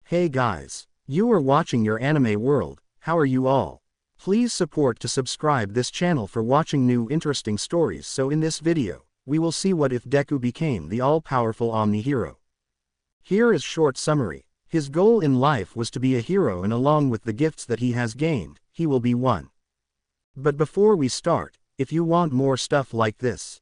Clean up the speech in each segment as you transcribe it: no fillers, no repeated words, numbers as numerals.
Hey guys. You are watching your anime world. How are you all? Please support to subscribe this channel for watching new interesting stories. So in this video, we will see what if Deku became the all-powerful Omni Hero. Here is short summary. His goal in life was to be a hero, and along with the gifts that he has gained, he will be one. But before we start, if you want more stuff like this,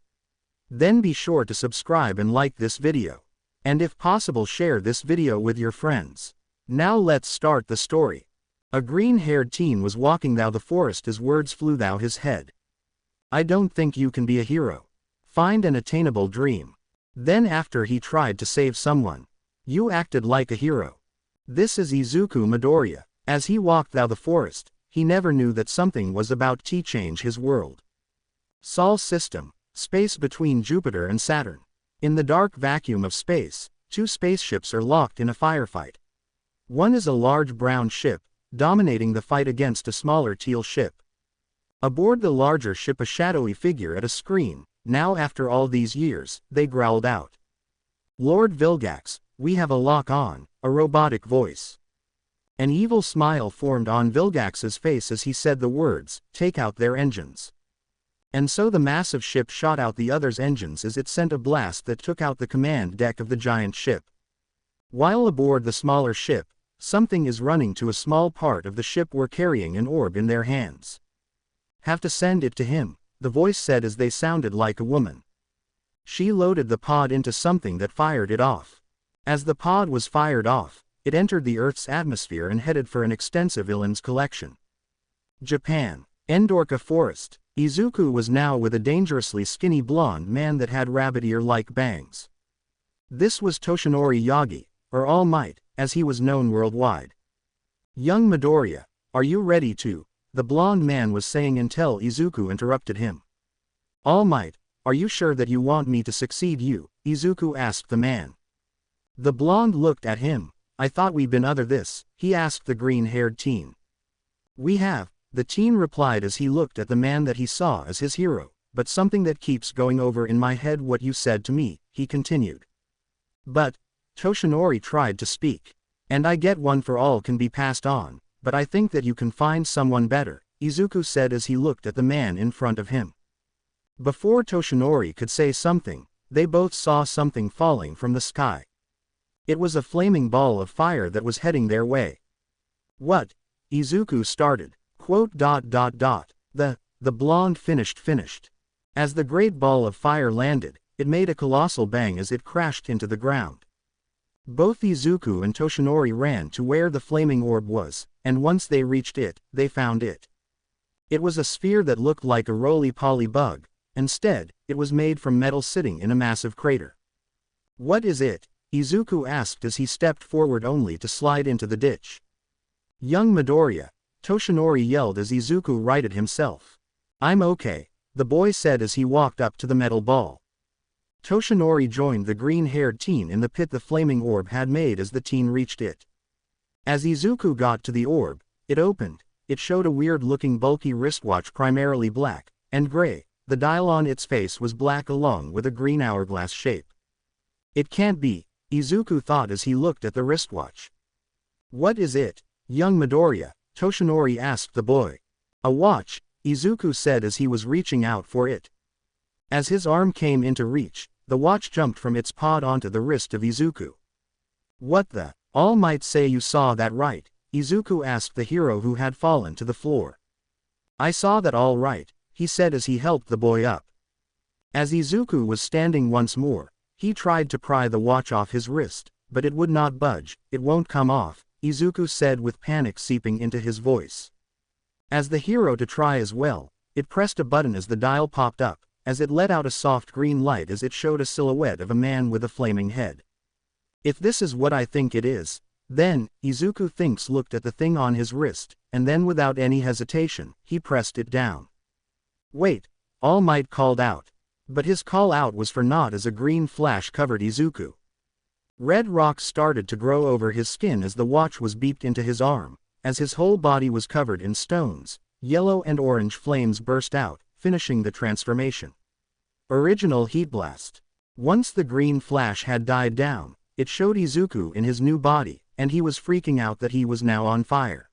then be sure to subscribe and like this video. And if possible, share this video with your friends. Now let's start the story. A green-haired teen was walking through the forest as words flew through his head. I don't think you can be a hero. Find an attainable dream. Then after he tried to save someone, you acted like a hero. This is Izuku Midoriya. As he walked through the forest, he never knew that something was about to change his world. Sol system, space between Jupiter and Saturn. In the dark vacuum of space, two spaceships are locked in a firefight. One is a large brown ship, dominating the fight against a smaller teal ship. Aboard the larger ship, a shadowy figure at a screen. Now after all these years, they growled out. Lord Vilgax, we have a lock on, a robotic voice. An evil smile formed on Vilgax's face as he said the words, take out their engines. And so the massive ship shot out the other's engines as it sent a blast that took out the command deck of the giant ship. While aboard the smaller ship, something is running to a small part of the ship were carrying an orb in their hands. Have to send it to him, the voice said as they sounded like a woman. She loaded the pod into something that fired it off. As the pod was fired off, it entered the Earth's atmosphere and headed for an extensive islands collection. Japan. Endorka Forest. Izuku was now with a dangerously skinny blonde man that had rabbit ear-like bangs. This was Toshinori Yagi, or All Might, as he was known worldwide. Young Midoriya, are you ready to? The blonde man was saying until Izuku interrupted him. All Might, are you sure that you want me to succeed you? Izuku asked the man. The blonde looked at him. I thought we'd been other this, he asked the green-haired teen. We have, the teen replied as he looked at the man that he saw as his hero, but something that keeps going over in my head what you said to me, he continued. But, Toshinori tried to speak. And I get one for all can be passed on, but I think that you can find someone better, Izuku said as he looked at the man in front of him. Before Toshinori could say something, they both saw something falling from the sky. It was a flaming ball of fire that was heading their way. What? Izuku started. The blonde finished. As the great ball of fire landed, it made a colossal bang as it crashed into the ground. Both Izuku and Toshinori ran to where the flaming orb was, and once they reached it, they found it. It was a sphere that looked like a roly-poly bug. Instead, it was made from metal sitting in a massive crater. What is it? Izuku asked as he stepped forward only to slide into the ditch. Young Midoriya, Toshinori yelled as Izuku righted himself. I'm okay, the boy said as he walked up to the metal ball. Toshinori joined the green-haired teen in the pit the flaming orb had made as the teen reached it. As Izuku got to the orb, it opened. It showed a weird-looking bulky wristwatch primarily black and gray. The dial on its face was black along with a green hourglass shape. It can't be, Izuku thought as he looked at the wristwatch. What is it? Young Midoriya, Toshinori asked the boy. A watch, Izuku said as he was reaching out for it. As his arm came into reach, the watch jumped from its pod onto the wrist of Izuku. What the? All Might say you saw that right, Izuku asked the hero who had fallen to the floor. I saw that all right, he said as he helped the boy up. As Izuku was standing once more, he tried to pry the watch off his wrist, but it would not budge. It won't come off, Izuku said with panic seeping into his voice. As the hero to try as well, it pressed a button as the dial popped up, as it let out a soft green light as it showed a silhouette of a man with a flaming head. If this is what I think it is, then, Izuku looked at the thing on his wrist, and then without any hesitation, he pressed it down. Wait, All Might called out. But his call out was for naught as a green flash covered Izuku. Red rocks started to grow over his skin as the watch was beeped into his arm, as his whole body was covered in stones. Yellow and orange flames burst out, finishing the transformation. Original Heat Blast. Once the green flash had died down, it showed Izuku in his new body, and he was freaking out that he was now on fire.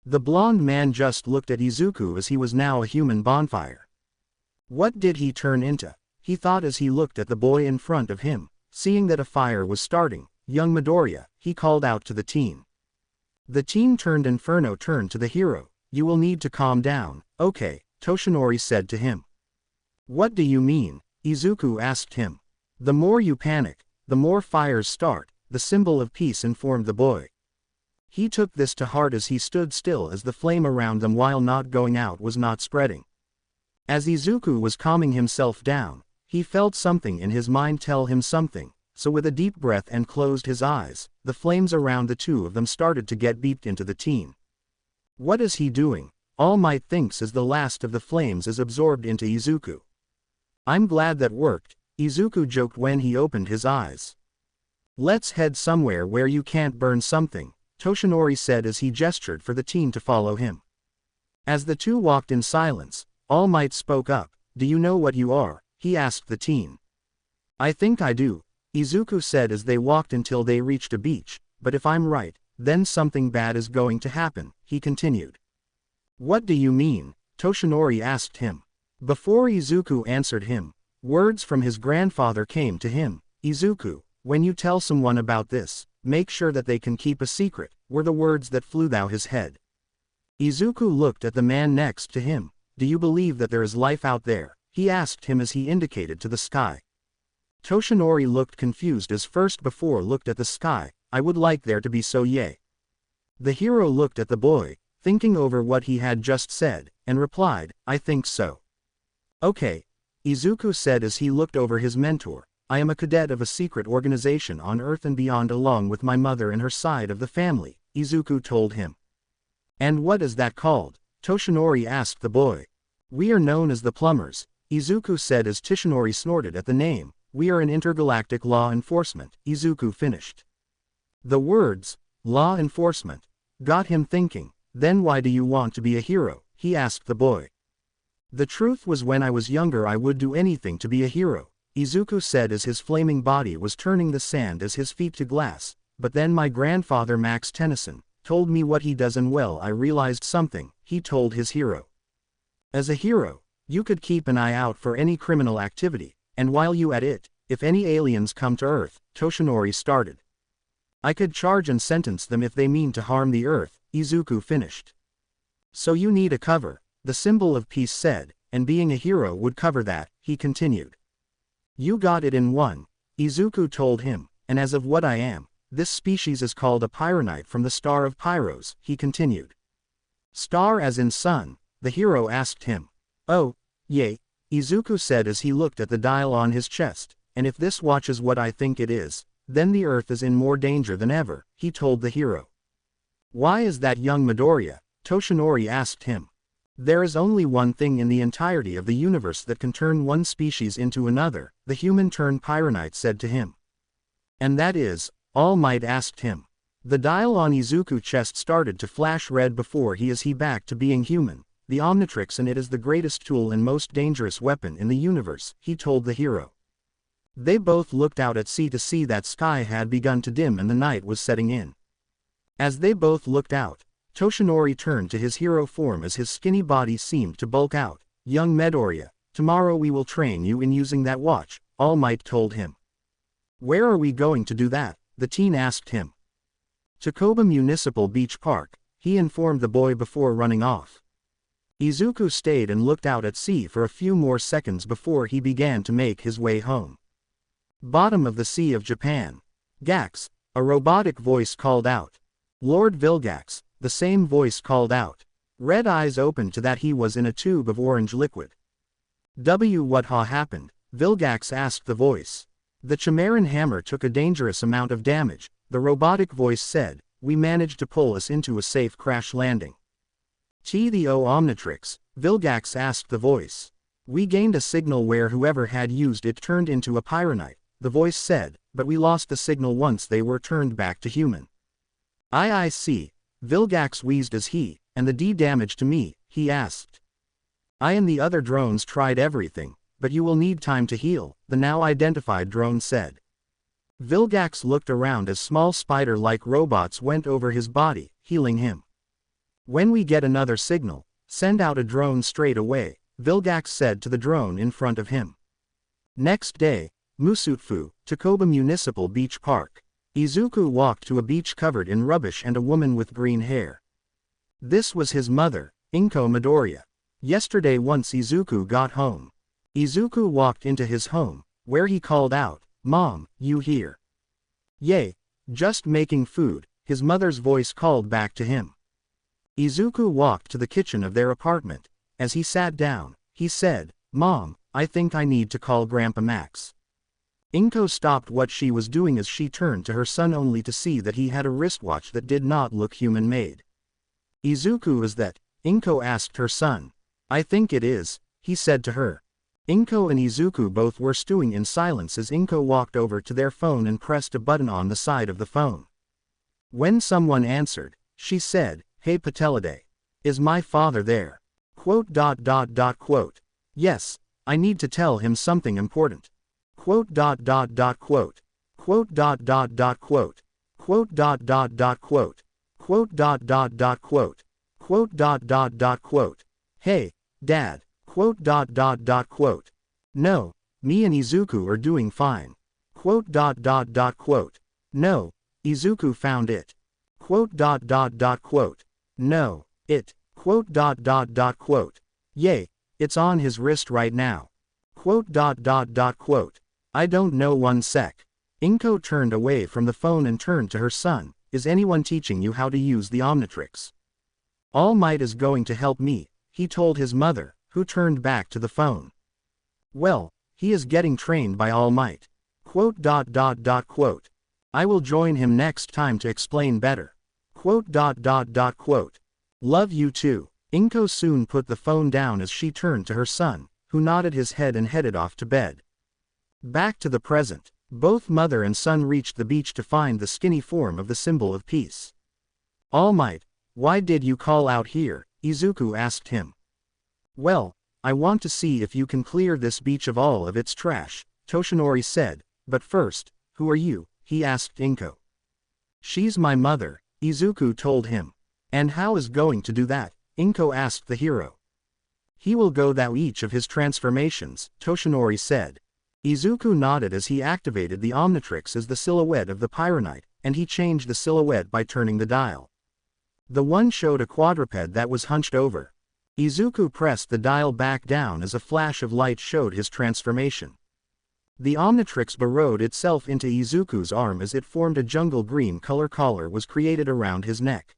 The blonde man just looked at Izuku as he was now a human bonfire. What did he turn into? He thought as he looked at the boy in front of him. Seeing that a fire was starting, young Midoriya, he called out to the teen. The teen turned. Inferno turned to the hero. You will need to calm down. Okay, Toshinori said to him. What do you mean? Izuku asked him. The more you panic, the more fires start, the symbol of peace, informed the boy. He took this to heart as he stood still as the flame around them while not going out was not spreading. As Izuku was calming himself down, he felt something in his mind tell him something, so with a deep breath and closed his eyes, the flames around the two of them started to get beeped into the teen. What is he doing? All Might thinks as the last of the flames is absorbed into Izuku. I'm glad that worked, Izuku joked when he opened his eyes. Let's head somewhere where you can't burn something, Toshinori said as he gestured for the teen to follow him. As the two walked in silence, All Might spoke up. Do you know what you are? He asked the teen. I think I do, Izuku said as they walked until they reached a beach, but if I'm right, then something bad is going to happen, he continued. What do you mean? Toshinori asked him. Before Izuku answered him, words from his grandfather came to him. Izuku, when you tell someone about this, make sure that they can keep a secret, were the words that flew through his head. Izuku looked at the man next to him. Do you believe that there is life out there? He asked him as he indicated to the sky. Toshinori looked confused as first before looked at the sky. I would like there to be so yay. The hero looked at the boy, thinking over what he had just said, and replied, I think so. Okay, Izuku said as he looked over his mentor. I am a cadet of a secret organization on Earth and beyond along with my mother and her side of the family, Izuku told him. And what is that called? Toshinori asked the boy. We are known as the Plumbers, Izuku said as Toshinori snorted at the name. We are an intergalactic law enforcement, Izuku finished. The words, law enforcement, got him thinking. Then why do you want to be a hero? He asked the boy. The truth was when I was younger I would do anything to be a hero, Izuku said as his flaming body was turning the sand as his feet to glass, but then my grandfather Max Tennyson told me what he does and well I realized something, he told his hero. As a hero, you could keep an eye out for any criminal activity, and while you at it, if any aliens come to Earth, Toshinori started. I could charge and sentence them if they mean to harm the Earth, Izuku finished. So you need a cover, the symbol of peace said, and being a hero would cover that, he continued. You got it in one, Izuku told him, and as of what I am, this species is called a Pyronite from the star of Pyros, he continued. Star as in sun, the hero asked him. Oh, yay, Izuku said as he looked at the dial on his chest, and if this watch is what I think it is, then the Earth is in more danger than ever, he told the hero. Why is that, young Midoriya? Toshinori asked him. There is only one thing in the entirety of the universe that can turn one species into another, the human turned Pyronite said to him. And that is, All Might asked him. The dial on Izuku's chest started to flash red before he back to being human, the Omnitrix, and it is the greatest tool and most dangerous weapon in the universe, he told the hero. They both looked out at sea to see that sky had begun to dim and the night was setting in. As they both looked out, Toshinori turned to his hero form as his skinny body seemed to bulk out. Young Midoriya, tomorrow we will train you in using that watch, All Might told him. Where are we going to do that? The teen asked him. To Koba Municipal Beach Park, he informed the boy before running off. Izuku stayed and looked out at sea for a few more seconds before he began to make his way home. Bottom of the Sea of Japan. Gax, a robotic voice called out. Lord Vilgax, the same voice called out. Red eyes opened to that he was in a tube of orange liquid. What ha happened? Vilgax asked the voice. The Chimeran hammer took a dangerous amount of damage, the robotic voice said. We managed to pull us into a safe crash landing. The Omnitrix, Vilgax asked the voice. We gained a signal where whoever had used it turned into a Pyronite, the voice said, but we lost the signal once they were turned back to human. I see, Vilgax wheezed as and the damage to me, he asked. I and the other drones tried everything, but you will need time to heal, the now identified drone said. Vilgax looked around as small spider-like robots went over his body, healing him. When we get another signal, send out a drone straight away, Vilgax said to the drone in front of him. Next day, Musutfu, Takoba Municipal Beach Park. Izuku walked to a beach covered in rubbish and a woman with green hair. This was his mother, Inko Midoriya. Yesterday once Izuku got home. Izuku walked into his home, where he called out, "Mom, you here?" "Yay, just making food," his mother's voice called back to him. Izuku walked to the kitchen of their apartment. As he sat down, he said, "Mom, I think I need to call Grandpa Max." Inko stopped what she was doing as she turned to her son only to see that he had a wristwatch that did not look human-made. "Izuku, is that?" Inko asked her son. "I think it is," he said to her. Inko and Izuku both were stewing in silence as Inko walked over to their phone and pressed a button on the side of the phone. When someone answered, she said, "Hey Patelade. Is my father there?" Quote. "Yes, I need to tell him something important." Quote. Quote. Quote. Quote. Quote. Quote. "Hey, Dad." Quote. "No, me and Izuku are doing fine." Quote. "No, Izuku found it." Quote. "No, it." Quote. "Yay, it's on his wrist right now." Quote. "I don't know, one sec." Inko turned away from the phone and turned to her son. "Is anyone teaching you how to use the Omnitrix?" "All Might is going to help me," he told his mother, who turned back to the phone. "Well, he is getting trained by All Might." Quote. "I will join him next time to explain better." Quote. "Love you too." Inko soon put the phone down as she turned to her son, who nodded his head and headed off to bed. Back to the present, both mother and son reached the beach to find the skinny form of the symbol of peace. "All Might, why did you call out here?" Izuku asked him. "Well, I want to see if you can clear this beach of all of its trash," Toshinori said. "But first, who are you?" he asked Inko. "She's my mother," Izuku told him. "And how is going to do that?" Inko asked the hero. "He will go through each of his transformations," Toshinori said. Izuku nodded as he activated the Omnitrix as the silhouette of the Pyronite, and he changed the silhouette by turning the dial. The one showed a quadruped that was hunched over. Izuku pressed the dial back down as a flash of light showed his transformation. The Omnitrix burrowed itself into Izuku's arm as it formed a jungle green collar was created around his neck.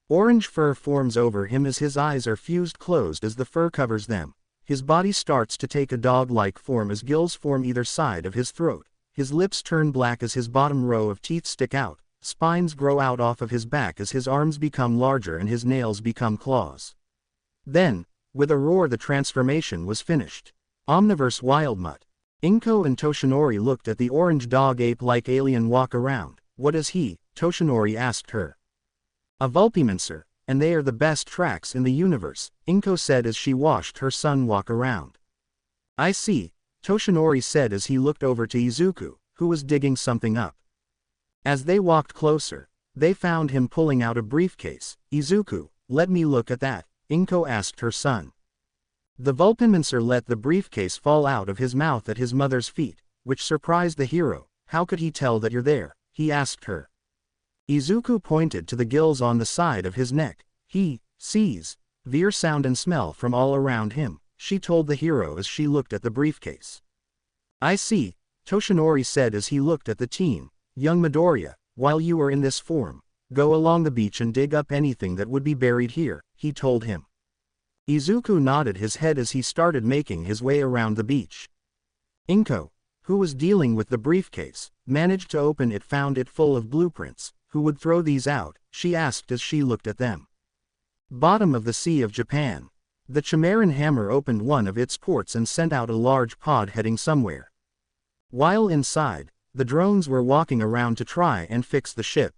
Orange fur forms over him as his eyes are fused closed as the fur covers them. His body starts to take a dog-like form as gills form either side of his throat. His lips turn black as his bottom row of teeth stick out. Spines grow out off of his back as his arms become larger and his nails become claws. Then, with a roar, the transformation was finished. Omniverse Wildmutt. Inko and Toshinori looked at the orange dog ape-like alien walk around. "What is he?" Toshinori asked her. "A Vulpimancer, and they are the best tracks in the universe," Inko said as she watched her son walk around. "I see," Toshinori said as he looked over to Izuku, who was digging something up. As they walked closer, they found him pulling out a briefcase. "Izuku, let me look at that," Inko asked her son. The Vulpimancer let the briefcase fall out of his mouth at his mother's feet, which surprised the hero. "How could he tell that you're there?" he asked her. Izuku pointed to the gills on the side of his neck. "He sees veer sound and smell from all around him," she told the hero as she looked at the briefcase. "I see," Toshinori said as he looked at the team. "Young Midoriya, while you are in this form, go along the beach and dig up anything that would be buried here," he told him. Izuku nodded his head as he started making his way around the beach. Inko, who was dealing with the briefcase, managed to open it, found it full of blueprints. "Who would throw these out?" she asked as she looked at them. "Bottom of the Sea of Japan." The Chimeran hammer opened one of its ports and sent out a large pod heading somewhere. While inside, the drones were walking around to try and fix the ship.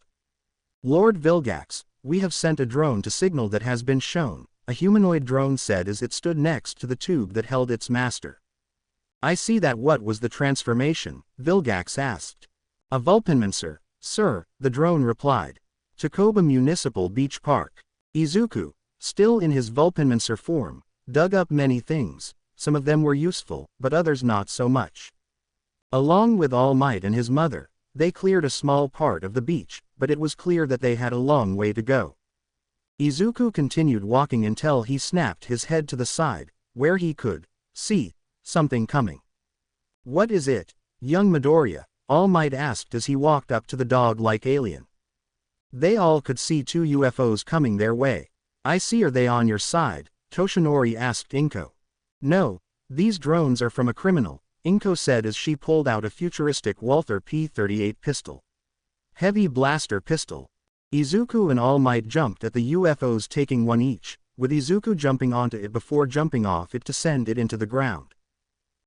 "Lord Vilgax, we have sent a drone to signal that has been shown," a humanoid drone said as it stood next to the tube that held its master. "I see that. What was the transformation?" Vilgax asked. A Vulcanmancer, sir, the drone replied. Takoba Municipal Beach Park. Izuku, still in his Vulcanmancer form, dug up many things. Some of them were useful, but others not so much. Along with All Might and his mother, they cleared a small part of the beach, but it was clear that they had a long way to go. Izuku continued walking until he snapped his head to the side, where he could see something coming. What is it, young Midoriya? All Might asked as he walked up to the dog-like alien. They all could see two UFOs coming their way. I see. Are they on your side? Toshinori asked Inko. No, these drones are from a criminal, Inko said as she pulled out a futuristic Walther P-38 pistol. Heavy blaster pistol. Izuku and All Might jumped at the UFOs, taking one each, with Izuku jumping onto it before jumping off it to send it into the ground.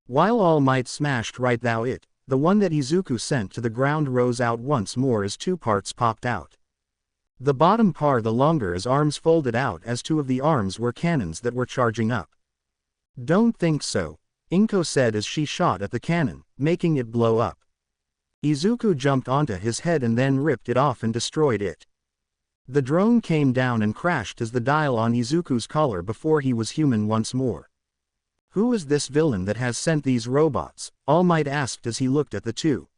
While All Might smashed right through it, the one that Izuku sent to the ground rose out once more as two parts popped out. The bottom part the longer as arms folded out as two of the arms were cannons that were charging up. Don't think so, Inko said as she shot at the cannon, making it blow up. Izuku jumped onto his head and then ripped it off and destroyed it. The drone came down and crashed as the dial on Izuku's collar before he was human once more. Who is this villain that has sent these robots? All Might asked as he looked at the two.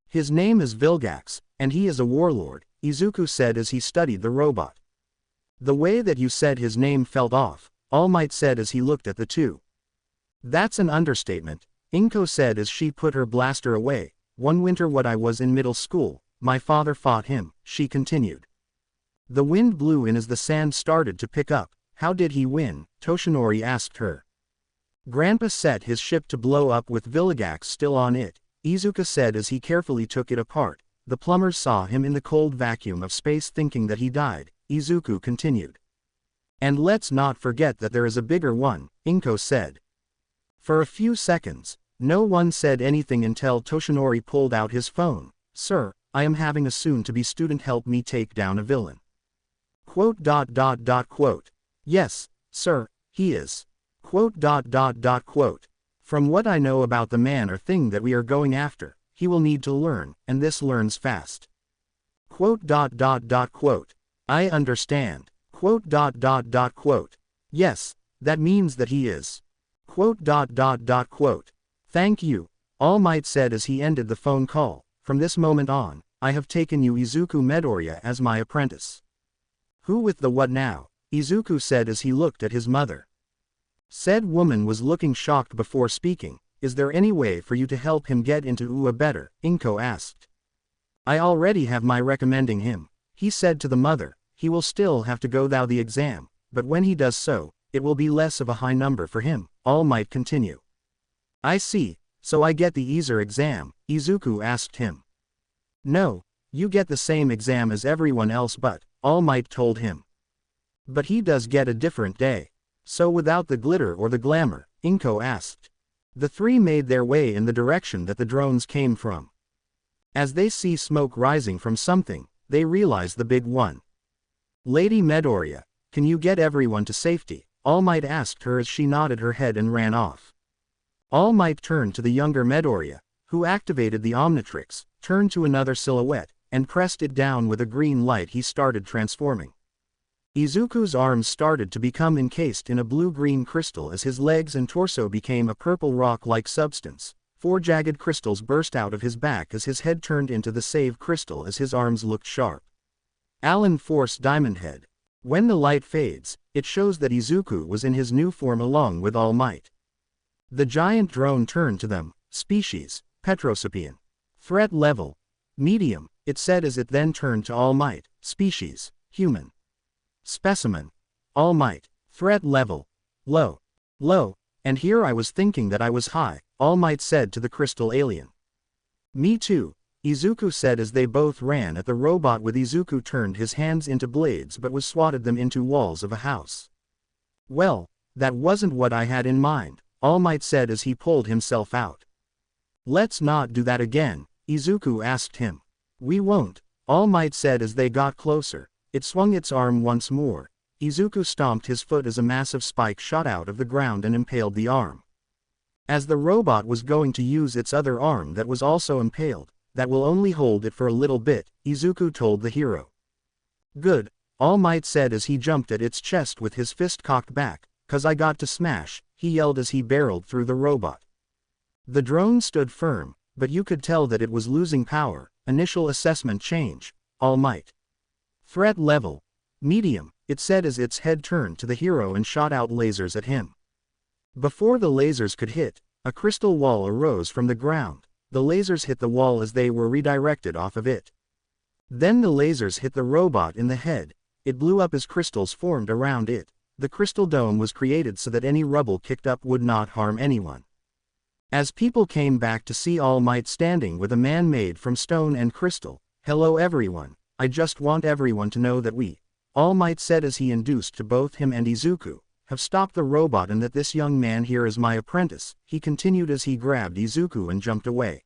His name is Vilgax, and he is a warlord, Izuku said as he studied the robot. The way that you said his name felt off, All Might said as he looked at the two. That's an understatement, Inko said as she put her blaster away. One winter when I was in middle school, my father fought him, she continued. The wind blew in as the sand started to pick up. How did he win? Toshinori asked her. Grandpa set his ship to blow up with Vilgax still on it, Izuku said as he carefully took it apart. The plumbers saw him in the cold vacuum of space thinking that he died, Izuku continued. And let's not forget that there is a bigger one, Inko said. For a few seconds, no one said anything until Toshinori pulled out his phone. Sir, I am having a soon-to-be student help me take down a villain. Quote. Yes, sir, he is. Quote. From what I know about the man or thing that we are going after, he will need to learn, and this learns fast. Quote. I understand. Quote. Yes, that means that he is. Quote. Thank you, All Might said as he ended the phone call. From this moment on, I have taken you Izuku Midoriya as my apprentice. Who with the what now? Izuku said as he looked at his mother. Said woman was looking shocked before speaking. Is there any way for you to help him get into UA better? Inko asked. I already have my recommending him, he said to the mother. He will still have to go through the exam, but when he does so, it will be less of a high number for him, All Might continue. I see, so I get the easier exam, Izuku asked him. No, you get the same exam as everyone else but, All Might told him. But he does get a different day. So without the glitter or the glamour, Inko asked. The three made their way in the direction that the drones came from. As they see smoke rising from something, they realize the big one. Lady Midoriya, can you get everyone to safety? All Might asked her as she nodded her head and ran off. All Might turned to the younger Midoriya, who activated the Omnitrix, turned to another silhouette, and pressed it down with a green light. He started transforming. Izuku's arms started to become encased in a blue-green crystal as his legs and torso became a purple rock-like substance. 4 jagged crystals burst out of his back as his head turned into the save crystal as his arms looked sharp. Alan Force Diamond Head. When the light fades, it shows that Izuku was in his new form along with All Might. The giant drone turned to them. Species, Petrosapian. Threat level, medium, it said as it then turned to All Might. Species, human. Specimen, All Might. Threat level, low. Low, and here I was thinking that I was high, All Might said to the crystal alien. Me too, Izuku said as they both ran at the robot with Izuku turned his hands into blades but was swatted them into walls of a house. Well, that wasn't what I had in mind, All Might said as he pulled himself out. Let's not do that again, Izuku asked him. We won't, All Might said as they got closer. It swung its arm once more. Izuku stomped his foot as a massive spike shot out of the ground and impaled the arm. As the robot was going to use its other arm that was also impaled, that will only hold it for a little bit, Izuku told the hero. Good, All Might said as he jumped at its chest with his fist cocked back, "'Cause I got to smash," he yelled as he barreled through the robot. The drone stood firm, but you could tell that it was losing power. Initial assessment change, All Might. Threat level, medium, it said as its head turned to the hero and shot out lasers at him. Before the lasers could hit, a crystal wall arose from the ground. The lasers hit the wall as they were redirected off of it. Then the lasers hit the robot in the head. It blew up as crystals formed around it. The crystal dome was created so that any rubble kicked up would not harm anyone. As people came back to see All Might standing with a man made from stone and crystal, "Hello everyone, I just want everyone to know that we," All Might said as he induced to both him and Izuku, "have stopped the robot and that this young man here is my apprentice," he continued as he grabbed Izuku and jumped away.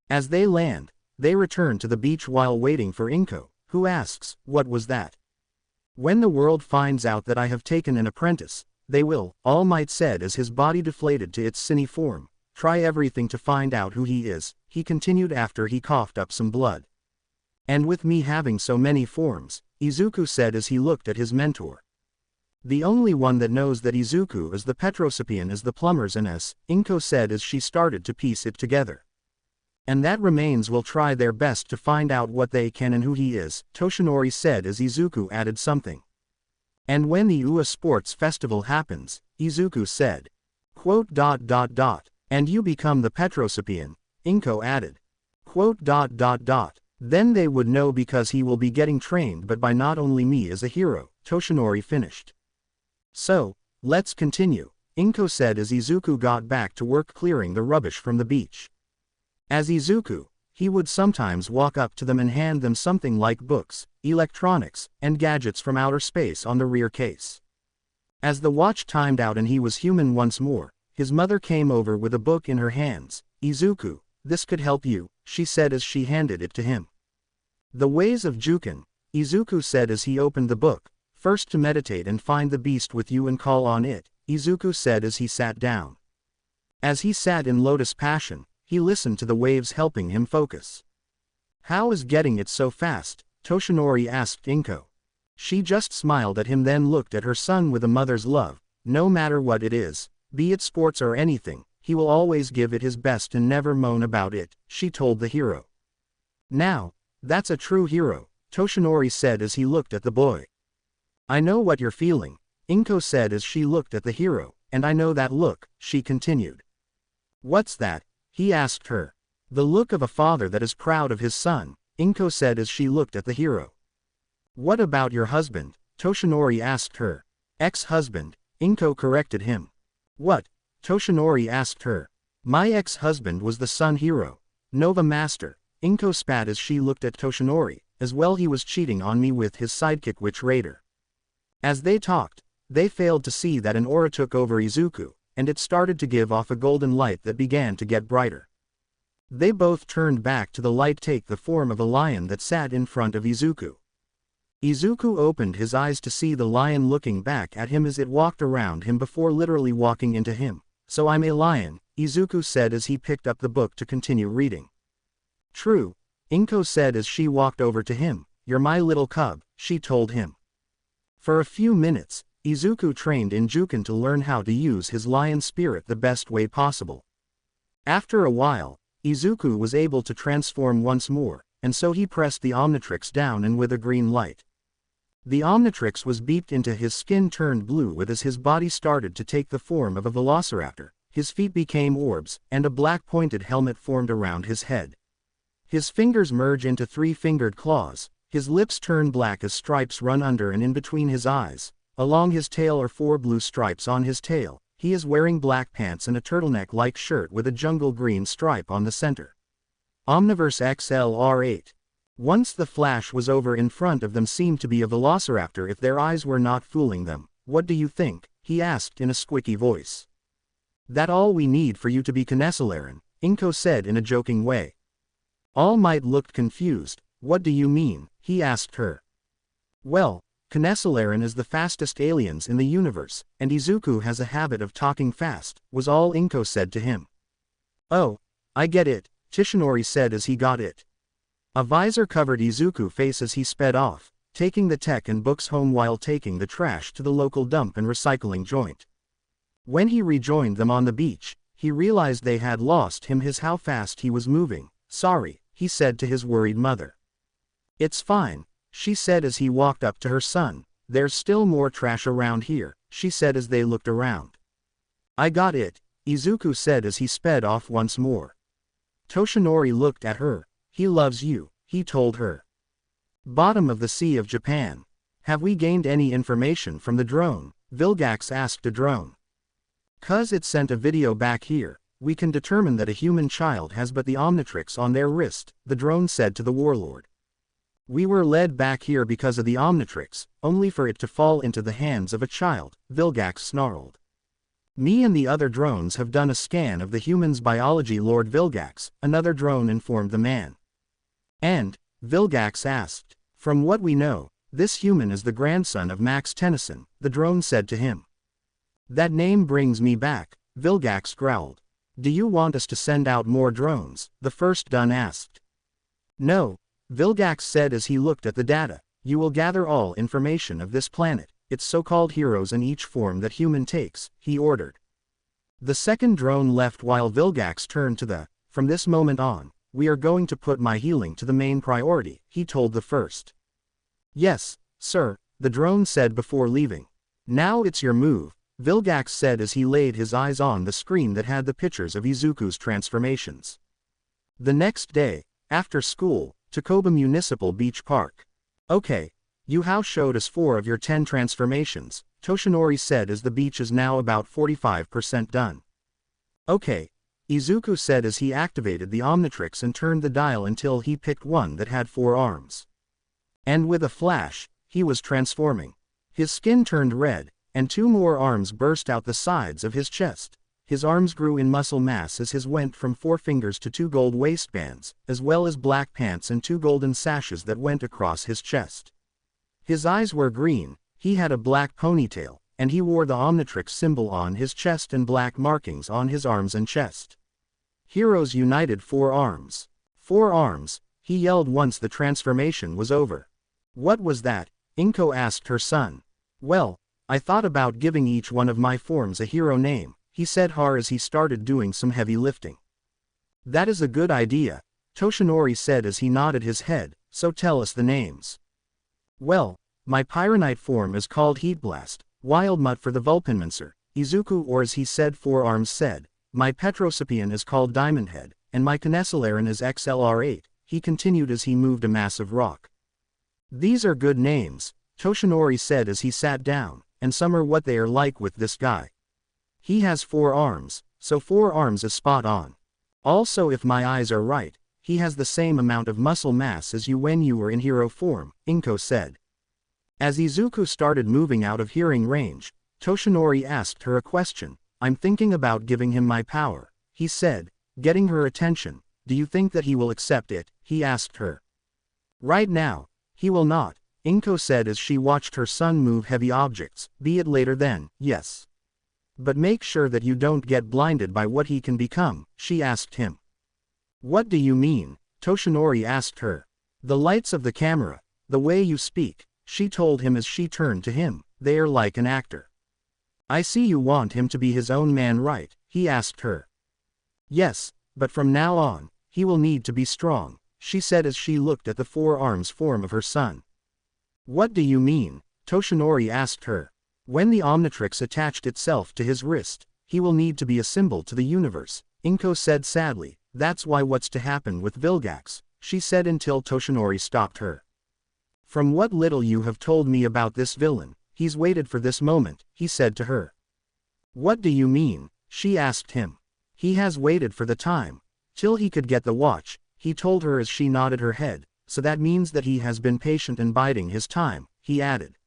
As they land, they return to the beach while waiting for Inko, who asks, "What was that?" "When the world finds out that I have taken an apprentice, they will," All Might said as his body deflated to its cine form. "Try everything to find out who he is," he continued after he coughed up some blood. "And with me having so many forms," Izuku said as he looked at his mentor. "The only one that knows that Izuku is the Petrosapian is the plumber's Ines," Inko said as she started to piece it together. "And that remains will try their best to find out what they can and who he is," Toshinori said as Izuku added something. "And when the UA Sports Festival happens," Izuku said. "And you become the Petrosapian," Inko added. "Then they would know because he will be getting trained but by not only me as a hero," Toshinori finished. "So, let's continue," Inko said as Izuku got back to work clearing the rubbish from the beach. As Izuku, he would sometimes walk up to them and hand them something like books, electronics, and gadgets from outer space on the rear case. As the watch timed out and he was human once more, his mother came over with a book in her hands. "Izuku, this could help you," she said as she handed it to him. "The Ways of Juken," Izuku said as he opened the book. "First to meditate and find the beast with you and call on it," Izuku said as he sat down. As he sat in lotus passion, he listened to the waves helping him focus. "How is getting it so fast?" Toshinori asked Inko. She just smiled at him then looked at her son with a mother's love. "No matter what it is, be it sports or anything, he will always give it his best and never moan about it," she told the hero. "Now, that's a true hero," Toshinori said as he looked at the boy. "I know what you're feeling," Inko said as she looked at the hero, "and I know that look," she continued. "What's that?" he asked her. "The look of a father that is proud of his son," Inko said as she looked at the hero. "What about your husband?" Toshinori asked her. "Ex-husband," Inko corrected him. "What?" Toshinori asked her. "My ex-husband was the Sun Hero, Nova Master," Inko spat as she looked at Toshinori, "as well he was cheating on me with his sidekick Witch Raider." As they talked, they failed to see that an aura took over Izuku, and it started to give off a golden light that began to get brighter. They both turned back to the light take the form of a lion that sat in front of Izuku. Izuku opened his eyes to see the lion looking back at him as it walked around him before literally walking into him. "So I'm a lion," Izuku said as he picked up the book to continue reading. "True," Inko said as she walked over to him. "You're my little cub," she told him. For a few minutes, Izuku trained in Juken to learn how to use his lion spirit the best way possible. After a while, Izuku was able to transform once more, and so he pressed the Omnitrix down and with a green light. The Omnitrix was beeped into his skin turned blue with as his body started to take the form of a velociraptor, his feet became orbs, and a black pointed helmet formed around his head. His fingers merge into three-fingered claws, his lips turn black as stripes run under and in between his eyes. Along his tail are 4 blue stripes on his tail. He is wearing black pants and a turtleneck-like shirt with a jungle green stripe on the center. Omniverse XLR8. Once the flash was over in front of them seemed to be a velociraptor if their eyes were not fooling them. "What do you think?" he asked in a squeaky voice. "That all we need for you to be Kinesilaran," Inko said in a joking way. All Might looked confused. "What do you mean?" he asked her. "Well, Kinesilaran is the fastest aliens in the universe, and Izuku has a habit of talking fast," was all Inko said to him. "Oh, I get it," Toshinori said as he got it. A visor covered Izuku's face as he sped off, taking the tech and books home while taking the trash to the local dump and recycling joint. When he rejoined them on the beach, he realized they had lost him. How fast he was moving. Sorry, he said to his worried mother. It's fine, she said as he walked up to her son. There's still more trash around here, she said as they looked around. I got it, Izuku said as he sped off once more. Toshinori looked at her. He loves you, he told her. Bottom of the Sea of Japan. Have we gained any information from the drone? Vilgax asked a drone. Cuz it sent a video back here, we can determine that a human child has but the Omnitrix on their wrist, the drone said to the warlord. We were led back here because of the Omnitrix, only for it to fall into the hands of a child, Vilgax snarled. Me and the other drones have done a scan of the human's biology, Lord Vilgax, another drone informed the man. And, Vilgax asked, from what we know, this human is the grandson of Max Tennyson, the drone said to him. That name brings me back, Vilgax growled. Do you want us to send out more drones? The first dun asked. No, Vilgax said as he looked at the data. You will gather all information of this planet, its so-called heroes in each form that human takes, he ordered. The second drone left while Vilgax turned to the, from this moment on, we are going to put my healing to the main priority, he told the first. Yes, sir, the drone said before leaving. Now it's your move, Vilgax said as he laid his eyes on the screen that had the pictures of Izuku's transformations. The next day, after school, Takoba Municipal Beach Park. Okay, you how showed us 4 of your 10 transformations, Toshinori said as the beach is now about 45% done. Okay, Izuku said as he activated the Omnitrix and turned the dial until he picked one that had 4 arms. And with a flash, he was transforming. His skin turned red, and 2 more arms burst out the sides of his chest. His arms grew in muscle mass as his went from 4 fingers to 2 gold waistbands, as well as black pants and 2 golden sashes that went across his chest. His eyes were green, he had a black ponytail, and he wore the Omnitrix symbol on his chest and black markings on his arms and chest. Heroes united 4 arms. 4 arms, he yelled once the transformation was over. What was that? Inko asked her son. Well, I thought about giving each one of my forms a hero name, he said as he started doing some heavy lifting. That is a good idea, Toshinori said as he nodded his head, so tell us the names. Well, my Pyronite form is called Heatblast, Wildmutt for the Vulcanmancer, Izuku or as he said 4 arms said, my Petrosapian is called Diamondhead, and my Kinesilaran is XLR8, he continued as he moved a massive rock. These are good names, Toshinori said as he sat down, and some are what they are like with this guy. He has 4 arms, so 4 arms is spot on. Also if my eyes are right, he has the same amount of muscle mass as you when you were in hero form, Inko said. As Izuku started moving out of hearing range, Toshinori asked her a question. I'm thinking about giving him my power, he said, getting her attention. Do you think that he will accept it? He asked her. Right now, he will not, Inko said as she watched her son move heavy objects, be it later then, yes. But make sure that you don't get blinded by what he can become, she asked him. What do you mean? Toshinori asked her. The lights of the camera, the way you speak, she told him as she turned to him, they are like an actor. I see you want him to be his own man, right? He asked her. Yes, but from now on, he will need to be strong, she said as she looked at the 4 arms form of her son. What do you mean? Toshinori asked her. When the Omnitrix attached itself to his wrist, he will need to be a symbol to the universe, Inko said sadly. That's why what's to happen with Vilgax, she said until Toshinori stopped her. From what little you have told me about this villain, he's waited for this moment, he said to her. What do you mean? She asked him. He has waited for the time, till he could get the watch, he told her as she nodded her head, so that means that he has been patient and biding his time, he added.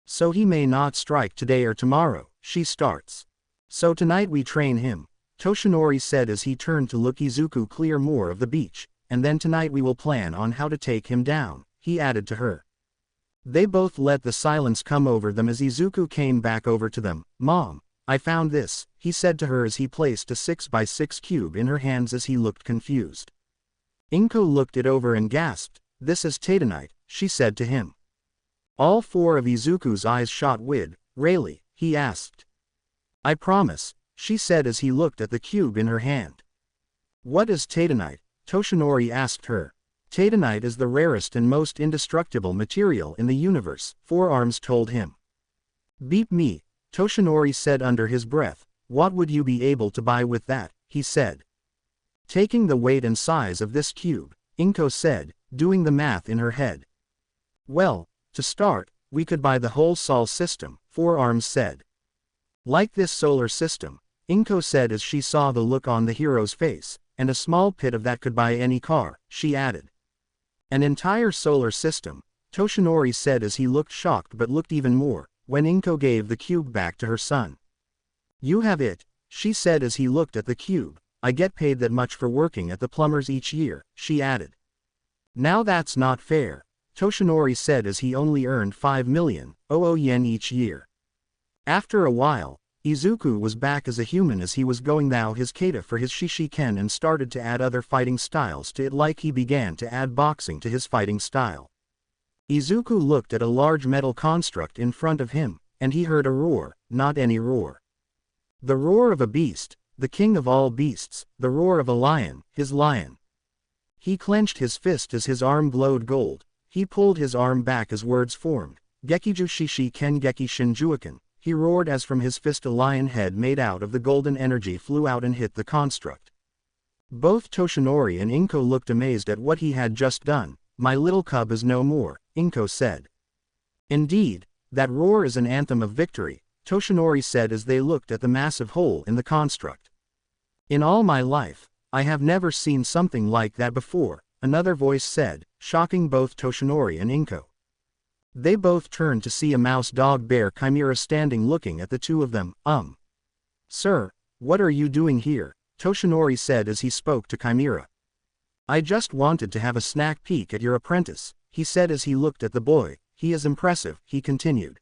So he may not strike today or tomorrow, she starts. So tonight we train him, Toshinori said as he turned to look Izuku clear more of the beach, and then tonight we will plan on how to take him down, he added to her. They both let the silence come over them as Izuku came back over to them. Mom, I found this, he said to her as he placed a 6x6 cube in her hands as he looked confused. Inko looked it over and gasped. This is Titanite, she said to him. All four of Izuku's eyes shot wide. Really? He asked. I promise, she said as he looked at the cube in her hand. What is Titanite? Toshinori asked her. Titanite is the rarest and most indestructible material in the universe, Four Arms told him. Beat me, Toshinori said under his breath. What would you be able to buy with that? He said. Taking the weight and size of this cube, Inko said, doing the math in her head. Well, to start, we could buy the whole Sol system, Four Arms said. Like this solar system, Inko said as she saw the look on the hero's face, and a small pit of that could buy any car, she added. An entire solar system, Toshinori said as he looked shocked but looked even more, when Inko gave the cube back to her son. You have it, she said as he looked at the cube. I get paid that much for working at the plumbers each year, she added. Now that's not fair, Toshinori said as he only earned 5 million yen each year. After a while, Izuku was back as a human as he was going through his kata for his Shishiken and started to add other fighting styles to it, like he began to add boxing to his fighting style. Izuku looked at a large metal construct in front of him, and he heard a roar, not any roar. The roar of a beast, the king of all beasts, the roar of a lion, his lion. He clenched his fist as his arm glowed gold. He pulled his arm back as words formed. Gekiju Shishiken Geki Shinjuken. He roared as from his fist a lion head made out of the golden energy flew out and hit the construct. Both Toshinori and Inko looked amazed at what he had just done. My little cub is no more, Inko said. Indeed, that roar is an anthem of victory, Toshinori said as they looked at the massive hole in the construct. In all my life, I have never seen something like that before, another voice said, shocking both Toshinori and Inko. They both turned to see a mouse-dog-bear chimera standing looking at the two of them. Sir, what are you doing here? Toshinori said as he spoke to Chimera. I just wanted to have a snack peek at your apprentice, he said as he looked at the boy. He is impressive, he continued.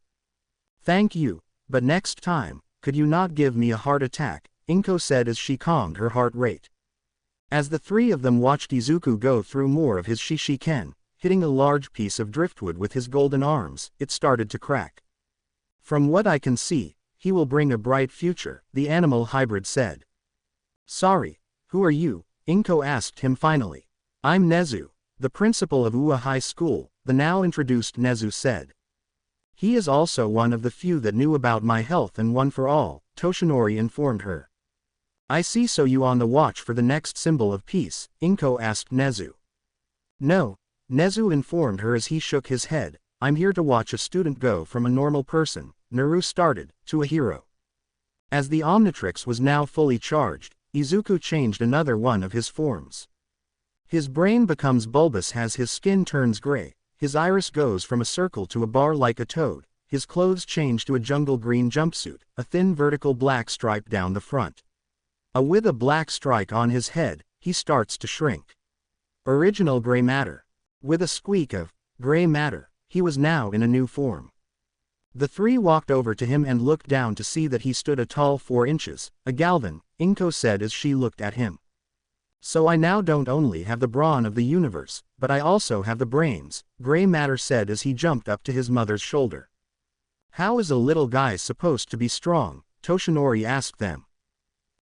Thank you, but next time, could you not give me a heart attack? Inko said as she calmed her heart rate. As the three of them watched Izuku go through more of his Shishiken, hitting a large piece of driftwood with his golden arms, it started to crack. From what I can see, he will bring a bright future, the animal hybrid said. Sorry, who are you? Inko asked him finally. I'm Nezu, the principal of Ua High School, the now introduced Nezu said. He is also one of the few that knew about my health and one for all, Toshinori informed her. I see, so you on the watch for the next symbol of peace? Inko asked Nezu. No, Nezu informed her as he shook his head. I'm here to watch a student go from a normal person, Naru started, to a hero. As the Omnitrix was now fully charged, Izuku changed another one of his forms. His brain becomes bulbous as his skin turns gray, his iris goes from a circle to a bar like a toad, his clothes change to a jungle green jumpsuit, a thin vertical black stripe down the front. With a black strike on his head, he starts to shrink. Original gray matter. With a squeak of gray matter, he was now in a new form. The three walked over to him and looked down to see that he stood a tall 4 inches, a Galvan, Inko said as she looked at him. So I now don't only have the brawn of the universe, but I also have the brains, gray matter said as he jumped up to his mother's shoulder. How is a little guy supposed to be strong? Toshinori asked them.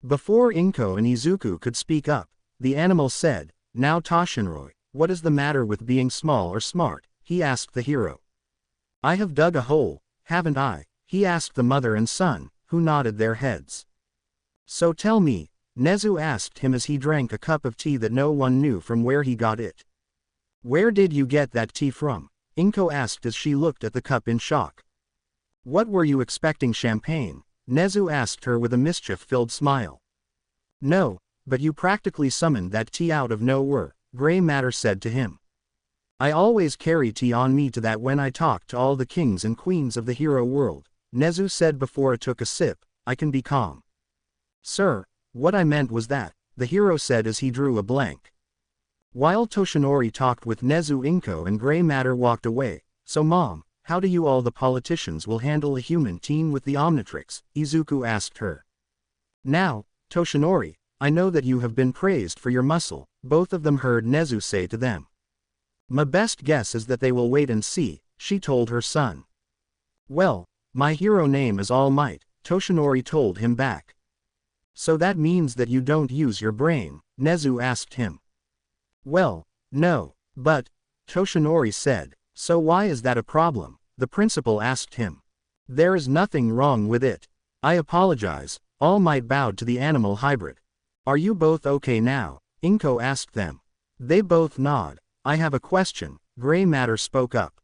Before Inko and Izuku could speak up, the animal said, Now Toshinori, what is the matter with being small or smart? He asked the hero. I have dug a hole, haven't I? He asked the mother and son, who nodded their heads. So tell me, Nezu asked him as he drank a cup of tea that no one knew from where he got it. Where did you get that tea from? Inko asked as she looked at the cup in shock. What were you expecting, champagne? Nezu asked her with a mischief-filled smile. No, but you practically summoned that tea out of nowhere, gray matter said to him. I always carry tea on me to that when I talk to all the kings and queens of the hero world, Nezu said before it took a sip. I can be calm. Sir, what I meant was that, the hero said as he drew a blank. While Toshinori talked with Nezu, Inko and gray matter walked away. So mom, how do you all the politicians will handle a human team with the Omnitrix? Izuku asked her. Now, Toshinori, I know that you have been praised for your muscle, both of them heard Nezu say to them. My best guess is that they will wait and see, she told her son. Well, my hero name is All Might, Toshinori told him back. So that means that you don't use your brain, Nezu asked him. Well, no, but, Toshinori said, so why is that a problem? The principal asked him. There is nothing wrong with it. I apologize, All Might bowed to the animal hybrid. Are you both okay now? Inko asked them. They both nod. I have a question, Gray Matter spoke up.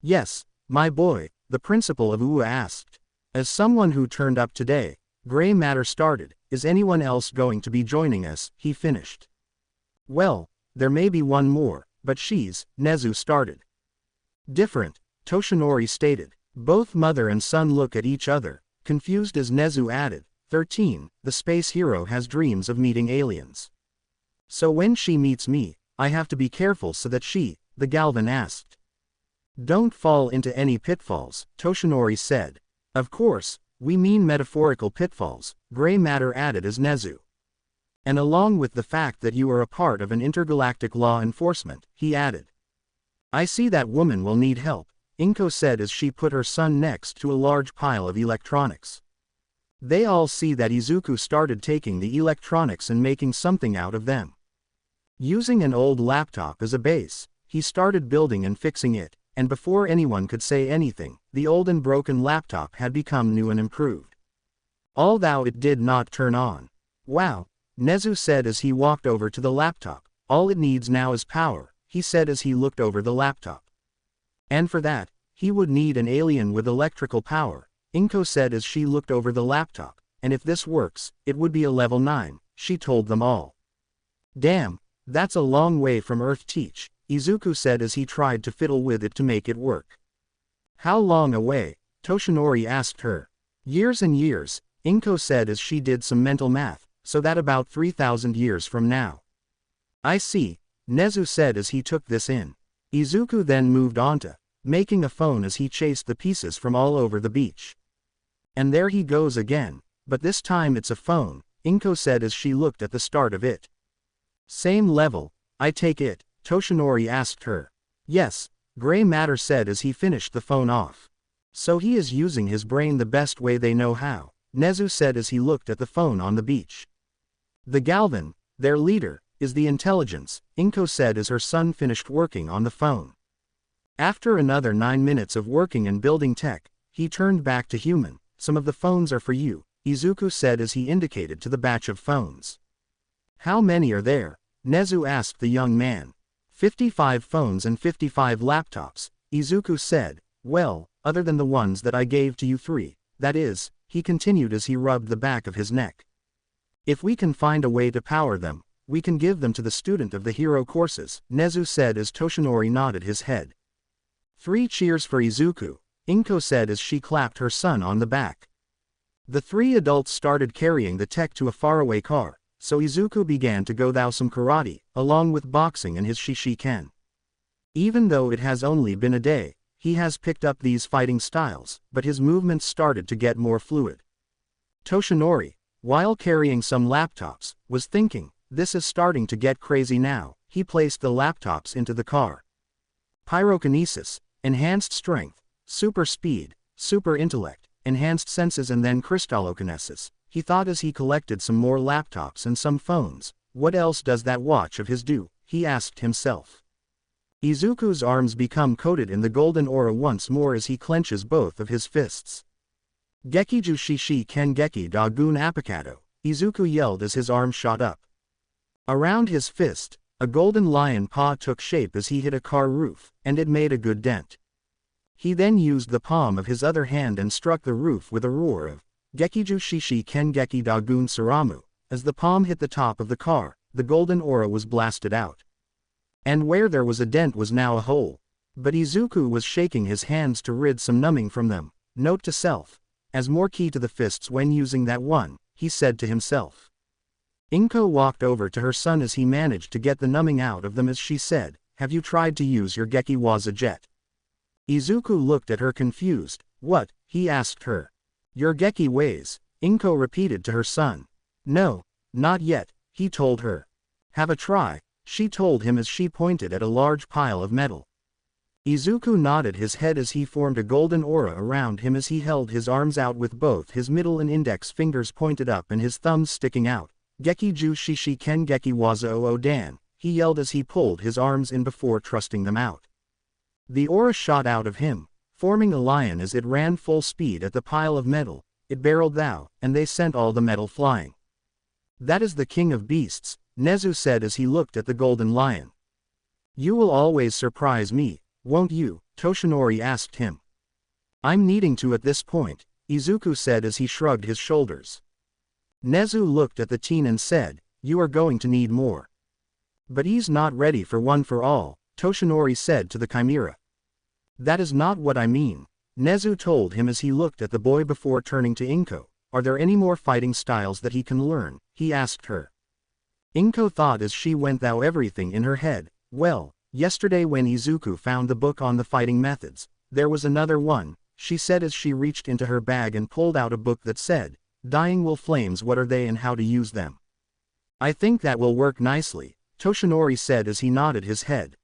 Yes, my boy, the principal of UA asked. As someone who turned up today, Gray Matter started, is anyone else going to be joining us? He finished. Well, there may be one more, but she's, Nezu started. Different, Toshinori stated. Both mother and son look at each other, confused as Nezu added, 13, the space hero has dreams of meeting aliens. So when she meets me, I have to be careful so that she, the Galvan asked. Don't fall into any pitfalls, Toshinori said. Of course, we mean metaphorical pitfalls, Gray Matter added as Nezu. And along with the fact that you are a part of an intergalactic law enforcement, he added. I see that woman will need help, Inko said as she put her son next to a large pile of electronics. They all see that Izuku started taking the electronics and making something out of them. Using an old laptop as a base, he started building and fixing it, and before anyone could say anything, the old and broken laptop had become new and improved. Although it did not turn on. Wow, Nezu said as he walked over to the laptop, all it needs now is power, he said as he looked over the laptop. And for that, he would need an alien with electrical power, Inko said as she looked over the laptop, and if this works, it would be a level 9, she told them all. Damn, that's a long way from Earth Teach, Izuku said as he tried to fiddle with it to make it work. How long away? Toshinori asked her. Years and years, Inko said as she did some mental math, so that about 3,000 years from now. I see, Nezu said as he took this in. Izuku then moved on to making a phone as he chased the pieces from all over the beach. And there he goes again, but this time it's a phone, Inko said as she looked at the start of it. Same level, I take it, Toshinori asked her. Yes, Gray Matter said as he finished the phone off. So he is using his brain the best way they know how, Nezu said as he looked at the phone on the beach. The Galvan, their leader, is the intelligence, Inko said as her son finished working on the phone. After another 9 minutes of working and building tech, he turned back to human. Some of the phones are for you, Izuku said as he indicated to the batch of phones. How many are there? Nezu asked the young man. 55 phones and 55 laptops, Izuku said. Well, other than the ones that I gave to you 3, that is, he continued as he rubbed the back of his neck. If we can find a way to power them, we can give them to the student of the hero courses, Nezu said as Toshinori nodded his head. 3 cheers for Izuku, Inko said as she clapped her son on the back. The 3 adults started carrying the tech to a faraway car, so Izuku began to go thou some karate, along with boxing and his Shishiken. Even though it has only been a day, he has picked up these fighting styles, but his movements started to get more fluid. Toshinori, while carrying some laptops, was thinking, this is starting to get crazy now. He placed the laptops into the car. Pyrokinesis, enhanced strength, super speed, super intellect, enhanced senses and then crystallokinesis, he thought as he collected some more laptops and some phones. What else does that watch of his do? He asked himself. Izuku's arms become coated in the golden aura once more as he clenches both of his fists. Gekiju Shishi Ken Geki Dagun Apikato, Izuku yelled as his arm shot up. Around his fist, a golden lion paw took shape as he hit a car roof, and it made a good dent. He then used the palm of his other hand and struck the roof with a roar of Gekiju Shishi Ken Geki Dagun Saramu. As the palm hit the top of the car, the golden aura was blasted out. And where there was a dent was now a hole. But Izuku was shaking his hands to rid some numbing from them. Note to self. As more key to the fists when using that one, he said to himself. Inko walked over to her son as he managed to get the numbing out of them as she said, have you tried to use your Geki Waza jet? Izuku looked at her confused. What? He asked her. Your Geki ways, Inko repeated to her son. No, not yet, he told her. Have a try, she told him as she pointed at a large pile of metal. Izuku nodded his head as he formed a golden aura around him as he held his arms out with both his middle and index fingers pointed up and his thumbs sticking out. Geki Ju Shishi Ken Geki Waza O Dan, he yelled as he pulled his arms in before thrusting them out. The aura shot out of him, forming a lion as it ran full speed at the pile of metal. It barreled thou, and they sent all the metal flying. That is the king of beasts, Nezu said as he looked at the golden lion. You will always surprise me, won't you? Toshinori asked him. I'm needing to at this point, Izuku said as he shrugged his shoulders. Nezu looked at the teen and said, you are going to need more. But he's not ready for one for all, Toshinori said to the chimera. That is not what I mean, Nezu told him as he looked at the boy before turning to Inko. Are there any more fighting styles that he can learn? He asked her. Inko thought as she went through everything in her head. Well, yesterday when Izuku found the book on the fighting methods, there was another one, she said as she reached into her bag and pulled out a book that said, Dying Will Flames, what are they and how to use them? I think that will work nicely, Toshinori said as he nodded his head.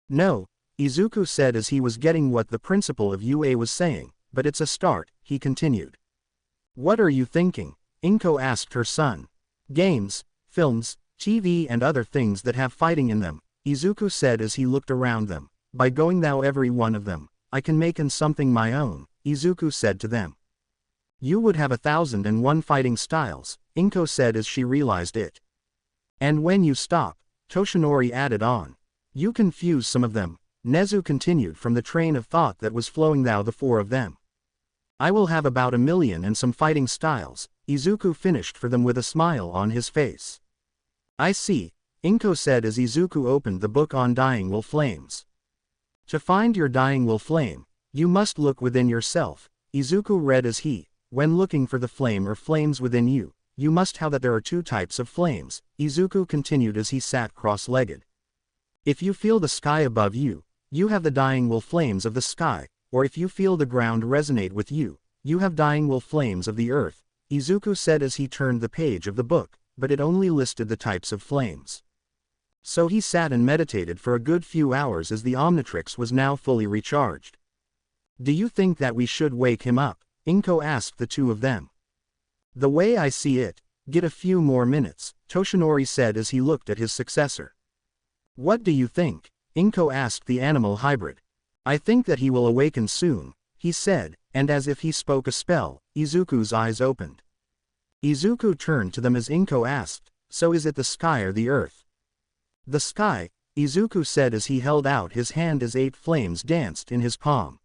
No, Izuku said as he was getting what the principal of UA was saying, but it's a start, he continued. What are you thinking? Inko asked her son. Games, films, TV and other things that have fighting in them, Izuku said as he looked around them. By going through every one of them, I can make something my own, Izuku said to them. You would have 1,001 fighting styles, Inko said as she realized it. And when you stop, Toshinori added on. You confuse some of them, Nezu continued from the train of thought that was flowing through the four of them. I will have about 1,000,000 and some fighting styles, Izuku finished for them with a smile on his face. I see, Inko said as Izuku opened the book on Dying Will Flames. To find your Dying Will Flame, you must look within yourself, Izuku read as he, when looking for the flame or flames within you, you must know that there are two types of flames, Izuku continued as he sat cross-legged. If you feel the sky above you, you have the Dying Will Flames of the sky, or if you feel the ground resonate with you, you have Dying Will Flames of the earth, Izuku said as he turned the page of the book, but it only listed the types of flames. So he sat and meditated for a good few hours as the Omnitrix was now fully recharged. Do you think that we should wake him up? Inko asked the two of them. The way I see it, get a few more minutes, Toshinori said as he looked at his successor. What do you think? Inko asked the animal hybrid. I think that he will awaken soon, he said, and as if he spoke a spell, Izuku's eyes opened. Izuku turned to them as Inko asked, so is it the sky or the earth? The sky, Izuku said as he held out his hand as 8 flames danced in his palm.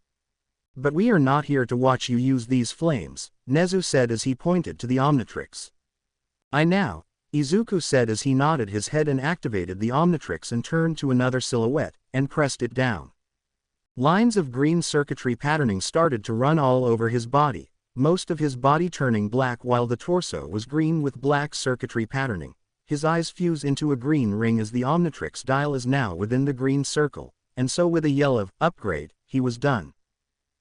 But we are not here to watch you use these flames, Nezu said as he pointed to the Omnitrix. I now, Izuku said as he nodded his head and activated the Omnitrix and turned to another silhouette, and pressed it down. Lines of green circuitry patterning started to run all over his body, most of his body turning black while the torso was green with black circuitry patterning. His eyes fuse into a green ring as the Omnitrix dial is now within the green circle, and so with a yell of, upgrade, he was done.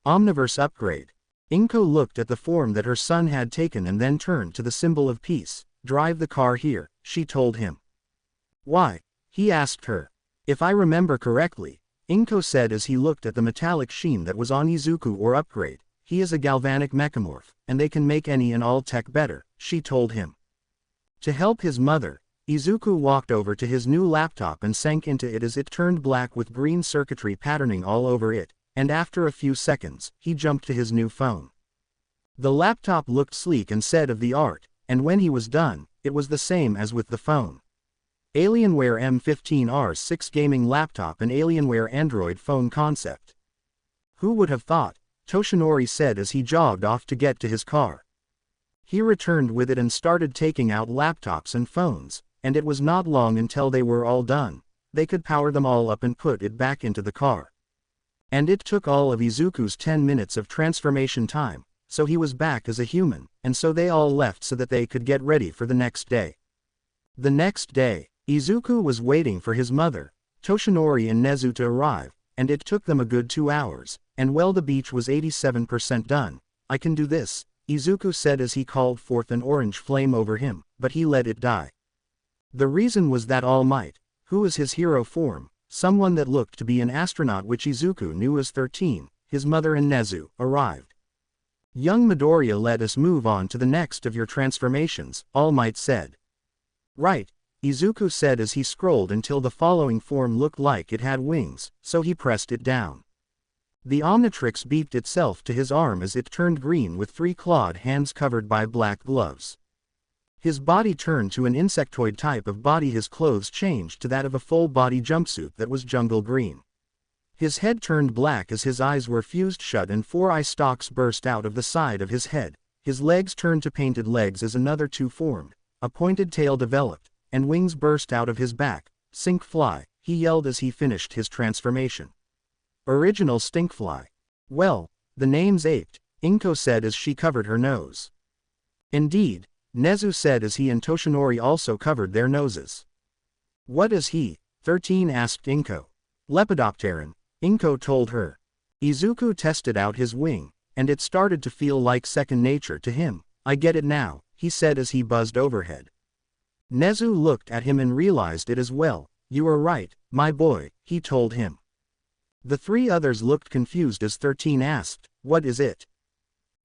Omniverse upgrade. Inko looked at the form that her son had taken and then turned to the symbol of peace. Drive the car here, she told him. Why? He asked her. If I remember correctly, Inko said as he looked at the metallic sheen that was on Izuku or upgrade, he is a galvanic mechamorph, and they can make any and all tech better, she told him. To help his mother, Izuku walked over to his new laptop and sank into it as it turned black with green circuitry patterning all over it, and after a few seconds, he jumped to his new phone. The laptop looked sleek and said of the art, and when he was done, it was the same as with the phone. Alienware M15R6 gaming laptop and Alienware Android phone concept. Who would have thought, Toshinori said as he jogged off to get to his car. He returned with it and started taking out laptops and phones, and it was not long until they were all done. They could power them all up and put it back into the car. And it took all of Izuku's 10 minutes of transformation time, so he was back as a human, and so they all left so that they could get ready for the next day. The next day, Izuku was waiting for his mother, Toshinori and Nezu to arrive, and it took them a good 2 hours, and well, the beach was 87% done. I can do this, Izuku said as he called forth an orange flame over him, but he let it die. The reason was that All Might, who was his hero form, someone that looked to be an astronaut which Izuku knew as 13, his mother and Nezu, arrived. Young Midoriya, let us move on to the next of your transformations, All Might said. Right, Izuku said as he scrolled until the following form looked like it had wings, so he pressed it down. The Omnitrix beeped itself to his arm as it turned green with 3 clawed hands covered by black gloves. His body turned to an insectoid type of body. His clothes changed to that of a full-body jumpsuit that was jungle green. His head turned black as his eyes were fused shut and 4 eye stalks burst out of the side of his head. His legs turned to painted legs as another 2 formed, a pointed tail developed, and wings burst out of his back. Stinkfly, he yelled as he finished his transformation. Original Stinkfly. Well, the name's aped, Inko said as she covered her nose. Indeed, Nezu said as he and Toshinori also covered their noses. What is he? 13 asked Inko. Lepidopteran, Inko told her. Izuku tested out his wing, and it started to feel like second nature to him. I get it now, he said as he buzzed overhead. Nezu looked at him and realized it as well. You are right, my boy, he told him. The 3 others looked confused as 13 asked, what is it?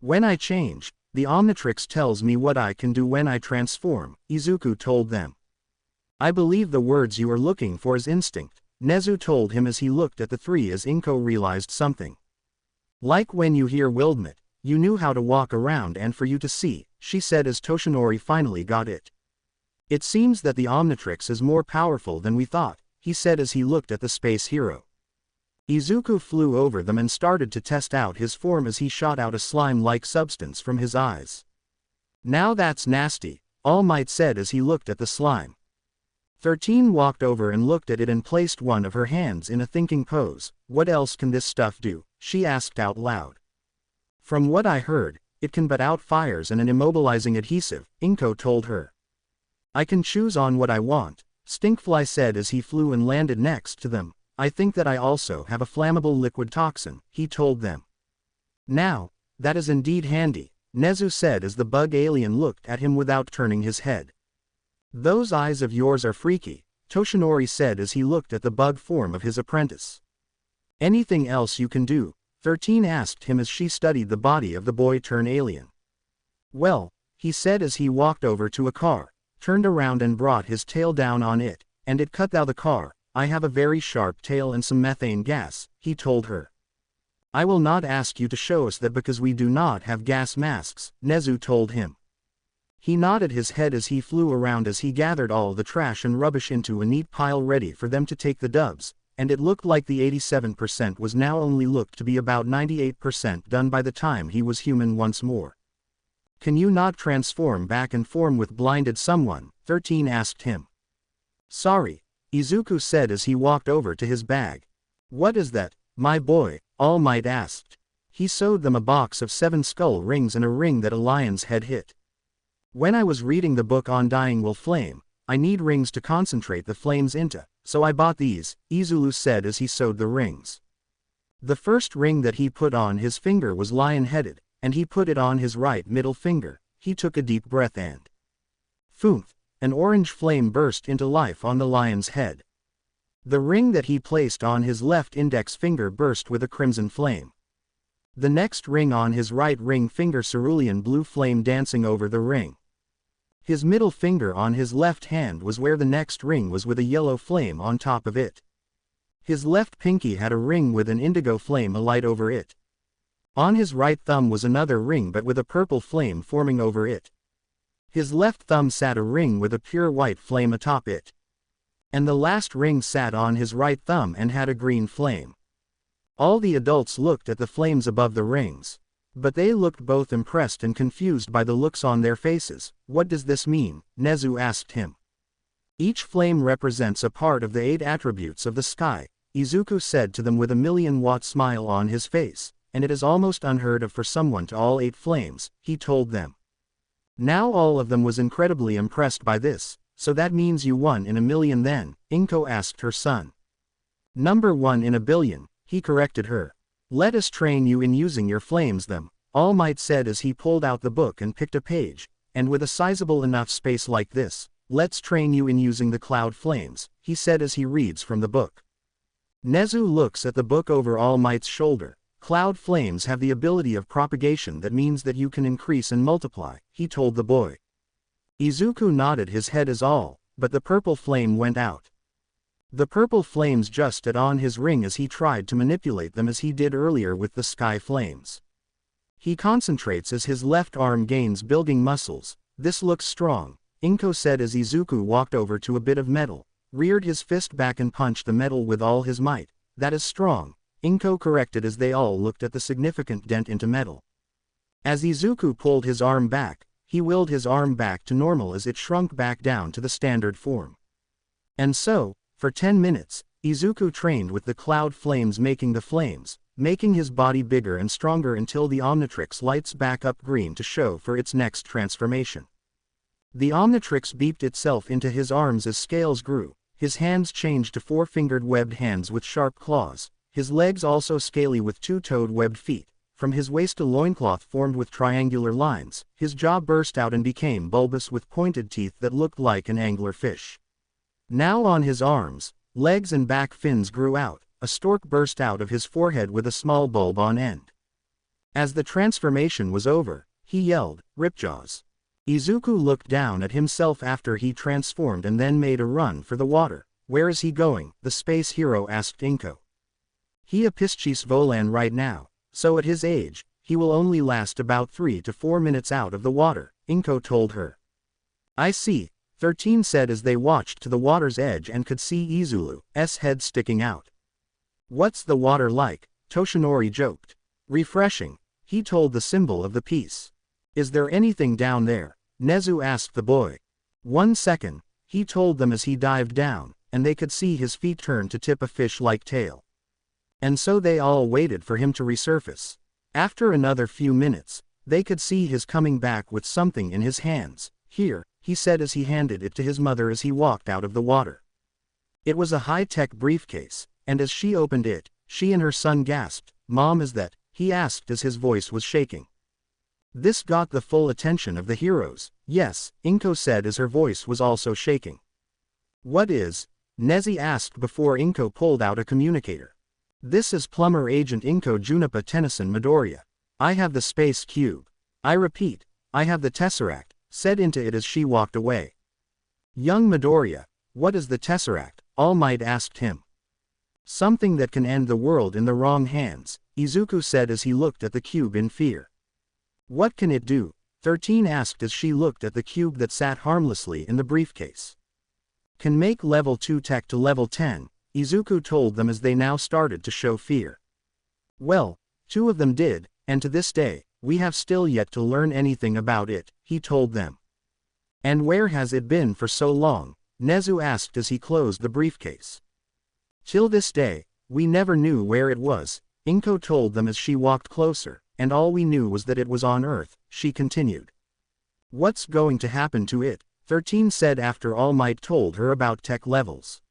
When I change, the Omnitrix tells me what I can do when I transform, Izuku told them. I believe the words you are looking for is instinct, Nezu told him as he looked at the 3 as Inko realized something. Like when you hear Wildmet, you knew how to walk around and for you to see, she said as Toshinori finally got it. It seems that the Omnitrix is more powerful than we thought, he said as he looked at the space hero. Izuku flew over them and started to test out his form as he shot out a slime-like substance from his eyes. Now that's nasty, All Might said as he looked at the slime. 13 walked over and looked at it and placed one of her hands in a thinking pose. What else can this stuff do? She asked out loud. From what I heard, it can put out fires and an immobilizing adhesive, Inko told her. I can choose on what I want, Stinkfly said as he flew and landed next to them. I think that I also have a flammable liquid toxin, he told them. Now, that is indeed handy, Nezu said as the bug alien looked at him without turning his head. Those eyes of yours are freaky, Toshinori said as he looked at the bug form of his apprentice. Anything else you can do? 13 asked him as she studied the body of the boy-turned-alien. Well, he said as he walked over to a car, turned around and brought his tail down on it, and it cut out the car. I have a very sharp tail and some methane gas, he told her. I will not ask you to show us that because we do not have gas masks, Nezu told him. He nodded his head as he flew around as he gathered all the trash and rubbish into a neat pile ready for them to take the dubs, and it looked like the 87% was now only looked to be about 98% done by the time he was human once more. Can you not transform back and form with blinded someone? 13 asked him. Sorry, Izuku said as he walked over to his bag. What is that, my boy? All Might asked. He showed them a box of 7 skull rings and a ring that a lion's head hit. When I was reading the book Undying Will Flame, I need rings to concentrate the flames into, so I bought these, Izulu said as he sewed the rings. The first ring that he put on his finger was lion-headed, and he put it on his right middle finger. He took a deep breath and Foomph! An orange flame burst into life on the lion's head. The ring that he placed on his left index finger burst with a crimson flame. The next ring on his right ring finger cerulean blue flame dancing over the ring. His middle finger on his left hand was where the next ring was with a yellow flame on top of it. His left pinky had a ring with an indigo flame alight over it. On his right thumb was another ring but with a purple flame forming over it. His left thumb sat a ring with a pure white flame atop it. And the last ring sat on his right thumb and had a green flame. All the adults looked at the flames above the rings. But they looked both impressed and confused by the looks on their faces. What does this mean? Nezu asked him. Each flame represents a part of the 8 attributes of the sky, Izuku said to them with a million-watt smile on his face, and it is almost unheard of for someone to all 8 flames, he told them. Now all of them was incredibly impressed by this, so that means you 1 in a million then, Inko asked her son. Number 1 in a billion, he corrected her. Let us train you in using your flames them, All Might said as he pulled out the book and picked a page, and with a sizable enough space like this, let's train you in using the cloud flames, he said as he reads from the book. Nezu looks at the book over All Might's shoulder. Cloud flames have the ability of propagation that means that you can increase and multiply, he told the boy. Izuku nodded his head as all, but the purple flame went out. The purple flames just on his ring as he tried to manipulate them as he did earlier with the sky flames. He concentrates as his left arm gains building muscles. This looks strong, Inko said as Izuku walked over to a bit of metal, reared his fist back and punched the metal with all his might. That is strong, Inko corrected as they all looked at the significant dent into metal. As Izuku pulled his arm back, he willed his arm back to normal as it shrunk back down to the standard form. And so, for 10 minutes, Izuku trained with the cloud flames making the flames, making his body bigger and stronger until the Omnitrix lights back up green to show for its next transformation. The Omnitrix beeped itself into his arms as scales grew, his hands changed to 4-fingered webbed hands with sharp claws, his legs also scaly with 2-toed webbed feet. From his waist a loincloth formed with triangular lines, his jaw burst out and became bulbous with pointed teeth that looked like an angler fish. Now on his arms, legs and back fins grew out, a stork burst out of his forehead with a small bulb on end. As the transformation was over, he yelled, "Ripjaws." Izuku looked down at himself after he transformed and then made a run for the water. "Where is he going?" the space hero asked Inko. "He a Pischis Volan right now, so at his age, he will only last about 3 to 4 minutes out of the water," Inko told her. "I see," 13 said as they watched to the water's edge and could see Izulu's head sticking out. "What's the water like?" Toshinori joked. "Refreshing," he told the symbol of the peace. "Is there anything down there?" Nezu asked the boy. "1 second," he told them as he dived down, and they could see his feet turn to tip a fish-like tail. And so they all waited for him to resurface. After another few minutes, they could see his coming back with something in his hands. "Here," he said as he handed it to his mother as he walked out of the water. It was a high-tech briefcase, and as she opened it, she and her son gasped. "Mom, is that?" he asked as his voice was shaking. This got the full attention of the heroes. "Yes," Inko said as her voice was also shaking. "What is?" Nezu asked before Inko pulled out a communicator. "This is Plumber Agent Inko Junipa Tennyson Midoriya. I have the space cube. I repeat, I have the Tesseract," said into it as she walked away. "Young Midoriya, what is the Tesseract?" All Might asked him. "Something that can end the world in the wrong hands," Izuku said as he looked at the cube in fear. "What can it do?" 13 asked as she looked at the cube that sat harmlessly in the briefcase. "Can make level 2 tech to level 10, Izuku told them as they now started to show fear. "Well, 2 of them did, and to this day, we have still yet to learn anything about it," he told them. "And where has it been for so long?" Nezu asked as he closed the briefcase. "Till this day, we never knew where it was," Inko told them as she walked closer, "and all we knew was that it was on Earth," she continued. "What's going to happen to it?" 13 said after All Might told her about tech levels.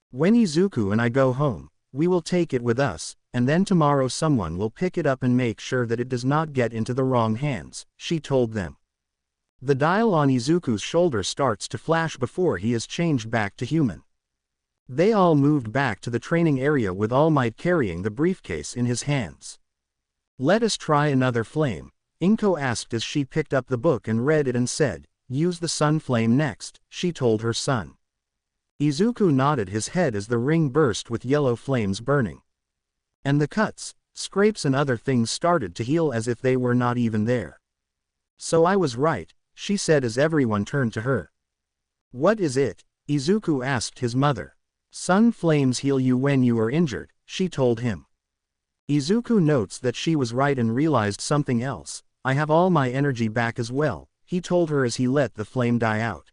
"When Izuku and I go home, we will take it with us, and then tomorrow someone will pick it up and make sure that it does not get into the wrong hands," she told them. The dial on Izuku's shoulder starts to flash before he is changed back to human. They all moved back to the training area with All Might carrying the briefcase in his hands. "Let us try another flame," Inko asked as she picked up the book and read it and said, "Use the sun flame next," she told her son. Izuku nodded his head as the ring burst with yellow flames burning. And the cuts, scrapes and other things started to heal as if they were not even there. "So I was right," she said as everyone turned to her. "What is it?" Izuku asked his mother. "Sun flames heal you when you are injured," she told him. Izuku notes that she was right and realized something else. "I have all my energy back as well," he told her as he let the flame die out.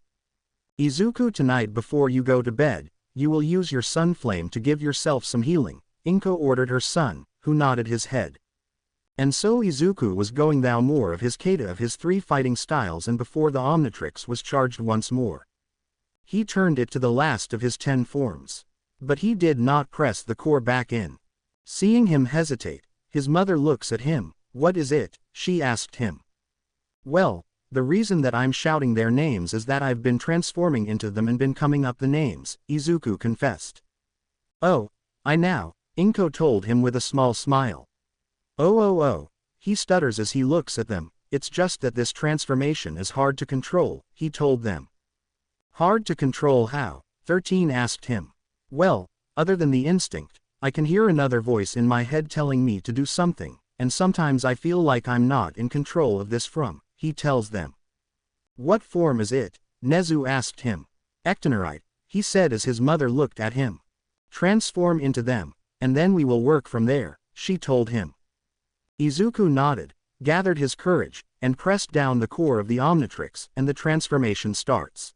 "Izuku, tonight before you go to bed, you will use your sun flame to give yourself some healing," Inko ordered her son, who nodded his head. And so Izuku was going through more of his kata of his 3 fighting styles, and before the Omnitrix was charged once more, he turned it to the last of his 10 forms. But he did not press the core back in. Seeing him hesitate, His mother looks at him. What is it? She asked him. Well, the reason that I'm shouting their names is that I've been transforming into them and been coming up the names, Izuku confessed. Oh, I know, Inko told him with a small smile. Oh, he stutters as he looks at them. It's just that this transformation is hard to control, he told them. Hard to control how? 13 asked him. Well, other than the instinct, I can hear another voice in my head telling me to do something, and sometimes I feel like I'm not in control of this from, he tells them. What form is it? Nezu asked him. Ectonorite, he said as his mother looked at him. Transform into them, and then we will work from there, she told him. Izuku nodded, gathered his courage, and pressed down the core of the Omnitrix, and the transformation starts.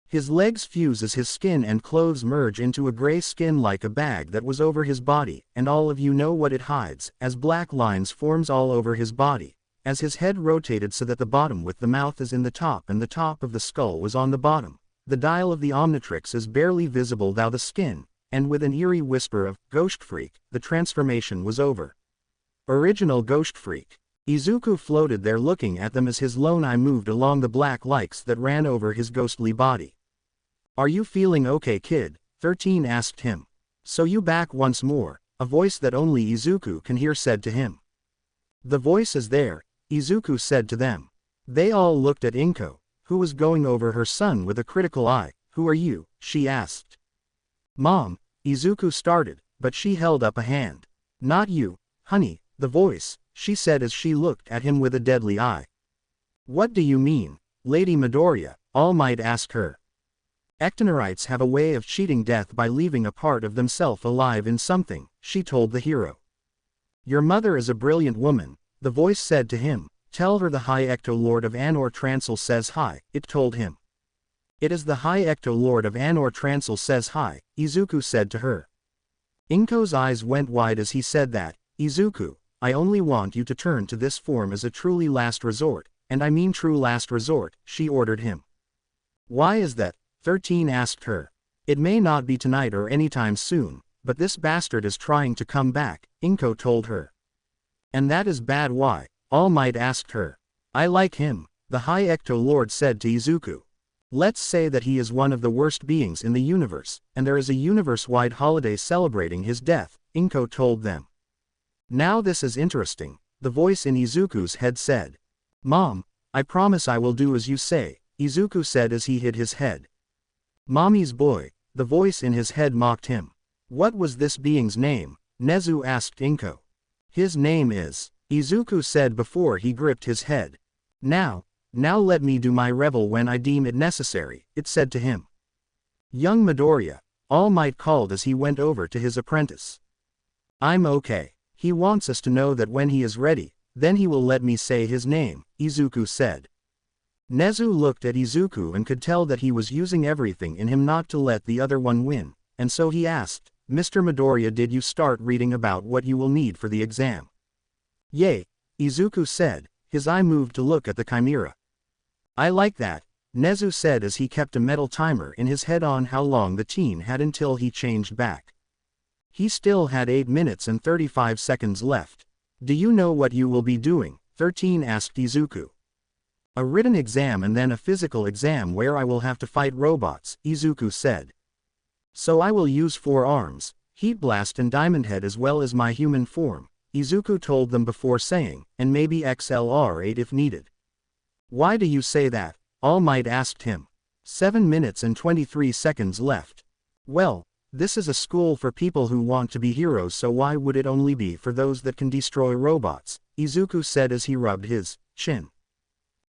His legs fuse as his skin and clothes merge into a gray skin like a bag that was over his body, and all of you know what it hides, as black lines forms all over his body, as his head rotated so that the bottom with the mouth is in the top and the top of the skull was on the bottom. The dial of the Omnitrix is barely visible through the skin, and with an eerie whisper of, Ghost Freak, the transformation was over. Original Ghost Freak. Izuku floated there looking at them as his lone eye moved along the black lights that ran over his ghostly body. Are you feeling okay, kid? 13 asked him. So you back once more, a voice that only Izuku can hear said to him. The voice is there, Izuku said to them. They all looked at Inko, who was going over her son with a critical eye. Who are you? She asked. Mom, Izuku started, but she held up a hand. Not you, honey, the voice, she said as she looked at him with a deadly eye. What do you mean, Lady Midoriya? All Might asked her. Ectonorites have a way of cheating death by leaving a part of themselves alive in something, she told the hero. Your mother is a brilliant woman, the voice said to him. Tell her the High Ecto Lord of Anor Trancel says hi, it told him. It is the High Ecto Lord of Anor Trancel says hi, Izuku said to her. Inko's eyes went wide as he said that. Izuku, I only want you to turn to this form as a truly last resort, and I mean true last resort, she ordered him. Why is that? 13 asked her. It may not be tonight or anytime soon, but this bastard is trying to come back, Inko told her. And that is bad. Why? All Might asked her. I like him, the High Ecto Lord said to Izuku. Let's say that he is one of the worst beings in the universe, and there is a universe-wide holiday celebrating his death, Inko told them. Now this is interesting, the voice in Izuku's head said. Mom, I promise I will do as you say, Izuku said as he hid his head. Mommy's boy, the voice in his head mocked him. What was this being's name? Nezu asked Inko. His name is, Izuku said before he gripped his head. Now let me do my revel when I deem it necessary, it said to him. Young Midoriya, All Might called as he went over to his apprentice. I'm okay. He wants us to know that when he is ready, then he will let me say his name, Izuku said. Nezu looked at Izuku and could tell that he was using everything in him not to let the other one win, and so he asked, Mr. Midoriya, did you start reading about what you will need for the exam? Yay, Izuku said, his eye moved to look at the chimera. I like that, Nezu said as he kept a metal timer in his head on how long the teen had until he changed back. He still had 8 minutes and 35 seconds left. Do you know what you will be doing? 13 asked Izuku. A written exam and then a physical exam where I will have to fight robots, Izuku said. So I will use 4 arms, Heat Blast and Diamond Head as well as my human form, Izuku told them before saying, and maybe XLR8 if needed. Why do you say that? All Might asked him. 7 minutes and 23 seconds left. Well, this is a school for people who want to be heroes, so why would it only be for those that can destroy robots? Izuku said as he rubbed his chin.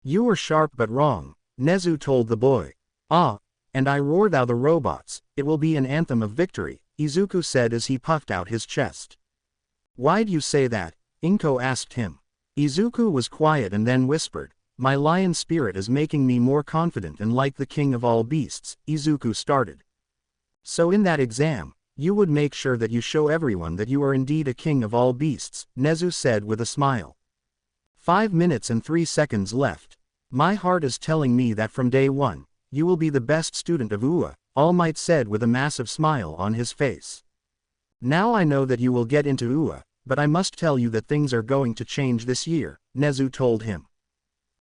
You were sharp but wrong, Nezu told the boy. Ah, and I roar thou the robots, it will be an anthem of victory, Izuku said as he puffed out his chest. Why'd you say that? Inko asked him. Izuku was quiet and then whispered, my lion spirit is making me more confident and like the king of all beasts, Izuku started. So in that exam, you would make sure that you show everyone that you are indeed a king of all beasts, Nezu said with a smile. 5 minutes and 3 seconds left. My heart is telling me that from day one, you will be the best student of UA, All Might said with a massive smile on his face. Now I know that you will get into UA, but I must tell you that things are going to change this year, Nezu told him.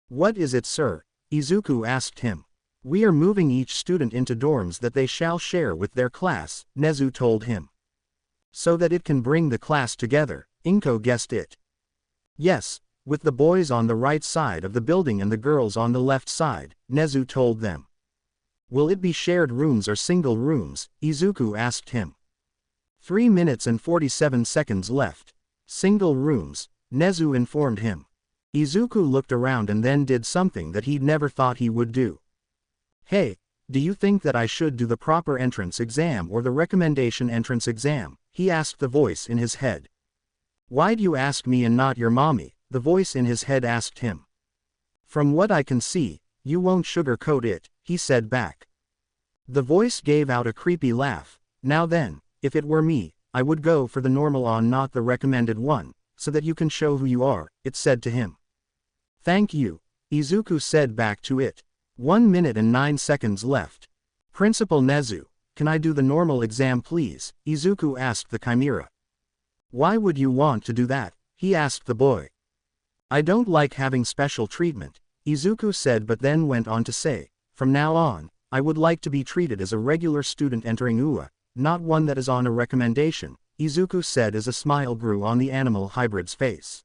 What is it, sir? Izuku asked him. We are moving each student into dorms that they shall share with their class, Nezu told him. So that it can bring the class together, Inko guessed it. Yes, with the boys on the right side of the building and the girls on the left side, Nezu told them. Will it be shared rooms or single rooms? Izuku asked him. 3 minutes and 47 seconds left. Single rooms, Nezu informed him. Izuku looked around and then did something that he'd never thought he would do. Hey, do you think that I should do the proper entrance exam or the recommendation entrance exam? He asked the voice in his head. Why'd you ask me and not your mommy? The voice in his head asked him. From what I can see, you won't sugarcoat it, he said back. The voice gave out a creepy laugh. Now then, if it were me, I would go for the normal on, not the recommended one, so that you can show who you are, it said to him. Thank you, Izuku said back to it. 1 minute and 9 seconds left. Principal Nezu, can I do the normal exam please? Izuku asked the Chimera. Why would you want to do that? He asked the boy. I don't like having special treatment, Izuku said, but then went on to say, from now on, I would like to be treated as a regular student entering UA, not one that is on a recommendation, Izuku said as a smile grew on the animal hybrid's face.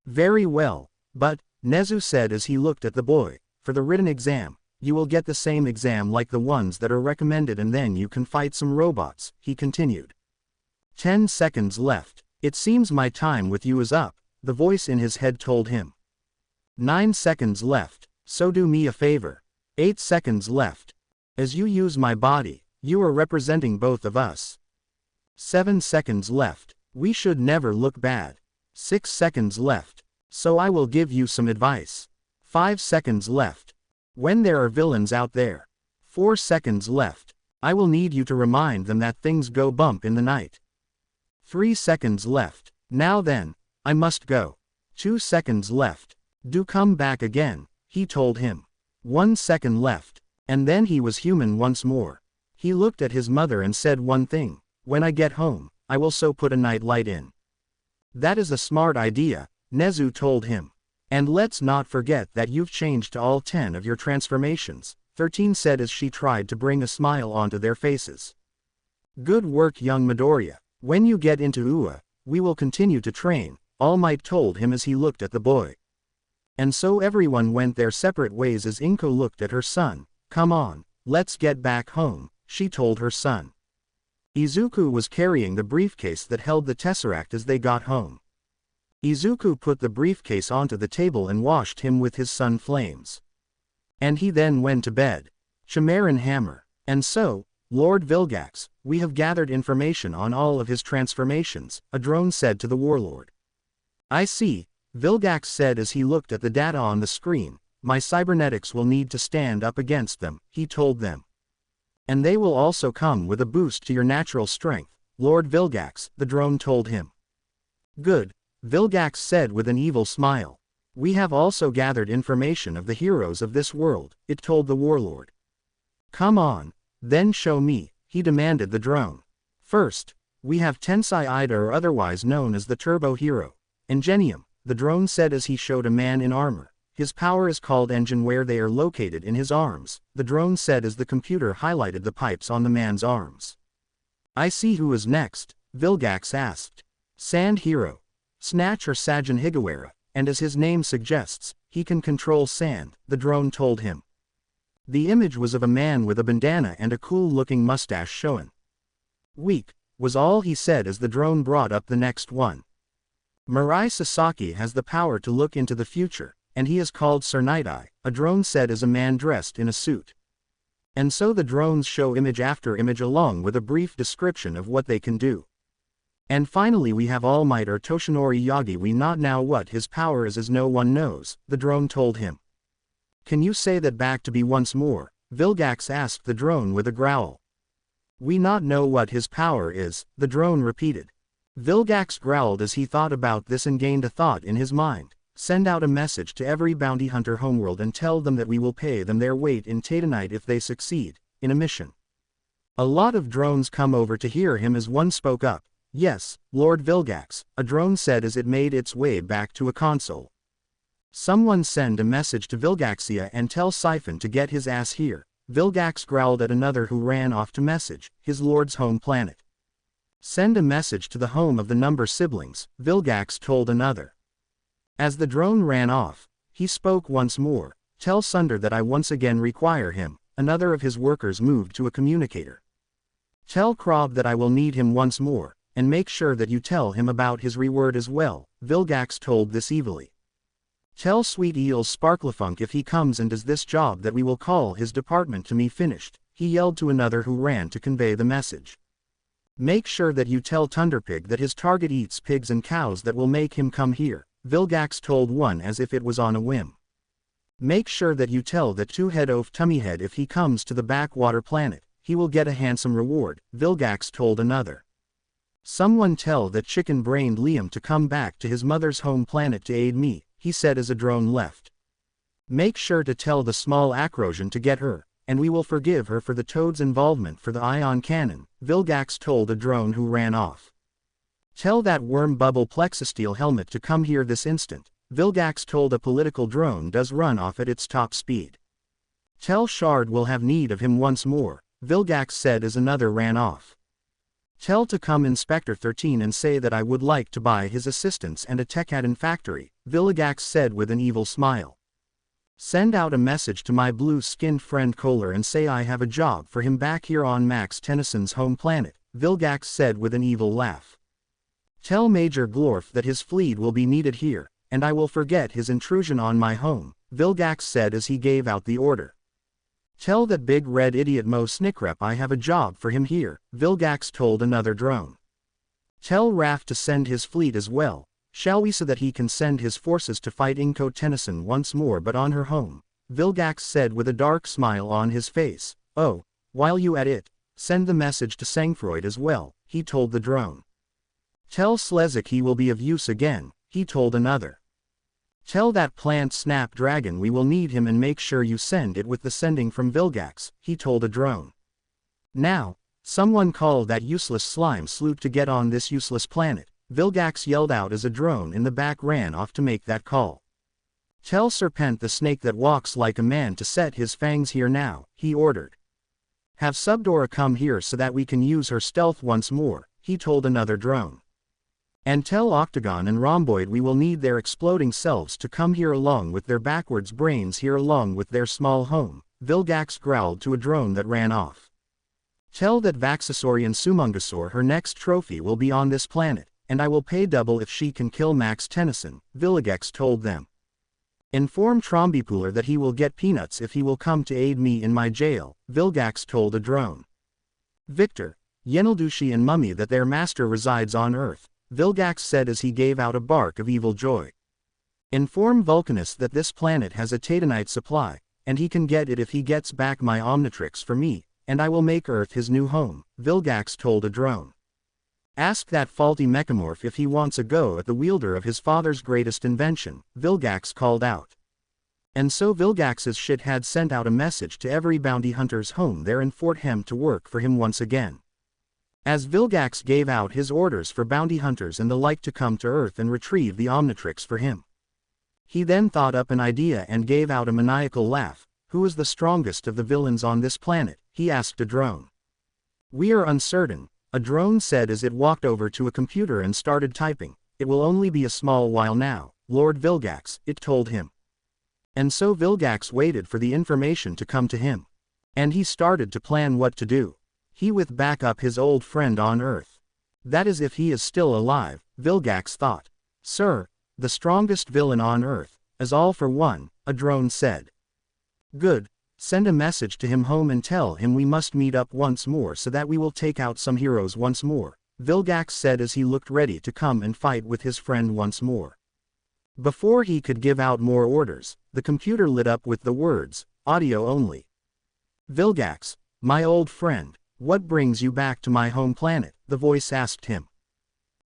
Very well, but, Nezu said as he looked at the boy, for the written exam, you will get the same exam like the ones that are recommended and then you can fight some robots, he continued. 10 seconds left. It seems my time with you is up, the voice in his head told him. 9 seconds left, so do me a favor. 8 seconds left. As you use my body, you are representing both of us. 7 seconds left. We should never look bad. 6 seconds left. So I will give you some advice. 5 seconds left. When there are villains out there. 4 seconds left. I will need you to remind them that things go bump in the night. 3 seconds left. Now then, I must go. 2 seconds left. Do come back again, he told him. 1 second left. And then he was human once more. He looked at his mother and said one thing. When I get home, I will so put a night light in. That is a smart idea, Nezu told him. And let's not forget that you've changed to all 10 of your transformations, 13 said as she tried to bring a smile onto their faces. Good work, young Midoriya. When you get into UA, we will continue to train, All Might told him as he looked at the boy. And so everyone went their separate ways as Inko looked at her son. Come on, let's get back home, she told her son. Izuku was carrying the briefcase that held the Tesseract as they got home. Izuku put the briefcase onto the table and washed him with his sun flames. And he then went to bed. Chimeran Hammer. And so, Lord Vilgax, we have gathered information on all of his transformations, a drone said to the warlord. I see, Vilgax said as he looked at the data on the screen. My cybernetics will need to stand up against them, he told them. And they will also come with a boost to your natural strength, Lord Vilgax, the drone told him. Good, Vilgax said with an evil smile. We have also gathered information of the heroes of this world, it told the warlord. Come on, then show me, he demanded the drone. First, we have Tensai Ida, or otherwise known as the Turbo Hero. Ingenium, the drone said as he showed a man in armor. His power is called Engine, where they are located in his arms, the drone said as the computer highlighted the pipes on the man's arms. I see, who is next, Vilgax asked. Sand Hero. Snatch or Sajin Higawara, and as his name suggests, he can control sand, the drone told him. The image was of a man with a bandana and a cool-looking mustache shown. Weak, was all he said as the drone brought up the next one. Mirai Sasaki has the power to look into the future, and he is called Sir Night Eye, a drone said as a man dressed in a suit. And so the drones show image after image along with a brief description of what they can do. And finally we have All Might, or Toshinori Yagi. We not know what his power is as no one knows, the drone told him. Can you say that back to me once more? Vilgax asked the drone with a growl. We not know what his power is, the drone repeated. Vilgax growled as he thought about this and gained a thought in his mind. Send out a message to every bounty hunter homeworld and tell them that we will pay them their weight in Titanite if they succeed in a mission. A lot of drones come over to hear him as one spoke up. Yes, Lord Vilgax, a drone said as it made its way back to a console. Someone send a message to Vilgaxia and tell Siphon to get his ass here. Vilgax growled at another who ran off to message his lord's home planet. Send a message to the home of the number siblings, Vilgax told another. As the drone ran off, he spoke once more. Tell Sunder that I once again require him. Another of his workers moved to a communicator. Tell Krob that I will need him once more, and make sure that you tell him about his reward as well, Vilgax told this evilly. Tell Sweet Eels Sparklefunk if he comes and does this job that we will call his department to me finished, he yelled to another who ran to convey the message. Make sure that you tell Tunderpig that his target eats pigs and cows that will make him come here, Vilgax told one as if it was on a whim. Make sure that you tell that Two-Head Oaf Tummyhead if he comes to the backwater planet, he will get a handsome reward, Vilgax told another. Someone tell that chicken-brained Liam to come back to his mother's home planet to aid me, he said as a drone left. Make sure to tell the small Acrosian to get her, and we will forgive her for the Toad's involvement for the ion cannon, Vilgax told a drone who ran off. Tell that worm bubble Plexisteel helmet to come here this instant, Vilgax told a political drone does run off at its top speed. Tell Shard will have need of him once more, Vilgax said as another ran off. Tell to come Inspector 13 and say that I would like to buy his assistance and a Tekadon factory, Vilgax said with an evil smile. Send out a message to my blue-skinned friend Kohler and say I have a job for him back here on Max Tennyson's home planet, Vilgax said with an evil laugh. Tell Major Glorf that his fleet will be needed here, and I will forget his intrusion on my home, Vilgax said as he gave out the order. Tell that big red idiot Mo Snickrep I have a job for him here, Vilgax told another drone. Tell Raph to send his fleet as well, shall we, so that he can send his forces to fight Inko Tennyson once more but on her home, Vilgax said with a dark smile on his face. Oh, while you at it, send the message to Sangfroid as well, he told the drone. Tell Slezik he will be of use again, he told another. Tell that plant Snapdragon we will need him and make sure you send it with the sending from Vilgax, he told a drone. Now, someone call that useless slime sloop to get on this useless planet, Vilgax yelled out as a drone in the back ran off to make that call. Tell Serpent the snake that walks like a man to set his fangs here now, he ordered. Have Subdora come here so that we can use her stealth once more, he told another drone. And tell Octagon and Rhomboid we will need their exploding selves to come here along with their backwards brains here along with their small home, Vilgax growled to a drone that ran off. Tell that Vaxasaurian Sumungasaur her next trophy will be on this planet, and I will pay double if she can kill Max Tennyson, Vilgax told them. Inform Trombipooler that he will get peanuts if he will come to aid me in my jail, Vilgax told a drone. Victor, Yenildushi and Mummy that their master resides on Earth, Vilgax said as he gave out a bark of evil joy. Inform Vulcanus that this planet has a Tatanite supply, and he can get it if he gets back my Omnitrix for me, and I will make Earth his new home, Vilgax told a drone. Ask that faulty Mechamorph if he wants a go at the wielder of his father's greatest invention, Vilgax called out. And so Vilgax's shit had sent out a message to every bounty hunter's home there in Fort Hem to work for him once again. As Vilgax gave out his orders for bounty hunters and the like to come to Earth and retrieve the Omnitrix for him. He then thought up an idea and gave out a maniacal laugh. Who is the strongest of the villains on this planet? He asked a drone. We are uncertain, a drone said as it walked over to a computer and started typing. It will only be a small while now, Lord Vilgax, it told him. And so Vilgax waited for the information to come to him. And he started to plan what to do. He would back up his old friend on Earth. That is if he is still alive, Vilgax thought. Sir, the strongest villain on Earth, is all for one, a drone said. Good, send a message to him home and tell him we must meet up once more so that we will take out some heroes once more, Vilgax said as he looked ready to come and fight with his friend once more. Before he could give out more orders, the computer lit up with the words, audio only. Vilgax, my old friend, what brings you back to my home planet? The voice asked him.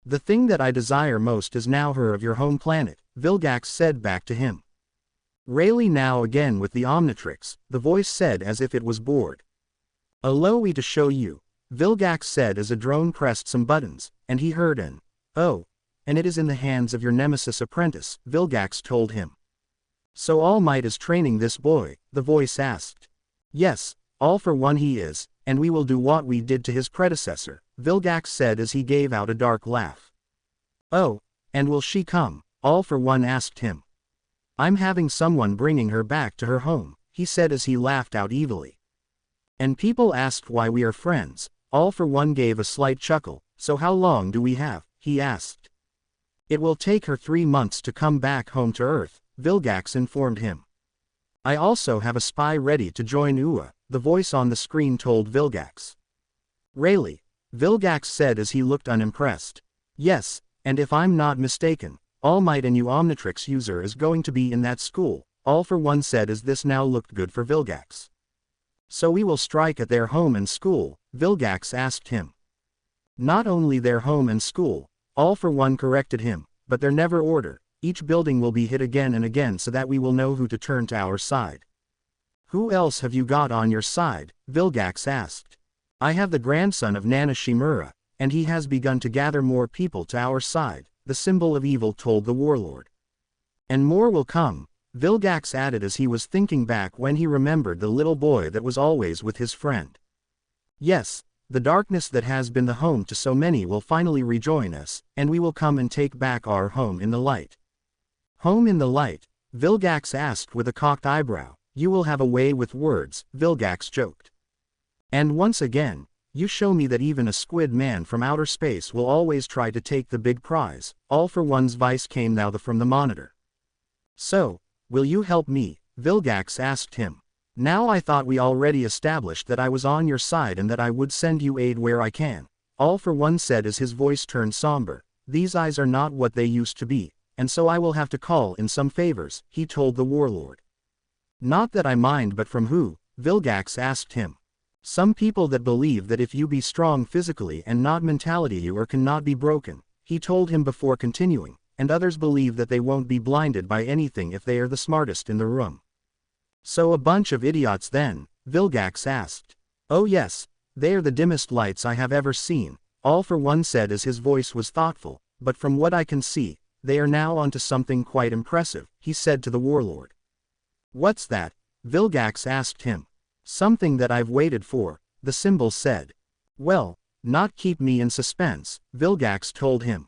The thing that I desire most is now her of your home planet, Vilgax said back to him. Rayleigh now again with the Omnitrix, the voice said as if it was bored. Allow me to show you, Vilgax said as a drone pressed some buttons, and he heard an, "Oh, and it is in the hands of your nemesis apprentice," Vilgax told him. "So All Might is training this boy?" the voice asked. "Yes, all for one he is, and we will do what we did to his predecessor," Vilgax said as he gave out a dark laugh. "Oh, and will she come?" All for One asked him. "I'm having someone bringing her back to her home," he said as he laughed out evilly. "And people asked why we are friends." All for One gave a slight chuckle. "So how long do we have?" he asked. "It will take her 3 months to come back home to Earth," Vilgax informed him. "I also have a spy ready to join UA," the voice on the screen told Vilgax. "Really?" Vilgax said as he looked unimpressed. "Yes, and if I'm not mistaken, All Might and you Omnitrix user is going to be in that school," All for One said as this now looked good for Vilgax. "So we will strike at their home and school?" Vilgax asked him. "Not only their home and school," All for One corrected him, "but their never order. Each building will be hit again and again so that we will know who to turn to our side." "Who else have you got on your side?" Vilgax asked. "I have the grandson of Nana Shimura, and he has begun to gather more people to our side," the symbol of evil told the warlord. "And more will come," Vilgax added as he was thinking back when he remembered the little boy that was always with his friend. "Yes, the darkness that has been the home to so many will finally rejoin us, and we will come and take back our home in the light." "Home in the light?" Vilgax asked with a cocked eyebrow. "You will have a way with words," Vilgax joked. "And once again, you show me that even a squid man from outer space will always try to take the big prize." All for One's voice came now from the monitor. "So, will you help me?" Vilgax asked him. "Now I thought we already established that I was on your side and that I would send you aid where I can," All for One said as his voice turned somber. "These eyes are not what they used to be, and so I will have to call in some favors," he told the warlord. "Not that I mind, but from who?" Vilgax asked him. "Some people that believe that if you be strong physically and not mentality you are cannot be broken," he told him before continuing, "and others believe that they won't be blinded by anything if they are the smartest in the room." "So a bunch of idiots then?" Vilgax asked. "Oh yes, they are the dimmest lights I have ever seen," All for One said as his voice was thoughtful, "but from what I can see, they are now onto something quite impressive," he said to the warlord. "What's that?" Vilgax asked him. "Something that I've waited for," the symbol said. "Well, not keep me in suspense," Vilgax told him.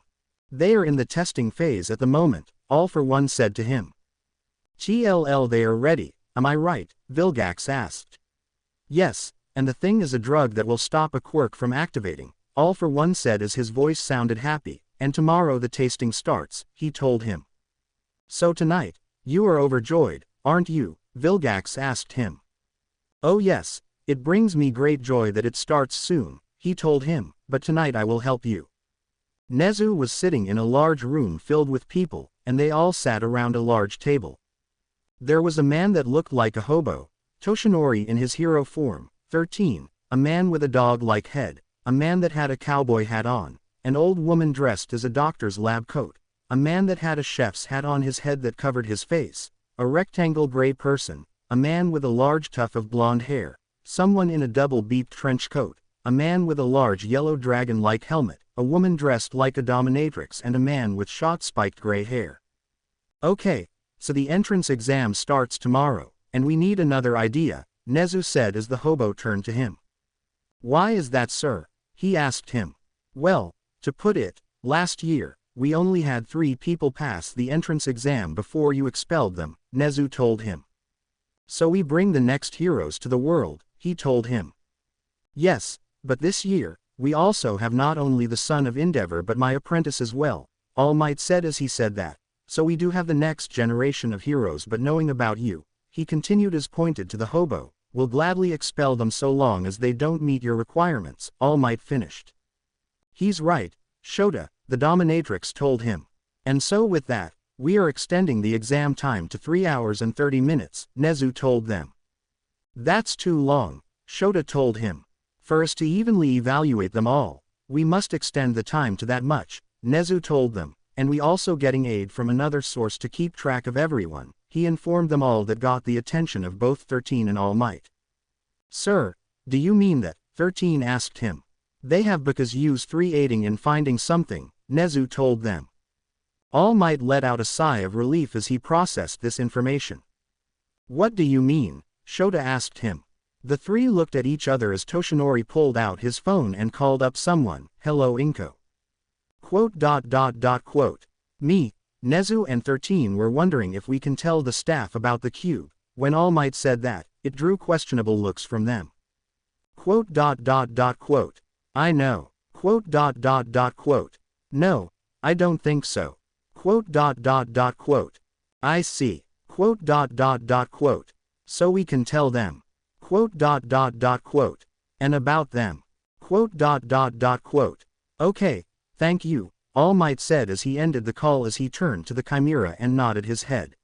"They are in the testing phase at the moment," All for One said to him. "TLL they are ready, am I right?" Vilgax asked. "Yes, and the thing is a drug that will stop a quirk from activating," All for One said as his voice sounded happy, "and tomorrow the tasting starts," he told him. "So tonight, you are overjoyed, aren't you?" Vilgax asked him. "Oh yes, it brings me great joy that it starts soon," he told him, "but tonight I will help you." Nezu was sitting in a large room filled with people, and they all sat around a large table. There was a man that looked like a hobo, Toshinori in his hero form, 13, a man with a dog-like head, a man that had a cowboy hat on, an old woman dressed as a doctor's lab coat, a man that had a chef's hat on his head that covered his face, a rectangle gray person, a man with a large tuft of blonde hair, someone in a double-beaked trench coat, a man with a large yellow dragon-like helmet, a woman dressed like a dominatrix and a man with short-spiked gray hair. "Okay, so the entrance exam starts tomorrow, and we need another idea," Nezu said as the hobo turned to him. "Why is that, sir?" he asked him. "Well, to put it, last year, we only had 3 people pass the entrance exam before you expelled them," Nezu told him. "So we bring the next heroes to the world," he told him. "Yes, but this year, we also have not only the son of Endeavor but my apprentice as well," All Might said as he said that. "So we do have the next generation of heroes, but knowing about you," he continued as pointed to the hobo, "will gladly expel them so long as they don't meet your requirements," All Might finished. "He's right, Shota," the dominatrix told him. "And so with that, we are extending the exam time to 3 hours and 30 minutes, Nezu told them. "That's too long," Shota told him. "For us to evenly evaluate them all, we must extend the time to that much," Nezu told them, "and we also getting aid from another source to keep track of everyone," he informed them all that got the attention of both 13 and All Might. "Sir, do you mean that?" 13 asked him. They have because use 3 aiding in finding something, Nezu told them. All Might let out a sigh of relief as he processed this information. What do you mean? Shota asked him. The 3 looked at each other as Toshinori pulled out his phone and called up someone. Hello Inko. Quote. Me, Nezu and 13 were wondering if we can tell the staff about the cube. When All Might said that, it drew questionable looks from them. Quote. I know. Quote. No, I don't think so. Quote. I see. Quote. So we can tell them. Quote. And about them. Quote. Okay, thank you, All Might said as he ended the call as he turned to the Chimera and nodded his head.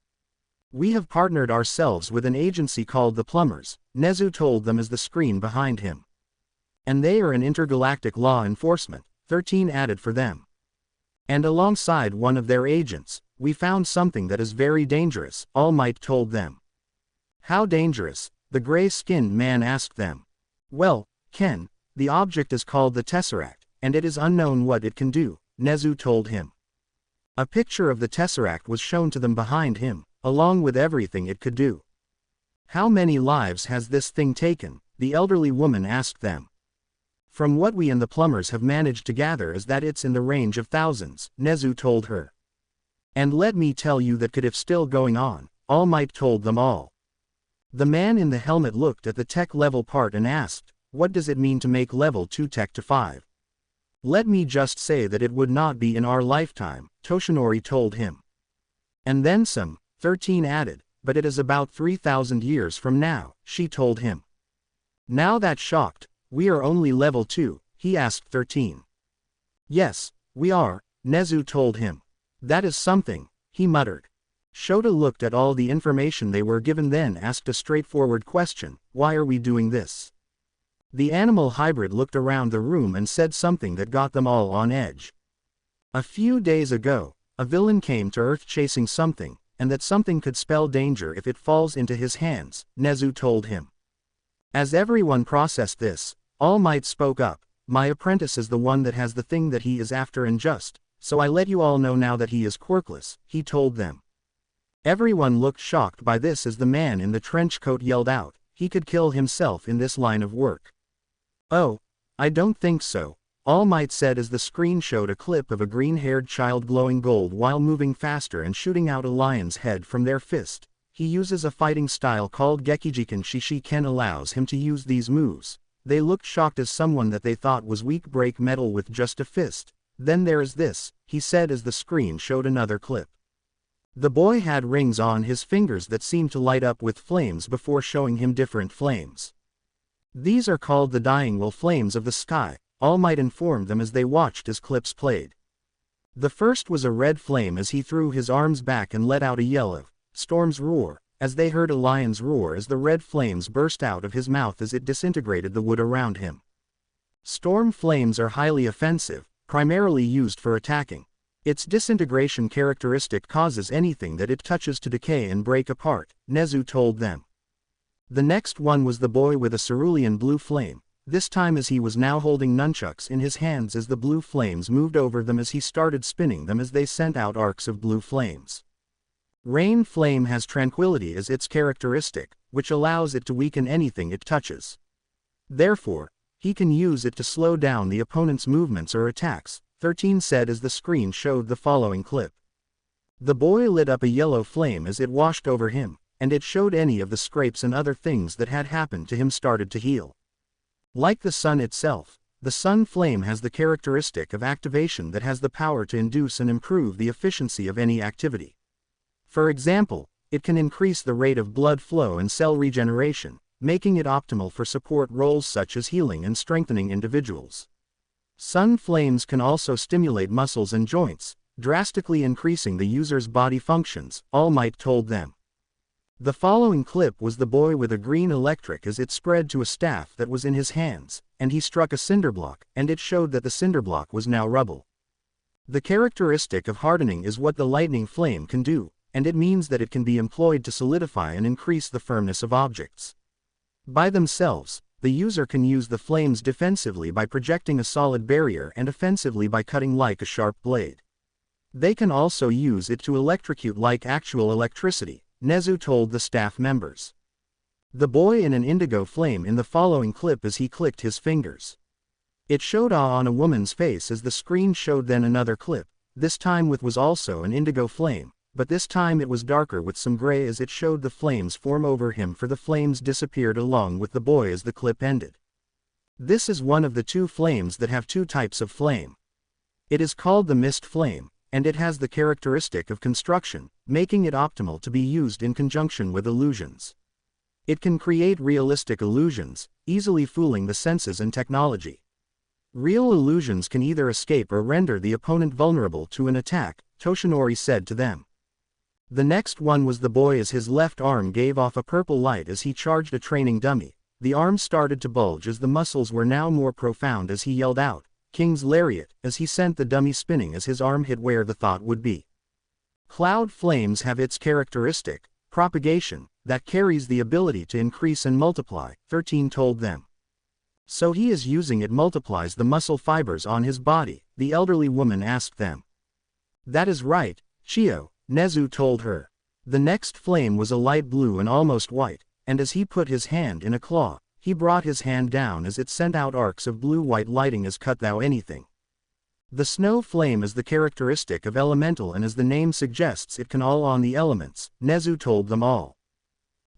We have partnered ourselves with an agency called the Plumbers, Nezu told them as the screen behind him. And they are an intergalactic law enforcement, 13 added for them. And alongside one of their agents, we found something that is very dangerous, All Might told them. How dangerous? The gray-skinned man asked them. Well, Ken, the object is called the Tesseract, and it is unknown what it can do, Nezu told him. A picture of the Tesseract was shown to them behind him, along with everything it could do. How many lives has this thing taken? The elderly woman asked them. From what we and the Plumbers have managed to gather is that it's in the range of thousands, Nezu told her. And let me tell you that could if still going on, All Might told them all. The man in the helmet looked at the tech level part and asked, what does it mean to make level 2 tech to 5? Let me just say that it would not be in our lifetime, Toshinori told him. And then some, 13 added, but it is about 3,000 years from now, she told him. Now that shocked, we are only level 2, he asked 13. Yes, we are, Nezu told him. That is something, he muttered. Shota looked at all the information they were given then asked a straightforward question, why are we doing this? The animal hybrid looked around the room and said something that got them all on edge. A few days ago, a villain came to Earth chasing something, and that something could spell danger if it falls into his hands, Nezu told him. As everyone processed this, All Might spoke up, my apprentice is the one that has the thing that he is after and just, so I let you all know now that he is quirkless, he told them. Everyone looked shocked by this as the man in the trench coat yelled out, he could kill himself in this line of work. Oh, I don't think so, All Might said as the screen showed a clip of a green-haired child glowing gold while moving faster and shooting out a lion's head from their fist. He uses a fighting style called Gekijiken Shishiken allows him to use these moves. They looked shocked as someone that they thought was weak break metal with just a fist. Then there is this, he said as the screen showed another clip. The boy had rings on his fingers that seemed to light up with flames before showing him different flames. These are called the dying will flames of the sky, All Might informed them as they watched as clips played. The first was a red flame as he threw his arms back and let out a yell of, storm's roar, as they heard a lion's roar as the red flames burst out of his mouth as it disintegrated the wood around him. Storm flames are highly offensive, primarily used for attacking. Its disintegration characteristic causes anything that it touches to decay and break apart, Nezu told them. The next one was the boy with a cerulean blue flame, this time as he was now holding nunchucks in his hands as the blue flames moved over them as he started spinning them as they sent out arcs of blue flames. Rain flame has tranquility as its characteristic, which allows it to weaken anything it touches. Therefore, he can use it to slow down the opponent's movements or attacks, 13 said as the screen showed the following clip. The boy lit up a yellow flame as it washed over him, and it showed any of the scrapes and other things that had happened to him started to heal. Like the sun itself, the sun flame has the characteristic of activation that has the power to induce and improve the efficiency of any activity. For example, it can increase the rate of blood flow and cell regeneration, making it optimal for support roles such as healing and strengthening individuals. Sun flames can also stimulate muscles and joints, drastically increasing the user's body functions, All Might told them. The following clip was the boy with a green electric as it spread to a staff that was in his hands, and he struck a cinderblock, and it showed that the cinderblock was now rubble. The characteristic of hardening is what the lightning flame can do, and it means that it can be employed to solidify and increase the firmness of objects. By themselves, the user can use the flames defensively by projecting a solid barrier and offensively by cutting like a sharp blade. They can also use it to electrocute like actual electricity, Nezu told the staff members. The boy in an indigo flame in the following clip as he clicked his fingers. It showed awe on a woman's face as the screen showed then another clip, this time with was also an indigo flame, but this time it was darker with some gray as it showed the flames form over him for the flames disappeared along with the boy as the clip ended. This is one of the two flames that have two types of flame. It is called the mist flame, and it has the characteristic of construction, making it optimal to be used in conjunction with illusions. It can create realistic illusions, easily fooling the senses and technology. Real illusions can either escape or render the opponent vulnerable to an attack, Toshinori said to them. The next one was the boy as his left arm gave off a purple light as he charged a training dummy. The arm started to bulge as the muscles were now more profound as he yelled out, King's Lariat, as he sent the dummy spinning as his arm hit where the thought would be. Cloud flames have its characteristic, propagation, that carries the ability to increase and multiply, 13 told them. So he is using it multiplies the muscle fibers on his body, the elderly woman asked them. That is right, Chio, Nezu told her. The next flame was a light blue and almost white, and as he put his hand in a claw, he brought his hand down as it sent out arcs of blue-white lighting as cut thou anything. The snow flame is the characteristic of elemental and as the name suggests it can all on the elements, Nezu told them all.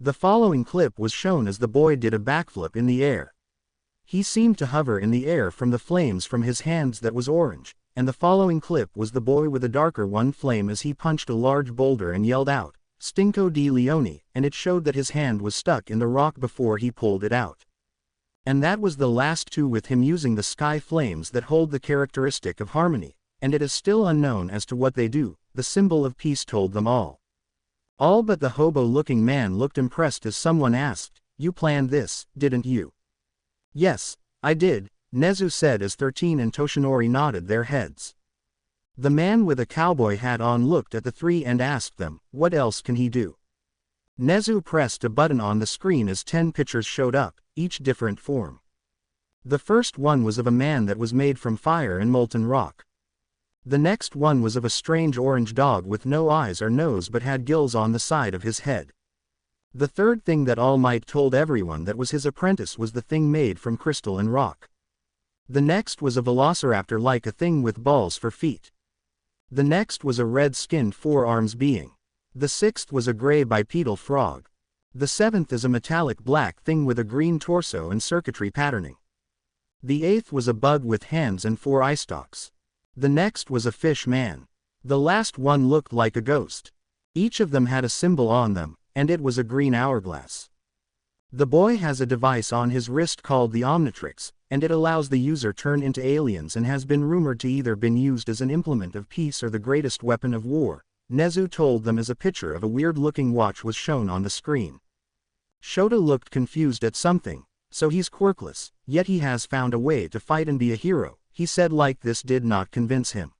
The following clip was shown as the boy did a backflip in the air. He seemed to hover in the air from the flames from his hands that was orange, and the following clip was the boy with a darker one flame as he punched a large boulder and yelled out, Stinko di Leone, and it showed that his hand was stuck in the rock before he pulled it out. And that was the last two with him using the sky flames that hold the characteristic of harmony, and it is still unknown as to what they do, the symbol of peace told them all. All but the hobo-looking man looked impressed as someone asked, You planned this, didn't you? Yes, I did, Nezu said as 13 and Toshinori nodded their heads. The man with a cowboy hat on looked at the three and asked them, what else can he do? Nezu pressed a button on the screen as 10 pictures showed up, each different form. The first one was of a man that was made from fire and molten rock. The next one was of a strange orange dog with no eyes or nose but had gills on the side of his head. The third thing that All Might told everyone that was his apprentice was the thing made from crystal and rock. The next was a velociraptor like a thing with balls for feet. The next was a red-skinned 4-arms being. The sixth was a gray bipedal frog. The seventh is a metallic black thing with a green torso and circuitry patterning. The eighth was a bug with hands and 4 eye stalks. The next was a fish man. The last one looked like a ghost. Each of them had a symbol on them, and it was a green hourglass. The boy has a device on his wrist called the Omnitrix, and it allows the user turn into aliens and has been rumored to either been used as an implement of peace or the greatest weapon of war, Nezu told them as a picture of a weird-looking watch was shown on the screen. Shota looked confused at something, so he's quirkless, yet he has found a way to fight and be a hero, he said like this did not convince him.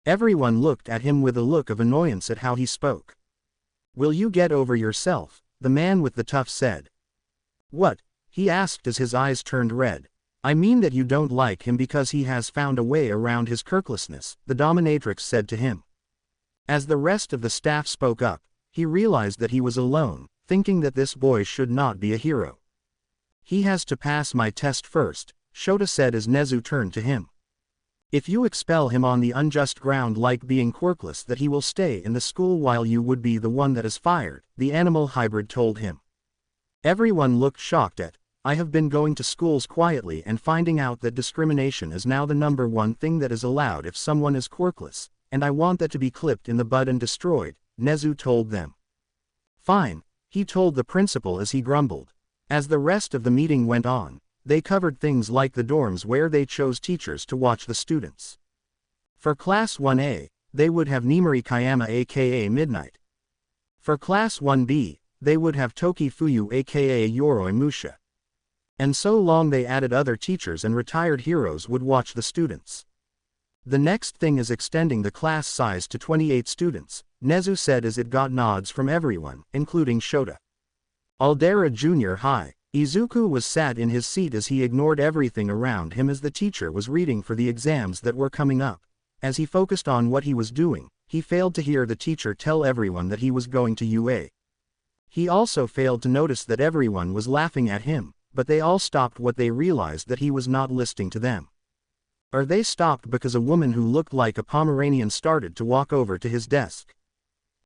Everyone looked at him with a look of annoyance at how he spoke. Will you get over yourself, the man with the tuft said. What? He asked as his eyes turned red. I mean that you don't like him because he has found a way around his quirklessness, the dominatrix said to him. As the rest of the staff spoke up, he realized that he was alone, thinking that this boy should not be a hero. He has to pass my test first, Shota said as Nezu turned to him. If you expel him on the unjust ground like being quirkless that he will stay in the school while you would be the one that is fired, the animal hybrid told him. Everyone looked shocked at, I have been going to schools quietly and finding out that discrimination is now the #1 thing that is allowed if someone is quirkless, and I want that to be clipped in the bud and destroyed, Nezu told them. Fine, he told the principal as he grumbled. As the rest of the meeting went on, they covered things like the dorms where they chose teachers to watch the students. For Class 1A, they would have Nimari Kayama aka Midnight. For Class 1B, they would have Toki Fuyu aka Yoroi Musha. And so long they added other teachers and retired heroes would watch the students. The next thing is extending the class size to 28 students, Nezu said as it got nods from everyone, including Shota. Aldera Junior High, Izuku was sat in his seat as he ignored everything around him as the teacher was reading for the exams that were coming up. As he focused on what he was doing, he failed to hear the teacher tell everyone that he was going to UA. He also failed to notice that everyone was laughing at him, but they all stopped when they realized that he was not listening to them. Or they stopped because a woman who looked like a Pomeranian started to walk over to his desk.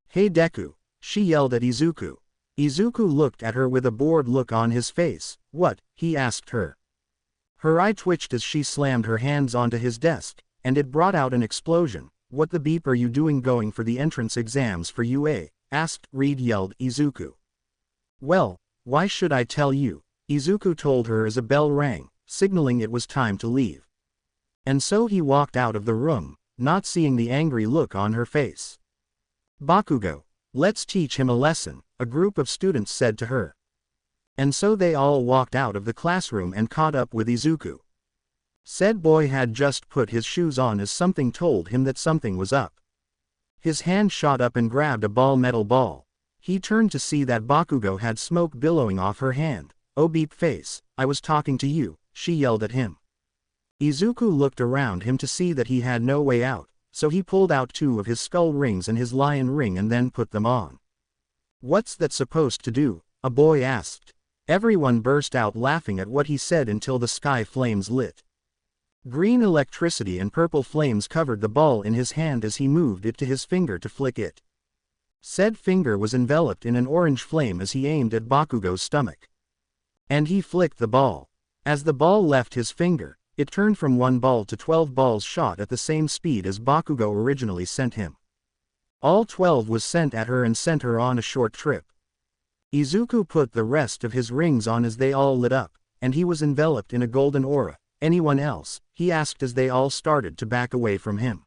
"Hey Deku," she yelled at Izuku. Izuku looked at her with a bored look on his face. "What?" he asked her. Her eye twitched as she slammed her hands onto his desk, and it brought out an explosion. "What the beep are you doing going for the entrance exams for UA?" yelled Izuku. "Well, why should I tell you?" Izuku told her as a bell rang, signaling it was time to leave. And so he walked out of the room, not seeing the angry look on her face. "Bakugo, let's teach him a lesson," a group of students said to her. And so they all walked out of the classroom and caught up with Izuku. Said boy had just put his shoes on as something told him that something was up. His hand shot up and grabbed a metal ball. He turned to see that Bakugo had smoke billowing off her hand. "Oh beep face, I was talking to you," she yelled at him. Izuku looked around him to see that he had no way out, so he pulled out 2 of his skull rings and his lion ring and then put them on. "What's that supposed to do?" a boy asked. Everyone burst out laughing at what he said until the sky flames lit. Green electricity and purple flames covered the ball in his hand as he moved it to his finger to flick it. Said finger was enveloped in an orange flame as he aimed at Bakugo's stomach. And he flicked the ball. As the ball left his finger, it turned from 1 ball to 12 balls shot at the same speed as Bakugo originally sent him. All 12 was sent at her and sent her on a short trip. Izuku put the rest of his rings on as they all lit up, and he was enveloped in a golden aura. "Anyone else?" he asked as they all started to back away from him.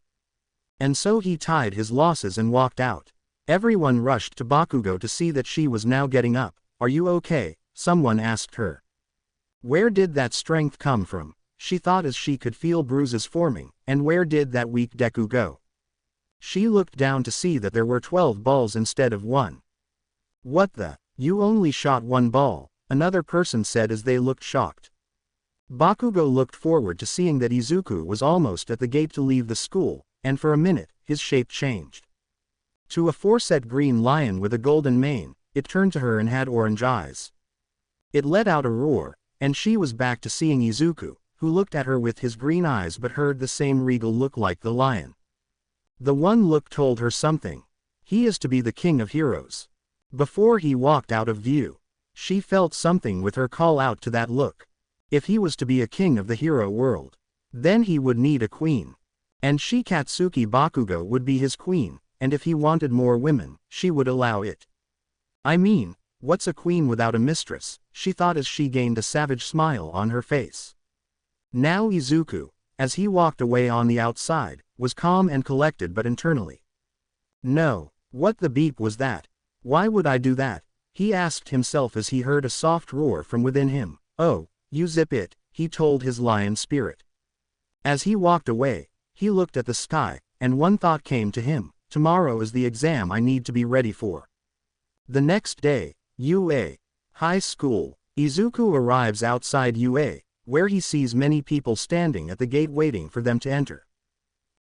And so he tied his losses and walked out. Everyone rushed to Bakugo to see that she was now getting up. "Are you okay?" someone asked her. Where did that strength come from? She thought as she could feel bruises forming, and where did that weak Deku go? She looked down to see that there were 12 balls instead of 1. "What the? You only shot 1 ball," another person said as they looked shocked. Bakugo looked forward to seeing that Izuku was almost at the gate to leave the school, and for a minute, his shape changed. To a 4-set green lion with a golden mane, it turned to her and had orange eyes. It let out a roar, and she was back to seeing Izuku, who looked at her with his green eyes but heard the same regal look like the lion. The one look told her something. He is to be the king of heroes. Before he walked out of view, she felt something with her call out to that look. If he was to be a king of the hero world, then he would need a queen. And she Katsuki Bakugo would be his queen, and if he wanted more women, she would allow it. I mean, what's a queen without a mistress, she thought as she gained a savage smile on her face. Now Izuku, as he walked away on the outside, was calm and collected but internally. "No, what the beep was that? Why would I do that?" he asked himself as he heard a soft roar from within him. "Oh, you zip it," he told his lion spirit. As he walked away, he looked at the sky, and one thought came to him: tomorrow is the exam I need to be ready for. The next day, UA High School. Izuku arrives outside UA, where he sees many people standing at the gate waiting for them to enter.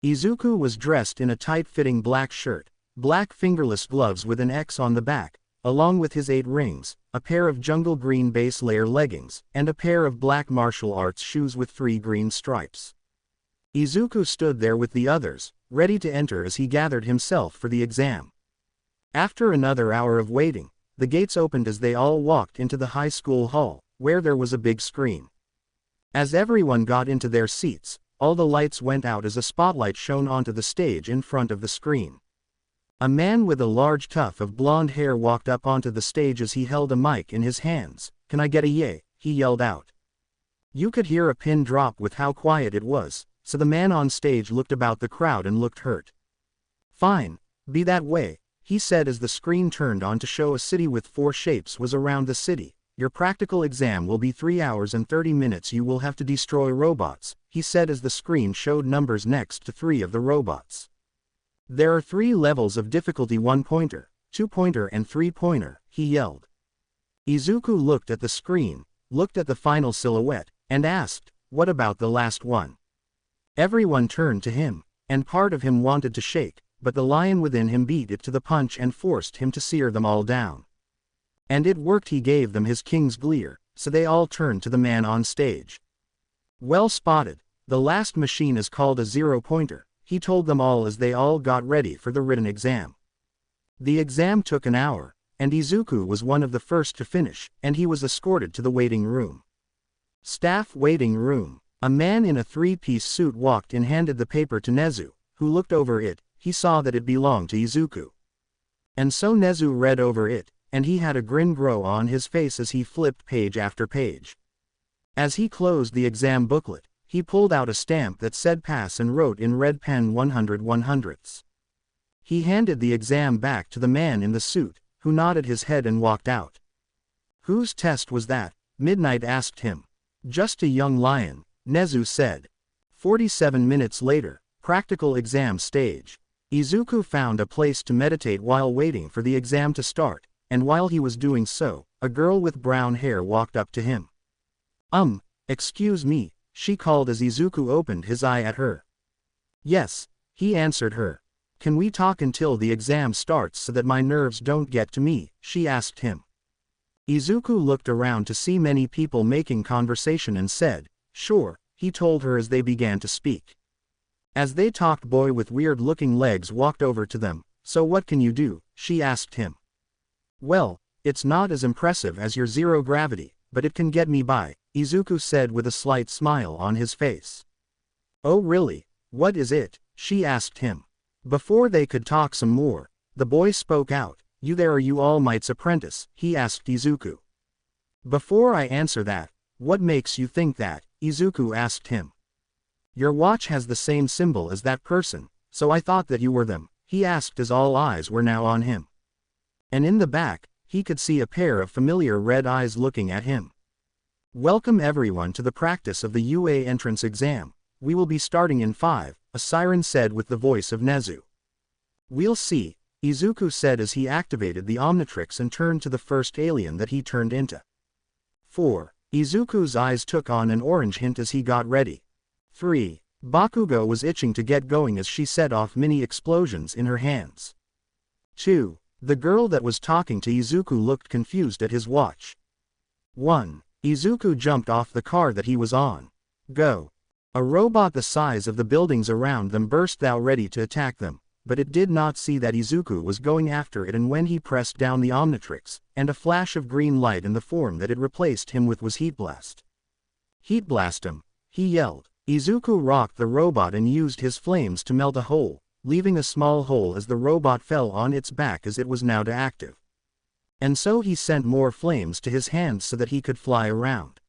Izuku was dressed in a tight-fitting black shirt, black fingerless gloves with an X on the back, along with his 8 rings, a pair of jungle green base layer leggings, and a pair of black martial arts shoes with 3 green stripes. Izuku stood there with the others, ready to enter as he gathered himself for the exam. After another hour of waiting, the gates opened as they all walked into the high school hall, where there was a big screen. As everyone got into their seats, all the lights went out as a spotlight shone onto the stage in front of the screen. A man with a large tuft of blonde hair walked up onto the stage as he held a mic in his hands. "Can I get a yay?" he yelled out. You could hear a pin drop with how quiet it was, so the man on stage looked about the crowd and looked hurt. "Fine, be that way," he said as the screen turned on to show a city with 4 shapes was around the city. "Your practical exam will be 3 hours and 30 minutes. You will have to destroy robots," he said as the screen showed numbers next to 3 of the robots. "There are 3 levels of difficulty: 1-pointer, 2-pointer and 3-pointer, he yelled. Izuku looked at the screen, looked at the final silhouette, and asked, "What about the last one?" Everyone turned to him, and part of him wanted to shake, but the lion within him beat it to the punch and forced him to sear them all down. And it worked. He gave them his king's glare, so they all turned to the man on stage. "Well spotted, the last machine is called a zero-pointer," he told them all as they all got ready for the written exam. The exam took an hour, and Izuku was one of the first to finish, and he was escorted to the waiting room. Staff waiting room. A man in a three-piece suit walked in, handed the paper to Nezu, who looked over it. He saw that it belonged to Izuku. And so Nezu read over it, and he had a grin grow on his face as he flipped page after page. As he closed the exam booklet, he pulled out a stamp that said pass and wrote in red pen 100 100ths. He handed the exam back to the man in the suit, who nodded his head and walked out. "Whose test was that?" Midnight asked him. "Just a young lion," Nezu said. 47 minutes later, practical exam stage. Izuku found a place to meditate while waiting for the exam to start, and while he was doing so, a girl with brown hair walked up to him. Excuse me," she called as Izuku opened his eye at her. "Yes," he answered her. "Can we talk until the exam starts so that my nerves don't get to me?" she asked him. Izuku looked around to see many people making conversation and said, "Sure," he told her as they began to speak. As they talked, boy with weird-looking legs walked over to them. "So what can you do?" she asked him. "Well, it's not as impressive as your zero gravity, but it can get me by," Izuku said with a slight smile on his face. "Oh really? What is it?" she asked him. Before they could talk some more, the boy spoke out. "You there, are you All Might's apprentice?" he asked Izuku. "Before I answer that, what makes you think that?" Izuku asked him. "Your watch has the same symbol as that person, so I thought that you were them," he asked as all eyes were now on him. And in the back, he could see a pair of familiar red eyes looking at him. "Welcome everyone to the practice of the UA entrance exam. We will be starting in 5, a siren said with the voice of Nezu. "We'll see," Izuku said as he activated the Omnitrix and turned to the first alien that he turned into. 4. Izuku's eyes took on an orange hint as he got ready. 3. Bakugo was itching to get going as she set off mini explosions in her hands. 2. The girl that was talking to Izuku looked confused at his watch. 1. Izuku jumped off the car that he was on. Go. A robot the size of the buildings around them burst out ready to attack them, but it did not see that Izuku was going after it, and when he pressed down the Omnitrix, and a flash of green light in the form that it replaced him with was Heat Blast. "Heat Blast him," he yelled. Izuku rocked the robot and used his flames to melt a hole, leaving a small hole as the robot fell on its back as it was now deactive. And so he sent more flames to his hands so that he could fly around.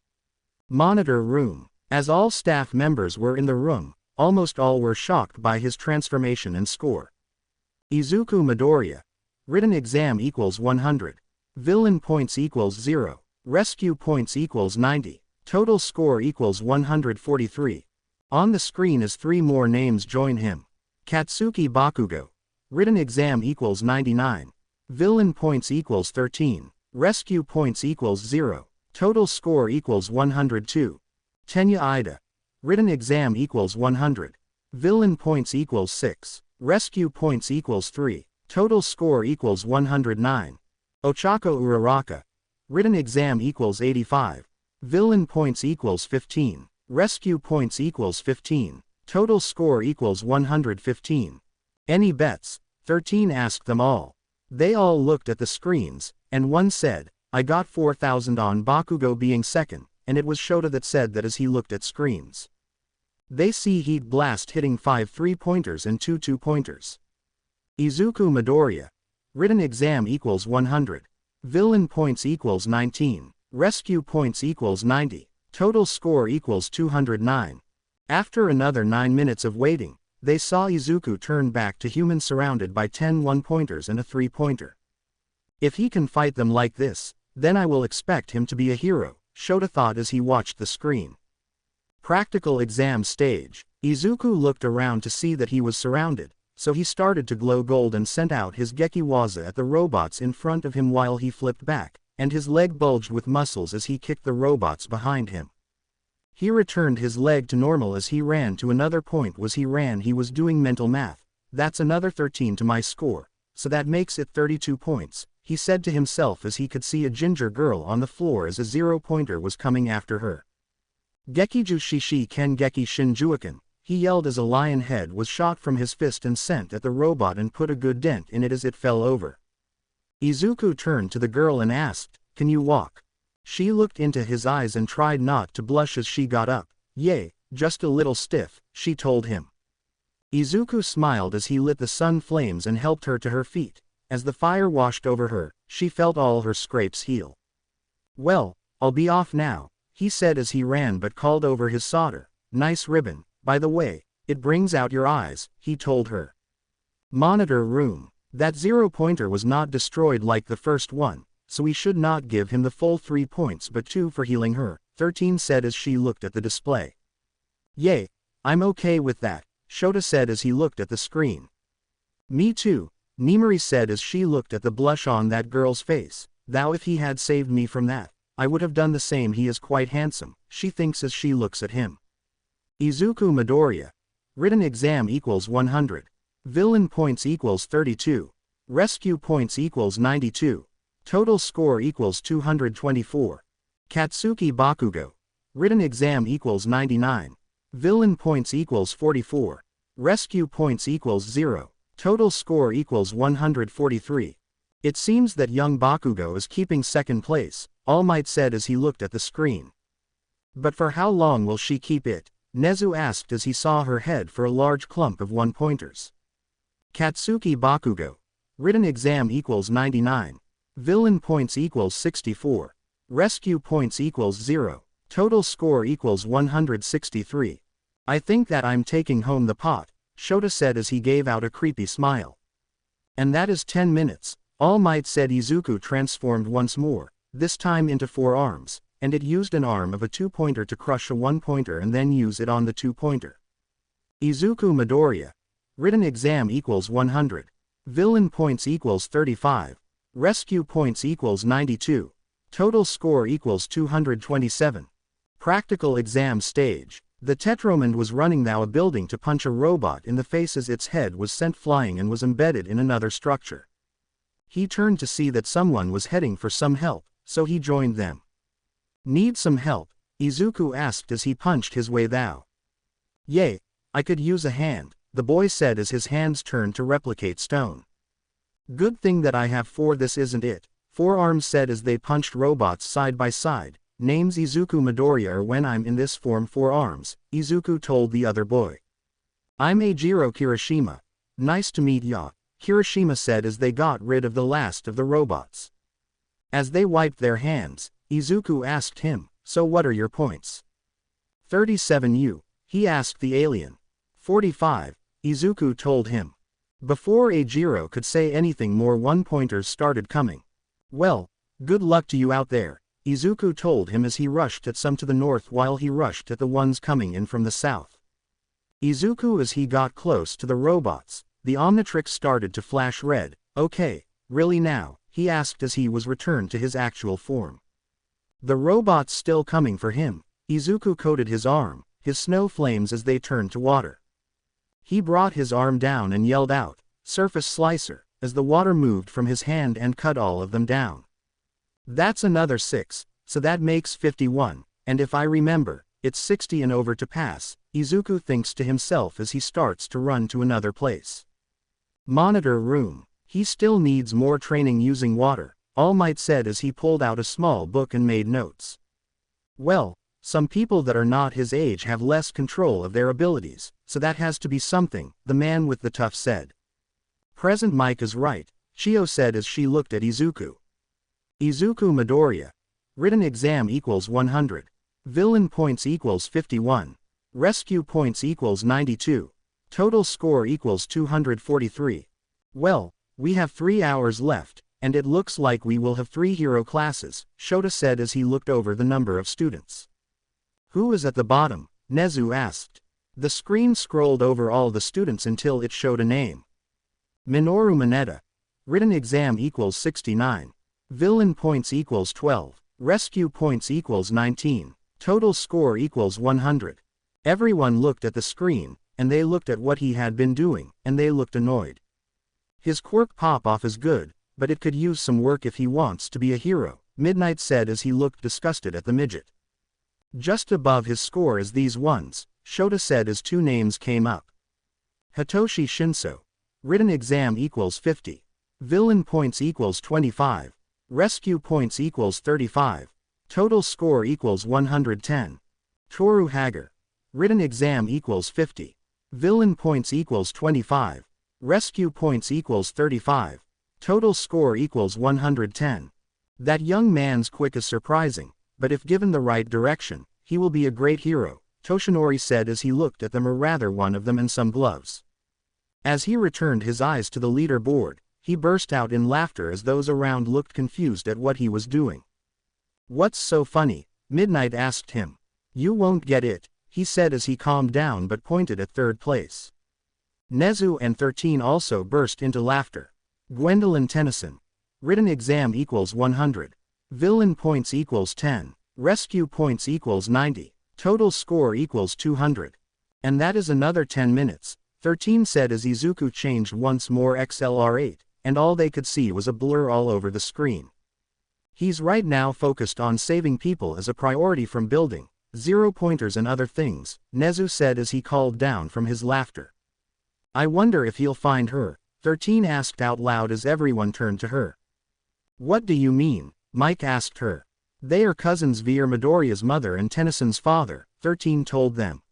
Monitor room. As all staff members were in the room, almost all were shocked by his transformation and score. Izuku Midoriya. Written exam equals 100. Villain points equals 0. Rescue points equals 90. Total score equals 143. On the screen as 3 more names join him. Katsuki Bakugo. Written exam equals 99. Villain points equals 13. Rescue points equals 0. Total score equals 102. Tenya Ida. Written exam equals 100. Villain points equals 6. Rescue points equals 3. Total score equals 109. Ochako Uraraka. Written exam equals 85. Villain points equals 15. Rescue points equals 15. Total score equals 115. Any bets? 13 asked them all. They all looked at the screens, and one said, "I got 4,000 on Bakugo being second," and it was Shota that said that as he looked at screens. They see Heat Blast hitting 5 3-pointers and 2 2-pointers. Izuku Midoriya. Written exam equals 100. Villain points equals 19. Rescue points equals 90. Total score equals 209. After another 9 minutes of waiting, they saw Izuku turn back to human surrounded by 10 1-pointers and a 3-pointer. "If he can fight them like this, then I will expect him to be a hero," Shota thought as he watched the screen. Practical exam stage. Izuku looked around to see that he was surrounded, so he started to glow gold and sent out his Gekiwaza at the robots in front of him while he flipped back, and his leg bulged with muscles as he kicked the robots behind him. He returned his leg to normal as he ran to another point. He was doing mental math. That's another 13 to my score, so that makes it 32 points, he said to himself as he could see a ginger girl on the floor as a 0-pointer was coming after her. Gekiju Shishi Ken Geki Shinjuiken, he yelled as a lion head was shot from his fist and sent at the robot and put a good dent in it as it fell over. Izuku turned to the girl and asked, "Can you walk?" She looked into his eyes and tried not to blush as she got up. "Yay, just a little stiff," she told him. Izuku smiled as he lit the sun flames and helped her to her feet. As the fire washed over her, she felt all her scrapes heal. "Well, I'll be off now," he said as he ran but called over his solder. "Nice ribbon, by the way, it brings out your eyes," he told her. Monitor room. That 0-pointer was not destroyed like the first one, so we should not give him the full 3 points but 2 for healing her, 13 said as she looked at the display. "Yay, I'm okay with that," Shota said as he looked at the screen. "Me too," Nimari said as she looked at the blush on that girl's face. "Thou if he had saved me from that, I would have done the same. He is quite handsome," she thinks as she looks at him. Izuku Midoriya. Written exam equals 100. Villain points equals 32. Rescue points equals 92. Total score equals 224. Katsuki Bakugo. Written exam equals 99. Villain points equals 44. Rescue points equals 0. Total score equals 143. It seems that young Bakugo is keeping second place, All Might said as he looked at the screen. But for how long will she keep it? Nezu asked as he saw her head for a large clump of 1-pointers. Katsuki Bakugo. Written exam equals 99. Villain points equals 64. Rescue points equals 0. Total score equals 163. I think that I'm taking home the pot, Shota said as he gave out a creepy smile. And that is 10 minutes, All Might said. Izuku transformed once more, this time into 4 arms, and it used an arm of a 2-pointer to crush a 1-pointer and then use it on the 2-pointer. Izuku Midoriya. Written exam equals 100. Villain points equals 35. Rescue points equals 92. Total score equals 227. Practical exam stage. The Tetromond was running through a building to punch a robot in the face as its head was sent flying and was embedded in another structure. He turned to see that someone was heading for some help, so he joined them. "Need some help?" Izuku asked as he punched his way through. "Yay, I could use a hand," the boy said as his hands turned to replicate stone. "Good thing that I have 4. This isn't it," 4 arms said as they punched robots side by side. "Name's Izuku Midoriya, or when I'm in this form 4 arms, Izuku told the other boy. "I'm Eijiro Kirishima. Nice to meet ya," Kirishima said as they got rid of the last of the robots. As they wiped their hands, Izuku asked him, "So what are your points?" 37 he asked the alien. 45, Izuku told him. Before Eijiro could say anything more, 1-pointers started coming. "Well, good luck to you out there," Izuku told him as he rushed at some to the north while he rushed at the ones coming in from the south. Izuku as he got close to the robots, the Omnitrix started to flash red. "Okay, really now?" he asked as he was returned to his actual form. The robots still coming for him, Izuku coated his arm, his snow flames as they turned to water. He brought his arm down and yelled out, "Surface Slicer," as the water moved from his hand and cut all of them down. That's another 6, so that makes 51, and if I remember, it's 60 and over to pass, Izuku thinks to himself as he starts to run to another place. Monitor room. He still needs more training using water, All Might said as he pulled out a small book and made notes. Well, some people that are not his age have less control of their abilities, so that has to be something, the man with the tuft said. Present Mike is right, Chio said as she looked at Izuku. Izuku Midoriya. Written exam equals 100. Villain points equals 51. Rescue points equals 92. Total score equals 243. Well, we have 3 hours left, and it looks like we will have 3 hero classes, Shota said as he looked over the number of students. Who is at the bottom? Nezu asked. The screen scrolled over all the students until it showed a name. Minoru Mineta. Written exam equals 69. Villain points equals 12. Rescue points equals 19. Total score equals 100. Everyone looked at the screen, and they looked at what he had been doing, and they looked annoyed. His quirk pop-off is good, but it could use some work if he wants to be a hero, Midnight said as he looked disgusted at the midget. Just above his score is these ones, Shota said as two names came up. Hitoshi Shinso. Written exam equals 50. Villain points equals 25. Rescue points equals 35. Total score equals 110. Toru Hager. Written exam equals 50. Villain points equals 25. Rescue points equals 35. Total score equals 110. That young man's quick is surprising, but if given the right direction, he will be a great hero, Toshinori said as he looked at them, or rather one of them, and some gloves. As he returned his eyes to the leaderboard, he burst out in laughter as those around looked confused at what he was doing. What's so funny? Midnight asked him. You won't get it, he said as he calmed down but pointed at third place. Nezu and 13 also burst into laughter. Gwendolyn Tennyson. Written exam equals 100. Villain points equals 10. Rescue points equals 90. Total score equals 200. And that is another 10 minutes, 13 said as Izuku changed once more XLR8, and all they could see was a blur all over the screen. He's right now focused on saving people as a priority from building 0-pointers and other things, Nezu said as he called down from his laughter. I wonder if he'll find her, 13 asked out loud as everyone turned to her. What do you mean? Mike asked her. They are cousins via Midoriya's mother and Tennyson's father, 13 told them.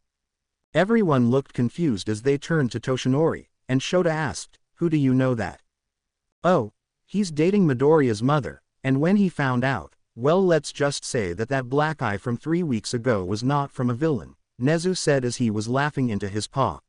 Everyone looked confused as they turned to Toshinori, and Shota asked, who do you know that? Oh, he's dating Midoriya's mother, and when he found out, well, let's just say that that black eye from 3 weeks ago was not from a villain, Nezu said as he was laughing into his paw.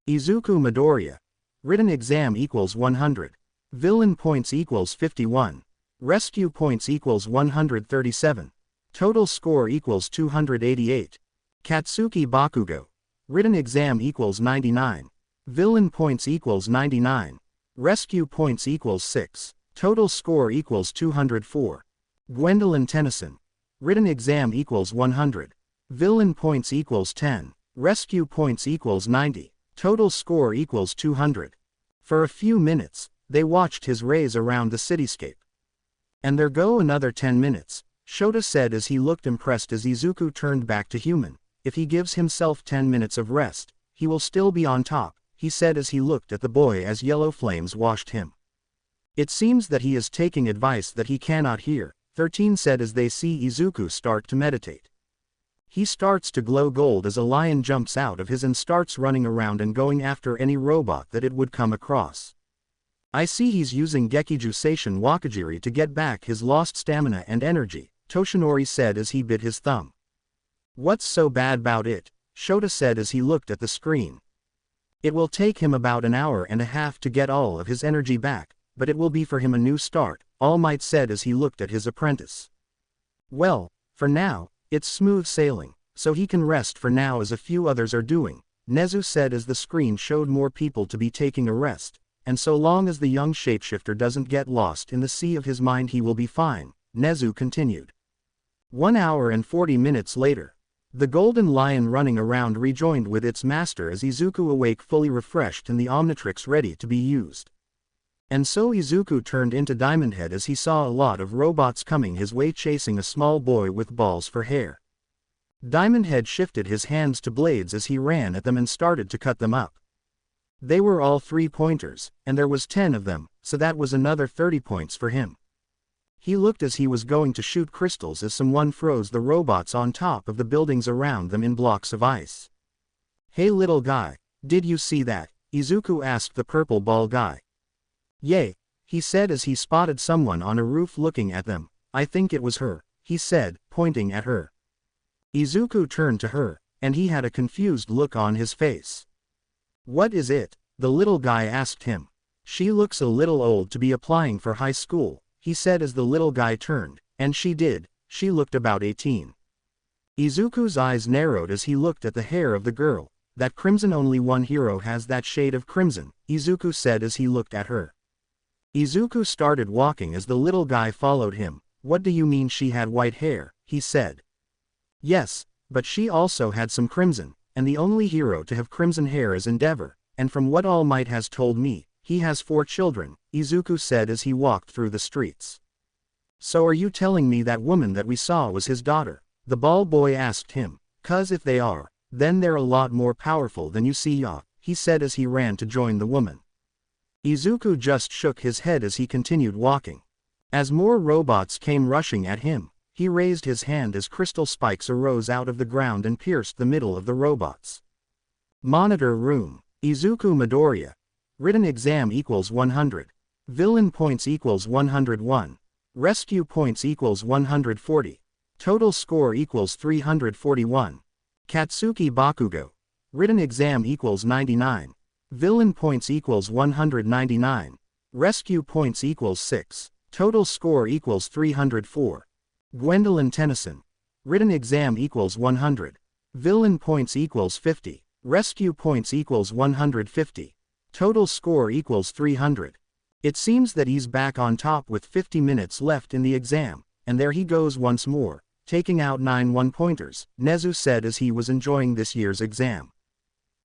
Izuku Midoriya. Written exam equals 100. Villain points equals 51. Rescue points equals 137. Total score equals 288. Katsuki Bakugo. Written exam equals 99. Villain points equals 99. Rescue points equals 6. Total score equals 204. Gwendolyn Tennyson. Written exam equals 100. Villain points equals 10. Rescue points equals 90. Total score equals 200. For a few minutes, they watched his rays around the cityscape. And there go another 10 minutes, Shota said as he looked impressed as Izuku turned back to human. If he gives himself 10 minutes of rest, he will still be on top, he said as he looked at the boy as yellow flames washed him. It seems that he is taking advice that he cannot hear, 13 said as they see Izuku start to meditate. He starts to glow gold as a lion jumps out of his and starts running around and going after any robot that it would come across. I see he's using Gekiju Seishin Wakajiri to get back his lost stamina and energy, Toshinori said as he bit his thumb. What's so bad about it? Shota said as he looked at the screen. It will take him about an hour and a half to get all of his energy back, but it will be for him a new start, All Might said as he looked at his apprentice. Well, for now, it's smooth sailing, so he can rest for now as a few others are doing, Nezu said as the screen showed more people to be taking a rest, and so long as the young shapeshifter doesn't get lost in the sea of his mind he will be fine, Nezu continued. 1 hour and 40 minutes later. The golden lion running around rejoined with its master as Izuku awake fully refreshed and the Omnitrix ready to be used. And so Izuku turned into Diamond Head as he saw a lot of robots coming his way chasing a small boy with balls for hair. Diamond Head shifted his hands to blades as he ran at them and started to cut them up. They were all 3-pointers, and there was 10 of them, so that was another 30 points for him. He looked as he was going to shoot crystals as someone froze the robots on top of the buildings around them in blocks of ice. Hey little guy, did you see that? Izuku asked the purple ball guy. Yay, he said as he spotted someone on a roof looking at them. I think it was her, he said, pointing at her. Izuku turned to her, and he had a confused look on his face. What is it? The little guy asked him. She looks a little old to be applying for high school, he said as the little guy turned, and she did, she looked about 18. Izuku's eyes narrowed as he looked at the hair of the girl. That crimson, only one hero has that shade of crimson, Izuku said as he looked at her. Izuku started walking as the little guy followed him. What do you mean she had white hair? He said. Yes, but she also had some crimson, and the only hero to have crimson hair is Endeavor, and from what All Might has told me, he has 4 children, Izuku said as he walked through the streets. So are you telling me that woman that we saw was his daughter? The ball boy asked him. 'Cause if they are, then they're a lot more powerful than you see ya, he said as he ran to join the woman. Izuku just shook his head as he continued walking. As more robots came rushing at him, he raised his hand as crystal spikes arose out of the ground and pierced the middle of the robots. Monitor room. Izuku Midoriya. Written exam equals 100. Villain points equals 101. Rescue points equals 140. Total score equals 341. Katsuki Bakugo. Written exam equals 99. Villain points equals 199. Rescue points equals 6. Total score equals 304. Gwendolyn Tennyson. Written exam equals 100. Villain points equals 50. Rescue points equals 150. Total score equals 300. It seems that he's back on top with 50 minutes left in the exam, and there he goes once more, taking out 9 one-pointers, Nezu said as he was enjoying this year's exam.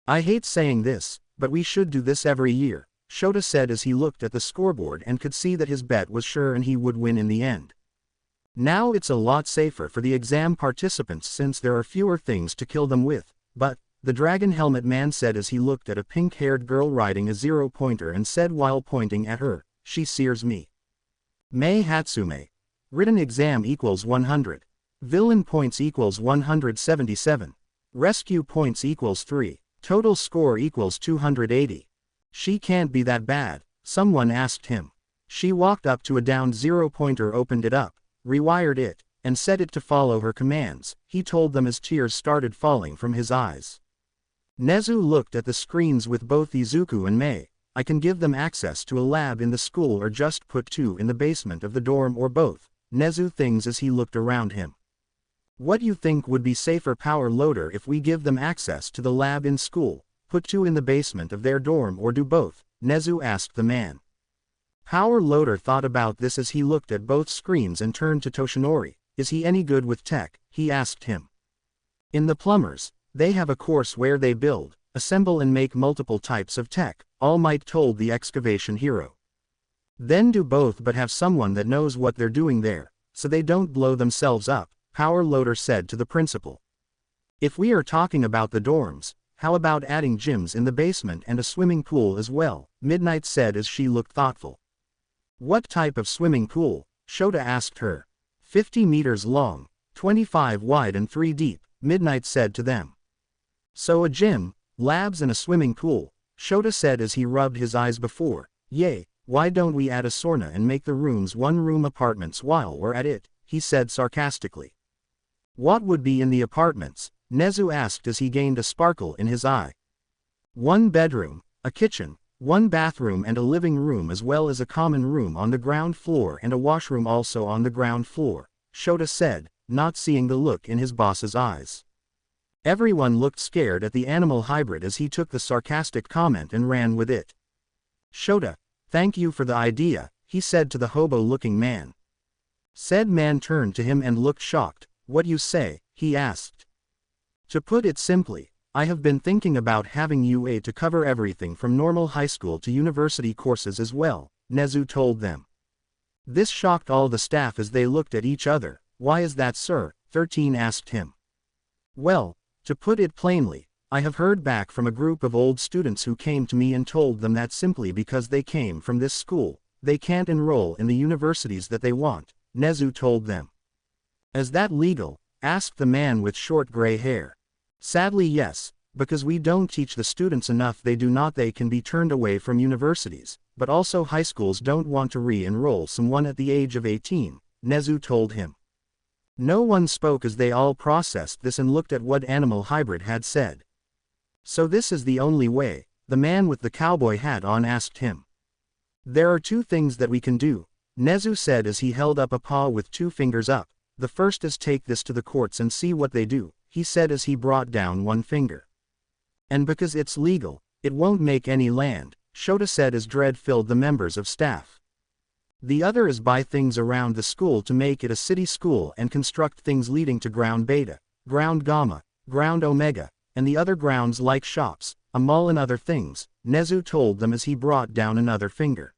I hate saying this, but we should do this every year, Shota said as he looked at the scoreboard and could see that his bet was sure and he would win in the end. Now it's a lot safer for the exam participants since there are fewer things to kill them with, but, the Dragon Helmet Man said as he looked at a pink-haired girl riding a 0-pointer and said while pointing at her, she sears me. Mei Hatsume. Written exam equals 100. Villain points equals 177. Rescue points equals 3. Total score equals 280. She can't be that bad, someone asked him. She walked up to a downed 0-pointer, opened it up, rewired it, and set it to follow her commands, he told them as tears started falling from his eyes. Nezu looked at the screens with both Izuku and Mei. I can give them access to a lab in the school or just put 2 in the basement of the dorm or both, Nezu thinks as he looked around him. What you think would be safer, Power Loader, if we give them access to the lab in school, put 2 in the basement of their dorm, or do both? Nezu asked the man. Power Loader thought about this as he looked at both screens and turned to Toshinori. Is he any good with tech? He asked him. In the plumbers, they have a course where they build, assemble and make multiple types of tech, All Might told the excavation hero. Then do both, but have someone that knows what they're doing there, so they don't blow themselves up, Power Loader said to the principal. If we are talking about the dorms, how about adding gyms in the basement and a swimming pool as well? Midnight said as she looked thoughtful. What type of swimming pool? Shota asked her. 50 meters long, 25 wide and 3 deep, Midnight said to them. So a gym, labs and a swimming pool, Shota said as he rubbed his eyes before. Yay, why don't we add a sauna and make the rooms 1-room apartments while we're at it, he said sarcastically. What would be in the apartments? Nezu asked as he gained a sparkle in his eye. 1 bedroom, a kitchen, 1 bathroom and a living room, as well as a common room on the ground floor and a washroom also on the ground floor, Shota said, not seeing the look in his boss's eyes. Everyone looked scared at the animal hybrid as he took the sarcastic comment and ran with it. Shota, thank you for the idea, he said to the hobo-looking man. Said man turned to him and looked shocked. What you say? He asked. To put it simply, I have been thinking about having UA to cover everything from normal high school to university courses as well, Nezu told them. This shocked all the staff as they looked at each other. Why is that, sir? 13 asked him. Well, to put it plainly, I have heard back from a group of old students who came to me and told them that simply because they came from this school, they can't enroll in the universities that they want, Nezu told them. Is that legal? Asked the man with short gray hair. Sadly yes, because we don't teach the students enough. They can be turned away from universities, but also high schools don't want to re-enroll someone at the age of 18, Nezu told him. No one spoke as they all processed this and looked at what Animal Hybrid had said. So this is the only way? The man with the cowboy hat on asked him. There are 2 things that we can do, Nezu said as he held up a paw with 2 fingers up. The first is take this to the courts and see what they do, he said as he brought down 1 finger. And because it's legal, it won't make any land, Shota said as dread filled the members of staff. The other is buy things around the school to make it a city school and construct things leading to ground beta, ground gamma, ground omega, and the other grounds like shops, a mall and other things, Nezu told them as he brought down another finger.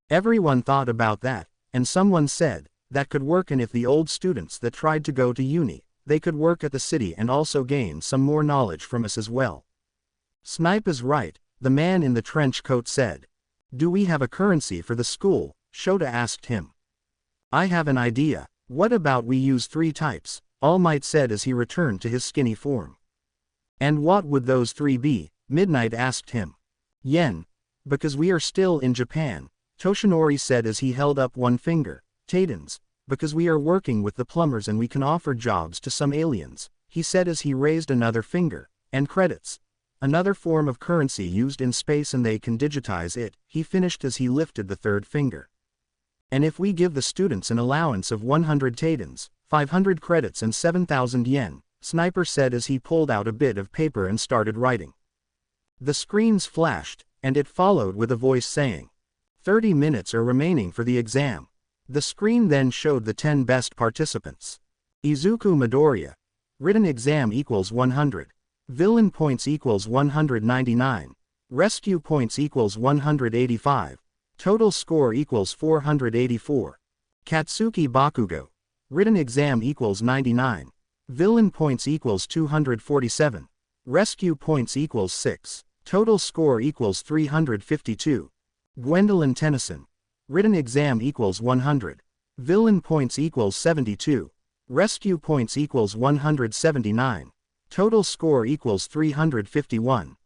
Everyone thought about that, and someone said, that could work, and if the old students that tried to go to uni, they could work at the city and also gain some more knowledge from us as well. Snipe is right, the man in the trench coat said. Do we have a currency for the school? Shota asked him. I have an idea. What about we use 3 types? All Might said as he returned to his skinny form. And what would those 3 be? Midnight asked him. Yen. Because we are still in Japan, Toshinori said as he held up one finger. Tadens. Because we are working with the plumbers and we can offer jobs to some aliens, he said as he raised another finger. And credits. Another form of currency used in space and they can digitize it, he finished as he lifted the 3rd finger. And if we give the students an allowance of 100 Tadens, 500 credits and 7,000 yen, Sniper said as he pulled out a bit of paper and started writing. The screens flashed, and it followed with a voice saying, 30 minutes are remaining for the exam. The screen then showed the 10 best participants. Izuku Midoriya. Written exam equals 100. Villain points equals 199. Rescue points equals 185. Total score equals 484. Katsuki Bakugo. Written exam equals 99. Villain points equals 247. Rescue points equals 6. Total score equals 352. Gwendolyn Tennyson. Written exam equals 100. Villain points equals 72. Rescue points equals 179. Total score equals 351.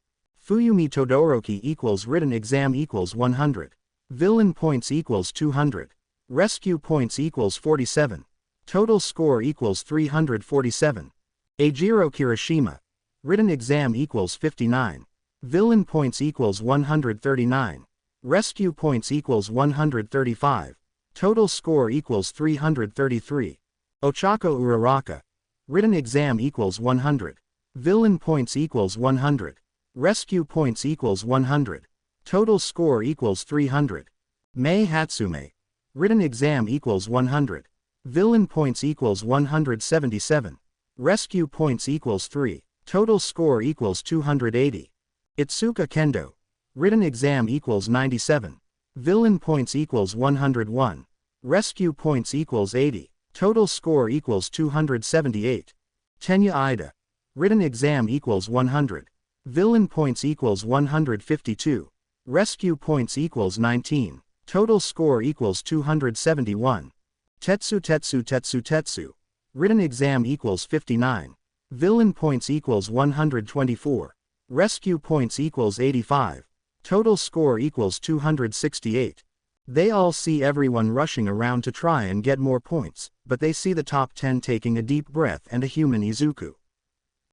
Fuyumi Todoroki equals written exam equals 100. Villain points equals 200. Rescue points equals 47. Total score equals 347. Eijiro Kirishima. Written exam equals 59. Villain points equals 139. Rescue points equals 135. Total score equals 333. Ochako Uraraka. Written exam equals 100. Villain points equals 100. Rescue points equals 100. Total score equals 300. Mei Hatsume. Written exam equals 100. Villain points equals 177. Rescue points equals 3. Total score equals 280. Itsuka Kendo. Written exam equals 97. Villain points equals 101. Rescue points equals 80. Total score equals 278. Tenya Ida. Written exam equals 100. Villain points equals 152. Rescue points equals 19. Total score equals 271. Tetsu. Written exam equals 59. Villain points equals 124. Rescue points equals 85. Total score equals 268. They all see everyone rushing around to try and get more points, but they see the top 10 taking a deep breath and a human Izuku.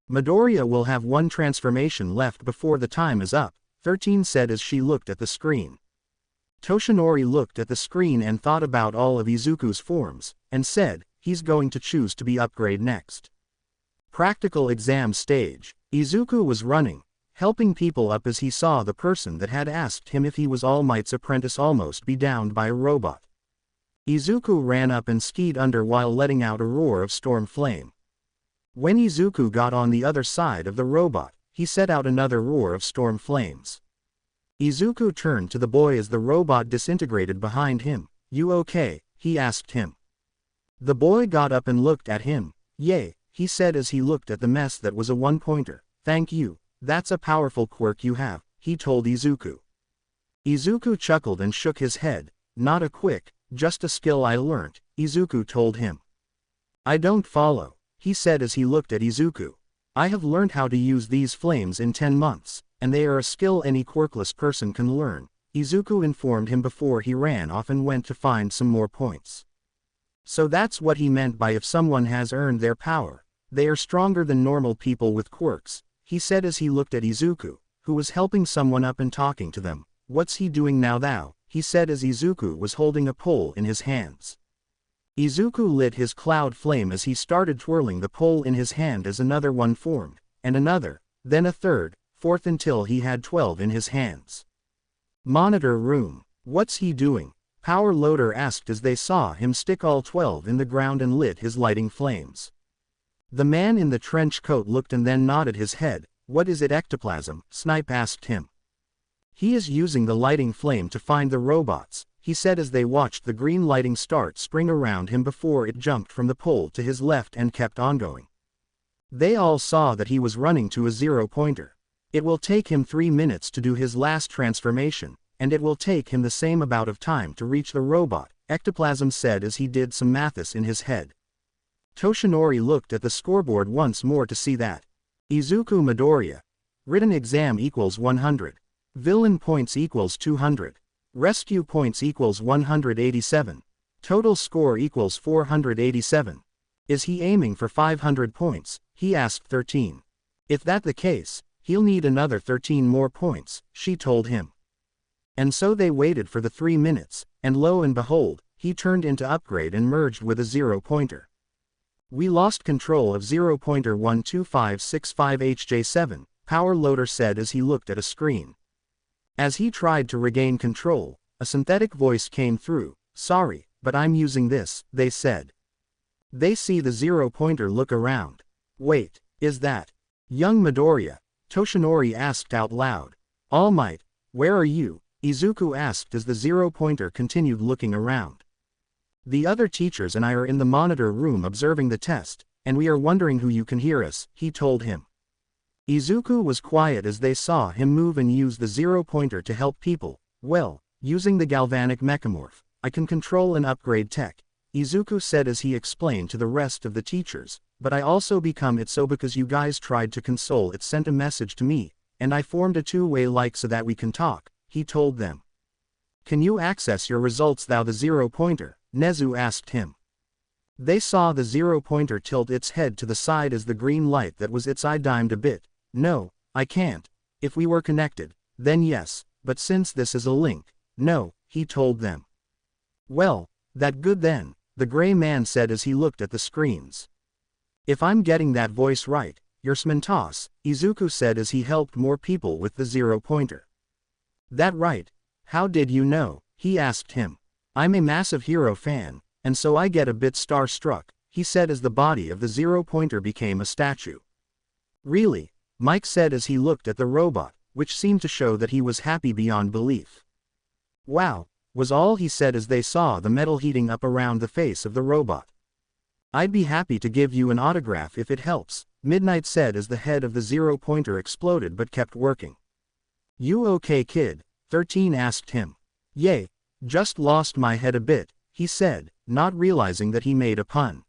Midoriya will have one transformation left before the time is up, 13 said as she looked at the screen. Toshinori looked at the screen and thought about all of Izuku's forms, and said, he's going to choose to be upgrade next. Practical exam stage. Izuku was running, helping people up as he saw the person that had asked him if he was All Might's apprentice almost be downed by a robot. Izuku ran up and skied under while letting out a roar of storm flame. When Izuku got on the other side of the robot, he set out another roar of storm flames. Izuku turned to the boy as the robot disintegrated behind him. You okay? He asked him. The boy got up and looked at him. Yay, he said as he looked at the mess that was a one-pointer. Thank you. That's a powerful quirk you have, he told Izuku. Izuku chuckled and shook his head. Not a quick, just a skill I learnt, Izuku told him. I don't follow, he said as he looked at Izuku. I have learned how to use these flames in 10 months, and they are a skill any quirkless person can learn, Izuku informed him before he ran off and went to find some more points. So that's what he meant by if someone has earned their power, they are stronger than normal people with quirks, he said as he looked at Izuku, who was helping someone up and talking to them. What's he doing now thou? He said as Izuku was holding a pole in his hands. Izuku lit his cloud flame as he started twirling the pole in his hand as another one formed, and another, then a third, fourth until he had 12 in his hands. Monitor room. What's he doing? Power Loader asked as they saw him stick all 12 in the ground and lit his lighting flames. The man in the trench coat looked and then nodded his head. What is it, ectoplasm? Snipe asked him. He is using the lighting flame to find the robots, he said as they watched the green lighting start spring around him before it jumped from the pole to his left and kept on going. They all saw that he was running to a 0-pointer. It will take him 3 minutes to do his last transformation, and it will take him the same amount of time to reach the robot, Ectoplasm said as he did some maths in his head. Toshinori looked at the scoreboard once more to see that. Izuku Midoriya. Written exam equals 100. Villain points equals 200. Rescue points equals 187. Total score equals 487. Is he aiming for 500 points? He asked 13. If that the case, he'll need another 13 more points, she told him. And so they waited for the 3 minutes, and lo and behold, he turned into upgrade and merged with a 0-pointer. We lost control of 0-pointer 12565HJ7, Power Loader said as he looked at a screen. As he tried to regain control, a synthetic voice came through. Sorry, but I'm using this, they said. They see the 0-pointer look around. Wait, is that young Midoriya? Toshinori asked out loud. All Might, where are you? Izuku asked as the 0-pointer continued looking around. The other teachers and I are in the monitor room observing the test, and we are wondering who you can hear us, he told him. Izuku was quiet as they saw him move and use the 0-pointer to help people. Well, using the galvanic mechamorph, I can control and upgrade tech, Izuku said as he explained to the rest of the teachers, but I also become it so because you guys tried to console it sent a message to me, and I formed a two-way like so that we can talk, he told them. Can you access your results thou the 0-pointer? Nezu asked him. They saw the 0-pointer tilt its head to the side as the green light that was its eye dimmed a bit. No, I can't. If we were connected, then yes, but since this is a link, no, he told them. Well, that good then, the gray man said as he looked at the screens. If I'm getting that voice right, you're Smentos, Izuku said as he helped more people with the 0-pointer. That right? How did you know? He asked him. I'm a massive hero fan, and so I get a bit starstruck, he said as the body of the 0-pointer became a statue. Really? Mike said as he looked at the robot, which seemed to show that he was happy beyond belief. Wow, was all he said as they saw the metal heating up around the face of the robot. I'd be happy to give you an autograph if it helps, Midnight said as the head of the 0-pointer exploded but kept working. You okay, kid? 13 asked him. Yay, just lost my head a bit, he said, not realizing that he made a pun.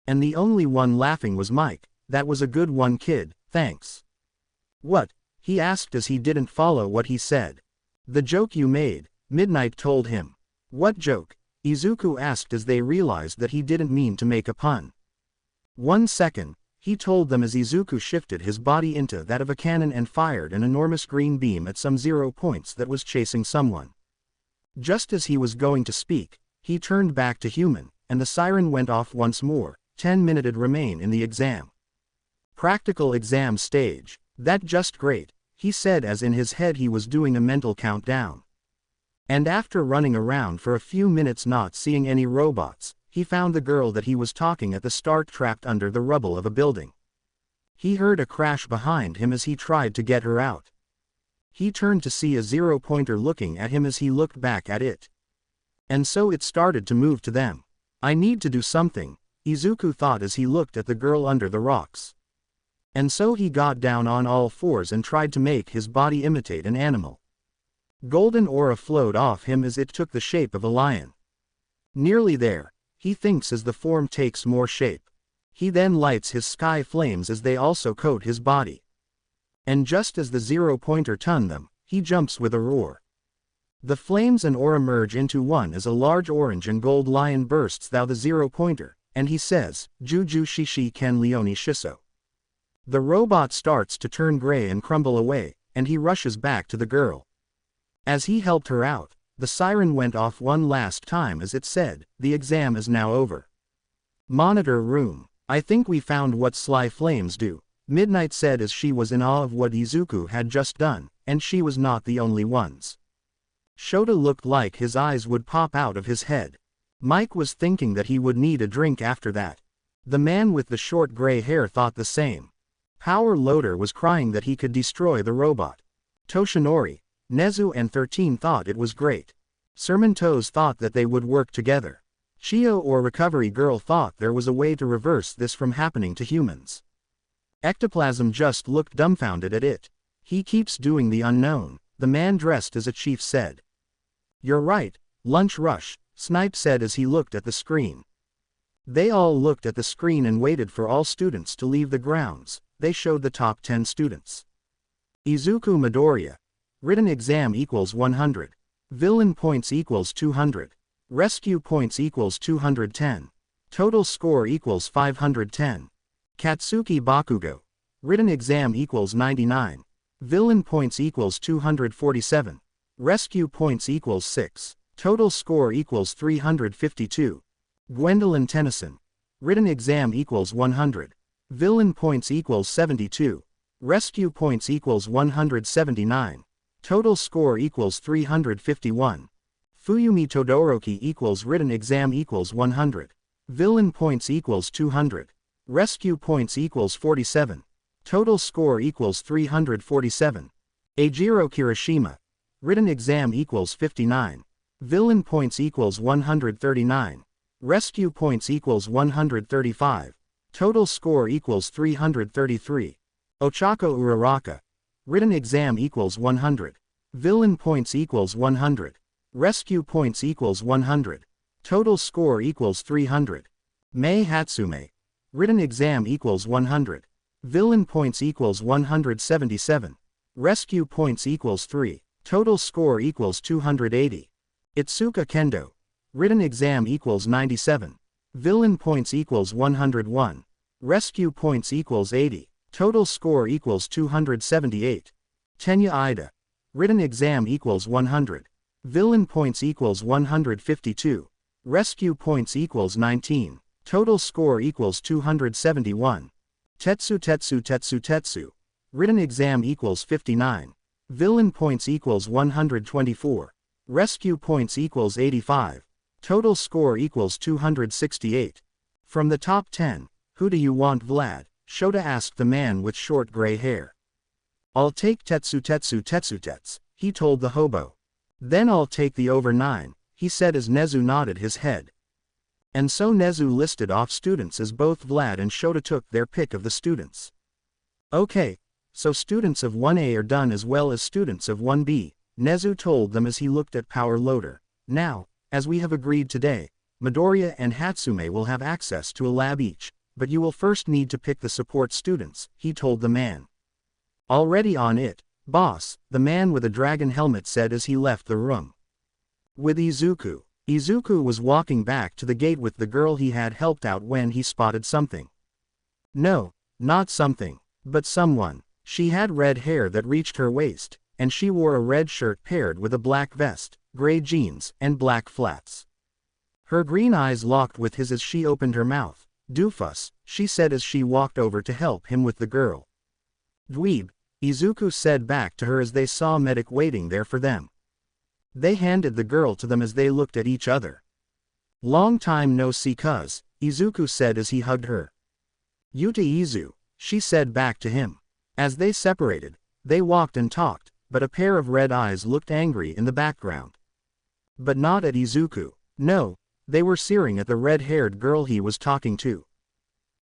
And the only one laughing was Mike. That was a good one, kid, thanks. What? He asked as he didn't follow what he said. The joke you made, Midnight told him. What joke? Izuku asked as they realized that he didn't mean to make a pun. 1 second, he told them as Izuku shifted his body into that of a cannon and fired an enormous green beam at some 0 points that was chasing someone. Just as he was going to speak, he turned back to human, and the siren went off once more. 10 minutes remain in the exam. Practical exam stage. That just great, he said as in his head he was doing a mental countdown. And after running around for a few minutes not seeing any robots, he found the girl that he was talking at the start trapped under the rubble of a building. He heard a crash behind him as he tried to get her out. He turned to see a 0-pointer looking at him as he looked back at it. And so it started to move to them. I need to do something, Izuku thought as he looked at the girl under the rocks. And so he got down on all fours and tried to make his body imitate an animal. Golden aura flowed off him as it took the shape of a lion. Nearly there, he thinks as the form takes more shape. He then lights his sky flames as they also coat his body. And just as the 0-pointer ton them, he jumps with a roar. The flames and aura merge into one as a large orange and gold lion bursts thou the 0-pointer, and he says, Juju Shishi Ken Leoni Shiso. The robot starts to turn gray and crumble away, and he rushes back to the girl. As he helped her out, the siren went off one last time as it said, the exam is now over. Monitor room. I think we found what sly flames do, Midnight said as she was in awe of what Izuku had just done, and she was not the only ones. Shota looked like his eyes would pop out of his head. Mike was thinking that he would need a drink after that. The man with the short gray hair thought the same. Power Loader was crying that he could destroy the robot. Toshinori, Nezu and 13 thought it was great. Sermon Toes thought that they would work together. Chio or Recovery Girl thought there was a way to reverse this from happening to humans. Ectoplasm just looked dumbfounded at it. He keeps doing the unknown, the man dressed as a chief said. You're right, lunch rush, Snipe said as he looked at the screen. They all looked at the screen and waited for all students to leave the grounds. They showed the top 10 students. Izuku Midoriya. Written exam equals 100. Villain points equals 200. Rescue points equals 210. Total score equals 510. Katsuki Bakugo. Written exam equals 99. Villain points equals 247. Rescue points equals 6. Total score equals 352. Gwendolyn Tennyson. Written exam equals 100. Villain points equals 72. Rescue points equals 179. Total score equals 351. Fuyumi Todoroki equals written exam equals 100. Villain points equals 200. Rescue points equals 47. Total score equals 347. Eijiro Kirishima. Written exam equals 59. Villain points equals 139. Rescue points equals 135. Total score equals 333. Ochako Uraraka. Written exam equals 100. Villain points equals 100. Rescue points equals 100. Total score equals 300. Mei Hatsume. Written exam equals 100. Villain points equals 177. Rescue points equals 3. Total score equals 280. Itsuka Kendo. Written exam equals 97. Villain points equals 101. Rescue points equals 80. Total score equals 278. Tenya Ida. Written exam equals 100. Villain points equals 152. Rescue points equals 19. Total score equals 271. Tetsu. Written exam equals 59. Villain points equals 124. Rescue points equals 85. Total score equals 268. From the top 10, who do you want, Vlad? Shota asked the man with short gray hair. I'll take Tetsu, he told the hobo. Then I'll take the over 9, he said as Nezu nodded his head. And so Nezu listed off students as both Vlad and Shota took their pick of the students. Okay, so students of 1A are done as well as students of 1B, Nezu told them as he looked at Power Loader. Now, as we have agreed today, Midoriya and Hatsume will have access to a lab each, but you will first need to pick the support students, he told the man. Already on it, boss, the man with a dragon helmet said as he left the room. With Izuku. Izuku was walking back to the gate with the girl he had helped out when he spotted something. No, not something, but someone. She had red hair that reached her waist, and she wore a red shirt paired with a black vest, gray jeans, and black flats. Her green eyes locked with his as she opened her mouth. Doofus, she said as she walked over to help him with the girl. Dweeb, Izuku said back to her as they saw Medic waiting there for them. They handed the girl to them as they looked at each other. Long time no see cuz, Izuku said as he hugged her. Yuta Izu, she said back to him. As they separated, they walked and talked, but a pair of red eyes looked angry in the background. But not at Izuku, no, they were searing at the red-haired girl he was talking to.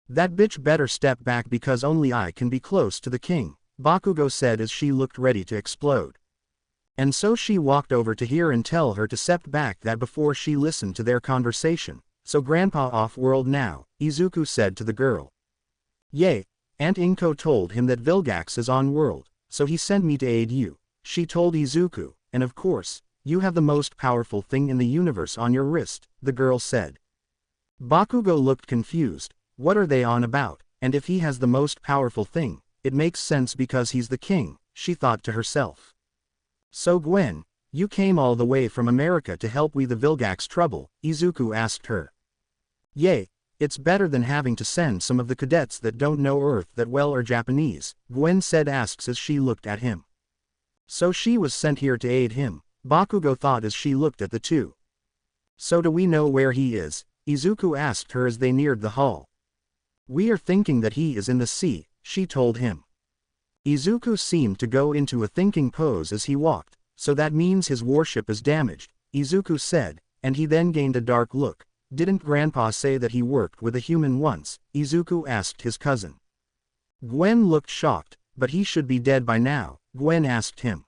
That bitch better step back because only I can be close to the king, Bakugo said as she looked ready to explode. And so she walked over to her and tell her to step back that before she listened to their conversation. So grandpa off-world now, Izuku said to the girl. Yay, Aunt Inko told him that Vilgax is on-world, so he sent me to aid you, she told Izuku, and of course, you have the most powerful thing in the universe on your wrist, the girl said. Bakugo looked confused, what are they on about, and if he has the most powerful thing, it makes sense because he's the king, she thought to herself. So Gwen, you came all the way from America to help with the Vilgax trouble, Izuku asked her. Yay, it's better than having to send some of the cadets that don't know Earth that well or Japanese, Gwen said asks as she looked at him. So she was sent here to aid him, Bakugo thought as she looked at the two. So do we know where he is? Izuku asked her as they neared the hall. We are thinking that he is in the sea, she told him. Izuku seemed to go into a thinking pose as he walked, so that means his warship is damaged, Izuku said, and he then gained a dark look. Didn't Grandpa say that he worked with a human once? Izuku asked his cousin. Gwen looked shocked, but he should be dead by now, Gwen asked him.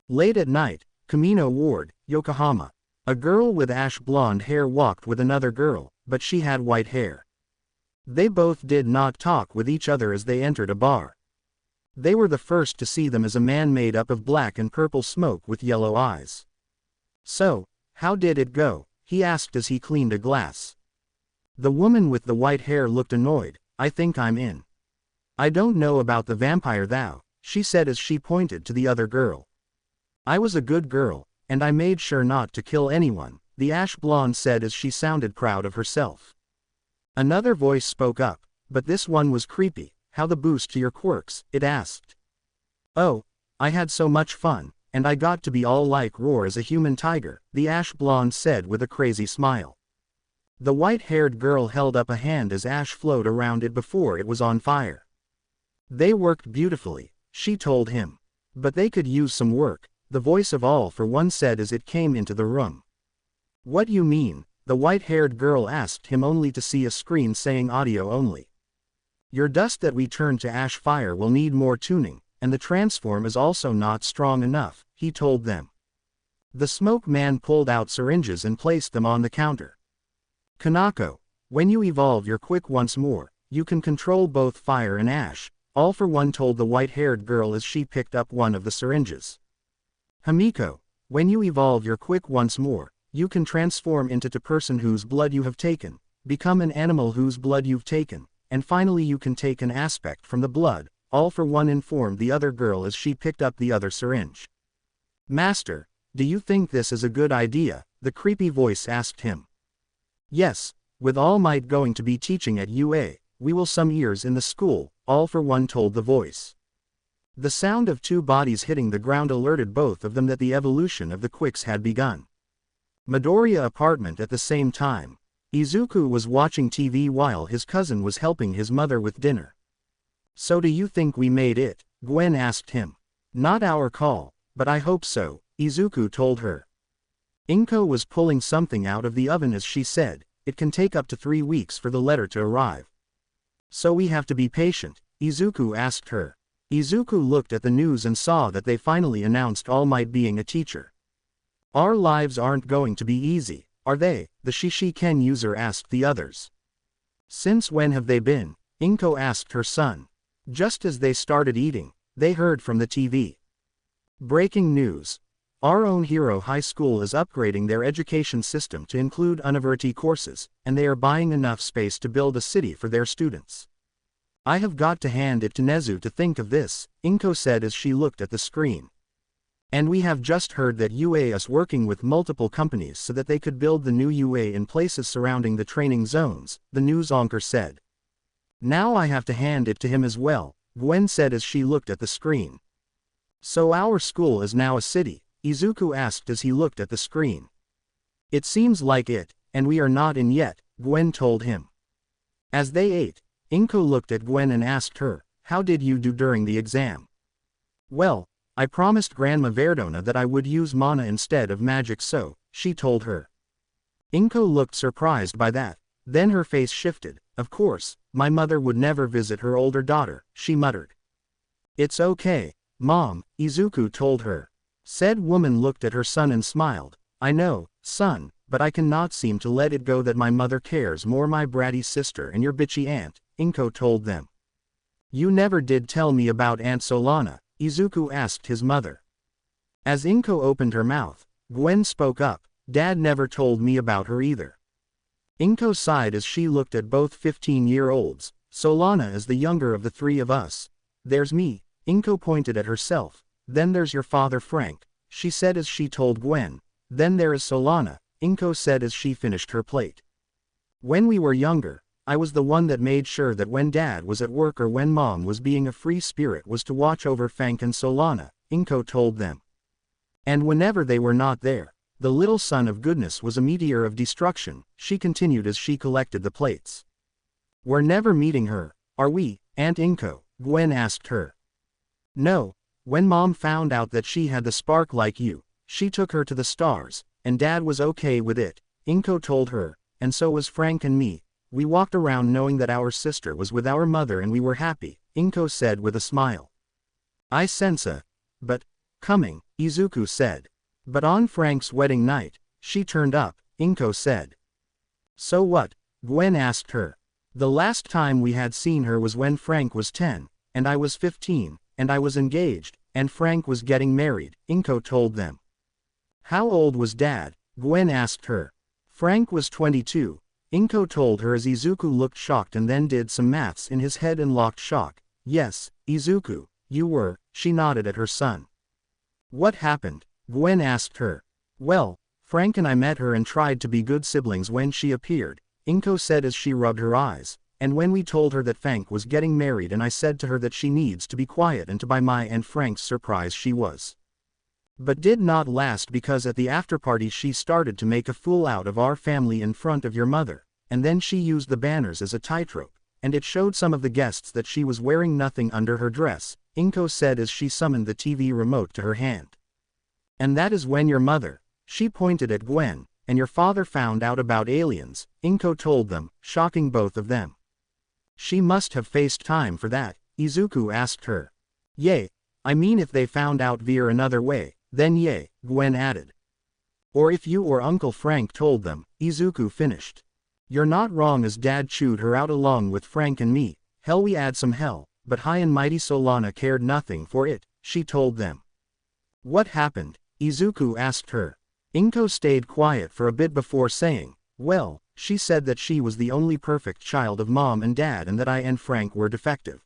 Late at night, Kamino Ward, Yokohama. A girl with ash blonde hair walked with another girl, but she had white hair. They both did not talk with each other as they entered a bar. They were the first to see them as a man made up of black and purple smoke with yellow eyes. So, how did it go? He asked as he cleaned a glass. The woman with the white hair looked annoyed. I think I'm in. I don't know about the vampire though, she said as she pointed to the other girl. I was a good girl, and I made sure not to kill anyone, the ash blonde said as she sounded proud of herself. Another voice spoke up, but this one was creepy. How the boost to your quirks? It asked. Oh, I had so much fun, and I got to be all like Roar as a human tiger, the ash blonde said with a crazy smile. The white-haired girl held up a hand as ash flowed around it before it was on fire. They worked beautifully, she told him. But they could use some work, the voice of All for One said as it came into the room. What you mean? The white-haired girl asked him only to see a screen saying audio only. Your dust that we turned to ash fire will need more tuning, and the transform is also not strong enough, he told them. The smoke man pulled out syringes and placed them on the counter. Kanako, when you evolve your quick once more, you can control both fire and ash, All for One told the white-haired girl as she picked up one of the syringes. Hamiko, when you evolve your quick once more, you can transform into the person whose blood you have taken, become an animal whose blood you've taken, and finally you can take an aspect from the blood, All for One informed the other girl as she picked up the other syringe. Master, do you think this is a good idea? The creepy voice asked him. Yes, with All Might going to be teaching at UA, we will some years in the school, All for One told the voice. The sound of two bodies hitting the ground alerted both of them that the evolution of the quicks had begun. Midoriya apartment at the same time. Izuku was watching TV while his cousin was helping his mother with dinner. So do you think we made it? Gwen asked him. Not our call, but I hope so, Izuku told her. Inko was pulling something out of the oven as she said, it can take up to 3 weeks for the letter to arrive. So we have to be patient, Izuku asked her. Izuku looked at the news and saw that they finally announced All Might being a teacher. Our lives aren't going to be easy, are they? The Shishiken user asked the others. Since when have they been? Inko asked her son. Just as they started eating, they heard from the TV. Breaking news. Our own Hero High School is upgrading their education system to include university courses, and they are buying enough space to build a city for their students. I have got to hand it to Nezu to think of this, Inko said as she looked at the screen. And we have just heard that UA is working with multiple companies so that they could build the new UA in places surrounding the training zones, the news anchor said. Now I have to hand it to him as well, Gwen said as she looked at the screen. So our school is now a city, Izuku asked as he looked at the screen. It seems like it, and we are not in yet, Gwen told him. As they ate, Inko looked at Gwen and asked her, how did you do during the exam? Well, I promised Grandma Verdona that I would use mana instead of magic so, she told her. Inko looked surprised by that, then her face shifted. Of course, my mother would never visit her older daughter, she muttered. It's okay, Mom, Izuku told her. Said woman looked at her son and smiled. I know, son, but I cannot seem to let it go that my mother cares more my bratty sister and your bitchy aunt, Inko told them. You never did tell me about Aunt Solana, Izuku asked his mother. As Inko opened her mouth, Gwen spoke up, Dad never told me about her either. Inko sighed as she looked at both 15-year-olds, Solana is the younger of the three of us. There's me, Inko pointed at herself, then there's your father Frank, she said as she told Gwen, then there is Solana, Inko said as she finished her plate. When we were younger, I was the one that made sure that when Dad was at work or when Mom was being a free spirit was to watch over Frank and Solana, Inko told them. And whenever they were not there, the little son of goodness was a meteor of destruction, she continued as she collected the plates. We're never meeting her, are we, Aunt Inko? Gwen asked her. No, when Mom found out that she had the spark like you, she took her to the stars, and Dad was okay with it, Inko told her, and so was Frank and me. We walked around knowing that our sister was with our mother and we were happy, Inko said with a smile. I sense a but coming, Izuku said. But on Frank's wedding night, she turned up, Inko said. So what? Gwen asked her. The last time we had seen her was when Frank was 10, and I was 15, and I was engaged, and Frank was getting married, Inko told them. How old was Dad? Gwen asked her. Frank was 22, Inko told her as Izuku looked shocked and then did some maths in his head and locked shock. Yes, Izuku, you were, she nodded at her son. What happened? Gwen asked her. Well, Frank and I met her and tried to be good siblings when she appeared, Inko said as she rubbed her eyes, and when we told her that Frank was getting married and I said to her that she needs to be quiet and to buy my and Frank's surprise she was. But did not last because at the afterparty she started to make a fool out of our family in front of your mother, and then she used the banners as a tightrope, and it showed some of the guests that she was wearing nothing under her dress, Inko said as she summoned the TV remote to her hand. And that is when your mother, she pointed at Gwen, and your father found out about aliens, Inko told them, shocking both of them. She must have faced time for that, Izuku asked her. Yay, I mean if they found out via another way, then yay, Gwen added. Or if you or Uncle Frank told them, Izuku finished. You're not wrong as Dad chewed her out along with Frank and me, hell we add some hell, but high and mighty Solana cared nothing for it, she told them. What happened? Izuku asked her. Inko stayed quiet for a bit before saying, well, she said that she was the only perfect child of Mom and Dad and that I and Frank were defective.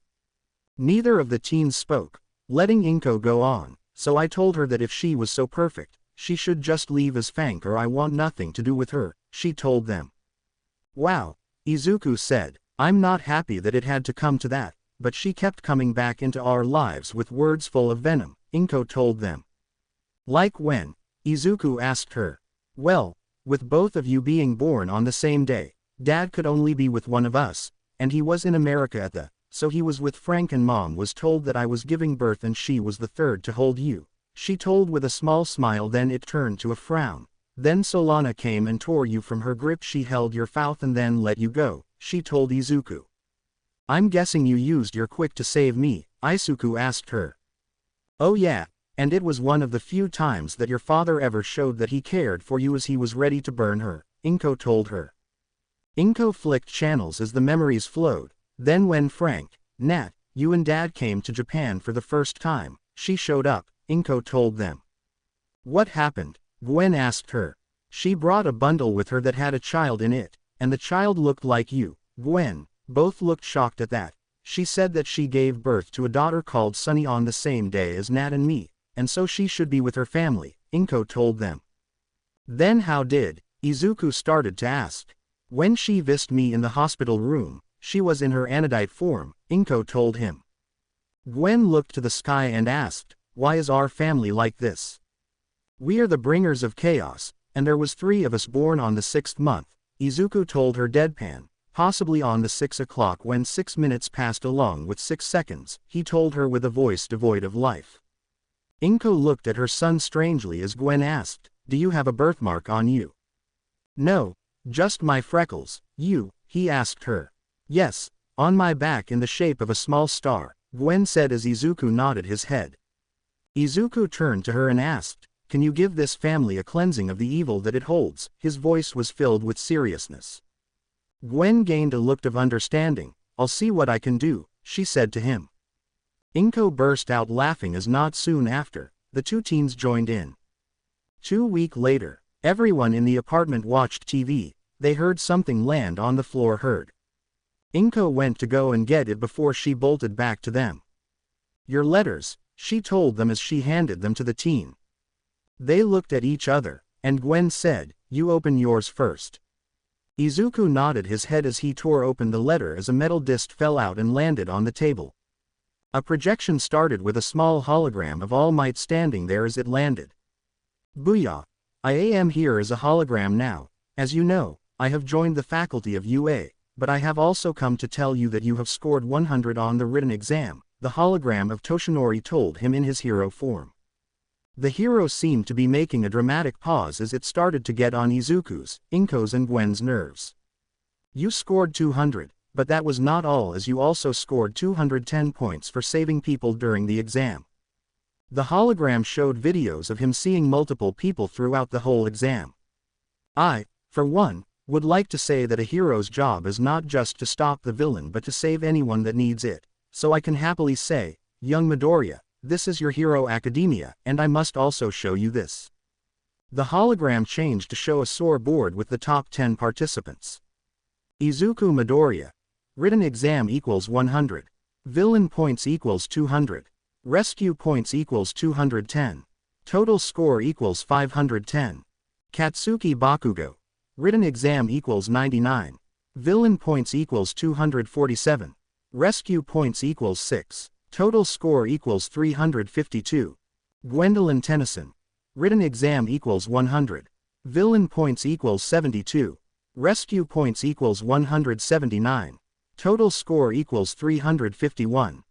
Neither of the teens spoke, letting Inko go on, so I told her that if she was so perfect, she should just leave as Frank or I want nothing to do with her, she told them. Wow, Izuku said, I'm not happy that it had to come to that, but she kept coming back into our lives with words full of venom, Inko told them. Like when? Izuku asked her. Well, with both of you being born on the same day, Dad could only be with one of us, and he was in America at the, so he was with Frank and Mom was told that I was giving birth and she was the third to hold you, she told with a small smile then it turned to a frown. Then Solana came and tore you from her grip she held your mouth and then let you go, she told Izuku. I'm guessing you used your quick to save me, Izuku asked her. Oh yeah, and it was one of the few times that your father ever showed that he cared for you as he was ready to burn her, Inko told her. Inko flicked channels as the memories flowed, then when Frank, Nat, you and Dad came to Japan for the first time, she showed up, Inko told them. What happened? Gwen asked her. She brought a bundle with her that had a child in it, and the child looked like you, Gwen. Both looked shocked at that. She said that she gave birth to a daughter called Sunny on the same day as Nat and me, and so she should be with her family, Inko told them. Then how did, Izuku started to ask. When she visited me in the hospital room, she was in her anodite form, Inko told him. Gwen looked to the sky and asked, why is our family like this? We are the bringers of chaos, and there was 3 of us born on the 6th month, Izuku told her deadpan, possibly on the 6 o'clock when 6 minutes passed along with 6 seconds, he told her with a voice devoid of life. Inko looked at her son strangely as Gwen asked, do you have a birthmark on you? No, just my freckles, you, he asked her. Yes, on my back in the shape of a small star, Gwen said as Izuku nodded his head. Izuku turned to her and asked, can you give this family a cleansing of the evil that it holds? His voice was filled with seriousness. Gwen gained a look of understanding. I'll see what I can do, she said to him. Inko burst out laughing as not soon after, the 2 teens joined in. 2 weeks later, everyone in the apartment watched TV, they heard something land on the floor heard. Inko went to go and get it before she bolted back to them. Your letters, she told them as she handed them to the teen. They looked at each other, and Gwen said, you open yours first. Izuku nodded his head as he tore open the letter as a metal disc fell out and landed on the table. A projection started with a small hologram of All Might standing there as it landed. Booyah! I am here as a hologram now. As you know, I have joined the faculty of UA, but I have also come to tell you that you have scored 100 on the written exam, the hologram of Toshinori told him in his hero form. The hero seemed to be making a dramatic pause as it started to get on Izuku's, Inko's and Gwen's nerves. You scored 200, but that was not all, as you also scored 210 points for saving people during the exam. The hologram showed videos of him seeing multiple people throughout the whole exam. I, for one, would like to say that a hero's job is not just to stop the villain but to save anyone that needs it, so I can happily say, young Midoriya, this is your Hero Academia, and I must also show you this. The hologram changed to show a sore board with the top 10 participants. Izuku Midoriya. Written exam equals 100. Villain points equals 200. Rescue points equals 210. Total score equals 510. Katsuki Bakugo. Written exam equals 99. Villain points equals 247. Rescue points equals 6. Total score equals 352. Gwendolyn Tennyson. Written exam equals 100. Villain points equals 72. Rescue points equals 179. Total score equals 351.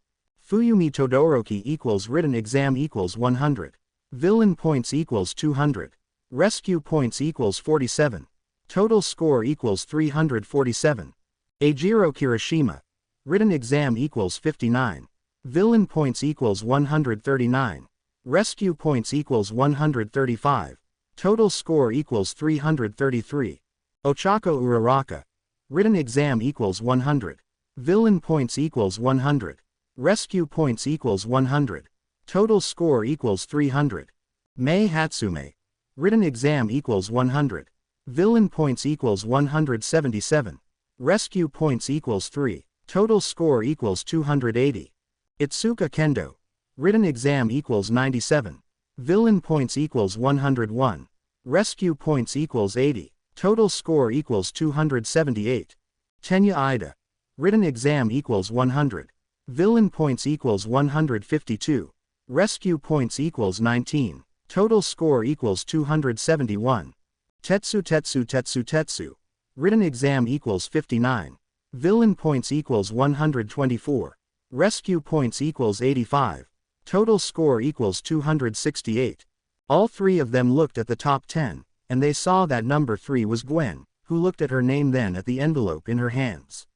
Fuyumi Todoroki equals written exam equals 100. Villain points equals 200. Rescue points equals 47. Total score equals 347. Eijiro Kirishima. Written exam equals 59. Villain points equals 139. Rescue points equals 135. Total score equals 333. Ochako Uraraka. Written exam equals 100. Villain points equals 100. Rescue points equals 100. Total score equals 300. Mei Hatsume. Written exam equals 100. Villain points equals 177. Rescue points equals 3. Total score equals 280. Itsuka Kendo. Written exam equals 97. Villain points equals 101. Rescue points equals 80. Total score equals 278. Tenya Ida. Written exam equals 100. Villain points equals 152. Rescue points equals 19. Total score equals 271. Tetsu. Written exam equals 59. Villain points equals 124. Rescue points equals 85. Total score equals 268. All three of them looked at the top 10, and they saw that number 3 was Gwen, who looked at her name then at the envelope in her hands.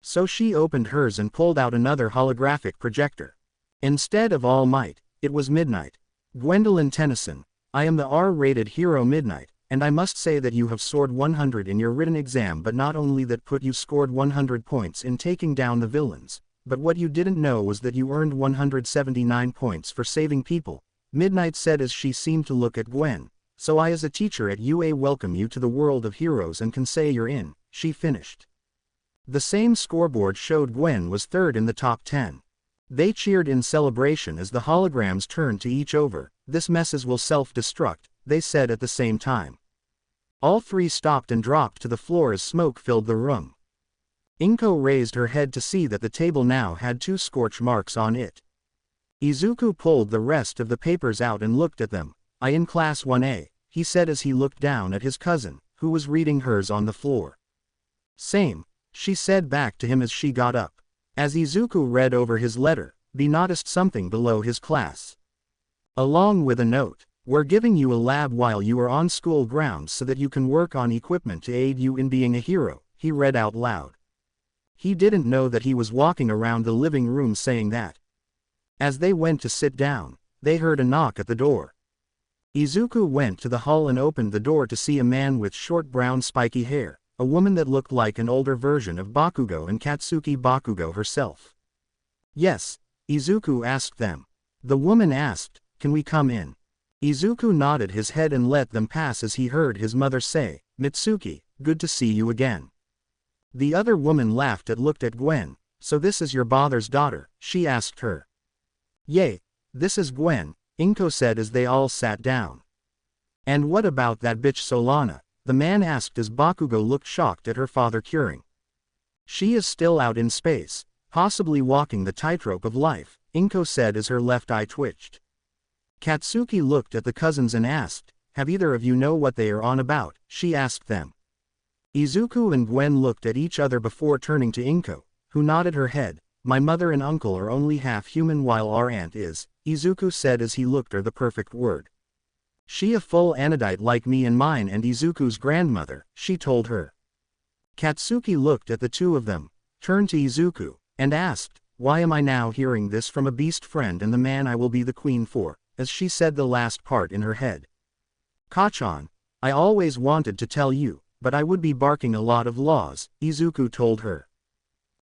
So she opened hers and pulled out another holographic projector. Instead of All Might, it was Midnight. Gwendolyn Tennyson. I am the R-rated hero Midnight, and I must say that you have scored 100 in your written exam, but not only that you scored 100 points in taking down the villains, but what you didn't know was that you earned 179 points for saving people, Midnight said as she seemed to look at Gwen. So I as a teacher at UA welcome you to the world of heroes and can say you're in, she finished. The same scoreboard showed Gwen was third in the top 10. They cheered in celebration as the holograms turned to each over. This messes will self-destruct, they said at the same time. All three stopped and dropped to the floor as smoke filled the room. Inko raised her head to see that the table now had 2 scorch marks on it. Izuku pulled the rest of the papers out and looked at them. I in class 1A, he said as he looked down at his cousin, who was reading hers on the floor. Same, she said back to him as she got up. As Izuku read over his letter, be noticed something below his class. Along with a note, we're giving you a lab while you are on school grounds so that you can work on equipment to aid you in being a hero, he read out loud. He didn't know that he was walking around the living room saying that. As they went to sit down, they heard a knock at the door. Izuku went to the hall and opened the door to see a man with short brown spiky hair, a woman that looked like an older version of Bakugo and Katsuki Bakugo herself. Yes, Izuku asked them. The woman asked, can we come in? Izuku nodded his head and let them pass as he heard his mother say, Mitsuki, good to see you again. The other woman laughed and looked at Gwen. So this is your father's daughter, she asked her. Yay, this is Gwen, Inko said as they all sat down. And what about that bitch Solana? The man asked as Bakugo looked shocked at her father curing. She is still out in space, possibly walking the tightrope of life, Inko said as her left eye twitched. Katsuki looked at the cousins and asked, "Have either of you know what they are on about?" she asked them. Izuku and Gwen looked at each other before turning to Inko, who nodded her head. "My mother and uncle are only half human while our aunt is," Izuku said as he looked her the perfect word. "She a full Anodite like me and mine and Izuku's grandmother," she told her. Katsuki looked at the two of them, turned to Izuku, and asked, "Why am I now hearing this from a beast friend and the man I will be the queen for?" as she said the last part in her head. "Kachan, I always wanted to tell you, but I would be barking a lot of laws," Izuku told her.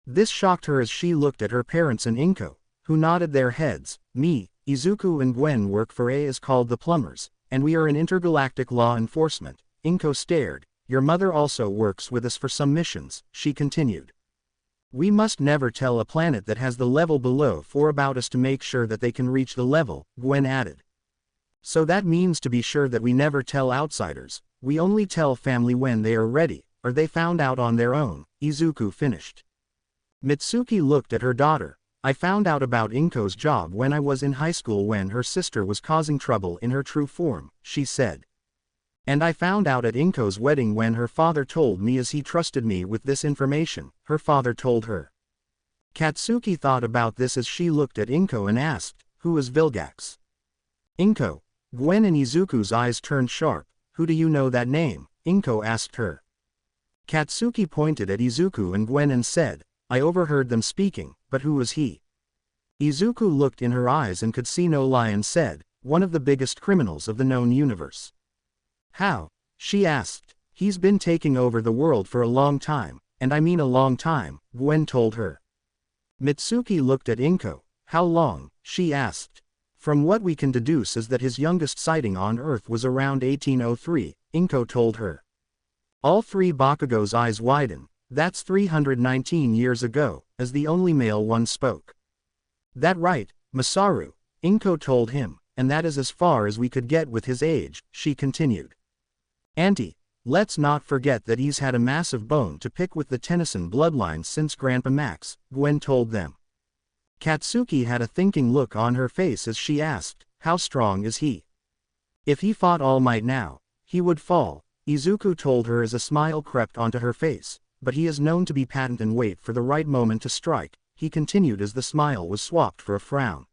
This shocked her as she looked at her parents and Inko, who nodded their heads. "Me, Izuku and Gwen work for A is called the Plumbers, and we are in intergalactic law enforcement." Inko stared. "Your mother also works with us for some missions," she continued. "We must never tell a planet that has the level below 4 about us to make sure that they can reach the level," Gwen added. "So that means to be sure that we never tell outsiders, we only tell family when they are ready, or they found out on their own," Izuku finished. Mitsuki looked at her daughter. "I found out about Inko's job when I was in high school when her sister was causing trouble in her true form," she said. "And I found out at Inko's wedding when her father told me as he trusted me with this information," her father told her. Katsuki thought about this as she looked at Inko and asked, "Who is Vilgax?" "Inko." Gwen and Izuku's eyes turned sharp. "Who do you know that name?" Inko asked her. Katsuki pointed at Izuku and Gwen and said, "I overheard them speaking, but who was he?" Izuku looked in her eyes and could see no lie and said, "One of the biggest criminals of the known universe." "How?" she asked. "He's been taking over the world for a long time, and I mean a long time," Gwen told her. Mitsuki looked at Inko. "How long?" she asked. "From what we can deduce is that his youngest sighting on Earth was around 1803, Inko told her. All three Bakugo's eyes widened. "That's 319 years ago," as the only male one spoke. "That right, Masaru," Inko told him, "and that is as far as we could get with his age," she continued. "Auntie, let's not forget that he's had a massive bone to pick with the Tennyson bloodline since Grandpa Max," Gwen told them. Katsuki had a thinking look on her face as she asked, "How strong is he?" "If he fought All Might now, he would fall," Izuku told her as a smile crept onto her face, "but he is known to be patient and wait for the right moment to strike," he continued as the smile was swapped for a frown.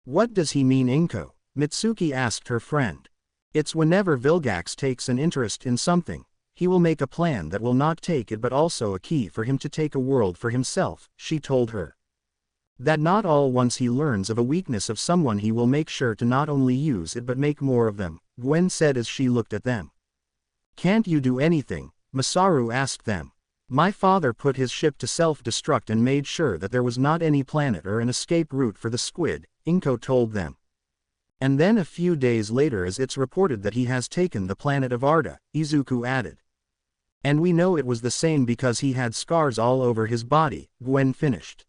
"What does he mean, Inko?" Mitsuki asked her friend. "It's whenever Vilgax takes an interest in something, he will make a plan that will not take it but also a key for him to take a world for himself," she told her. "That not all once he learns of a weakness of someone he will make sure to not only use it but make more of them," Gwen said as she looked at them. "Can't you do anything?" Masaru asked them. "My father put his ship to self-destruct and made sure that there was not any planet or an escape route for the squid," Inko told them. "And then a few days later as it's reported that he has taken the planet of Arda," Izuku added. "And we know it was the same because he had scars all over his body," Gwen finished.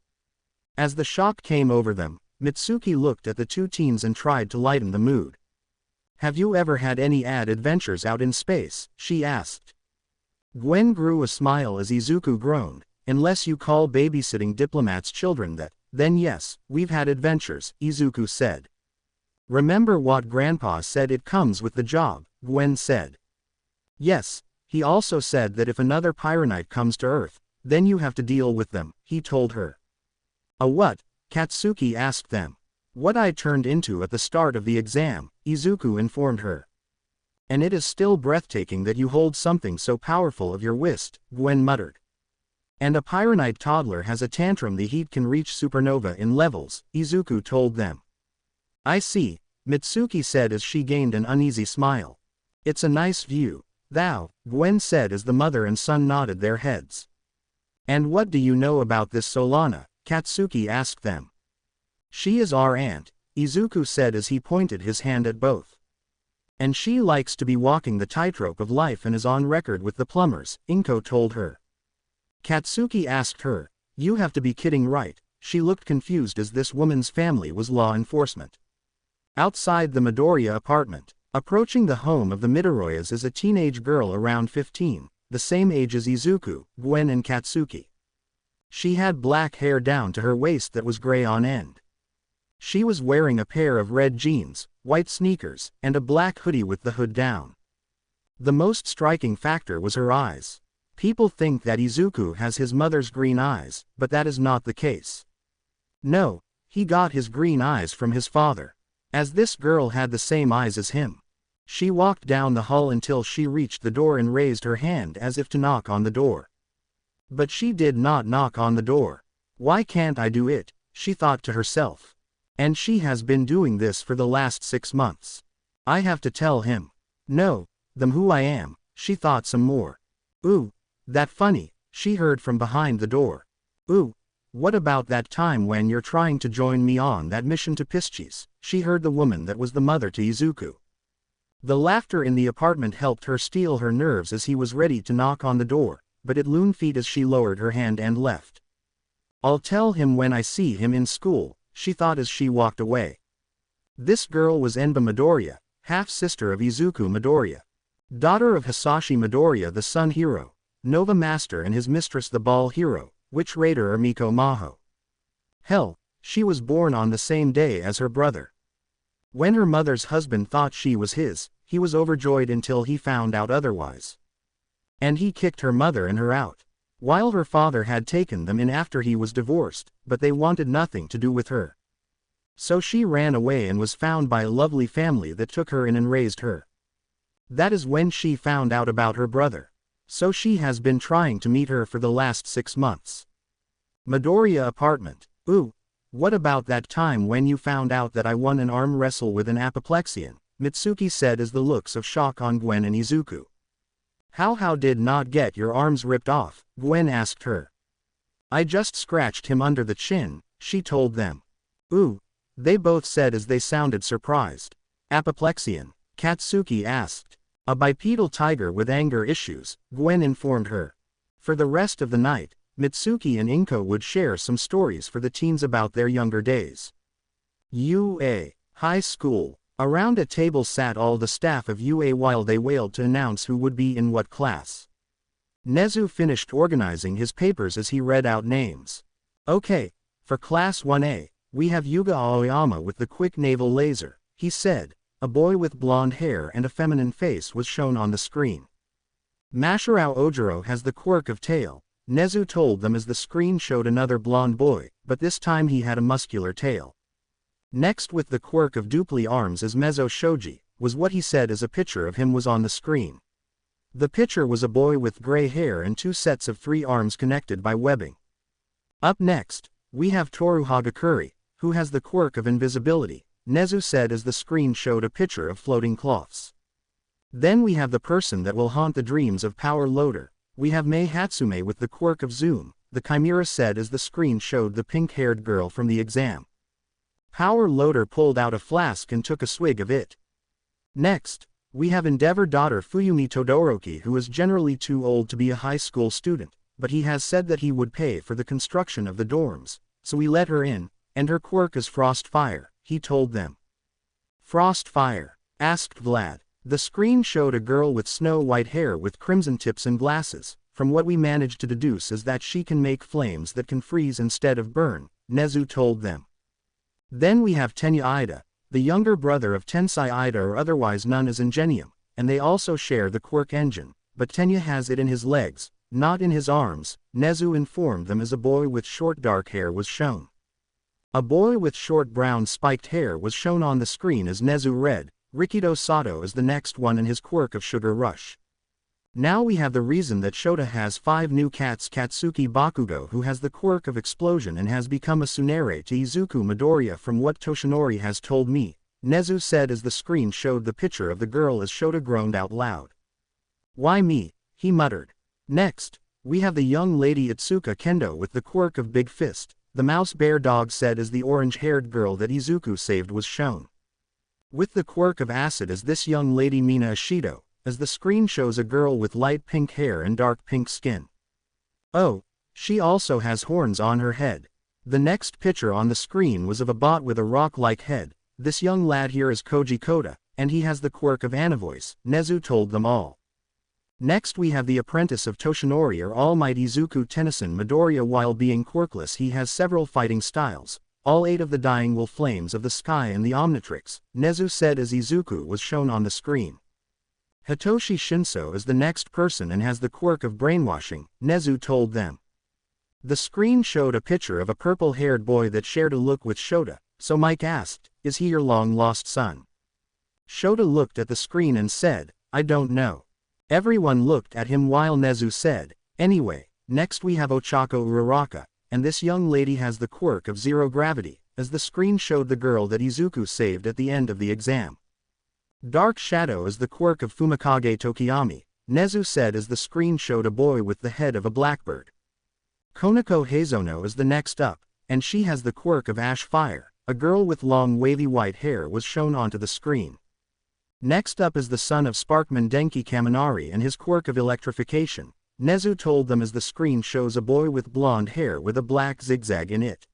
As the shock came over them, Mitsuki looked at the two teens and tried to lighten the mood. "Have you ever had any adventures out in space?" she asked. Gwen grew a smile as Izuku groaned, "Unless you call babysitting diplomats' children that, then yes, we've had adventures," Izuku said. "Remember what Grandpa said, it comes with the job," Gwen said. "Yes, he also said that if another Pyronite comes to Earth, then you have to deal with them," he told her. "A what?" Katsuki asked them. "What I turned into at the start of the exam," Izuku informed her. "And it is still breathtaking that you hold something so powerful of your wrist," Gwen muttered. "And a Pyronite toddler has a tantrum, the heat can reach supernova in levels," Izuku told them. "I see," Mitsuki said as she gained an uneasy smile. "It's a nice view." "Thou," Gwen said as the mother and son nodded their heads. "And what do you know about this Solana?" Katsuki asked them. "She is our aunt," Izuku said as he pointed his hand at both. "And she likes to be walking the tightrope of life and is on record with the plumbers," Inko told her. Katsuki asked her, "You have to be kidding, right?" She looked confused as this woman's family was law enforcement. Outside the Midoriya apartment, approaching the home of the Midoriyas is a teenage girl around 15, the same age as Izuku, Gwen and Katsuki. She had black hair down to her waist that was gray on end. She was wearing a pair of red jeans, white sneakers, and a black hoodie with the hood down. The most striking factor was her eyes. People think that Izuku has his mother's green eyes, but that is not the case. No, he got his green eyes from his father. As this girl had the same eyes as him. She walked down the hall until she reached the door and raised her hand as if to knock on the door. But she did not knock on the door. Why can't I do it? She thought to herself. And she has been doing this for the last 6 months. I have to tell him. No, them who I am, she thought some more. Ooh, that funny, she heard from behind the door. Ooh, what about that time when you're trying to join me on that mission to Pisces? She heard the woman that was the mother to Izuku. The laughter in the apartment helped her steel her nerves as he was ready to knock on the door, but it loomed feet as she lowered her hand and left. I'll tell him when I see him in school, she thought as she walked away. This girl was Enba Midoriya, half-sister of Izuku Midoriya. Daughter of Hisashi Midoriya the Sun Hero, Nova Master and his mistress the Ball Hero, Witch Raider Miko Maho. Hell, she was born on the same day as her brother. When her mother's husband thought she was his, he was overjoyed until he found out otherwise. And he kicked her mother and her out. While her father had taken them in after he was divorced, but they wanted nothing to do with her. So she ran away and was found by a lovely family that took her in and raised her. That is when she found out about her brother. So she has been trying to meet her for the last 6 months. Midoriya apartment. Ooh, what about that time when you found out that I won an arm wrestle with an apoplexian? Mitsuki said as the looks of shock on Gwen and Izuku. How did not get your arms ripped off? Gwen asked her. I just scratched him under the chin, she told them. Ooh, they both said as they sounded surprised. Apoplexian? Katsuki asked. A bipedal tiger with anger issues, Gwen informed her. For the rest of the night, Mitsuki and Inko would share some stories for the teens about their younger days. UA High School. Around a table sat all the staff of UA while they wailed to announce who would be in what class. Nezu finished organizing his papers as he read out names. Okay, for Class 1A, we have Yuga Aoyama with the quick naval laser, he said. A boy with blonde hair and a feminine face was shown on the screen. Masharao Ojiro has the quirk of tail, Nezu told them as the screen showed another blonde boy, but this time he had a muscular tail. Next with the quirk of dupli arms as Mezzo Shoji, was what he said as a picture of him was on the screen. The picture was a boy with gray hair and 2 sets of 3 arms connected by webbing. Up next, we have Toru Hagakure, who has the quirk of invisibility, Nezu said as the screen showed a picture of floating cloths. Then we have the person that will haunt the dreams of Power Loader. We have Mei Hatsume with the quirk of zoom, the Chimera said as the screen showed the pink-haired girl from the exam. Power Loader pulled out a flask and took a swig of it. Next, we have Endeavor daughter Fuyumi Todoroki who is generally too old to be a high school student, but he has said that he would pay for the construction of the dorms, so we let her in, and her quirk is Frost Fire, he told them. Frost Fire? Asked Vlad. The screen showed a girl with snow-white hair with crimson tips and glasses. From what we managed to deduce is that she can make flames that can freeze instead of burn, Nezu told them. Then we have Tenya Ida, the younger brother of Tensai Ida or otherwise known as Ingenium, and they also share the quirk engine, but Tenya has it in his legs, not in his arms, Nezu informed them as a boy with short dark hair was shown. A boy with short brown spiked hair was shown on the screen as Nezu read. Rikido Sato is the next one in his quirk of Sugar Rush. Now we have the reason that Shota has 5 new cats. Katsuki Bakugo who has the quirk of explosion and has become a tsundere to Izuku Midoriya from what Toshinori has told me, Nezu said as the screen showed the picture of the girl as Shota groaned out loud. Why me? He muttered. Next, we have the young lady Itsuka Kendo with the quirk of Big Fist, the mouse bear dog said as the orange-haired girl that Izuku saved was shown. With the quirk of acid as this young lady Mina Ishido, as the screen shows a girl with light pink hair and dark pink skin. Oh, she also has horns on her head. The next picture on the screen was of a bot with a rock-like head. This young lad here is Koji Koda, and he has the quirk of Anavoice, Nezu told them all. Next we have the apprentice of Toshinori or All Might Izuku Tennyson Midoriya. While being quirkless he has several fighting styles, all 8 of the dying will flames of the sky and the Omnitrix, Nezu said as Izuku was shown on the screen. Hitoshi Shinso is the next person and has the quirk of brainwashing, Nezu told them. The screen showed a picture of a purple-haired boy that shared a look with Shota, so Mike asked, "Is he your long-lost son?" Shota looked at the screen and said, "I don't know." Everyone looked at him while Nezu said, "Anyway, next we have Ochako Uraraka, and this young lady has the quirk of zero gravity," as the screen showed the girl that Izuku saved at the end of the exam. Dark Shadow is the quirk of Fumikage Tokiyami, Nezu said as the screen showed a boy with the head of a blackbird. Konako Heizono is the next up, and she has the quirk of Ash Fire. A girl with long wavy white hair was shown onto the screen. Next up is the son of Sparkman Denki Kaminari and his quirk of electrification, Nezu told them as the screen shows a boy with blonde hair with a black zigzag in it.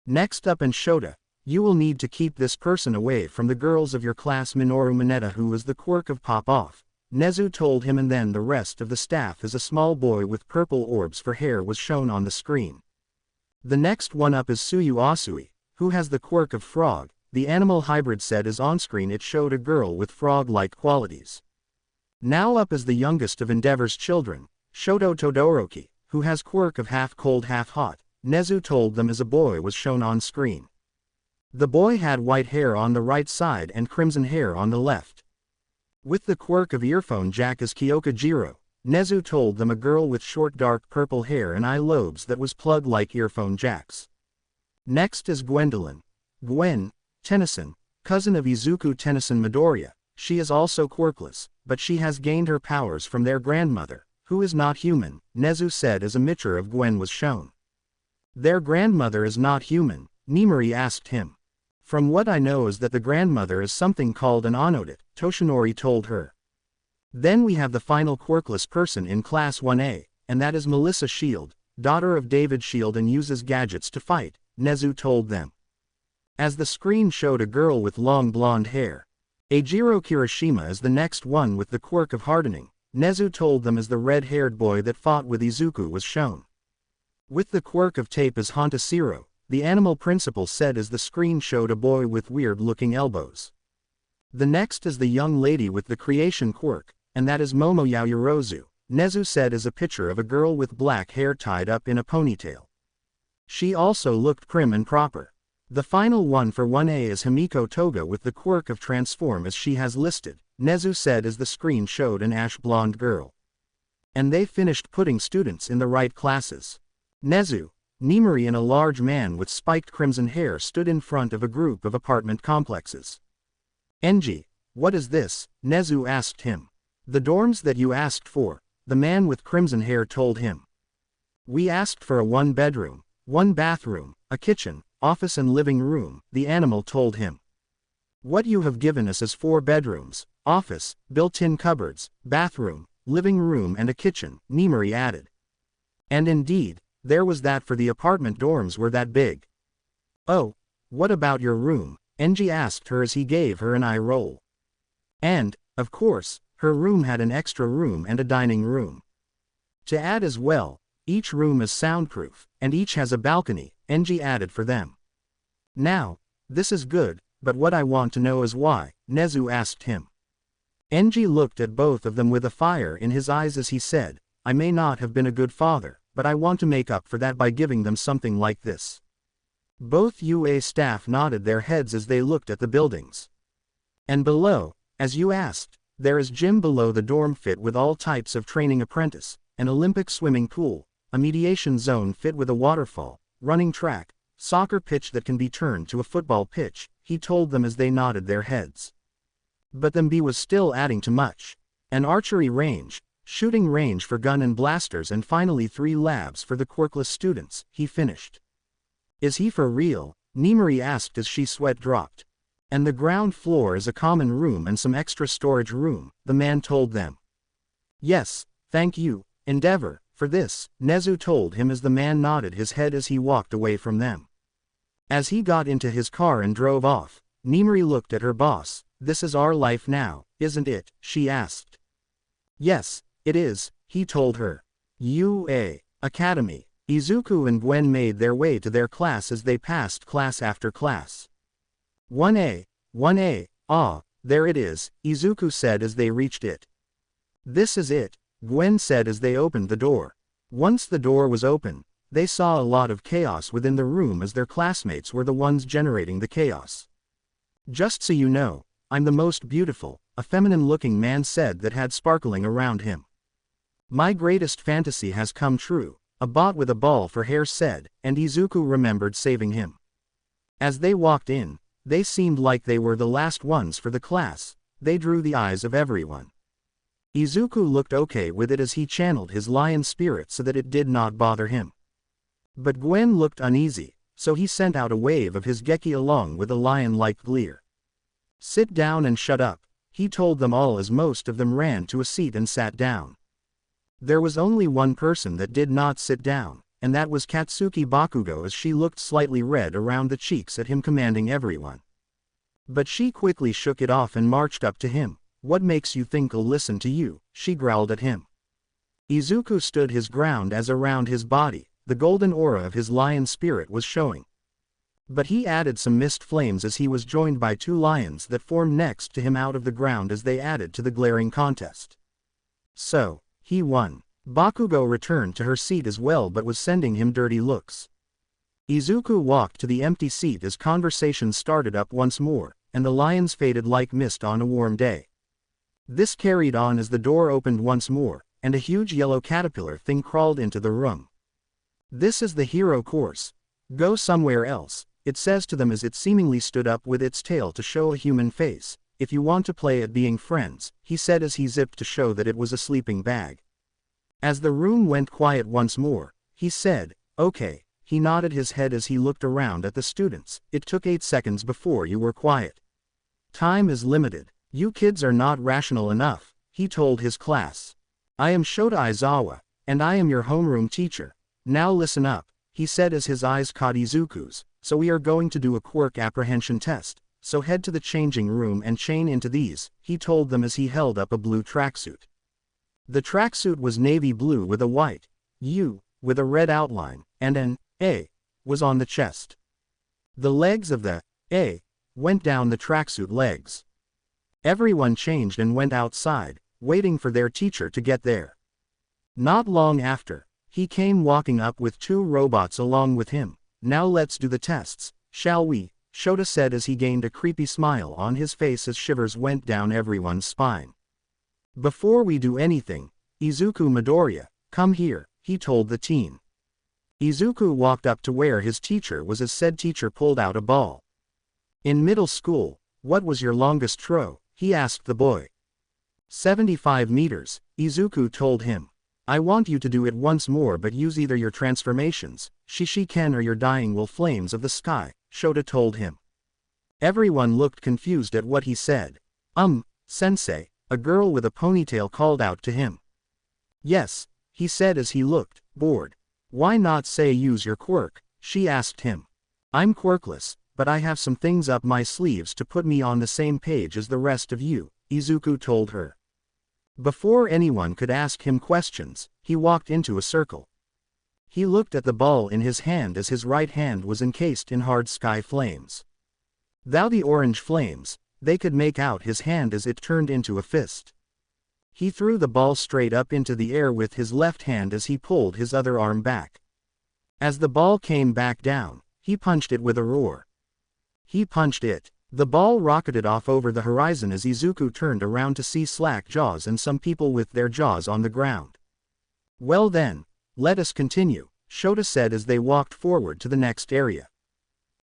Next up in Shota, you will need to keep this person away from the girls of your class. Minoru Mineta, who is the quirk of Pop Off, Nezu told him, and then the rest of the staff as a small boy with purple orbs for hair was shown on the screen. The next one up is Suyu Asui, who has the quirk of Frog. The animal hybrid said as on screen it showed a girl with frog-like qualities. Now up is the youngest of Endeavor's children, Shoto Todoroki, who has quirk of half cold half hot, Nezu told them as a boy was shown on screen. The boy had white hair on the right side and crimson hair on the left. With the quirk of earphone jack as Kyoka Jiro, Nezu told them a girl with short dark purple hair and eye lobes that was plugged like earphone jacks. Next is Gwendolyn. Gwen, Tennyson, cousin of Izuku Tennyson Midoriya, she is also quirkless, but she has gained her powers from their grandmother, who is not human, Nezu said as a picture of Gwen was shown. Their grandmother is not human, Nimori asked him. From what I know is that the grandmother is something called an Onodit, Toshinori told her. Then we have the final quirkless person in Class 1A, and that is Melissa Shield, daughter of David Shield and uses gadgets to fight, Nezu told them. As the screen showed a girl with long blonde hair. Eijiro Kirishima is the next one with the quirk of hardening, Nezu told them as the red-haired boy that fought with Izuku was shown. With the quirk of tape as Hantasiro, the animal principal said as the screen showed a boy with weird-looking elbows. The next is the young lady with the creation quirk, and that is Momo Yaoyorozu, Nezu said as a picture of a girl with black hair tied up in a ponytail. She also looked prim and proper. The final one for 1A is Himiko Toga with the quirk of transform as she has listed, Nezu said as the screen showed an ash blonde girl. And they finished putting students in the right classes. Nezu, Nimori and a large man with spiked crimson hair stood in front of a group of apartment complexes. Enji, what is this? Nezu asked him. The dorms that you asked for, the man with crimson hair told him. We asked for a 1-bedroom, 1 bathroom, a kitchen, office and living room, the animal told him. What you have given us is 4 bedrooms, office, built-in cupboards, bathroom, living room and a kitchen, Nimori added. And indeed, there was that, for the apartment dorms were that big. Oh, what about your room? Enji asked her as he gave her an eye roll. And, of course, her room had an extra room and a dining room. To add as well, each room is soundproof, and each has a balcony, Enji added for them. Now, this is good, but what I want to know is why, Nezu asked him. Enji looked at both of them with a fire in his eyes as he said, I may not have been a good father, but I want to make up for that by giving them something like this. Both UA staff nodded their heads as they looked at the buildings. And below, as you asked, there is gym below the dorm fit with all types of training apprentice, an Olympic swimming pool, a mediation zone fit with a waterfall, running track, soccer pitch that can be turned to a football pitch, he told them as they nodded their heads. But them B was still adding too much. An archery range, shooting range for gun and blasters, and finally 3 labs for the quirkless students, he finished. Is he for real? Nimori asked as she sweat dropped. And the ground floor is a common room and some extra storage room, the man told them. Yes, thank you, Endeavor, for this, Nezu told him as the man nodded his head as he walked away from them. As he got into his car and drove off, Nimori looked at her boss. This is our life now, isn't it? She asked. Yes, it is, he told her. UA Academy. Izuku and Gwen made their way to their class as they passed class after class. 1A, 1A, ah, there it is, Izuku said as they reached it. This is it, Gwen said as they opened the door. Once the door was open, they saw a lot of chaos within the room as their classmates were the ones generating the chaos. Just so you know, I'm the most beautiful, a feminine-looking man said that had sparkling around him. My greatest fantasy has come true, a bot with a ball for hair said, and Izuku remembered saving him. As they walked in, they seemed like they were the last ones for the class, they drew the eyes of everyone. Izuku looked okay with it as he channeled his lion spirit so that it did not bother him. But Gwen looked uneasy, so he sent out a wave of his Geki along with a lion-like glare. Sit down and shut up, he told them all as most of them ran to a seat and sat down. There was only one person that did not sit down, and that was Katsuki Bakugo as she looked slightly red around the cheeks at him commanding everyone. But she quickly shook it off and marched up to him. What makes you think I'll listen to you? She growled at him. Izuku stood his ground as around his body, the golden aura of his lion spirit was showing. But he added some mist flames as he was joined by two lions that formed next to him out of the ground as they added to the glaring contest. So, he won. Bakugo returned to her seat as well but was sending him dirty looks. Izuku walked to the empty seat as conversation started up once more, and the lions faded like mist on a warm day. This carried on as the door opened once more, and a huge yellow caterpillar thing crawled into the room. This is the hero course. Go somewhere else, it says to them as it seemingly stood up with its tail to show a human face. If you want to play at being friends, he said as he zipped to show that it was a sleeping bag. As the room went quiet once more, he said, okay, he nodded his head as he looked around at the students. It took 8 seconds before you were quiet. Time is limited. You kids are not rational enough, he told his class. I am Shota Aizawa, and I am your homeroom teacher. Now listen up, he said as his eyes caught Izuku's. So we are going to do a quirk apprehension test, so head to the changing room and chain into these, he told them as he held up a blue tracksuit. The tracksuit was navy blue with a white U, with a red outline, and an A was on the chest. The legs of the A went down the tracksuit legs. Everyone changed and went outside, waiting for their teacher to get there. Not long after, he came walking up with 2 robots along with him. Now let's do the tests, shall we? Shota said as he gained a creepy smile on his face as shivers went down everyone's spine. Before we do anything, Izuku Midoriya, come here, he told the teen. Izuku walked up to where his teacher was as said teacher pulled out a ball. In middle school, what was your longest throw? He asked the boy. 75 meters, Izuku told him. I want you to do it once more but use either your transformations, Shishiken or your dying will flames of the sky, Shota told him. Everyone looked confused at what he said. Sensei, a girl with a ponytail called out to him. Yes, he said as he looked bored. Why not say use your quirk? She asked him. I'm quirkless, but I have some things up my sleeves to put me on the same page as the rest of you, Izuku told her. Before anyone could ask him questions, he walked into a circle. He looked at the ball in his hand as his right hand was encased in hard sky flames. Thou the orange flames, they could make out his hand as it turned into a fist. He threw the ball straight up into the air with his left hand as he pulled his other arm back. As the ball came back down, he punched it with a roar. He punched it. The ball rocketed off over the horizon as Izuku turned around to see slack jaws and some people with their jaws on the ground. Well then, let us continue, Shota said as they walked forward to the next area.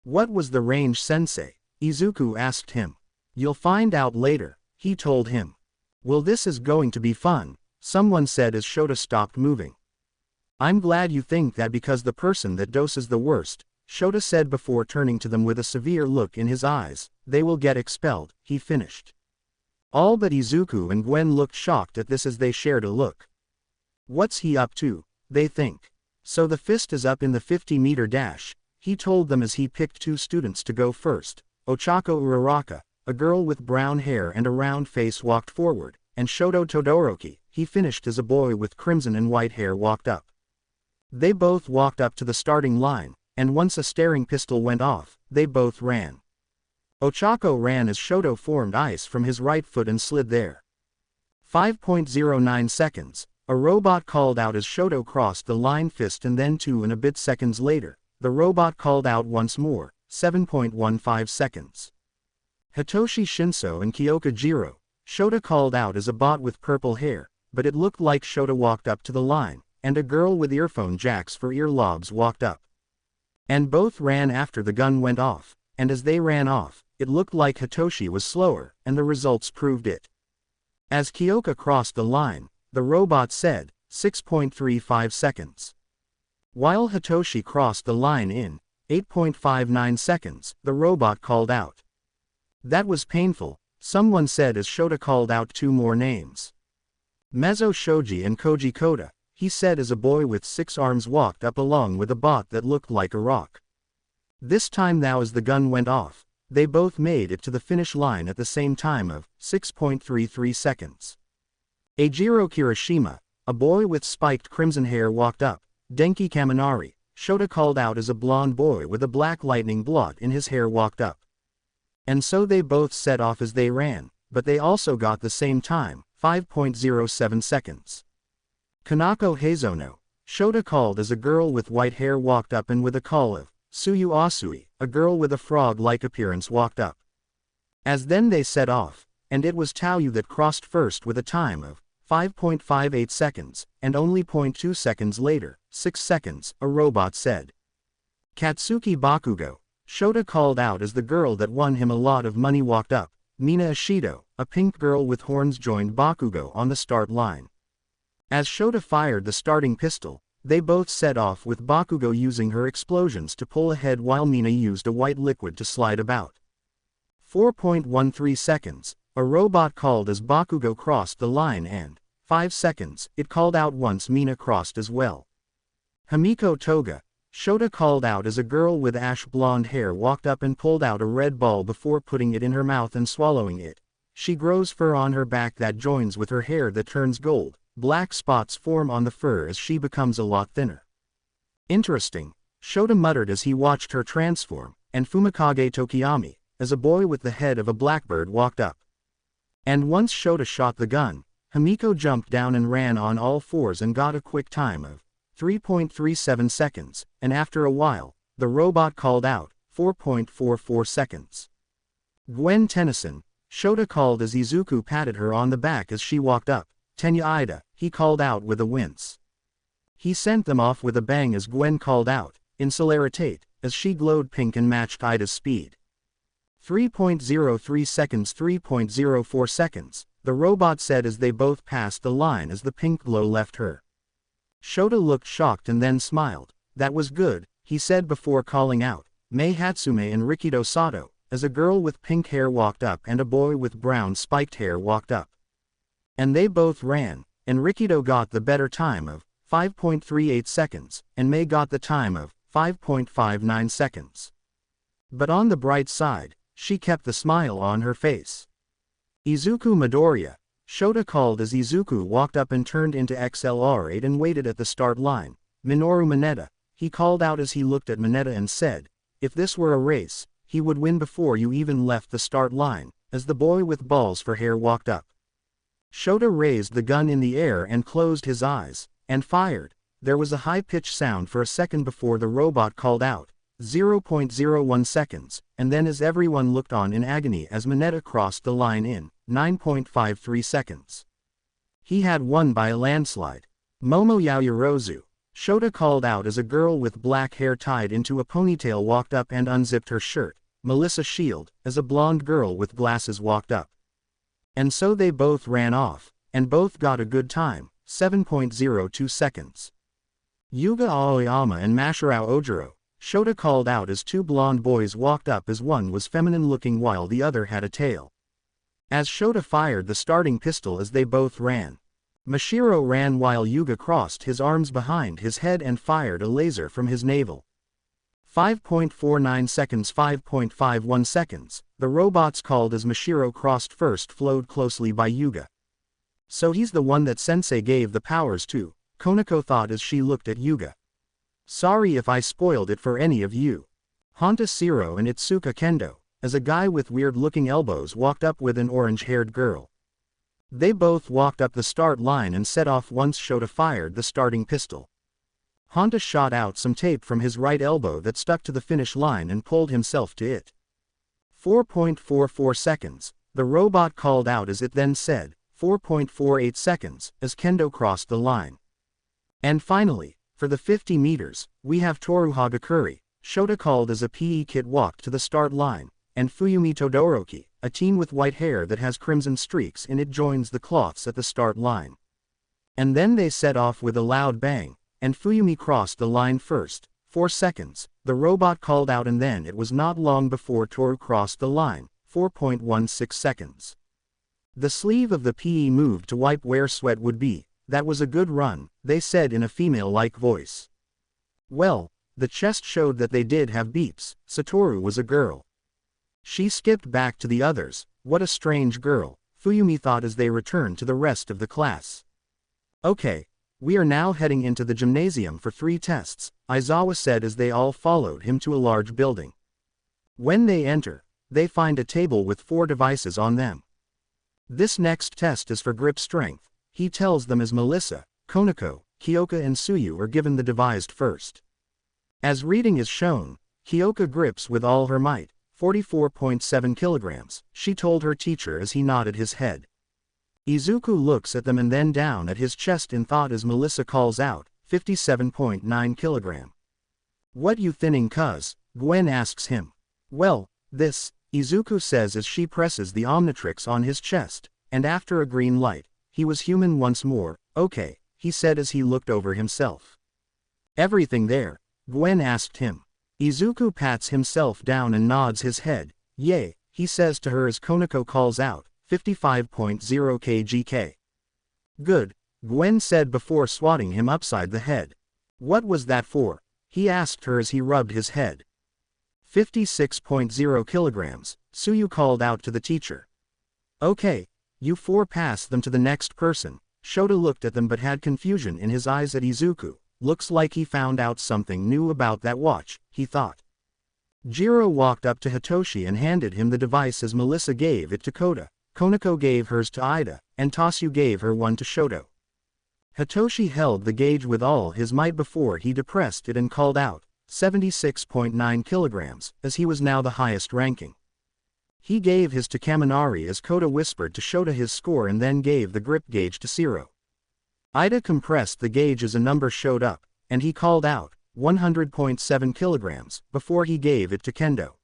What was the range, sensei? Izuku asked him. You'll find out later, he told him. Well, this is going to be fun, someone said as Shota stopped moving. I'm glad you think that because the person that doses the worst, Shota said before turning to them with a severe look in his eyes, they will get expelled, he finished. All but Izuku and Gwen looked shocked at this as they shared a look. What's he up to, they think. So the fist is up in the 50-meter dash, he told them as he picked 2 students to go first. Ochako Uraraka, a girl with brown hair and a round face walked forward, and Shoto Todoroki, he finished as a boy with crimson and white hair walked up. They both walked up to the starting line, and once a staring pistol went off, they both ran. Ochako ran as Shoto formed ice from his right foot and slid there. 5.09 seconds, a robot called out as Shoto crossed the line fist, and then 2 and a bit seconds later, the robot called out once more, 7.15 seconds. Hitoshi Shinso and Kyoka Jiro, Shota called out as a bot with purple hair, but it looked like Shota walked up to the line, and a girl with earphone jacks for earlobes walked up. And both ran after the gun went off, and as they ran off, it looked like Hitoshi was slower, and the results proved it. As Kyoka crossed the line, the robot said, 6.35 seconds. While Hitoshi crossed the line in 8.59 seconds, the robot called out. That was painful, someone said as Shota called out 2 more names. Mezzo Shoji and Koji Koda, he said as a boy with 6 arms walked up along with a bot that looked like a rock. This time now as the gun went off, they both made it to the finish line at the same time of 6.33 seconds. Eijiro Kirishima, a boy with spiked crimson hair walked up. Denki Kaminari, Shota called out as a blonde boy with a black lightning blot in his hair walked up. And so they both set off as they ran, but they also got the same time, 5.07 seconds. Kanako Heizono, Shota called as a girl with white hair walked up, and with a call of Suyu Asui, a girl with a frog-like appearance walked up. As then they set off, and it was Taoyu that crossed first with a time of 5.58 seconds, and only 0.2 seconds later, 6 seconds, a robot said. Katsuki Bakugo, Shota called out as the girl that won him a lot of money walked up. Mina Ishido, a pink girl with horns, joined Bakugo on the start line. As Shota fired the starting pistol, they both set off with Bakugo using her explosions to pull ahead while Mina used a white liquid to slide about. 4.13 seconds, a robot called as Bakugo crossed the line, and 5 seconds, it called out once Mina crossed as well. Hamiko Toga, Shota called out as a girl with ash blonde hair walked up and pulled out a red ball before putting it in her mouth and swallowing it. She grows fur on her back that joins with her hair that turns gold. Black spots form on the fur as she becomes a lot thinner. Interesting, Shota muttered as he watched her transform, and Fumikage Tokiyami, as a boy with the head of a blackbird walked up. And once Shota shot the gun, Hamiko jumped down and ran on all fours and got a quick time of 3.37 seconds, and after a while, the robot called out, 4.44 seconds. Gwen Tennyson, Shota called as Izuku patted her on the back as she walked up. Tenya Ida, he called out with a wince. He sent them off with a bang as Gwen called out, Inceleritate, as she glowed pink and matched Ida's speed. 3.03 seconds, 3.04 seconds, the robot said as they both passed the line as the pink glow left her. Shota looked shocked and then smiled. That was good, he said before calling out, Mei Hatsume and Rikido Sato, as a girl with pink hair walked up and a boy with brown spiked hair walked up. And they both ran, and Rikido got the better time of 5.38 seconds, and Mei got the time of 5.59 seconds. But on the bright side, she kept the smile on her face. Izuku Midoriya, Shota called as Izuku walked up and turned into XLR8 and waited at the start line. Minoru Mineta, he called out as he looked at Mineta and said, if this were a race, he would win before you even left the start line, as the boy with balls for hair walked up. Shota raised the gun in the air and closed his eyes, and fired. There was a high-pitched sound for a second before the robot called out, 0.01 seconds, and then as everyone looked on in agony as Mineta crossed the line in 9.53 seconds. He had won by a landslide. Momo Yaoyorozu, Shota called out as a girl with black hair tied into a ponytail walked up and unzipped her shirt. Melissa Shield, as a blonde girl with glasses walked up. And so they both ran off, and both got a good time, 7.02 seconds. Yuga Aoyama and Masharao Ojiro, Shota called out as two blonde boys walked up as one was feminine looking while the other had a tail. As Shota fired the starting pistol as they both ran. Mashiro ran while Yuga crossed his arms behind his head and fired a laser from his navel. 5.49 seconds, 5.51 seconds, the robots called as Mashiro crossed first flowed closely by Yuga. So he's the one that Sensei gave the powers to, Konako thought as she looked at Yuga. Sorry if I spoiled it for any of you. Honta Shiro and Itsuka Kendo, as a guy with weird-looking elbows walked up with an orange-haired girl. They both walked up the start line and set off once Shota fired the starting pistol. Honta shot out some tape from his right elbow that stuck to the finish line and pulled himself to it. 4.44 seconds, the robot called out as it then said, 4.48 seconds, as Kendo crossed the line. And finally, for the 50 meters, we have Toru Hagakure, Shota called as a PE kid walked to the start line, and Fuyumi Todoroki, a teen with white hair that has crimson streaks in it joins the cloths at the start line. And then they set off with a loud bang, and Fuyumi crossed the line first, 4 seconds, the robot called out and then it was not long before Toru crossed the line, 4.16 seconds. The sleeve of the PE moved to wipe where sweat would be. That was a good run, they said in a female-like voice. Well, the chest showed that they did have beeps, Satoru was a girl. She skipped back to the others. What a strange girl, Fuyumi thought as they returned to the rest of the class. Okay, we are now heading into the gymnasium for 3 tests, Aizawa said as they all followed him to a large building. When they enter, they find a table with 4 devices on them. This next test is for grip strength, he tells them as Melissa, Konako, Kyoka and Tsuyu are given the devised first. As reading is shown, Kyoka grips with all her might, 44.7 kilograms, she told her teacher as he nodded his head. Izuku looks at them and then down at his chest in thought as Melissa calls out, 57.9 kilogram. What you thinning cuz? Gwen asks him. Well, this, Izuku says as she presses the Omnitrix on his chest, and after a green light, he was human once more. Okay, he said as he looked over himself. Everything there? Gwen asked him. Izuku pats himself down and nods his head. Yay, he says to her as Konako calls out, 55.0 kgk. Good, Gwen said before swatting him upside the head. What was that for? He asked her as he rubbed his head. 56.0 kilograms, Tsuyu called out to the teacher. Okay, you 4 pass them to the next person. Shota looked at them but had confusion in his eyes at Izuku. Looks like he found out something new about that watch, he thought. Jiro walked up to Hitoshi and handed him the device as Melissa gave it to Kota, Konako gave hers to Ida, and Tasuyu gave her one to Shoto. Hitoshi held the gauge with all his might before he depressed it and called out, 76.9 kilograms, as he was now the highest ranking. He gave his to Kaminari as Kota whispered to Shota his score and then gave the grip gauge to Shiro. Ida compressed the gauge as a number showed up, and he called out, 100.7 kilograms, before he gave it to Kendo.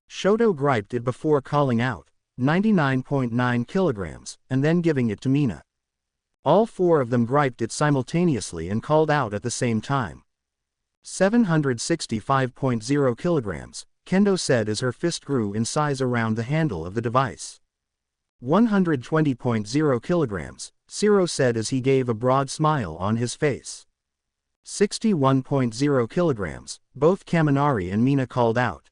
Shoto griped it before calling out, 99.9 kilograms, and then giving it to Mina. All 4 of them griped it simultaneously and called out at the same time. 765.0 kilograms, Kendo said as her fist grew in size around the handle of the device. 120.0 kilograms, Shiro said as he gave a broad smile on his face. 61.0 kilograms, both Kaminari and Mina called out.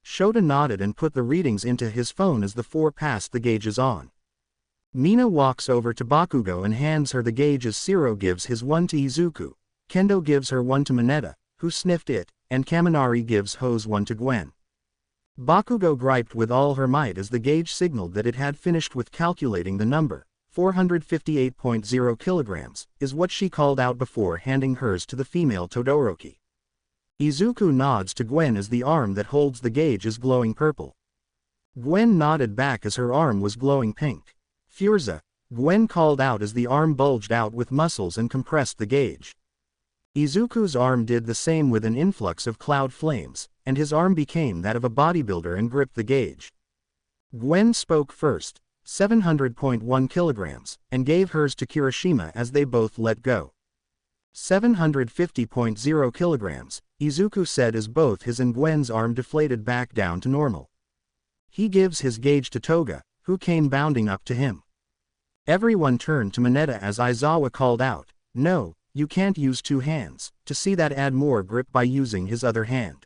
Shota nodded and put the readings into his phone as the 4 passed the gauges on. Mina walks over to Bakugo and hands her the gauge as Shiro gives his one to Izuku, Kendo gives her one to Mineta, who sniffed it, and Kaminari gives Hose one to Gwen. Bakugo griped with all her might as the gauge signaled that it had finished with calculating the number. 458.0 kilograms, is what she called out before handing hers to the female Todoroki. Izuku nods to Gwen as the arm that holds the gauge is glowing purple. Gwen nodded back as her arm was glowing pink. Furza, Gwen called out as the arm bulged out with muscles and compressed the gauge. Izuku's arm did the same with an influx of cloud flames, and his arm became that of a bodybuilder and gripped the gauge. Gwen spoke first. 700.1 kilograms, and gave hers to Kirishima as they both let go. 750.0 kilograms, Izuku said as both his and Gwen's arm deflated back down to normal. He gives his gauge to Toga, who came bounding up to him. Everyone turned to Mineta as Aizawa called out, no, you can't use 2 hands, to see that add more grip by using his other hand.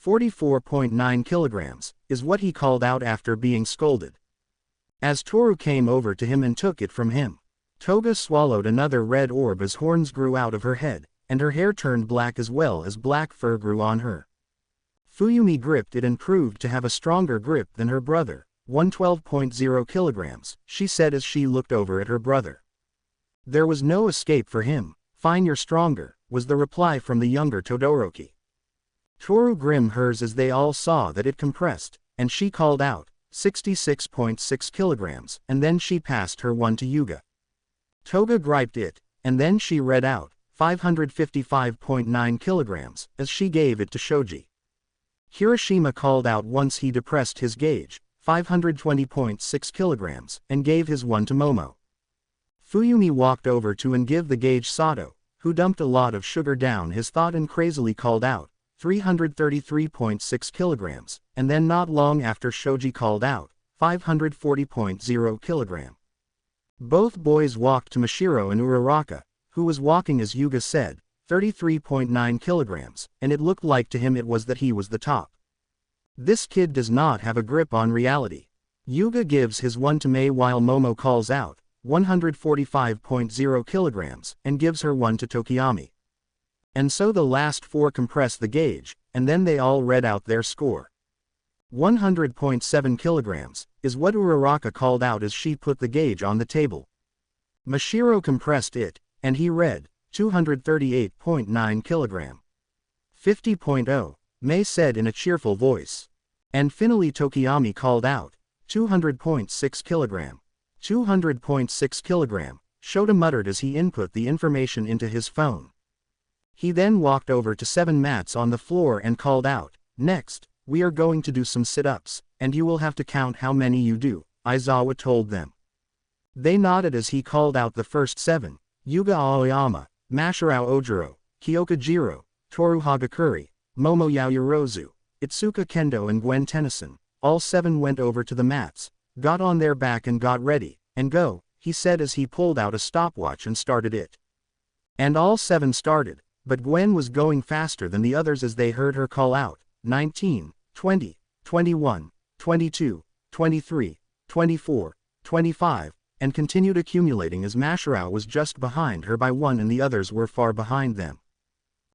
44.9 kilograms, is what he called out after being scolded. As Toru came over to him and took it from him, Toga swallowed another red orb as horns grew out of her head, and her hair turned black as well as black fur grew on her. Fuyumi gripped it and proved to have a stronger grip than her brother, 112.0 kilograms, she said as she looked over at her brother. There was no escape for him. Fine, you're stronger, was the reply from the younger Todoroki. Toru grinned hers as they all saw that it compressed, and she called out, 66.6 kilograms, and then she passed her one to Yuga. Toga griped it, and then she read out, 555.9 kilograms, as she gave it to Shoji. Kirishima called out once he depressed his gauge, 520.6 kilograms, and gave his one to Momo. Fuyumi walked over to and give the gauge Sato, who dumped a lot of sugar down his throat and crazily called out, 333.6 kilograms, and then not long after Shoji called out, 540.0 kilogram. Both boys walked to Mashiro and Uraraka, who was walking as Yuga said, 33.9 kilograms, and it looked like to him it was that he was the top. This kid does not have a grip on reality. Yuga gives his one to Mei while Momo calls out, 145.0 kilograms, and gives her one to Tokiyami. And so the last four compress the gauge, and then they all read out their score. 100.7 kilograms, is what Uraraka called out as she put the gauge on the table. Mashiro compressed it, and he read, 238.9 kilogram. 50.0, Mei said in a cheerful voice. And finally Tokiyami called out, 200.6 kilogram. 200.6 kilogram, Shota muttered as he input the information into his phone. He then walked over to 7 mats on the floor and called out, next, we are going to do some sit-ups, and you will have to count how many you do, Aizawa told them. They nodded as he called out the first 7, Yuga Aoyama, Mashirao Ojiro, Kyoka Jiro, Toru Hagakure, Momo Yaoyorozu, Itsuka Kendo and Gwen Tennyson. All 7 went over to the mats, got on their back and got ready, and go, he said as he pulled out a stopwatch and started it. And all 7 started, but Gwen was going faster than the others as they heard her call out, 19, 20, 21, 22, 23, 24, 25, and continued accumulating as Mashirao was just behind her by 1 and the others were far behind them.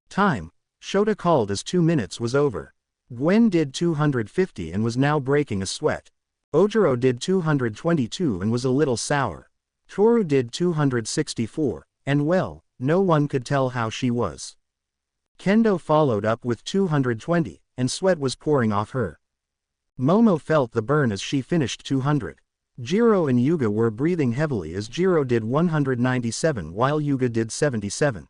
Time, Shota called as 2 minutes was over. Gwen did 250 and was now breaking a sweat. Ojiro did 222 and was a little sour. Toru did 264, and well, no one could tell how she was. Kendo followed up with 220, and sweat was pouring off her. Momo felt the burn as she finished 200. Jiro and Yuga were breathing heavily as Jiro did 197 while Yuga did 77.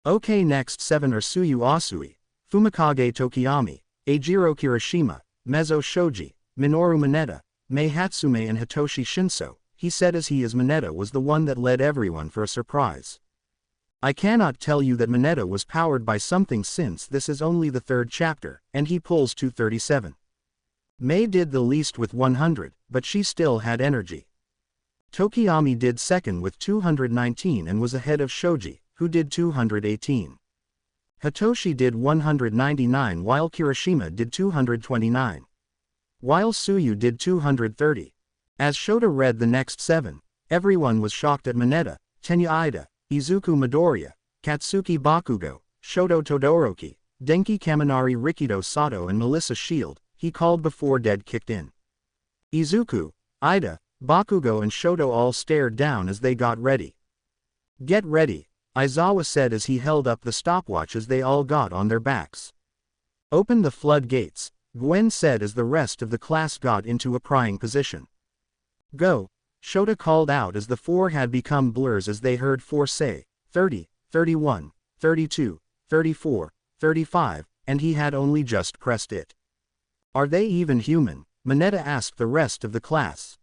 Okay, next 7 are Tsuyu Asui, Fumikage Tokiyami, Eijiro Kirishima, Mezzo Shoji, Minoru Mineta, Mei Hatsume and Hitoshi Shinso, he said as Mineta was the one that led everyone for a surprise. I cannot tell you that Mineta was powered by something since this is only the 3rd chapter, and he pulls 237. Mei did the least with 100, but she still had energy. Tokiyami did second with 219 and was ahead of Shoji, who did 218. Hitoshi did 199 while Kirishima did 229. While Tsuyu did 230. As Shota read the next 7, everyone was shocked at Mineta, Tenya Ida, Izuku Midoriya, Katsuki Bakugo, Shoto Todoroki, Denki Kaminari Rikido Sato and Melissa Shield, he called before Dead kicked in. Izuku, Ida, Bakugo and Shoto all stared down as they got ready. Get ready, Aizawa said as he held up the stopwatch as they all got on their backs. Open the floodgates, Gwen said as the rest of the class got into a prying position. Go, Shota called out as the 4 had become blurs as they heard 4 say, 30, 31, 32, 34, 35, and he had only just pressed it. Are they even human? Mineta asked the rest of the class.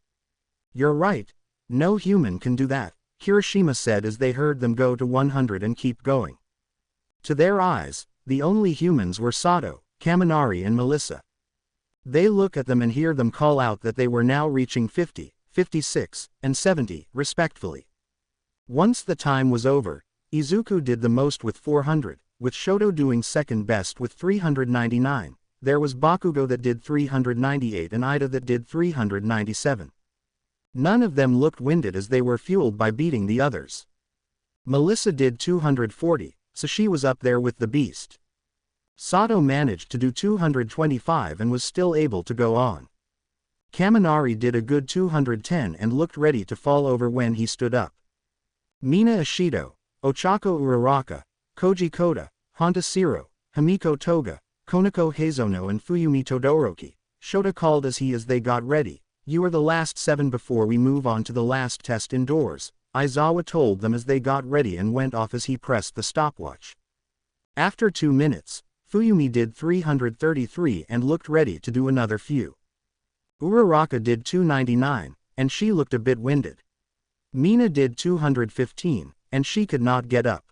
You're right. No human can do that, Kirishima said as they heard them go to 100 and keep going. To their eyes, the only humans were Sato, Kaminari and Melissa. They look at them and hear them call out that they were now reaching 50, 56, and 70, respectively. Once the time was over, Izuku did the most with 400, with Shoto doing second best with 399. There was Bakugo that did 398 and Ida that did 397. None of them looked winded as they were fueled by beating the others. Melissa did 240, so she was up there with the beast. Sato managed to do 225 and was still able to go on. Kaminari did a good 210 and looked ready to fall over when he stood up. Mina Ishido, Ochako Uraraka, Koji Koda, Honda Siro, Himiko Toga, Konako Heizono and Fuyumi Todoroki, Shota called as they got ready. "You are the last 7 before we move on to the last test indoors," Aizawa told them as they got ready and went off as he pressed the stopwatch. After 2 minutes, Fuyumi did 333 and looked ready to do another few. Uraraka did 299, and she looked a bit winded. Mina did 215, and she could not get up.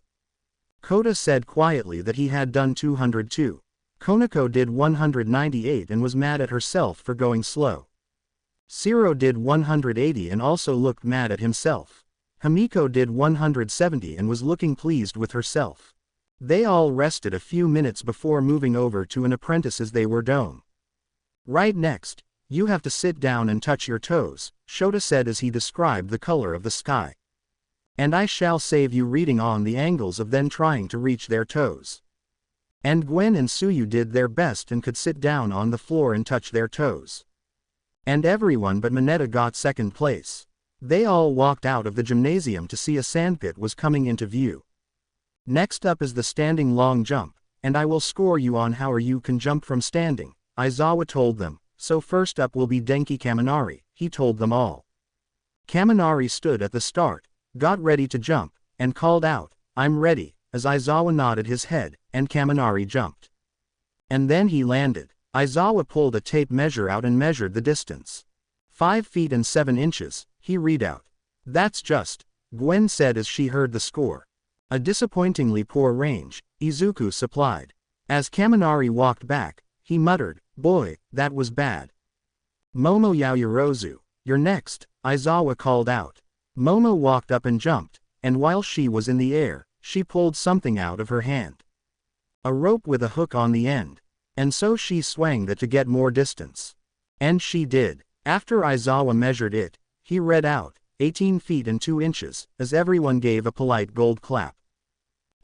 Koda said quietly that he had done 202. Konako did 198 and was mad at herself for going slow. Siro did 180 and also looked mad at himself. Himiko did 170 and was looking pleased with herself. They all rested a few minutes before moving over to an apprentice as they were done. "Right next, you have to sit down and touch your toes," Shota said as he described the color of the sky. "And I shall save you reading on the angles of them trying to reach their toes." And Gwen and Suyu did their best and could sit down on the floor and touch their toes. And everyone but Mineta got second place. They all walked out of the gymnasium to see a sandpit was coming into view. "Next up is the standing long jump, and I will score you on how you can jump from standing," Aizawa told them. "So first up will be Denki Kaminari," he told them all. Kaminari stood at the start, got ready to jump, and called out, "I'm ready," as Aizawa nodded his head, and Kaminari jumped. And then he landed. Aizawa pulled a tape measure out and measured the distance. 5 feet and 7 inches, he read out. "That's just," Gwen said as she heard the score. "A disappointingly poor range," Izuku supplied. As Kaminari walked back, he muttered, "Boy, that was bad." "Momo Yaoyorozu, you're next," Aizawa called out. Momo walked up and jumped, and while she was in the air, she pulled something out of her hand. A rope with a hook on the end. And so she swung that to get more distance. And she did. After Aizawa measured it, he read out, 18 feet and 2 inches, as everyone gave a polite gold clap.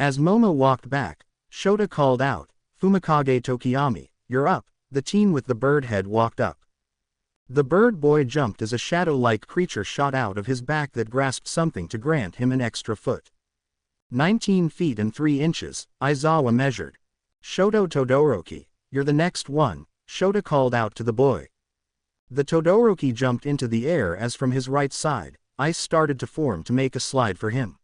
As Momo walked back, Shota called out, "Fumikage Tokiyami, you're up." The teen with the bird head walked up. The bird boy jumped as a shadow-like creature shot out of his back that grasped something to grant him an extra foot. 19 feet and 3 inches, Aizawa measured. "Shoto Todoroki, you're the next one," Shota called out to the boy. The Todoroki jumped into the air as from his right side, ice started to form to make a slide for him.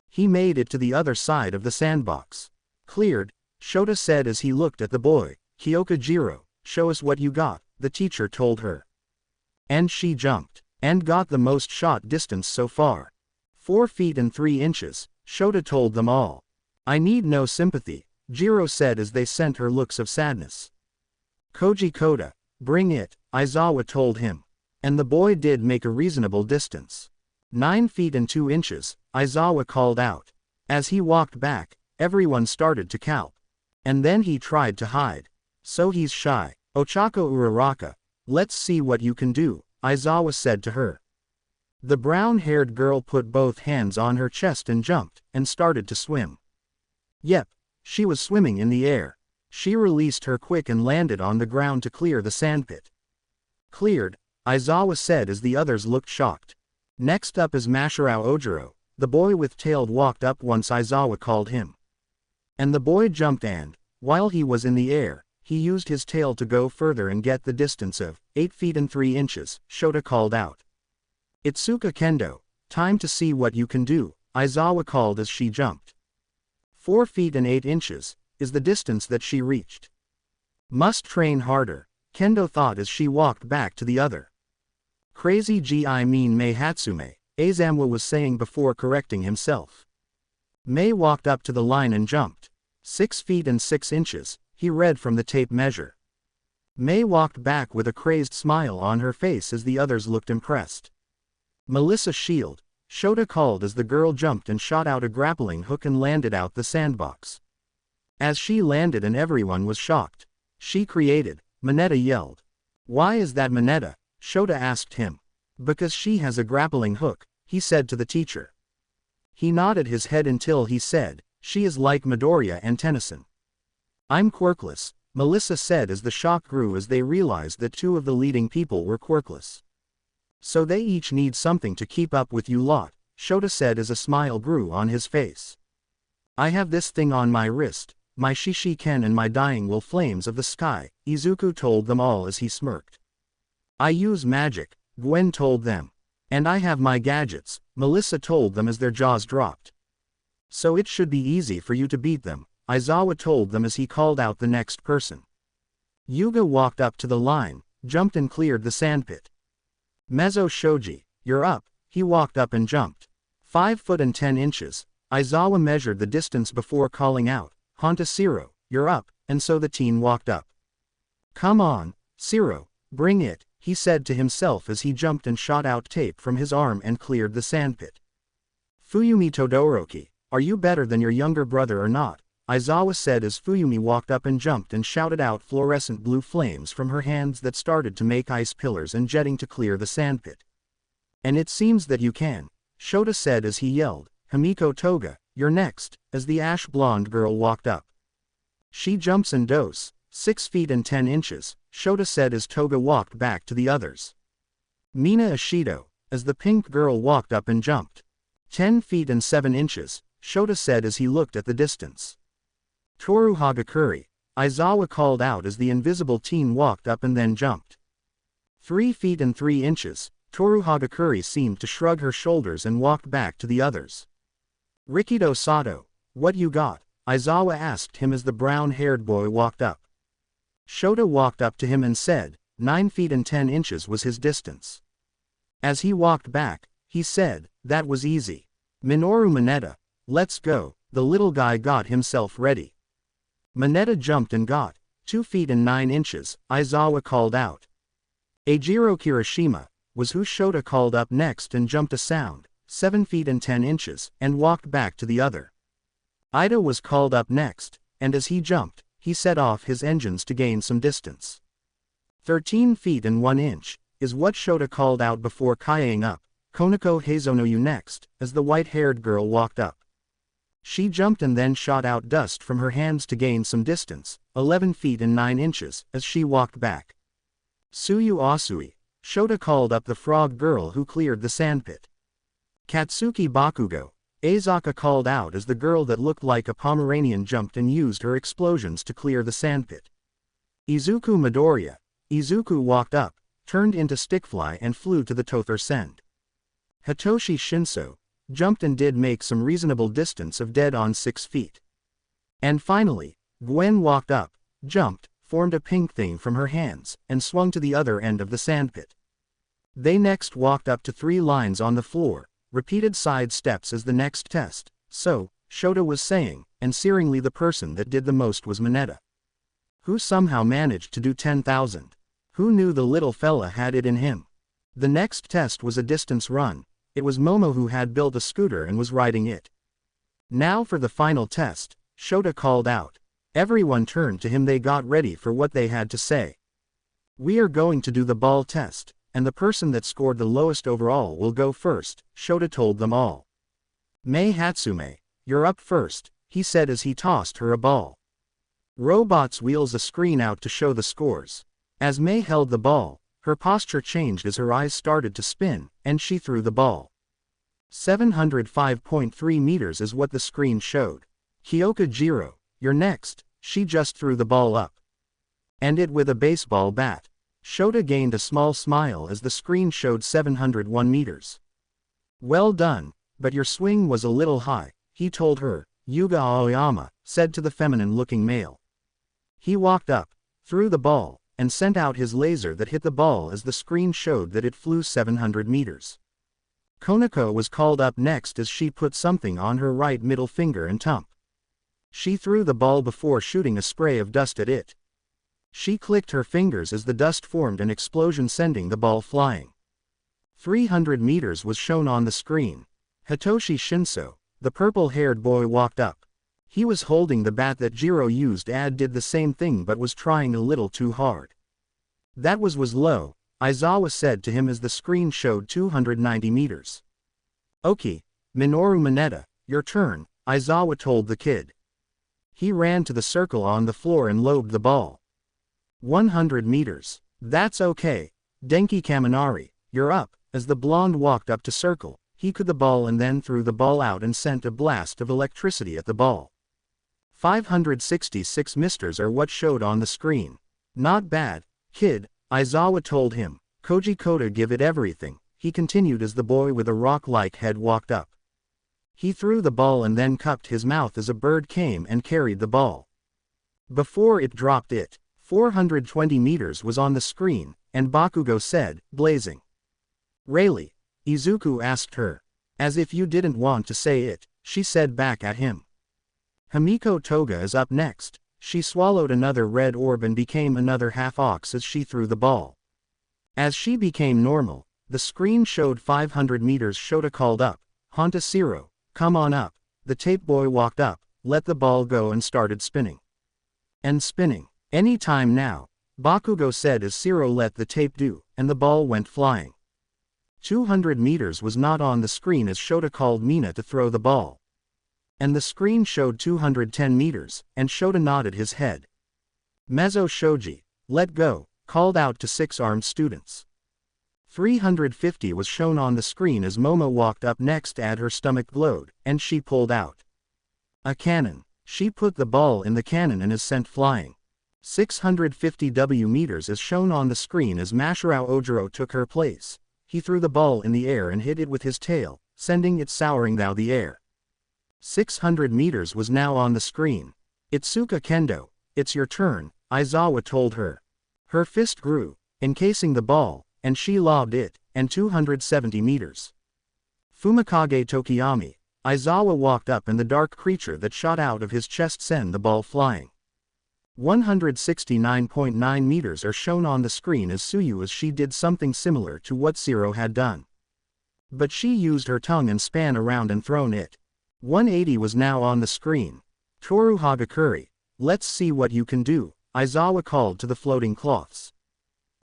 He made it to the other side of the sandbox. "Cleared," Shota said as he looked at the boy. "Kyoka Jiro, show us what you got," the teacher told her. And she jumped, and got the most shot distance so far. 4 feet and 3 inches, Shota told them all. "I need no sympathy," Jiro said as they sent her looks of sadness. "Koji Koda, bring it," Aizawa told him. And the boy did make a reasonable distance. 9 feet and 2 inches, Aizawa called out. As he walked back, everyone started to calp. And then he tried to hide. "So he's shy. Ochako Uraraka, let's see what you can do," Aizawa said to her. The brown-haired girl put both hands on her chest and jumped, and started to swim. Yep. She was swimming in the air. She released her quick and landed on the ground to clear the sandpit. "Cleared," Aizawa said as the others looked shocked. Next up is Mashirao Ojiro, the boy with tailed walked up once Aizawa called him. And the boy jumped and, while he was in the air, he used his tail to go further and get the distance of 8 feet and 3 inches, Shota called out. "Itsuka Kendo, time to see what you can do," Aizawa called as she jumped. 4 feet and 8 inches, is the distance that she reached. "Must train harder," Kendo thought as she walked back to the other. "Crazy I mean Mei Hatsume," Azamwa was saying before correcting himself. Mei walked up to the line and jumped. 6 feet and 6 inches, he read from the tape measure. Mei walked back with a crazed smile on her face as the others looked impressed. "Melissa Shield," Shota called as the girl jumped and shot out a grappling hook and landed out the sandbox. As she landed and everyone was shocked. "She created," Mineta yelled. "Why is that Mineta?" Shota asked him. "Because she has a grappling hook," he said to the teacher. He nodded his head until he said, She is like Midoriya and Tennyson. I'm quirkless, Melissa said as the shock grew as they realized that two of the leading people were quirkless. So they each need something to keep up with you lot, Shota said as a smile grew on his face. I have this thing on my wrist, my Shishiken and my dying will flames of the sky, Izuku told them all as he smirked. I use magic, Gwen told them. And I have my gadgets, Melissa told them as their jaws dropped. So it should be easy for you to beat them, Aizawa told them as he called out the next person. Yuga walked up to the line, jumped and cleared the sandpit. Mezzo Shoji, you're up, he walked up and jumped. 5 foot and 10 inches, Aizawa measured the distance before calling out, Honta Siro, you're up, and so the teen walked up. Come on, Siro, bring it, he said to himself as he jumped and shot out tape from his arm and cleared the sandpit. Fuyumi Todoroki, are you better than your younger brother or not? Aizawa said as Fuyumi walked up and jumped and shouted out fluorescent blue flames from her hands that started to make ice pillars and jetting to clear the sandpit. And it seems that you can, Shota said as he yelled, Himiko Toga, you're next, as the ash blonde girl walked up. She jumps and dose, 6 feet and 10 inches, Shota said as Toga walked back to the others. Mina Ishido, as the pink girl walked up and jumped. 10 feet and 7 inches, Shota said as he looked at the distance. Toru Hagakure, Aizawa called out as the invisible teen walked up and then jumped. 3 feet and 3 inches, Toru Hagakure seemed to shrug her shoulders and walked back to the others. Rikido Sato, what you got? Aizawa asked him as the brown-haired boy walked up. Shota walked up to him and said, 9 feet and 10 inches was his distance. As he walked back, he said, that was easy. Minoru Mineta, let's go, the little guy got himself ready. Mineta jumped and got 2 feet and 9 inches, Aizawa called out. Eijiro Kirishima, was who Shota called up next and jumped a sound, 7 feet and 10 inches, and walked back to the other. Ida was called up next, and as he jumped, he set off his engines to gain some distance. 13 feet and 1 inch, is what Shota called out before kaying up, Konako Heizono you next, as the white-haired girl walked up. She jumped and then shot out dust from her hands to gain some distance, 11 feet and 9 inches, as she walked back. Tsuyu Asui, Shota called up the frog girl who cleared the sandpit. Katsuki Bakugo, Azaka called out as the girl that looked like a Pomeranian jumped and used her explosions to clear the sandpit. Izuku Midoriya, Izuku walked up, turned into Stickfly and flew to the Tother Send. Hitoshi Shinso, jumped and did make some reasonable distance of dead on 6 feet. And finally, Gwen walked up, jumped, formed a pink thing from her hands, and swung to the other end of the sandpit. They next walked up to 3 lines on the floor, repeated side steps as the next test, so, Shota was saying, and searingly the person that did the most was Mineta. Who somehow managed to do 10,000. Who knew the little fella had it in him? The next test was a distance run. It was Momo who had built a scooter and was riding it. Now for the final test, Shota called out. Everyone turned to him. They got ready for what they had to say. We are going to do the ball test, and the person that scored the lowest overall will go first, Shota told them all. Mei Hatsume, you're up first, he said as he tossed her a ball. Robots wheels a screen out to show the scores. As Mei held the ball, her posture changed as her eyes started to spin, and she threw the ball. 705.3 meters is what the screen showed. Kyoka Jiro, you're next, she just threw the ball up. And it with a baseball bat. Shota gained a small smile as the screen showed 701 meters. Well done, but your swing was a little high, he told her. Yuga Aoyama said to the feminine-looking male. He walked up, threw the ball, and sent out his laser that hit the ball as the screen showed that it flew 700 meters. Konako was called up next as she put something on her right middle finger and thumb. She threw the ball before shooting a spray of dust at it. She clicked her fingers as the dust formed an explosion sending the ball flying. 300 meters was shown on the screen. Hitoshi Shinso, the purple-haired boy walked up. He was holding the bat that Jiro used and did the same thing but was trying a little too hard. That was low, Aizawa said to him as the screen showed 290 meters. Okay, Minoru Mineta, your turn, Aizawa told the kid. He ran to the circle on the floor and lobed the ball. 100 meters. That's okay. Denki Kaminari, you're up. As the blonde walked up to circle, he caught the ball and then threw the ball out and sent a blast of electricity at the ball. 566 misters are what showed on the screen. Not bad, kid, Aizawa told him. Koji Kota give it everything, he continued as the boy with a rock-like head walked up. He threw the ball and then cupped his mouth as a bird came and carried the ball. Before it dropped it, 420 meters was on the screen, and Bakugo said, blazing. Really? Izuku asked her. As if you didn't want to say it, she said back at him. Himiko Toga is up next. She swallowed another red orb and became another half-ox as she threw the ball. As she became normal, the screen showed 500 meters. Shota called up, Honta Zero, come on up. The tape boy walked up, let the ball go and started spinning. And spinning. Any time now, Bakugo said as Zero let the tape do, and the ball went flying. 200 meters was not on the screen as Shota called Mina to throw the ball. And the screen showed 210 meters, and Shota nodded his head. Mezzo Shoji, let go, called out to 6 armed students. 350 was shown on the screen as Momo walked up next and her stomach glowed, and she pulled out a cannon. She put the ball in the cannon and is sent flying. 650 W meters is shown on the screen as Mashirao Ojiro took her place. He threw the ball in the air and hit it with his tail, sending it soaring through the air. 600 meters was now on the screen. Itsuka Kendo, it's your turn, Aizawa told her. Her fist grew, encasing the ball, and she lobbed it, and 270 meters. Fumikage Tokiyami, Aizawa walked up and the dark creature that shot out of his chest sent the ball flying. 169.9 meters are shown on the screen as Suyu as she did something similar to what Zero had done. But she used her tongue and span around and thrown it. 180 was now on the screen. Toru Hagakure, let's see what you can do, Aizawa called to the floating cloths.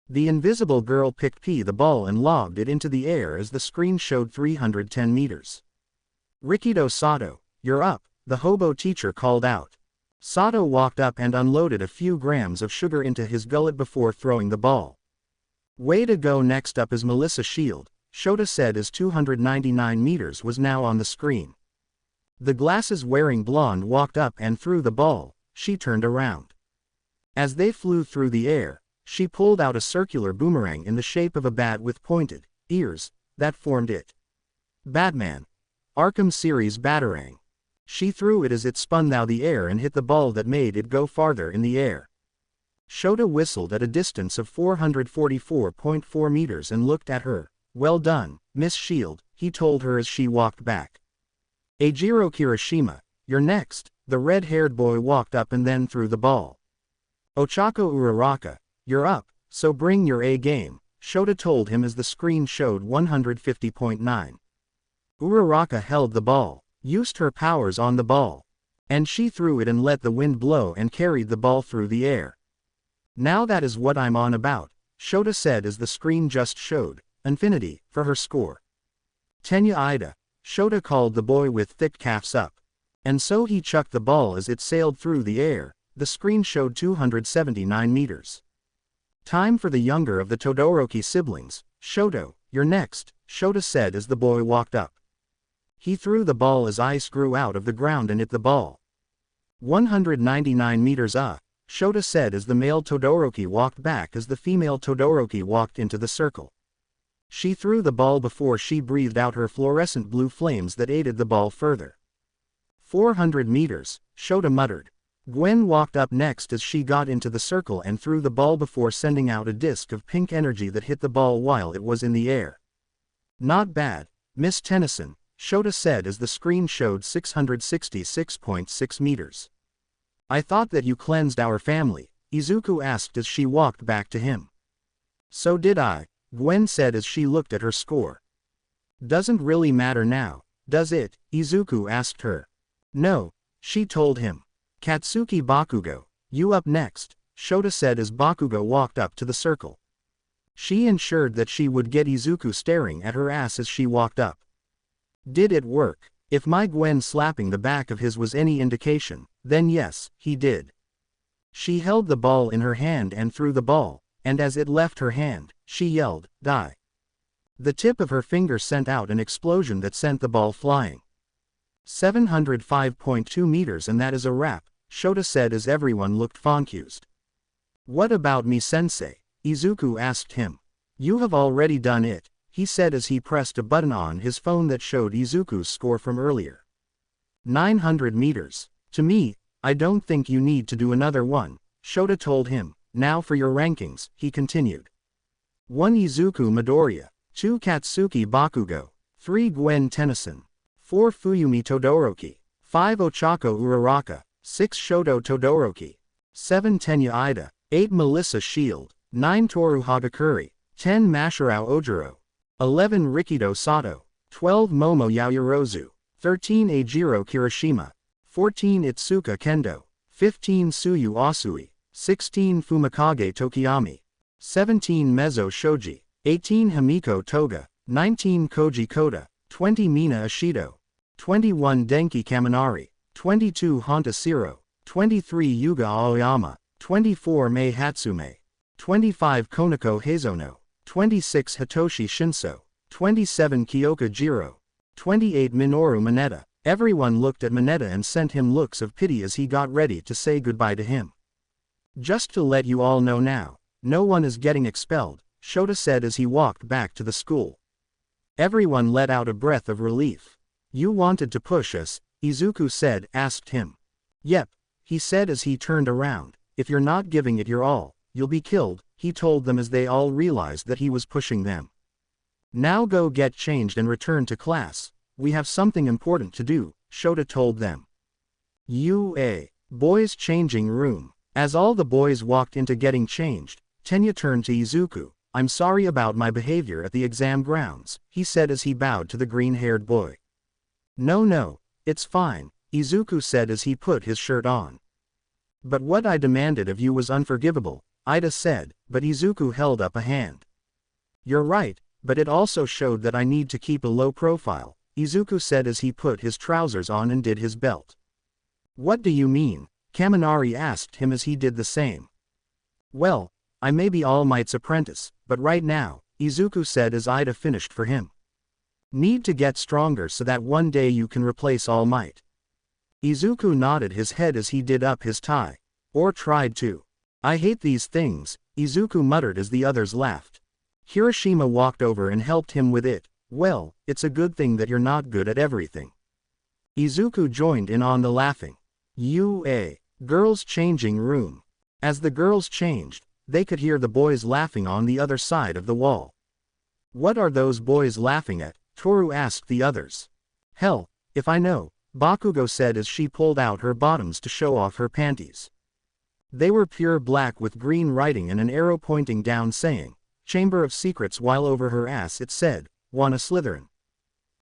The invisible girl picked the ball and lobbed it into the air as the screen showed 310 meters. Rikido Sato, you're up, the hobo teacher called out. Sato walked up and unloaded a few grams of sugar into his gullet before throwing the ball. Way to go. Next up is Melissa Shield, Shota said as 299 meters was now on the screen. The glasses-wearing blonde walked up and threw the ball. She turned around. As they flew through the air, she pulled out a circular boomerang in the shape of a bat with pointed ears that formed it. Batman. Arkham series Batarang. She threw it as it spun through the air and hit the ball that made it go farther in the air. Shota whistled at a distance of 444.4 meters and looked at her. Well done, Miss Shield, he told her as she walked back. Eijiro Kirishima, you're next. The red-haired boy walked up and then threw the ball. Ochako Uraraka, you're up, so bring your A game, Shota told him as the screen showed 150.9. Uraraka held the ball, used her powers on the ball. And she threw it and let the wind blow and carried the ball through the air. Now that is what I'm on about, Shota said as the screen just showed infinity for her score. Tenya Ida, Shota called the boy with thick calves up. And so he chucked the ball as it sailed through the air. The screen showed 279 meters. Time for the younger of the Todoroki siblings. Shoto, you're next, Shota said as the boy walked up. He threw the ball as ice grew out of the ground and hit the ball. 199 meters Shota said as the male Todoroki walked back as the female Todoroki walked into the circle. She threw the ball before she breathed out her fluorescent blue flames that aided the ball further. 400 meters, Shota muttered. Gwen walked up next as she got into the circle and threw the ball before sending out a disc of pink energy that hit the ball while it was in the air. Not bad, Miss Tennyson, Shota said as the screen showed 666.6 meters. I thought that you cleansed our family, Izuku asked as she walked back to him. So did I, Gwen said as she looked at her score. Doesn't really matter now, does it? Izuku asked her. No, she told him. Katsuki Bakugo, you up next, Shota said as Bakugo walked up to the circle. She ensured that she would get Izuku staring at her ass as she walked up. Did it work? If my Gwen slapping the back of his was any indication, then yes, he did. She held the ball in her hand and threw the ball, and as it left her hand, she yelled, "Die." The tip of her finger sent out an explosion that sent the ball flying 705.2 meters, and that is a wrap, Shota said as everyone looked confused. What about me, sensei? Izuku asked him. You have already done it, he said as he pressed a button on his phone that showed Izuku's score from earlier. 900 meters. To me, I don't think you need to do another one, Shota told him. Now for your rankings, he continued. 1 Izuku Midoriya, 2 Katsuki Bakugo, 3 Gwen Tennyson, 4 Fuyumi Todoroki, 5 Ochako Uraraka, 6 Shoto Todoroki, 7 Tenya Ida, 8 Melissa Shield, 9 Toru Hagakure, 10 Masharao Ojiro, 11 Rikido Sato, 12 Momo Yaoyorozu, 13 Eijiro Kirishima, 14 Itsuka Kendo, 15 Tsuyu Asui, 16 Fumikage Tokiyami, 17 Mezzo Shoji, 18 Himiko Toga, 19 Koji Koda, 20 Mina Ashido, 21 Denki Kaminari, 22 Honta Siro, 23 Yuga Aoyama, 24 Mei Hatsume, 25 Konako Heizono, 26 Hitoshi Shinso, 27 Kyoka Jiro, 28 Minoru Mineta. Everyone looked at Mineta and sent him looks of pity as he got ready to say goodbye to him. Just to let you all know now, no one is getting expelled, Shota said as he walked back to the school. Everyone let out a breath of relief. You wanted to push us, Izuku said, asked him. Yep, he said as he turned around. If you're not giving it your all, you'll be killed, he told them as they all realized that he was pushing them. Now go get changed and return to class. We have something important to do, Shota told them. UA. Boys' changing room. As all the boys walked into getting changed, Tenya turned to Izuku. I'm sorry about my behavior at the exam grounds, he said as he bowed to the green-haired boy. No, it's fine, Izuku said as he put his shirt on. But what I demanded of you was unforgivable, Ida said, but Izuku held up a hand. You're right, but it also showed that I need to keep a low profile, Izuku said as he put his trousers on and did his belt. What do you mean? Kaminari asked him as he did the same. Well, I may be All Might's apprentice, but right now, Izuku said as Ida finished for him. Need to get stronger so that one day you can replace All Might. Izuku nodded his head as he did up his tie. Or tried to. I hate these things, Izuku muttered as the others laughed. Kirishima walked over and helped him with it. Well, it's a good thing that you're not good at everything. Izuku joined in on the laughing. UA. Girls' changing room. As the girls changed, they could hear the boys laughing on the other side of the wall. What are those boys laughing at? Toru asked the others. Hell, if I know, Bakugo said as she pulled out her bottoms to show off her panties. They were pure black with green writing and an arrow pointing down saying, Chamber of Secrets, while over her ass it said, Wanna Slytherin.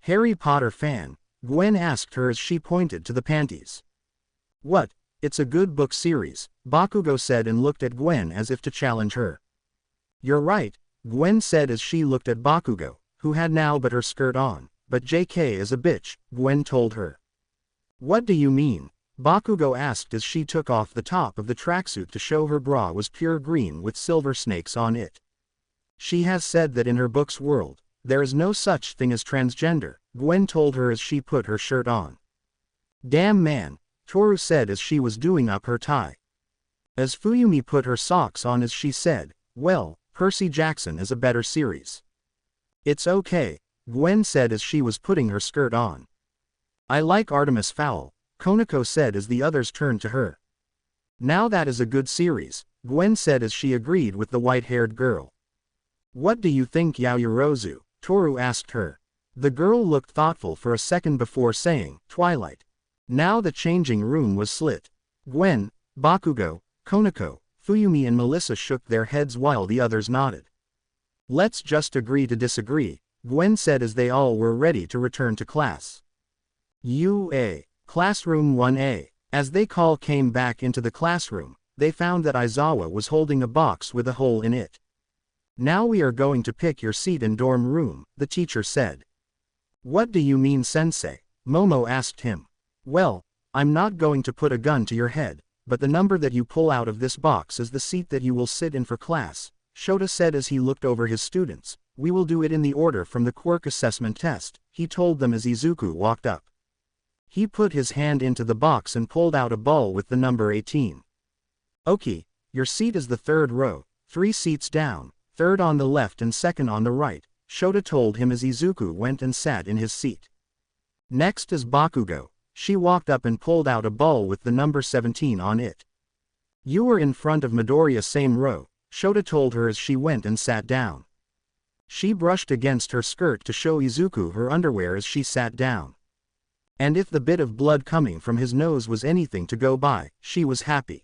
Harry Potter fan, Gwen asked her as she pointed to the panties. What? It's a good book series, Bakugo said and looked at Gwen as if to challenge her. You're right, Gwen said as she looked at Bakugo, who had now but her skirt on, but JK is a bitch, Gwen told her. What do you mean? Bakugo asked as she took off the top of the tracksuit to show her bra was pure green with silver snakes on it. She has said that in her book's world, there is no such thing as transgender, Gwen told her as she put her shirt on. Damn man, Toru said as she was doing up her tie. As Fuyumi put her socks on as she said, well, Percy Jackson is a better series. It's okay, Gwen said as she was putting her skirt on. I like Artemis Fowl, Konako said as the others turned to her. Now that is a good series, Gwen said as she agreed with the white-haired girl. What do you think, Yaoyorozu? Toru asked her. The girl looked thoughtful for a second before saying, Twilight. Now the changing room was slit. Gwen, Bakugo, Konako, Fuyumi and Melissa shook their heads while the others nodded. Let's just agree to disagree, Gwen said as they all were ready to return to class. UA. Classroom 1A. As they all came back into the classroom, they found that Aizawa was holding a box with a hole in it. Now we are going to pick your seat in dorm room, the teacher said. What do you mean, sensei? Momo asked him. Well, I'm not going to put a gun to your head, but the number that you pull out of this box is the seat that you will sit in for class, Shota said as he looked over his students. We will do it in the order from the quirk assessment test, he told them as Izuku walked up. He put his hand into the box and pulled out a ball with the number 18. Okay, your seat is the third row, 3 seats down, third on the left and second on the right, Shota told him as Izuku went and sat in his seat. Next is Bakugo. She walked up and pulled out a ball with the number 17 on it. You were in front of Midoriya, same row, Shota told her as she went and sat down. She brushed against her skirt to show Izuku her underwear as she sat down. And if the bit of blood coming from his nose was anything to go by, she was happy.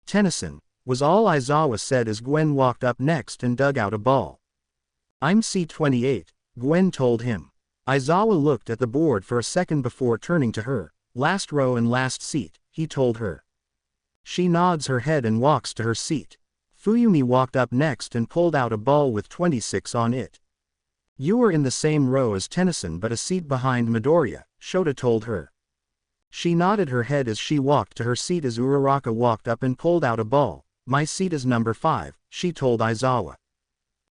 Tennyson, was all Aizawa said as Gwen walked up next and dug out a ball. I'm C28, Gwen told him. Aizawa looked at the board for a second before turning to her. Last row and last seat, he told her. She nods her head and walks to her seat. Fuyumi walked up next and pulled out a ball with 26 on it. You were in the same row as Tennyson but a seat behind Midoriya, Shota told her. She nodded her head as she walked to her seat as Uraraka walked up and pulled out a ball. My seat is number 5, she told Aizawa.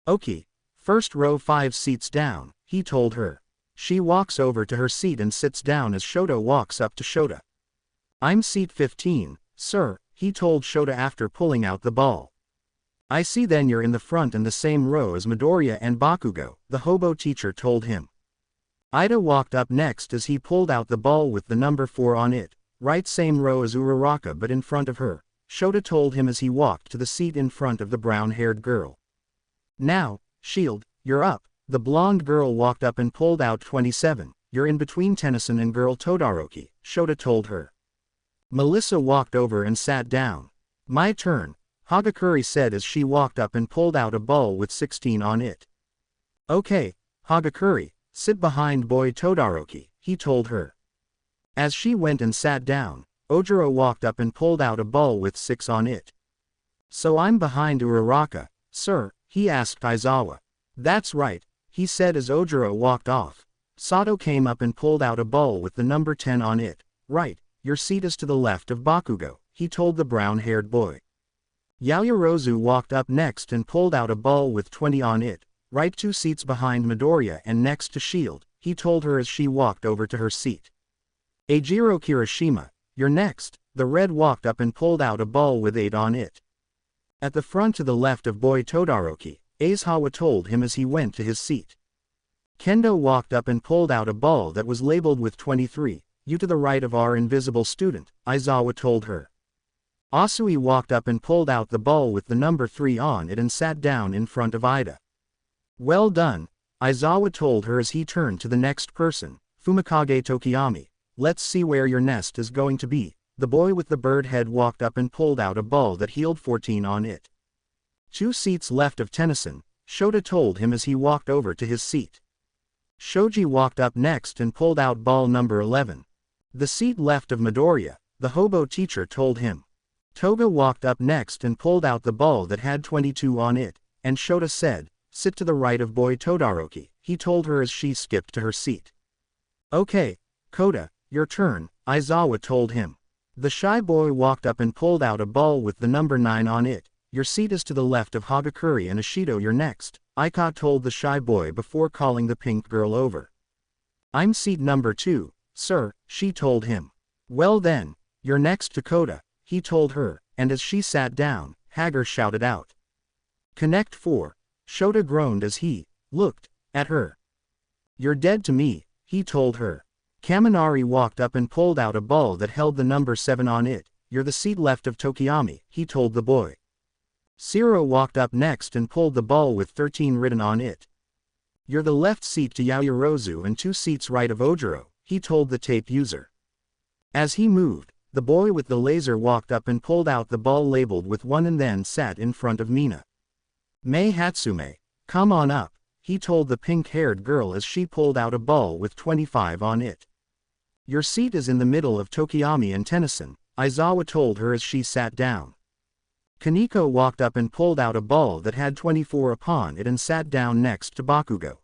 Okay, first row 5 seats down, he told her. She walks over to her seat and sits down as Shota walks up to Shota. I'm seat 15, sir, he told Shota after pulling out the ball. I see, then you're in the front and the same row as Midoriya and Bakugo, the hobo teacher told him. Ida walked up next as he pulled out the ball with the number 4 on it, right same row as Uraraka but in front of her, Shota told him as he walked to the seat in front of the brown-haired girl. Now, Shield, you're up. The blonde girl walked up and pulled out 27, you're in between Tennyson and girl Todoroki, Shota told her. Melissa walked over and sat down. My turn, Hagakure said as she walked up and pulled out a ball with 16 on it. Okay, Hagakure, sit behind boy Todoroki, he told her. As she went and sat down, Ojiro walked up and pulled out a ball with 6 on it. So I'm behind Uraraka, sir, he asked Aizawa. That's right, he said as Ojiro walked off. Sato came up and pulled out a ball with the number 10 on it. Right, your seat is to the left of Bakugo, he told the brown-haired boy. Yaoyorozu walked up next and pulled out a ball with 20 on it, right 2 seats behind Midoriya and next to Shield, he told her as she walked over to her seat. Eijiro Kirishima, you're next, the red walked up and pulled out a ball with 8 on it. At the front to the left of boy Todoroki, Aizawa told him as he went to his seat. Kendo walked up and pulled out a ball that was labeled with 23, you to the right of our invisible student, Aizawa told her. Asui walked up and pulled out the ball with the number 3 on it and sat down in front of Ida. Well done, Aizawa told her as he turned to the next person, Fumikage Tokiyami. Let's see where your nest is going to be. The boy with the bird head walked up and pulled out a ball that held 14 on it. 2 seats left of Tennyson, Shota told him as he walked over to his seat. Shoji walked up next and pulled out ball number 11. The seat left of Midoriya, the hobo teacher told him. Toga walked up next and pulled out the ball that had 22 on it, and Shota said, sit to the right of boy Todoroki, he told her as she skipped to her seat. Okay, Kota, your turn, Aizawa told him. The shy boy walked up and pulled out a ball with the number 9 on it. Your seat is to the left of Hagakure and Ashido, you're next, Aika told the shy boy before calling the pink girl over. I'm seat number 2, sir, she told him. Well then, you're next to Kota, he told her, and as she sat down, Hagar shouted out. Connect 4, Shota groaned as he looked at her. You're dead to me, he told her. Kaminari walked up and pulled out a ball that held the number 7 on it. You're the seat left of Tokiyami, he told the boy. Zero walked up next and pulled the ball with 13 written on it. You're the left seat to Yaoyorozu and 2 seats right of Ojiro, he told the tape user. As he moved, the boy with the laser walked up and pulled out the ball labeled with 1 and then sat in front of Mina. Mei Hatsume, come on up, he told the pink-haired girl as she pulled out a ball with 25 on it. Your seat is in the middle of Tokiyami and Tennyson, Aizawa told her as she sat down. Kaneko walked up and pulled out a ball that had 24 upon it and sat down next to Bakugo.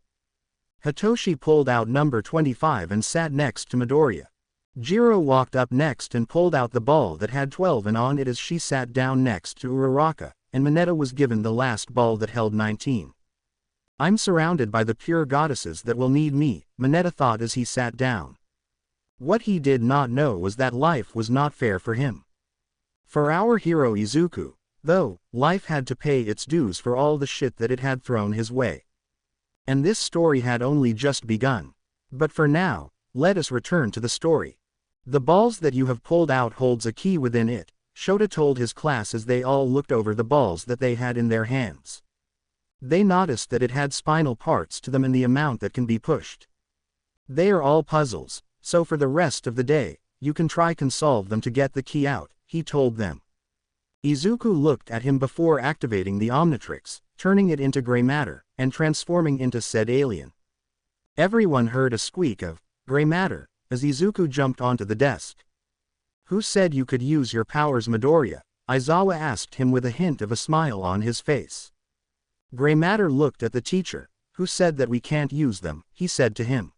Hitoshi pulled out number 25 and sat next to Midoriya. Jiro walked up next and pulled out the ball that had 12 and on it as she sat down next to Uraraka, and Mineta was given the last ball that held 19. I'm surrounded by the pure goddesses that will need me, Mineta thought as he sat down. What he did not know was that life was not fair for him. For our hero Izuku, though, life had to pay its dues for all the shit that it had thrown his way. And this story had only just begun. But for now, let us return to the story. The balls that you have pulled out holds a key within it, Shota told his class as they all looked over the balls that they had in their hands. They noticed that it had spinal parts to them and the amount that can be pushed. They are all puzzles, so for the rest of the day, you can solve them to get the key out, he told them. Izuku looked at him before activating the Omnitrix, turning it into gray matter, and transforming into said alien. Everyone heard a squeak of gray matter as Izuku jumped onto the desk. Who said you could use your powers, Midoriya? Aizawa asked him with a hint of a smile on his face. Gray matter looked at the teacher. Who said that we can't use them? He said to him.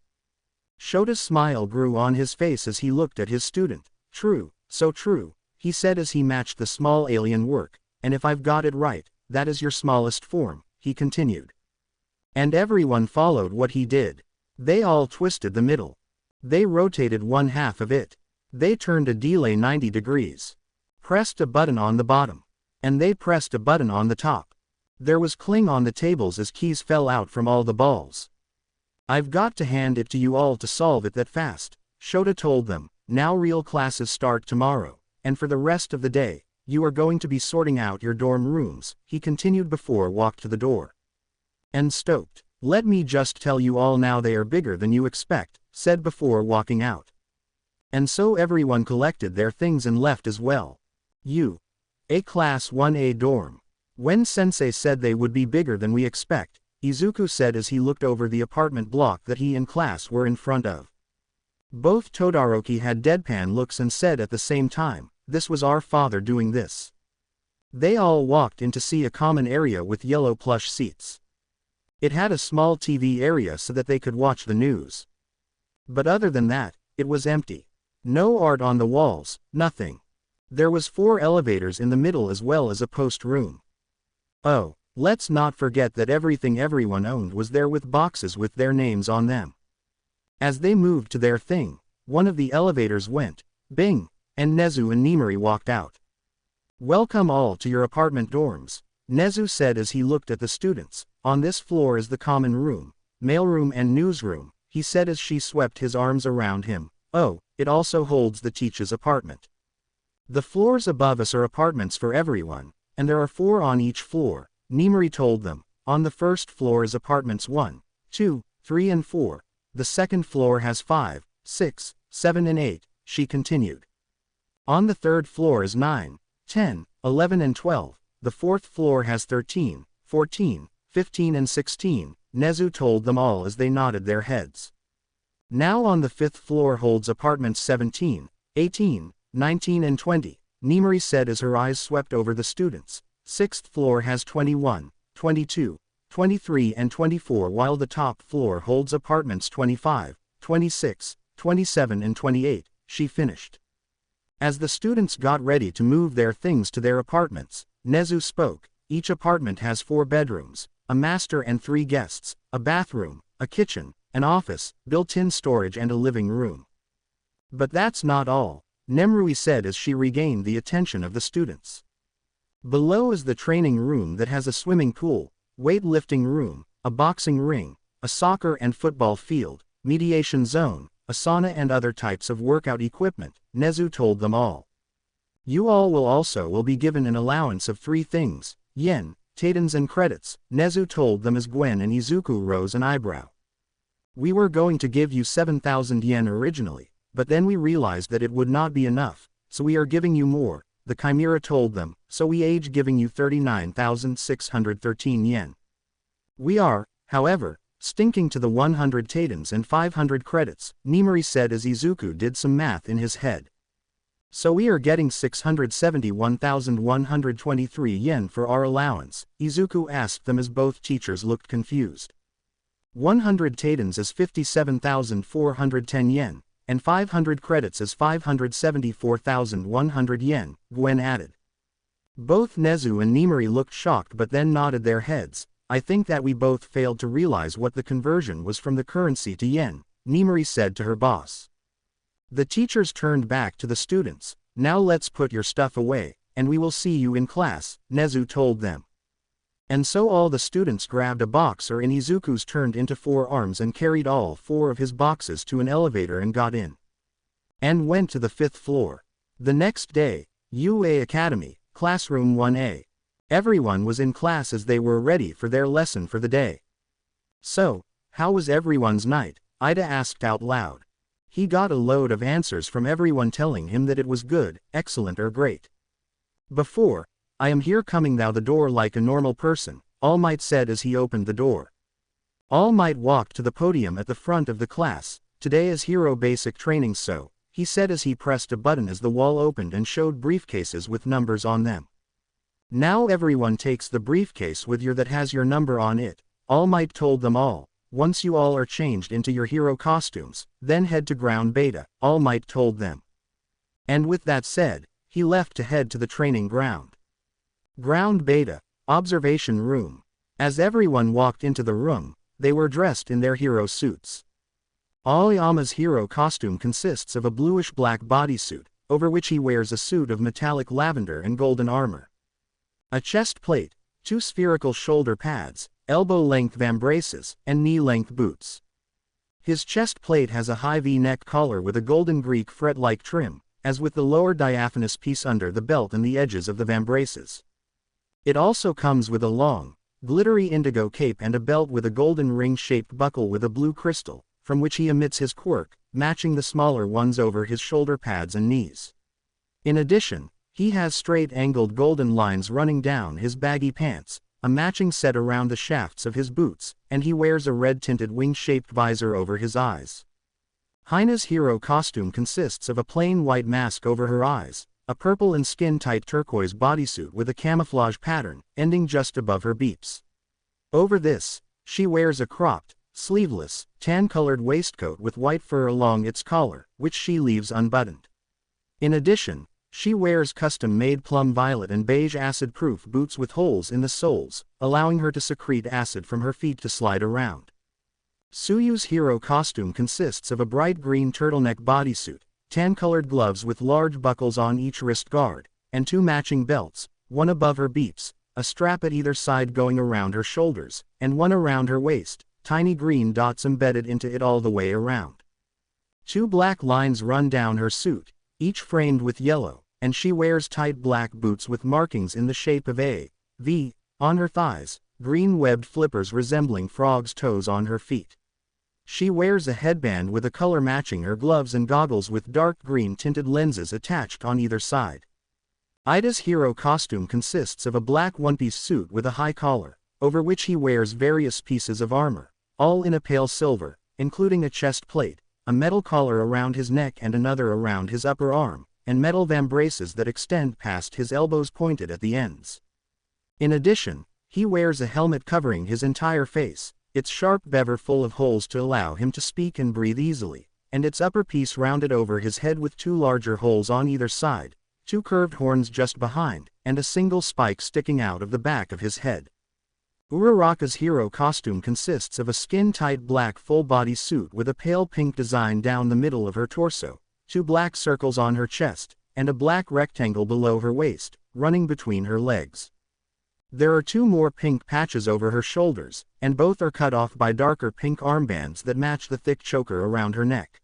Shota's smile grew on his face as he looked at his student. True, so true, he said as he matched the small alien work, and if I've got it right, that is your smallest form, he continued. And everyone followed what he did. They all twisted the middle. They rotated one half of it. They turned a delay 90 degrees. Pressed a button on the bottom. And they pressed a button on the top. There was cling on the tables as keys fell out from all the balls. I've got to hand it to you all to solve it that fast, Shota told them. Now real classes start tomorrow, and for the rest of the day, you are going to be sorting out your dorm rooms, he continued before walked to the door. And stoked. Let me just tell you all now they are bigger than you expect, said before walking out. And so everyone collected their things and left as well. A class 1A dorm. When sensei said they would be bigger than we expect, Izuku said as he looked over the apartment block that he and class were in front of. Both Todoroki had deadpan looks and said at the same time, this was our father doing this. They all walked in to see a common area with yellow plush seats. It had a small TV area so that they could watch the news. But other than that, it was empty. No art on the walls, nothing. There was 4 elevators in the middle as well as a post room. Oh, let's not forget that everything everyone owned was there with boxes with their names on them. As they moved to their thing, one of the elevators went, bing, and Nezu and Nimari walked out. Welcome all to your apartment dorms, Nezu said as he looked at the students. On this floor is the common room, mailroom and newsroom, he said as she swept his arms around him. Oh, it also holds the teacher's apartment. The floors above us are apartments for everyone, and there are 4 on each floor, Nimari told them. On the first floor is apartments 1, 2, 3 and 4. The second floor has 5, 6, 7 and 8, she continued. On the third floor is 9, 10, 11 and 12. The fourth floor has 13, 14, 15 and 16, Nezu told them all as they nodded their heads. Now on the 5th floor holds apartments 17, 18, 19 and 20, Nimari said as her eyes swept over the students. 6th floor has 21, 22, 23 and 24 while the top floor holds apartments 25, 26, 27 and 28, she finished. As the students got ready to move their things to their apartments, Nezu spoke. Each apartment has 4 bedrooms, a master and 3 guests, a bathroom, a kitchen, an office, built-in storage and a living room. But that's not all, Nemrui said as she regained the attention of the students. Below is the training room that has a swimming pool, weightlifting room, a boxing ring, a soccer and football field, mediation zone, a sauna and other types of workout equipment, Nezu told them all. You all will be given an allowance of 3 things, yen, tadens and credits, Nezu told them as Gwen and Izuku rose an eyebrow. We were going to give you 7,000 yen originally, but then we realized that it would not be enough, so we are giving you more, the Chimera told them, so we age giving you 39,613 yen. We are, however, stinking to the 100 tadens and 500 credits, Nimari said as Izuku did some math in his head. So we are getting 671,123 yen for our allowance, Izuku asked them as both teachers looked confused. 100 tadens is 57,410 yen, and 500 credits is 574,100 yen, Gwen added. Both Nezu and Nimari looked shocked but then nodded their heads. I think that we both failed to realize what the conversion was from the currency to yen, Nimari said to her boss. The teachers turned back to the students. Now let's put your stuff away, and we will see you in class, Nezu told them. And so all the students grabbed a box, or in Izuku's turned into 4 arms, and carried all 4 of his boxes to an elevator and got in. And went to the 5th floor. The next day, UA Academy, Classroom 1A. Everyone was in class as they were ready for their lesson for the day. So, how was everyone's night? Ida asked out loud. He got a load of answers from everyone telling him that it was good, excellent or great. Before, I am here coming thou the door like a normal person, All Might said as he opened the door. All Might walked to the podium at the front of the class. Today is hero basic training, so, he said as he pressed a button as the wall opened and showed briefcases with numbers on them. Now everyone takes the briefcase with you that has your number on it, All Might told them all. Once you all are changed into your hero costumes, then head to ground beta, All Might told them. And with that said, he left to head to the training ground. Ground beta, observation room. As everyone walked into the room, they were dressed in their hero suits. Aoyama's hero costume consists of a bluish-black bodysuit, over which he wears a suit of metallic lavender and golden armor. A chest plate, 2 spherical shoulder pads, elbow-length vambraces, and knee-length boots. His chest plate has a high V-neck collar with a golden Greek fret-like trim, as with the lower diaphanous piece under the belt and the edges of the vambraces. It also comes with a long, glittery indigo cape and a belt with a golden ring-shaped buckle with a blue crystal, from which he emits his quirk, matching the smaller ones over his shoulder pads and knees. In addition, he has straight angled golden lines running down his baggy pants, a matching set around the shafts of his boots, and he wears a red-tinted wing-shaped visor over his eyes. Hina's hero costume consists of a plain white mask over her eyes, a purple and skin-tight turquoise bodysuit with a camouflage pattern, ending just above her beeps. Over this, she wears a cropped, sleeveless, tan-colored waistcoat with white fur along its collar, which she leaves unbuttoned. In addition, she wears custom-made plum violet and beige acid-proof boots with holes in the soles, allowing her to secrete acid from her feet to slide around. Tsuyu's hero costume consists of a bright green turtleneck bodysuit, tan-colored gloves with large buckles on each wrist guard, and 2 matching belts, one above her beeps, a strap at either side going around her shoulders, and one around her waist, tiny green dots embedded into it all the way around. 2 black lines run down her suit, each framed with yellow, and she wears tight black boots with markings in the shape of a V on her thighs, green webbed flippers resembling frogs' toes on her feet. She wears a headband with a color matching her gloves and goggles with dark green tinted lenses attached on either side. Ida's hero costume consists of a black one-piece suit with a high collar, over which he wears various pieces of armor, all in a pale silver, including a chest plate, a metal collar around his neck and another around his upper arm, and metal vambraces that extend past his elbows pointed at the ends. In addition, he wears a helmet covering his entire face, its sharp bevel full of holes to allow him to speak and breathe easily, and its upper piece rounded over his head with 2 larger holes on either side, 2 curved horns just behind, and a single spike sticking out of the back of his head. Uraraka's hero costume consists of a skin-tight black full-body suit with a pale pink design down the middle of her torso, 2 black circles on her chest, and a black rectangle below her waist, running between her legs. There are 2 more pink patches over her shoulders, and both are cut off by darker pink armbands that match the thick choker around her neck.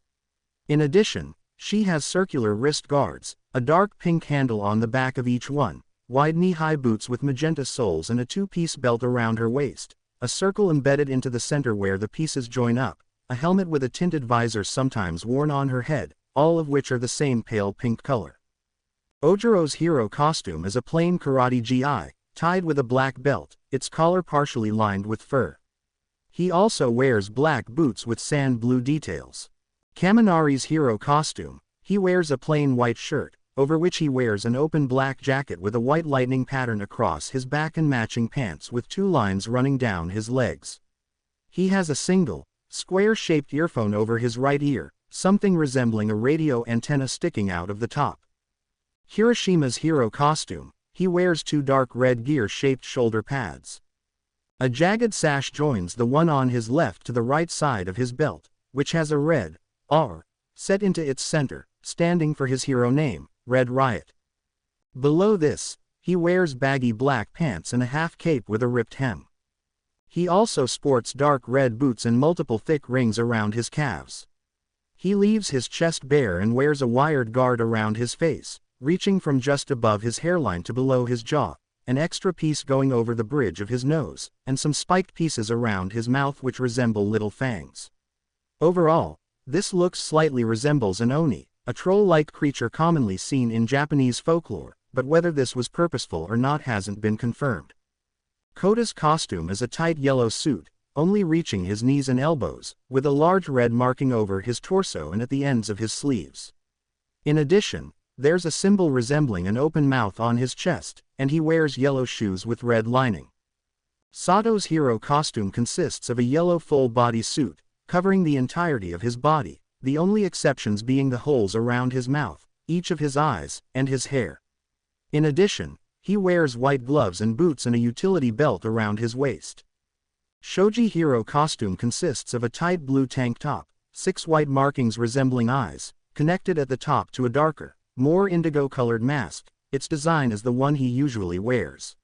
In addition, she has circular wrist guards, a dark pink handle on the back of each one, wide knee-high boots with magenta soles and a 2-piece belt around her waist, a circle embedded into the center where the pieces join up, a helmet with a tinted visor sometimes worn on her head, all of which are the same pale pink color. Ojiro's hero costume is a plain karate gi, tied with a black belt, its collar partially lined with fur. He also wears black boots with sand blue details. Kaminari's hero costume, he wears a plain white shirt, over which he wears an open black jacket with a white lightning pattern across his back and matching pants with 2 lines running down his legs. He has a single, square-shaped earphone over his right ear, something resembling a radio antenna sticking out of the top. Hiroshima hero costume. He wears two dark red gear-shaped shoulder pads. A jagged sash joins the one on his left to the right side of his belt, which has a red R set into its center, standing for his hero name, Red Riot. Below this, he wears baggy black pants and a half cape with a ripped hem. He also sports dark red boots and multiple thick rings around his calves. He leaves his chest bare and wears a wired guard around his face, reaching from just above his hairline to below his jaw, an extra piece going over the bridge of his nose, and some spiked pieces around his mouth which resemble little fangs. Overall, this look slightly resembles an oni, a troll-like creature commonly seen in Japanese folklore, but whether this was purposeful or not hasn't been confirmed. Kota's costume is a tight yellow suit, only reaching his knees and elbows, with a large red marking over his torso and at the ends of his sleeves. In addition, there's a symbol resembling an open mouth on his chest, and he wears yellow shoes with red lining. Sato's hero costume consists of a yellow full-body suit, covering the entirety of his body, the only exceptions being the holes around his mouth, each of his eyes, and his hair. In addition, he wears white gloves and boots and a utility belt around his waist. Shoji hero costume consists of a tight blue tank top, 6 white markings resembling eyes, connected at the top to a darker, more indigo-colored mask. Its design is the one he usually wears.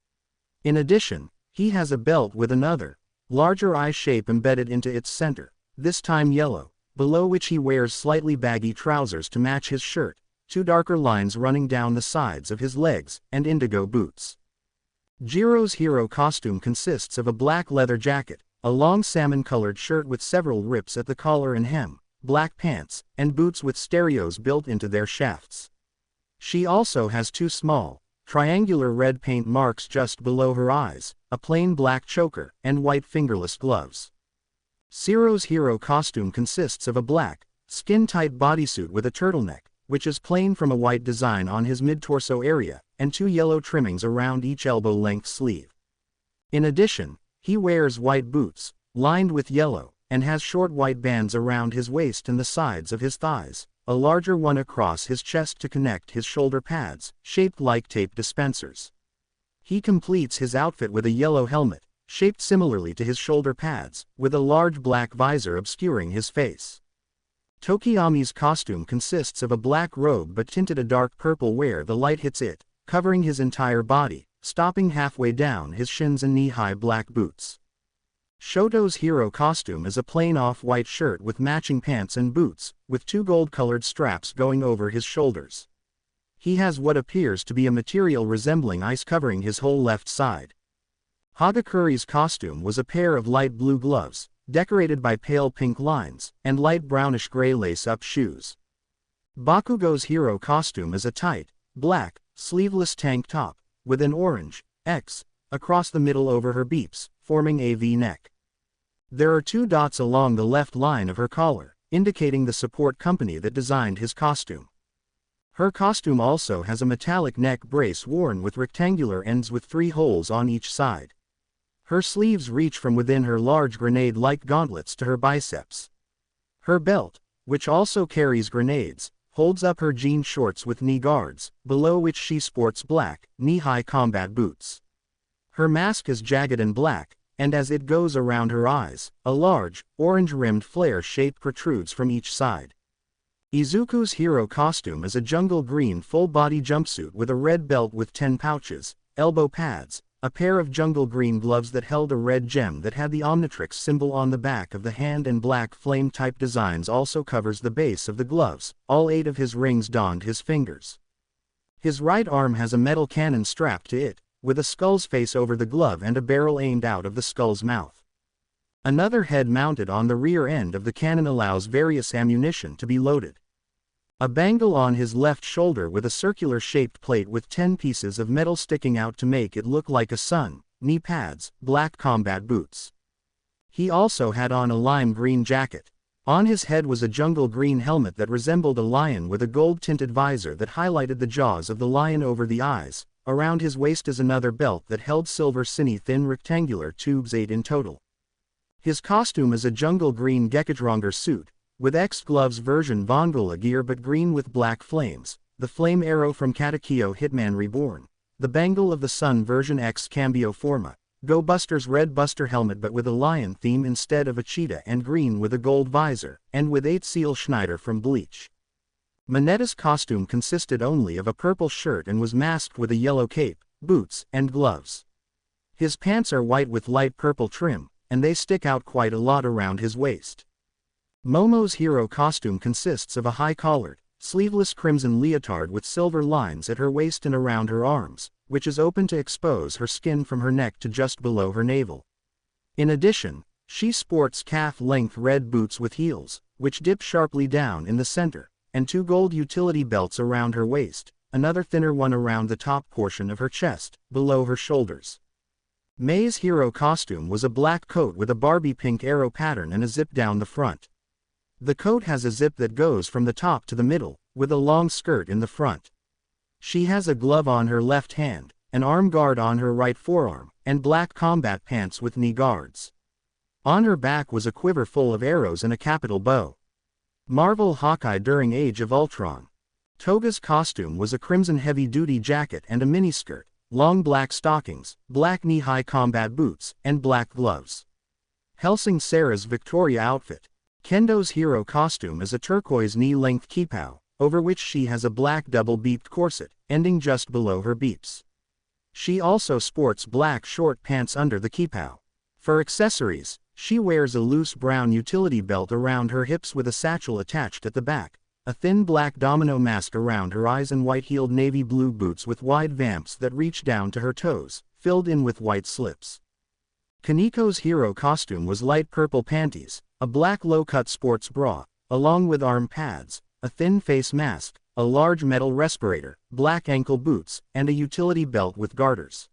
In addition, he has a belt with another, larger eye shape embedded into its center, this time yellow, below which he wears slightly baggy trousers to match his shirt, 2 darker lines running down the sides of his legs, and indigo boots. Jiro's hero costume consists of a black leather jacket, a long salmon-colored shirt with several rips at the collar and hem, black pants, and boots with stereos built into their shafts. She also has 2 small, triangular red paint marks just below her eyes, a plain black choker, and white fingerless gloves. Siro's hero costume consists of a black, skin-tight bodysuit with a turtleneck, which is plain from a white design on his mid-torso area, and 2 yellow trimmings around each elbow-length sleeve. In addition, he wears white boots, lined with yellow, and has short white bands around his waist and the sides of his thighs, a larger one across his chest to connect his shoulder pads, shaped like tape dispensers. He completes his outfit with a yellow helmet, shaped similarly to his shoulder pads, with a large black visor obscuring his face. Tokiyami's costume consists of a black robe but tinted a dark purple where the light hits it, covering his entire body, stopping halfway down his shins and knee-high black boots. Shoto's hero costume is a plain off-white shirt with matching pants and boots, with 2 gold-colored straps going over his shoulders. He has what appears to be a material resembling ice covering his whole left side. Hagakuri's costume was a pair of light blue gloves, decorated by pale pink lines, and light brownish-gray lace-up shoes. Bakugo's hero costume is a tight, black, sleeveless tank top, with an orange X across the middle over her beeps, forming a V-neck. There are 2 dots along the left line of her collar, indicating the support company that designed his costume. Her costume also has a metallic neck brace worn with rectangular ends with 3 holes on each side. Her sleeves reach from within her large grenade-like gauntlets to her biceps. Her belt, which also carries grenades, holds up her jean shorts with knee guards, below which she sports black, knee-high combat boots. Her mask is jagged and black, and as it goes around her eyes, a large, orange-rimmed flare shape protrudes from each side. Izuku's hero costume is a jungle green full-body jumpsuit with a red belt with 10 pouches, elbow pads, a pair of jungle green gloves that held a red gem that had the Omnitrix symbol on the back of the hand, and black flame-type designs also covers the base of the gloves. All 8 of his rings donned his fingers. His right arm has a metal cannon strapped to it, with a skull's face over the glove and a barrel aimed out of the skull's mouth. Another head mounted on the rear end of the cannon allows various ammunition to be loaded. A bangle on his left shoulder with a circular-shaped plate with 10 pieces of metal sticking out to make it look like a sun, knee pads, black combat boots. He also had on a lime green jacket. On his head was a jungle green helmet that resembled a lion with a gold-tinted visor that highlighted the jaws of the lion over the eyes. Around his waist is another belt that held silver thin rectangular tubes, 8 in total. His costume is a jungle green Gekkadranger suit, with X gloves version Vongola gear but green with black flames, the flame arrow from Katekyo Hitman Reborn, the Bangle of the Sun version X Cambio Forma, Go Buster's red Buster helmet but with a lion theme instead of a cheetah and green with a gold visor, and with 8 Seal Schneider from Bleach. Manetta's costume consisted only of a purple shirt and was masked with a yellow cape, boots, and gloves. His pants are white with light purple trim, and they stick out quite a lot around his waist. Momo's hero costume consists of a high-collared, sleeveless crimson leotard with silver lines at her waist and around her arms, which is open to expose her skin from her neck to just below her navel. In addition, she sports calf-length red boots with heels, which dip sharply down in the center, and 2 gold utility belts around her waist, another thinner one around the top portion of her chest, below her shoulders. Mei's hero costume was a black coat with a Barbie pink arrow pattern and a zip down the front. The coat has a zip that goes from the top to the middle, with a long skirt in the front. She has a glove on her left hand, an arm guard on her right forearm, and black combat pants with knee guards. On her back was a quiver full of arrows and a capital bow. Marvel Hawkeye during Age of Ultron. Toga's costume was a crimson heavy-duty jacket and a miniskirt, long black stockings, black knee-high combat boots, and black gloves. Helsing Sarah's Victoria outfit. Kendo's hero costume is a turquoise knee-length kipao, over which she has a black double-beeped corset, ending just below her beeps. She also sports black short pants under the kipao. For accessories, she wears a loose brown utility belt around her hips with a satchel attached at the back, a thin black domino mask around her eyes and white-heeled navy blue boots with wide vamps that reach down to her toes, filled in with white slips. Kaniko's hero costume was light purple panties, a black low-cut sports bra, along with arm pads, a thin face mask, a large metal respirator, black ankle boots, and a utility belt with garters.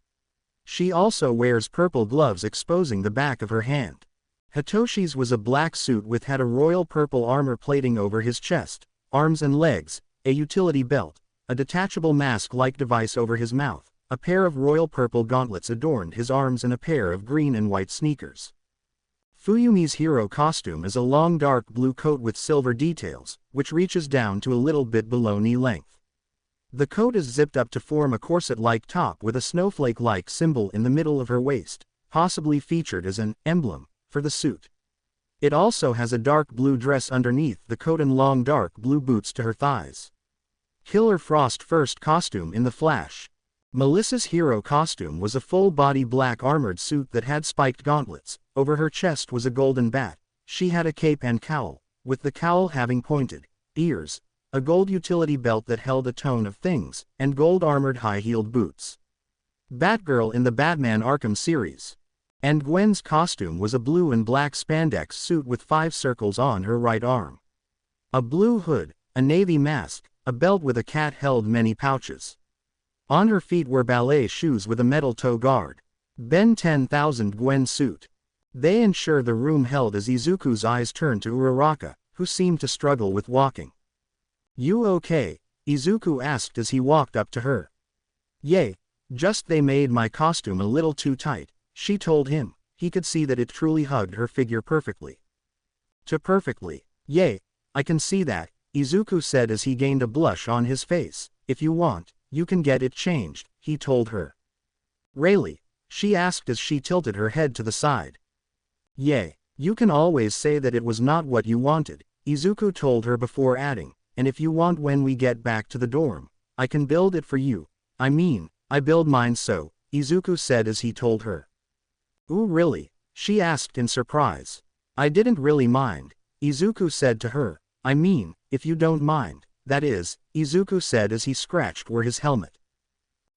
She also wears purple gloves exposing the back of her hand. Hitoshi's was a black suit with had a royal purple armor plating over his chest, arms and legs, a utility belt, a detachable mask-like device over his mouth, a pair of royal purple gauntlets adorned his arms and a pair of green and white sneakers. Fuyumi's hero costume is a long dark blue coat with silver details, which reaches down to a little bit below knee length. The coat is zipped up to form a corset-like top with a snowflake-like symbol in the middle of her waist, possibly featured as an emblem for the suit. It also has a dark blue dress underneath the coat and long dark blue boots to her thighs. Killer Frost first costume in The Flash. Melissa's hero costume was a full-body black armored suit that had spiked gauntlets. Over her chest was a golden bat. She had a cape and cowl, with the cowl having pointed ears, a gold utility belt that held a ton of things, and gold armored high-heeled boots. Batgirl in the Batman Arkham series. And Gwen's costume was a blue and black spandex suit with 5 circles on her right arm. A blue hood, a navy mask, a belt with a cat held many pouches. On her feet were ballet shoes with a metal toe guard. Ben 10,000 Gwen suit. They ensure the room held as Izuku's eyes turned to Uraraka, who seemed to struggle with walking. "You okay?" Izuku asked as he walked up to her. "Yay, just they made my costume a little too tight," she told him. He could see that it truly hugged her figure perfectly. "Too perfectly. Yay, I can see that," Izuku said as he gained a blush on his face. "If you want, you can get it changed," he told her. "Really?" she asked as she tilted her head to the side. "Yay, you can always say that it was not what you wanted," Izuku told her before adding, "and if you want when we get back to the dorm, I can build it for you. I mean, I build mine so," Izuku said as he told her. "Ooh really?" she asked in surprise. "I didn't really mind," Izuku said to her. "I mean, if you don't mind, that is," Izuku said as he scratched where his helmet.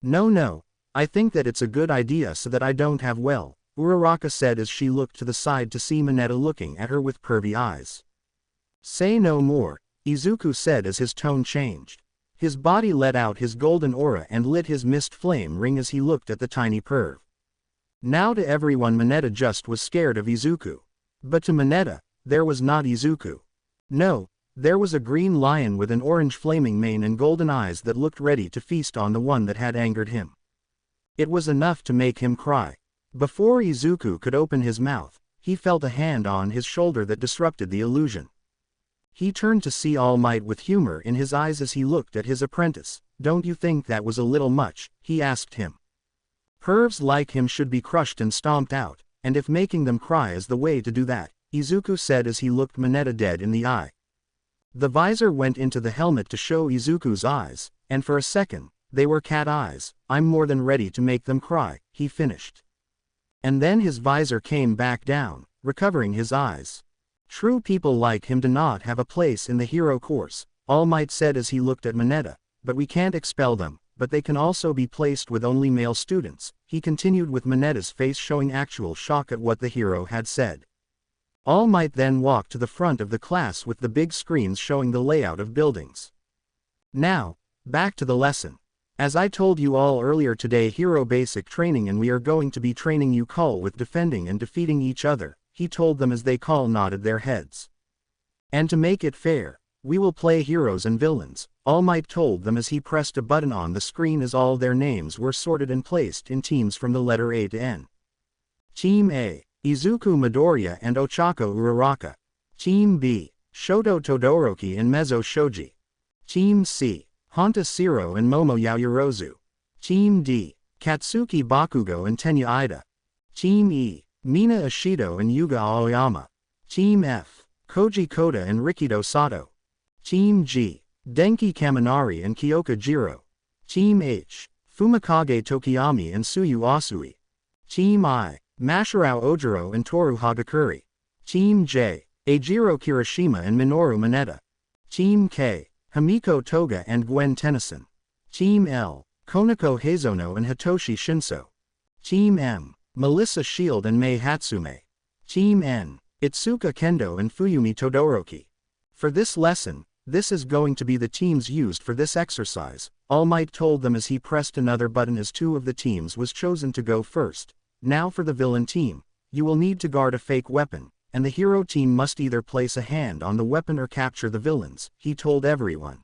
No, I think that it's a good idea so that I don't have well," Uraraka said as she looked to the side to see Mineta looking at her with pervy eyes. "Say no more," Izuku said as his tone changed. His body let out his golden aura and lit his mist flame ring as he looked at the tiny perv. Now to everyone Mineta just was scared of Izuku. But to Mineta, there was not Izuku. No, there was a green lion with an orange flaming mane and golden eyes that looked ready to feast on the one that had angered him. It was enough to make him cry. Before Izuku could open his mouth, he felt a hand on his shoulder that disrupted the illusion. He turned to see All Might with humor in his eyes as he looked at his apprentice. "Don't you think that was a little much?" he asked him. "Pervs like him should be crushed and stomped out, and if making them cry is the way to do that," Izuku said as he looked Mineta dead in the eye. The visor went into the helmet to show Izuku's eyes, and for a second, they were cat eyes. "I'm more than ready to make them cry," he finished. And then his visor came back down, recovering his eyes. "True people like him do not have a place in the hero course," All Might said as he looked at Mineta, "but we can't expel them, but they can also be placed with only male students," he continued with Mineta's face showing actual shock at what the hero had said. All Might then walked to the front of the class with the big screens showing the layout of buildings. "Now, back to the lesson. As I told you all earlier today, hero basic training, and we are going to be training you call with defending and defeating each other," he told them as they call nodded their heads. "And to make it fair, we will play heroes and villains," All Might told them as he pressed a button on the screen as all their names were sorted and placed in teams from the letter A to N. Team A: Izuku Midoriya and Ochako Uraraka. Team B: Shoto Todoroki and Mezzo Shoji. Team C: Honta Siro and Momo Yaoyorozu. Team D: Katsuki Bakugo and Tenya Ida. Team E: Mina Ishido and Yuga Aoyama. Team F: Koji Koda and Rikido Sato. Team G: Denki Kaminari and Kyoka Jiro. Team H: Fumikage Tokiyami and Suyu Asui. Team I: Mashirao Ojiro and Toru Hagakure. Team J: Eijiro Kirishima and Minoru Mineta. Team K: Himiko Toga and Gwen Tennyson. Team L: Konako Heizono and Hitoshi Shinso. Team M: Melissa Shield and Mei Hatsume. Team N: Itsuka Kendo and Fuyumi Todoroki. For this lesson, this is going to be the teams used for this exercise, All Might told them as he pressed another button as two of the teams was chosen to go first. "Now for the villain team, you will need to guard a fake weapon, and the hero team must either place a hand on the weapon or capture the villains," he told everyone.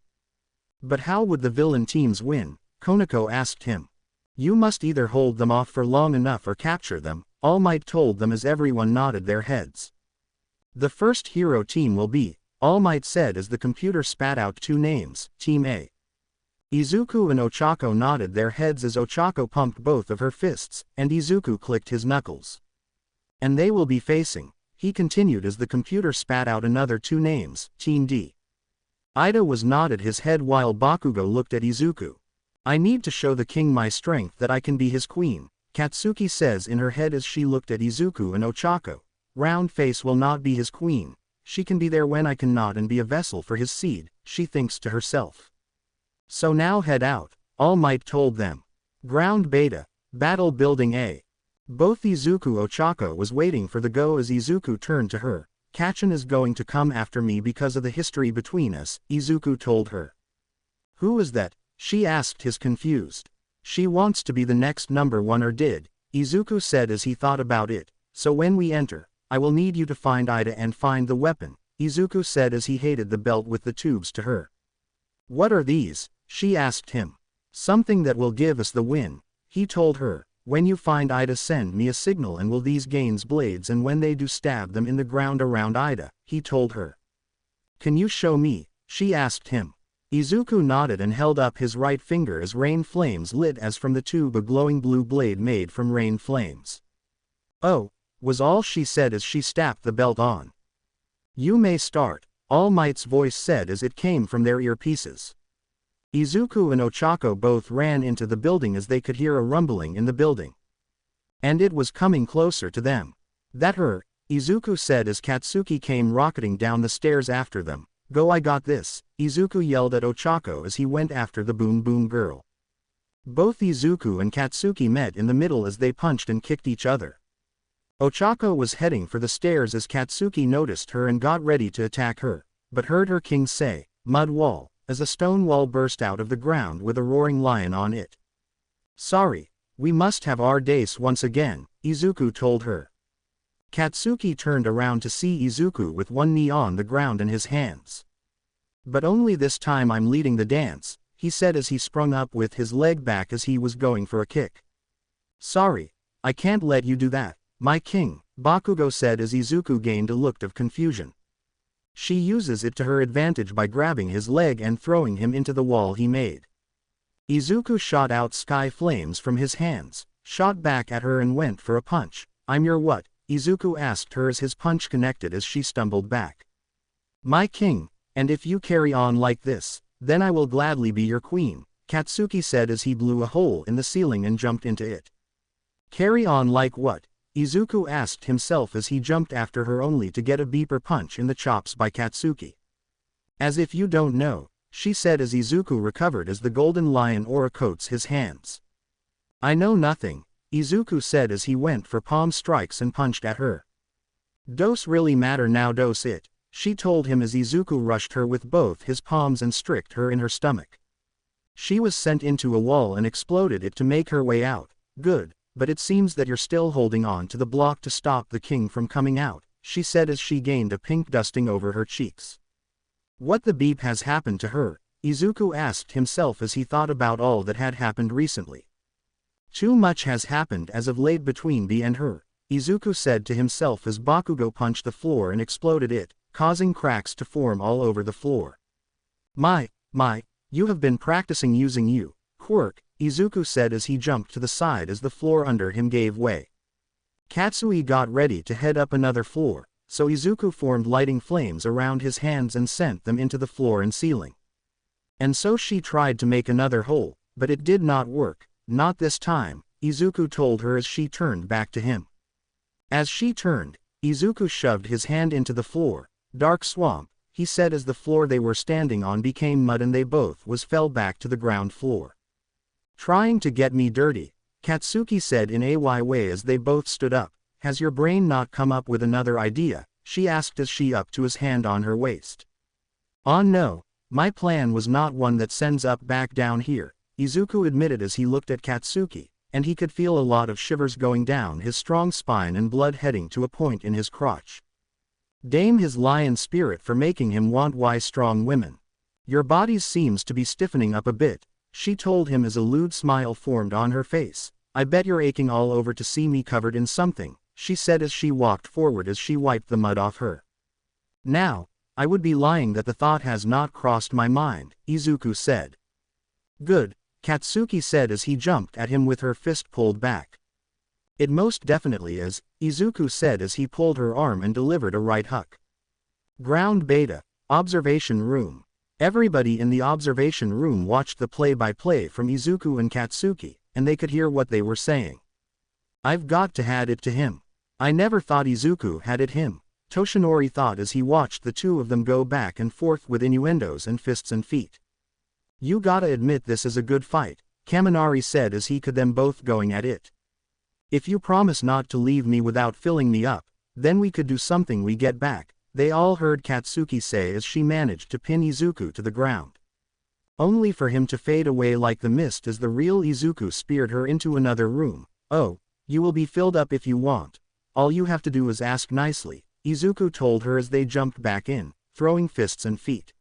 "But how would the villain teams win?" Konako asked him. "You must either hold them off for long enough or capture them," All Might told them as everyone nodded their heads. "The first hero team will be," All Might said as the computer spat out two names. Team A. Izuku and Ochako nodded their heads as Ochako pumped both of her fists, and Izuku clicked his knuckles. "And they will be facing," he continued as the computer spat out another two names. Team D. Ida was nodded his head while Bakugo looked at Izuku. "I need to show the king my strength that I can be his queen," Katsuki says in her head as she looked at Izuku and Ochako. "Round face will not be his queen. She can be there when I cannot and be a vessel for his seed," she thinks to herself. "So now head out," All Might told them. Ground Beta, Battle Building A. Both Izuku Ochako was waiting for the go as Izuku turned to her. "Kachin is going to come after me because of the history between us," Izuku told her. "Who is that?" she asked his confused. "She wants to be the next number one or did," Izuku said as he thought about it. "So when we enter, I will need you to find Ida and find the weapon," Izuku said as he hated the belt with the tubes to her. "What are these?" she asked him. "Something that will give us the win," he told her. "When you find Ida, send me a signal and will these gains blades, and when they do, stab them in the ground around Ida," he told her. "Can you show me?" she asked him. Izuku nodded and held up his right finger as rain flames lit as from the tube a glowing blue blade made from rain flames. "Oh," was all she said as she strapped the belt on. "You may start," All Might's voice said as it came from their earpieces. Izuku and Ochako both ran into the building as they could hear a rumbling in the building. And it was coming closer to them. "That her," Izuku said as Katsuki came rocketing down the stairs after them. "Go, I got this," Izuku yelled at Ochako as he went after the Boom Boom Girl. Both Izuku and Katsuki met in the middle as they punched and kicked each other. Ochako was heading for the stairs as Katsuki noticed her and got ready to attack her, but heard her king say, "Mud wall," as a stone wall burst out of the ground with a roaring lion on it. "Sorry, we must have our days once again," Izuku told her. Katsuki turned around to see Izuku with one knee on the ground in his hands. "But only this time I'm leading the dance," he said as he sprung up with his leg back as he was going for a kick. "Sorry, I can't let you do that, my king," Bakugo said as Izuku gained a look of confusion. She uses it to her advantage by grabbing his leg and throwing him into the wall he made. Izuku shot out sky flames from his hands, shot back at her and went for a punch. I'm your what? Izuku asked her as his punch connected as she stumbled back. My king, and if you carry on like this, then I will gladly be your queen, Katsuki said as he blew a hole in the ceiling and jumped into it. Carry on like what? Izuku asked himself as he jumped after her only to get a beeper punch in the chops by Katsuki. As if you don't know, she said as Izuku recovered as the golden lion aura coats his hands. I know nothing, Izuku said as he went for palm strikes and punched at her. Dos really matter now dos it, she told him as Izuku rushed her with both his palms and stricked her in her stomach. She was sent into a wall and exploded it to make her way out. Good. But it seems that you're still holding on to the block to stop the king from coming out, she said as she gained a pink dusting over her cheeks. What the beep has happened to her? Izuku asked himself as he thought about all that had happened recently. Too much has happened as of late between Bee and her, Izuku said to himself as Bakugo punched the floor and exploded it, causing cracks to form all over the floor. My, you have been practicing using you, quirk, Izuku said as he jumped to the side as the floor under him gave way. Katsui got ready to head up another floor, so Izuku formed lighting flames around his hands and sent them into the floor and ceiling. And so she tried to make another hole, but it did not work, not this time, Izuku told her as she turned back to him. As she turned, Izuku shoved his hand into the floor. Dark swamp, he said as the floor they were standing on became mud and they both fell back to the ground floor. Trying to get me dirty, Katsuki said in a way as they both stood up. Has your brain not come up with another idea? She asked as she upped to his hand on her waist. Oh no, my plan was not one that sends up back down here, Izuku admitted as he looked at Katsuki, and he could feel a lot of shivers going down his strong spine and blood heading to a point in his crotch. Damn his lion spirit for making him want why strong women. Your bodies seems to be stiffening up a bit, she told him as a lewd smile formed on her face. I bet you're aching all over to see me covered in something, she said as she walked forward as she wiped the mud off her. Now, I would be lying that the thought has not crossed my mind, Izuku said. Good, Katsuki said as he jumped at him with her fist pulled back. It most definitely is, Izuku said as he pulled her arm and delivered a right hook. Ground Beta, Observation Room. Everybody in the observation room watched the play-by-play from Izuku and Katsuki, and they could hear what they were saying. I've got to hand it to him. I never thought Izuku had it him, Toshinori thought as he watched the two of them go back and forth with innuendos and fists and feet. You gotta admit this is a good fight, Kaminari said as he could them both going at it. If you promise not to leave me without filling me up, then we could do something we get back, they all heard Katsuki say as she managed to pin Izuku to the ground. Only for him to fade away like the mist as the real Izuku speared her into another room. Oh, you will be filled up if you want. All you have to do is ask nicely, Izuku told her as they jumped back in, throwing fists and feet.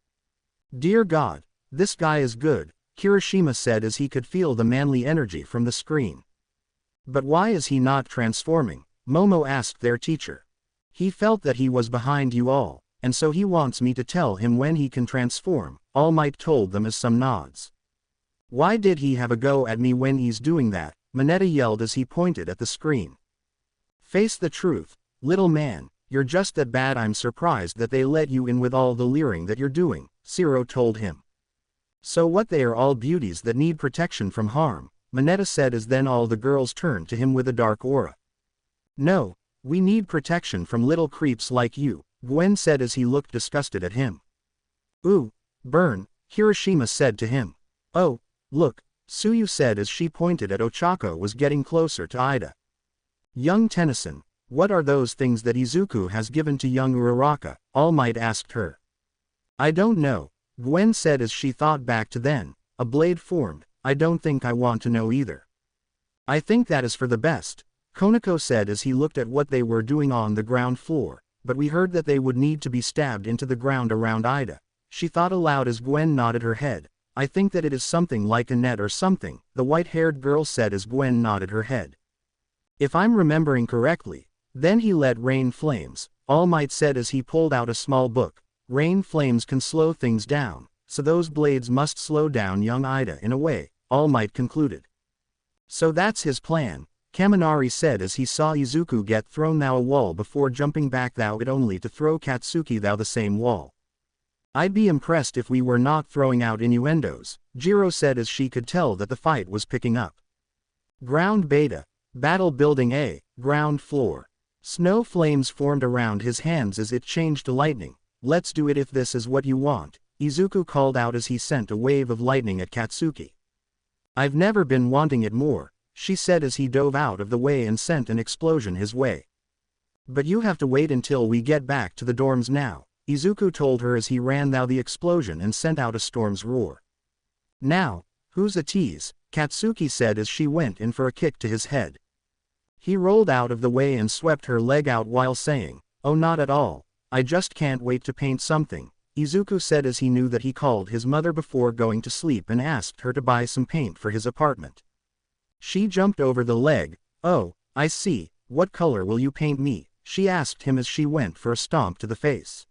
Dear God, this guy is good, Kirishima said as he could feel the manly energy from the screen. But why is he not transforming? Momo asked their teacher. He felt that he was behind you all, and so he wants me to tell him when he can transform, All Might told them as some nods. Why did he have a go at me when he's doing that? Mineta yelled as he pointed at the screen. Face the truth, little man, you're just that bad. I'm surprised that they let you in with all the leering that you're doing, Zero told him. So what, they are all beauties that need protection from harm, Mineta said as then all the girls turned to him with a dark aura. No, we need protection from little creeps like you, Gwen said as he looked disgusted at him. Ooh, burn, Kirishima said to him. Oh, look, Tsuyu said as she pointed at Ochako was getting closer to Ida. Young Tennyson, what are those things that Izuku has given to young Uraraka? All Might asked her. I don't know, Gwen said as she thought back to then. A blade formed. I don't think I want to know either. I think that is for the best, Konako said as he looked at what they were doing on the ground floor, but we heard that they would need to be stabbed into the ground around Ida. She thought aloud as Gwen nodded her head. I think that it is something like a net or something, the white-haired girl said as Gwen nodded her head. If I'm remembering correctly, Then he let rain flames, All Might said as he pulled out a small book. Rain flames can slow things down, so those blades must slow down young Ida in a way, All Might concluded. So that's his plan, Kaminari said as he saw Izuku get thrown thou a wall before jumping back thou it only to throw Katsuki thou the same wall. I'd be impressed if we were not throwing out innuendos, Jiro said as she could tell that the fight was picking up. Ground Beta. Battle Building A, ground floor. Snow flames formed around his hands as it changed to lightning. Let's do it if this is what you want, Izuku called out as he sent a wave of lightning at Katsuki. I've never been wanting it more, she said as he dove out of the way and sent an explosion his way. But you have to wait until we get back to the dorms now, Izuku told her as he ran through the explosion and sent out a storm's roar. Now, who's a tease, Katsuki said as she went in for a kick to his head. He rolled out of the way and swept her leg out while saying, oh not at all, I just can't wait to paint something, Izuku said as he knew that he called his mother before going to sleep and asked her to buy some paint for his apartment. She jumped over the leg, oh, I see, what color will you paint me, she asked him as she went for a stomp to the face.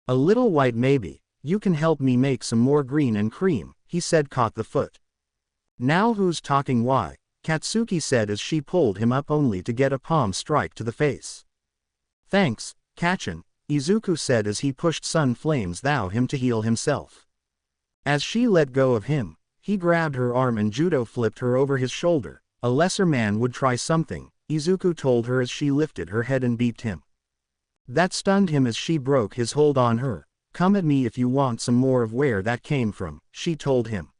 A little white maybe, you can help me make some more green and cream, he said caught the foot. Now who's talking why? Katsuki said as she pulled him up only to get a palm strike to the face. Thanks, Kachin, Izuku said as he pushed sun flames thou him to heal himself. As she let go of him, he grabbed her arm and judo flipped her over his shoulder. A lesser man would try something, Izuku told her as she lifted her head and beeped him. That stunned him as she broke his hold on her. Come at me if you want some more of where that came from, she told him.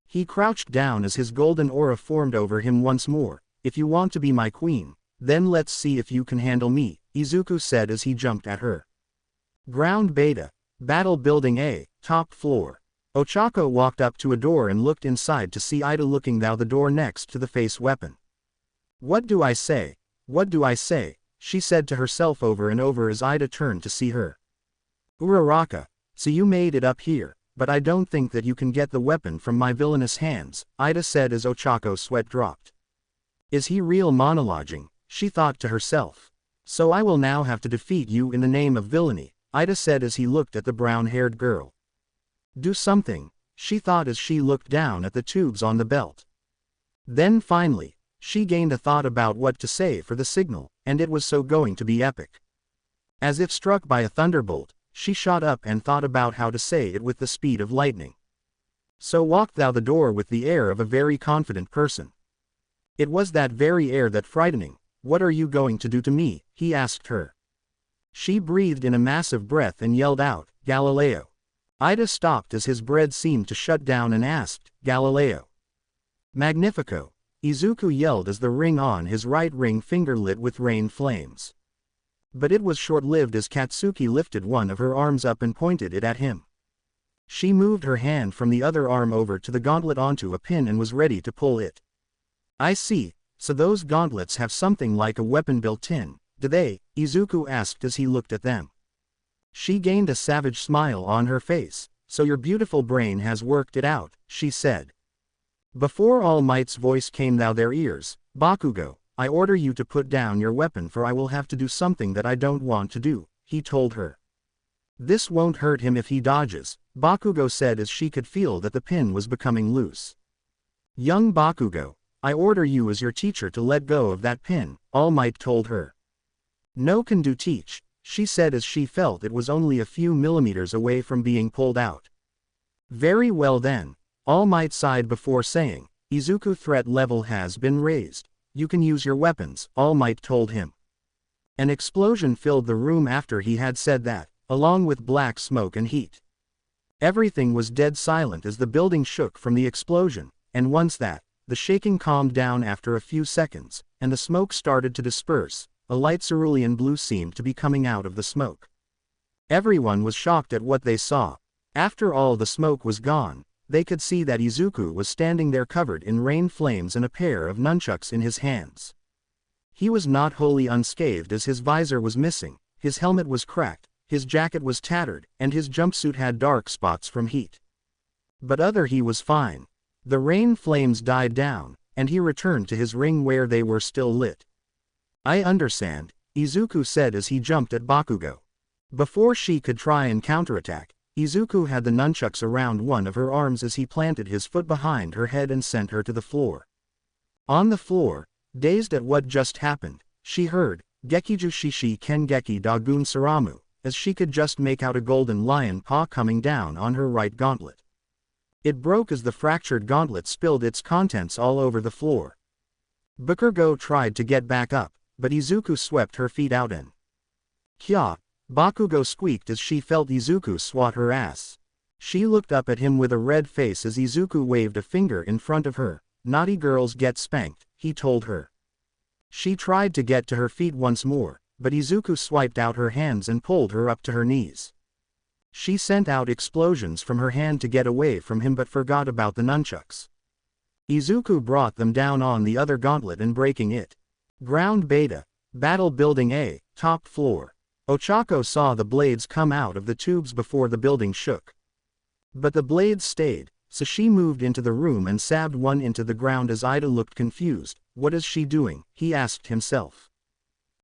He crouched down as his golden aura formed over him once more. If you want to be my queen, then let's see if you can handle me, Izuku said as he jumped at her. Ground Beta. Battle Building A, top floor. Ochako walked up to a door and looked inside to see Ida looking through the door next to the face weapon. What do I say? What do I say? She said to herself over and over as Ida turned to see her. Uraraka, so you made it up here, but I don't think that you can get the weapon from my villainous hands, Ida said as Ochako's sweat dropped. Is he real monologuing? She thought to herself. So I will now have to defeat you in the name of villainy, Ida said as he looked at the brown-haired girl. Do something, she thought as she looked down at the tubes on the belt. Then finally, she gained a thought about what to say for the signal, and it was so going to be epic. As if struck by a thunderbolt, she shot up and thought about how to say it with the speed of lightning. So walked thou the door with the air of a very confident person. It was that very air that frightening. What are you going to do to me? He asked her. She breathed in a massive breath and yelled out, Galileo. Ida stopped as his breath seemed to shut down and asked, Galileo. Magnifico. Izuku yelled as the ring on his right ring finger lit with rain flames. But it was short-lived as Katsuki lifted one of her arms up and pointed it at him. She moved her hand from the other arm over to the gauntlet onto a pin and was ready to pull it. I see, so those gauntlets have something like a weapon built in, do they? Izuku asked as he looked at them. She gained a savage smile on her face. So your beautiful brain has worked it out, she said. Before All Might's voice came through their ears, Bakugo, I order you to put down your weapon for I will have to do something that I don't want to do, he told her. This won't hurt him if he dodges, Bakugo said as she could feel that the pin was becoming loose. Young Bakugo, I order you as your teacher to let go of that pin, All Might told her. No can do teach, she said as she felt it was only a few millimeters away from being pulled out. Very well then, All Might sighed before saying, Izuku threat level has been raised. You can use your weapons, All Might told him. An explosion filled the room after he had said that, along with black smoke and heat. Everything was dead silent as the building shook from the explosion, and once that, the shaking calmed down after a few seconds, and the smoke started to disperse, a light cerulean blue seemed to be coming out of the smoke. Everyone was shocked at what they saw. After all the smoke was gone, they could see that Izuku was standing there covered in rain flames and a pair of nunchucks in his hands. He was not wholly unscathed as his visor was missing, his helmet was cracked, his jacket was tattered, and his jumpsuit had dark spots from heat. But he was fine. The rain flames died down, and he returned to his ring where they were still lit. I understand, Izuku said as he jumped at Bakugo. Before she could try and counterattack, Izuku had the nunchucks around one of her arms as he planted his foot behind her head and sent her to the floor. On the floor, dazed at what just happened, she heard, Gekiju Shishi Kengeki Dagun Saramu, as she could just make out a golden lion paw coming down on her right gauntlet. It broke as the fractured gauntlet spilled its contents all over the floor. Bakugo tried to get back up, but Izuku swept her feet out and Kya! Bakugo squeaked as she felt Izuku swat her ass. She looked up at him with a red face as Izuku waved a finger in front of her. Naughty girls get spanked, he told her. She tried to get to her feet once more, but Izuku swiped out her hands and pulled her up to her knees. She sent out explosions from her hand to get away from him but forgot about the nunchucks. Izuku brought them down on the other gauntlet and breaking it. Ground Beta, Battle Building A, top floor. Ochako saw the blades come out of the tubes before the building shook. But the blades stayed, so she moved into the room and stabbed one into the ground as Ida looked confused. What is she doing? He asked himself.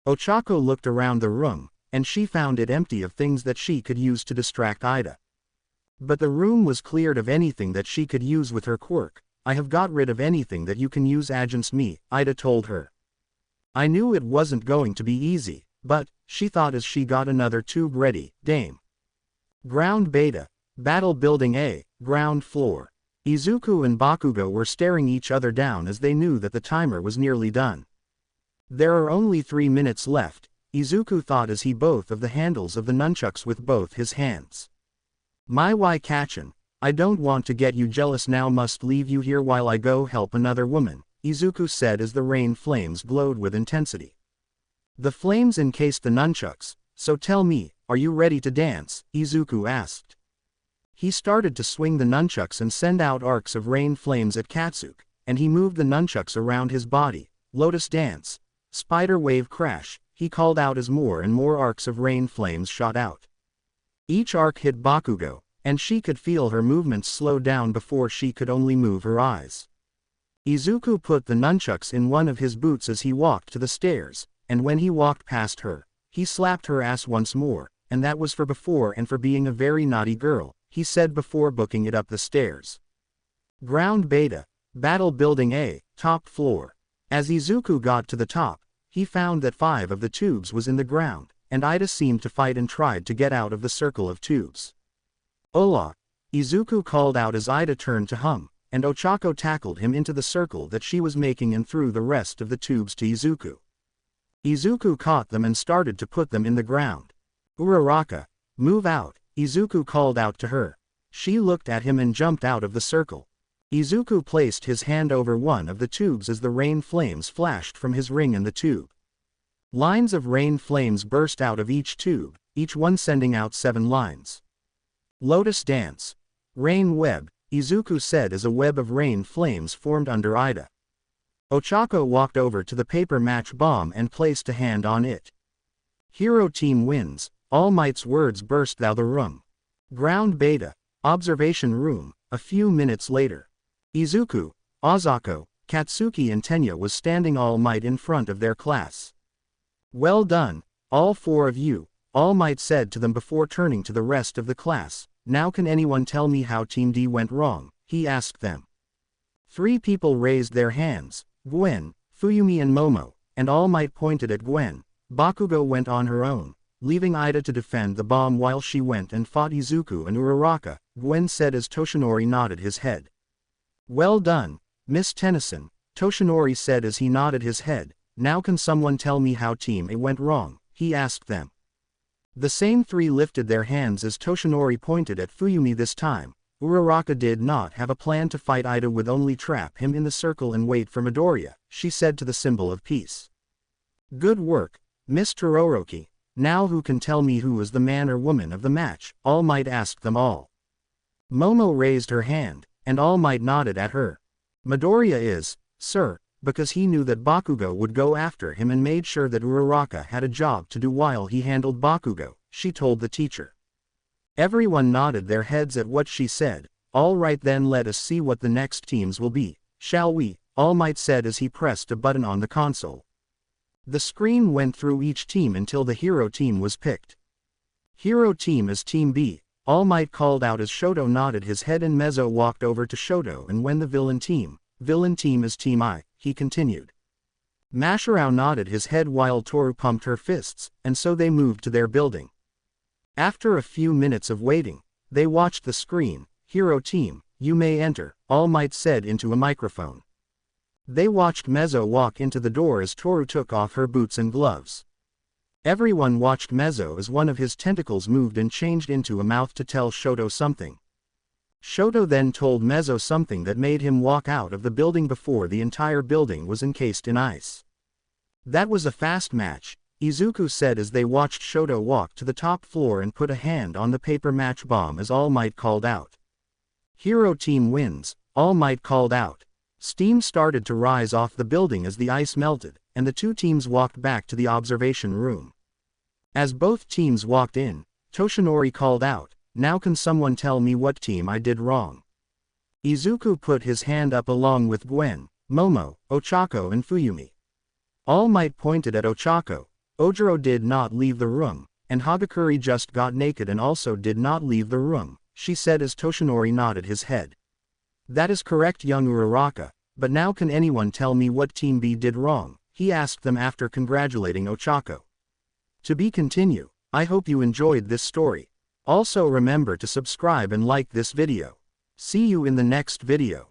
Ochako looked around the room, and she found it empty of things that she could use to distract Ida. But the room was cleared of anything that she could use with her quirk. I have got rid of anything that you can use against me, Ida told her. I knew it wasn't going to be easy, but, she thought as she got another tube ready, Dame. Ground Beta, Battle Building A, ground floor. Izuku and Bakugo were staring each other down as they knew that the timer was nearly done. There are only 3 minutes left, Izuku thought as he both of the handles of the nunchucks with both his hands. My why Kachin, I don't want to get you jealous now, must leave you here while I go help another woman, Izuku said as the rain flames glowed with intensity. The flames encased the nunchucks, so tell me, are you ready to dance? Izuku asked. He started to swing the nunchucks and send out arcs of rain flames at Katsuki, and he moved the nunchucks around his body. Lotus Dance, Spider Wave Crash, he called out as more and more arcs of rain flames shot out. Each arc hit Bakugo, and she could feel her movements slow down before she could only move her eyes. Izuku put the nunchucks in one of his boots as he walked to the stairs, and when he walked past her, he slapped her ass once more, and that was for before and for being a very naughty girl, he said before booking it up the stairs. Ground Beta, Battle Building A, top floor. As Izuku got to the top, he found that 5 of the tubes was in the ground, and Ida seemed to fight and tried to get out of the circle of tubes. Ola! Izuku called out as Ida turned to hum, and Ochako tackled him into the circle that she was making and threw the rest of the tubes to Izuku. Izuku caught them and started to put them in the ground. Uraraka, move out, Izuku called out to her. She looked at him and jumped out of the circle. Izuku placed his hand over one of the tubes as the rain flames flashed from his ring in the tube. Lines of rain flames burst out of each tube, each one sending out 7 lines. Lotus Dance. Rain Web, Izuku said as a web of rain flames formed under Ida. Ochako walked over to the paper match bomb and placed a hand on it. Hero Team wins, All Might's words burst through the room. Ground Beta, Observation Room, a few minutes later. Izuku, Ozako, Katsuki and Tenya was standing All Might in front of their class. Well done, all 4 of you, All Might said to them before turning to the rest of the class. Now can anyone tell me how Team D went wrong? He asked them. 3 people raised their hands, Gwen, Fuyumi and Momo, and All Might pointed at Gwen. Bakugo went on her own, leaving Ida to defend the bomb while she went and fought Izuku and Uraraka, Gwen said as Toshinori nodded his head. Well done, Miss Tennyson, Toshinori said as he nodded his head. Now can someone tell me how Team A went wrong? He asked them. The same 3 lifted their hands as Toshinori pointed at Fuyumi this time. Uraraka did not have a plan to fight Ida, would only trap him in the circle and wait for Midoriya, she said to the symbol of peace. Good work, Miss Todoroki. Now who can tell me who was the man or woman of the match? All Might asked them all. Momo raised her hand, and All Might nodded at her. Midoriya is, sir, because he knew that Bakugo would go after him and made sure that Uraraka had a job to do while he handled Bakugo, she told the teacher. Everyone nodded their heads at what she said. All right then, let us see what the next teams will be, shall we? All Might said as he pressed a button on the console. The screen went through each team until the hero team was picked. Hero team is Team B, All Might called out as Shoto nodded his head and Mezzo walked over to Shoto, and when the villain team is Team I, he continued. Masharao nodded his head while Toru pumped her fists, and so they moved to their building. After a few minutes of waiting, they watched the screen. Hero team, you may enter, All Might said into a microphone. They watched Mezzo walk into the door as Toru took off her boots and gloves. Everyone watched Mezzo as one of his tentacles moved and changed into a mouth to tell Shoto something. Shoto then told Mezzo something that made him walk out of the building before the entire building was encased in ice. That was a fast match, Izuku said as they watched Shoto walk to the top floor and put a hand on the paper match bomb as All Might called out. Hero team wins, All Might called out. Steam started to rise off the building as the ice melted, and the two teams walked back to the observation room. As both teams walked in, Toshinori called out, "Now can someone tell me what team I did wrong?" Izuku put his hand up along with Gwen, Momo, Ochako and Fuyumi. All Might pointed at Ochako. Ojiro did not leave the room, and Hagakure just got naked and also did not leave the room, she said as Toshinori nodded his head. That is correct, young Uraraka, but now can anyone tell me what Team B did wrong? He asked them after congratulating Ochako. To be continued. I hope you enjoyed this story. Also remember to subscribe and like this video. See you in the next video.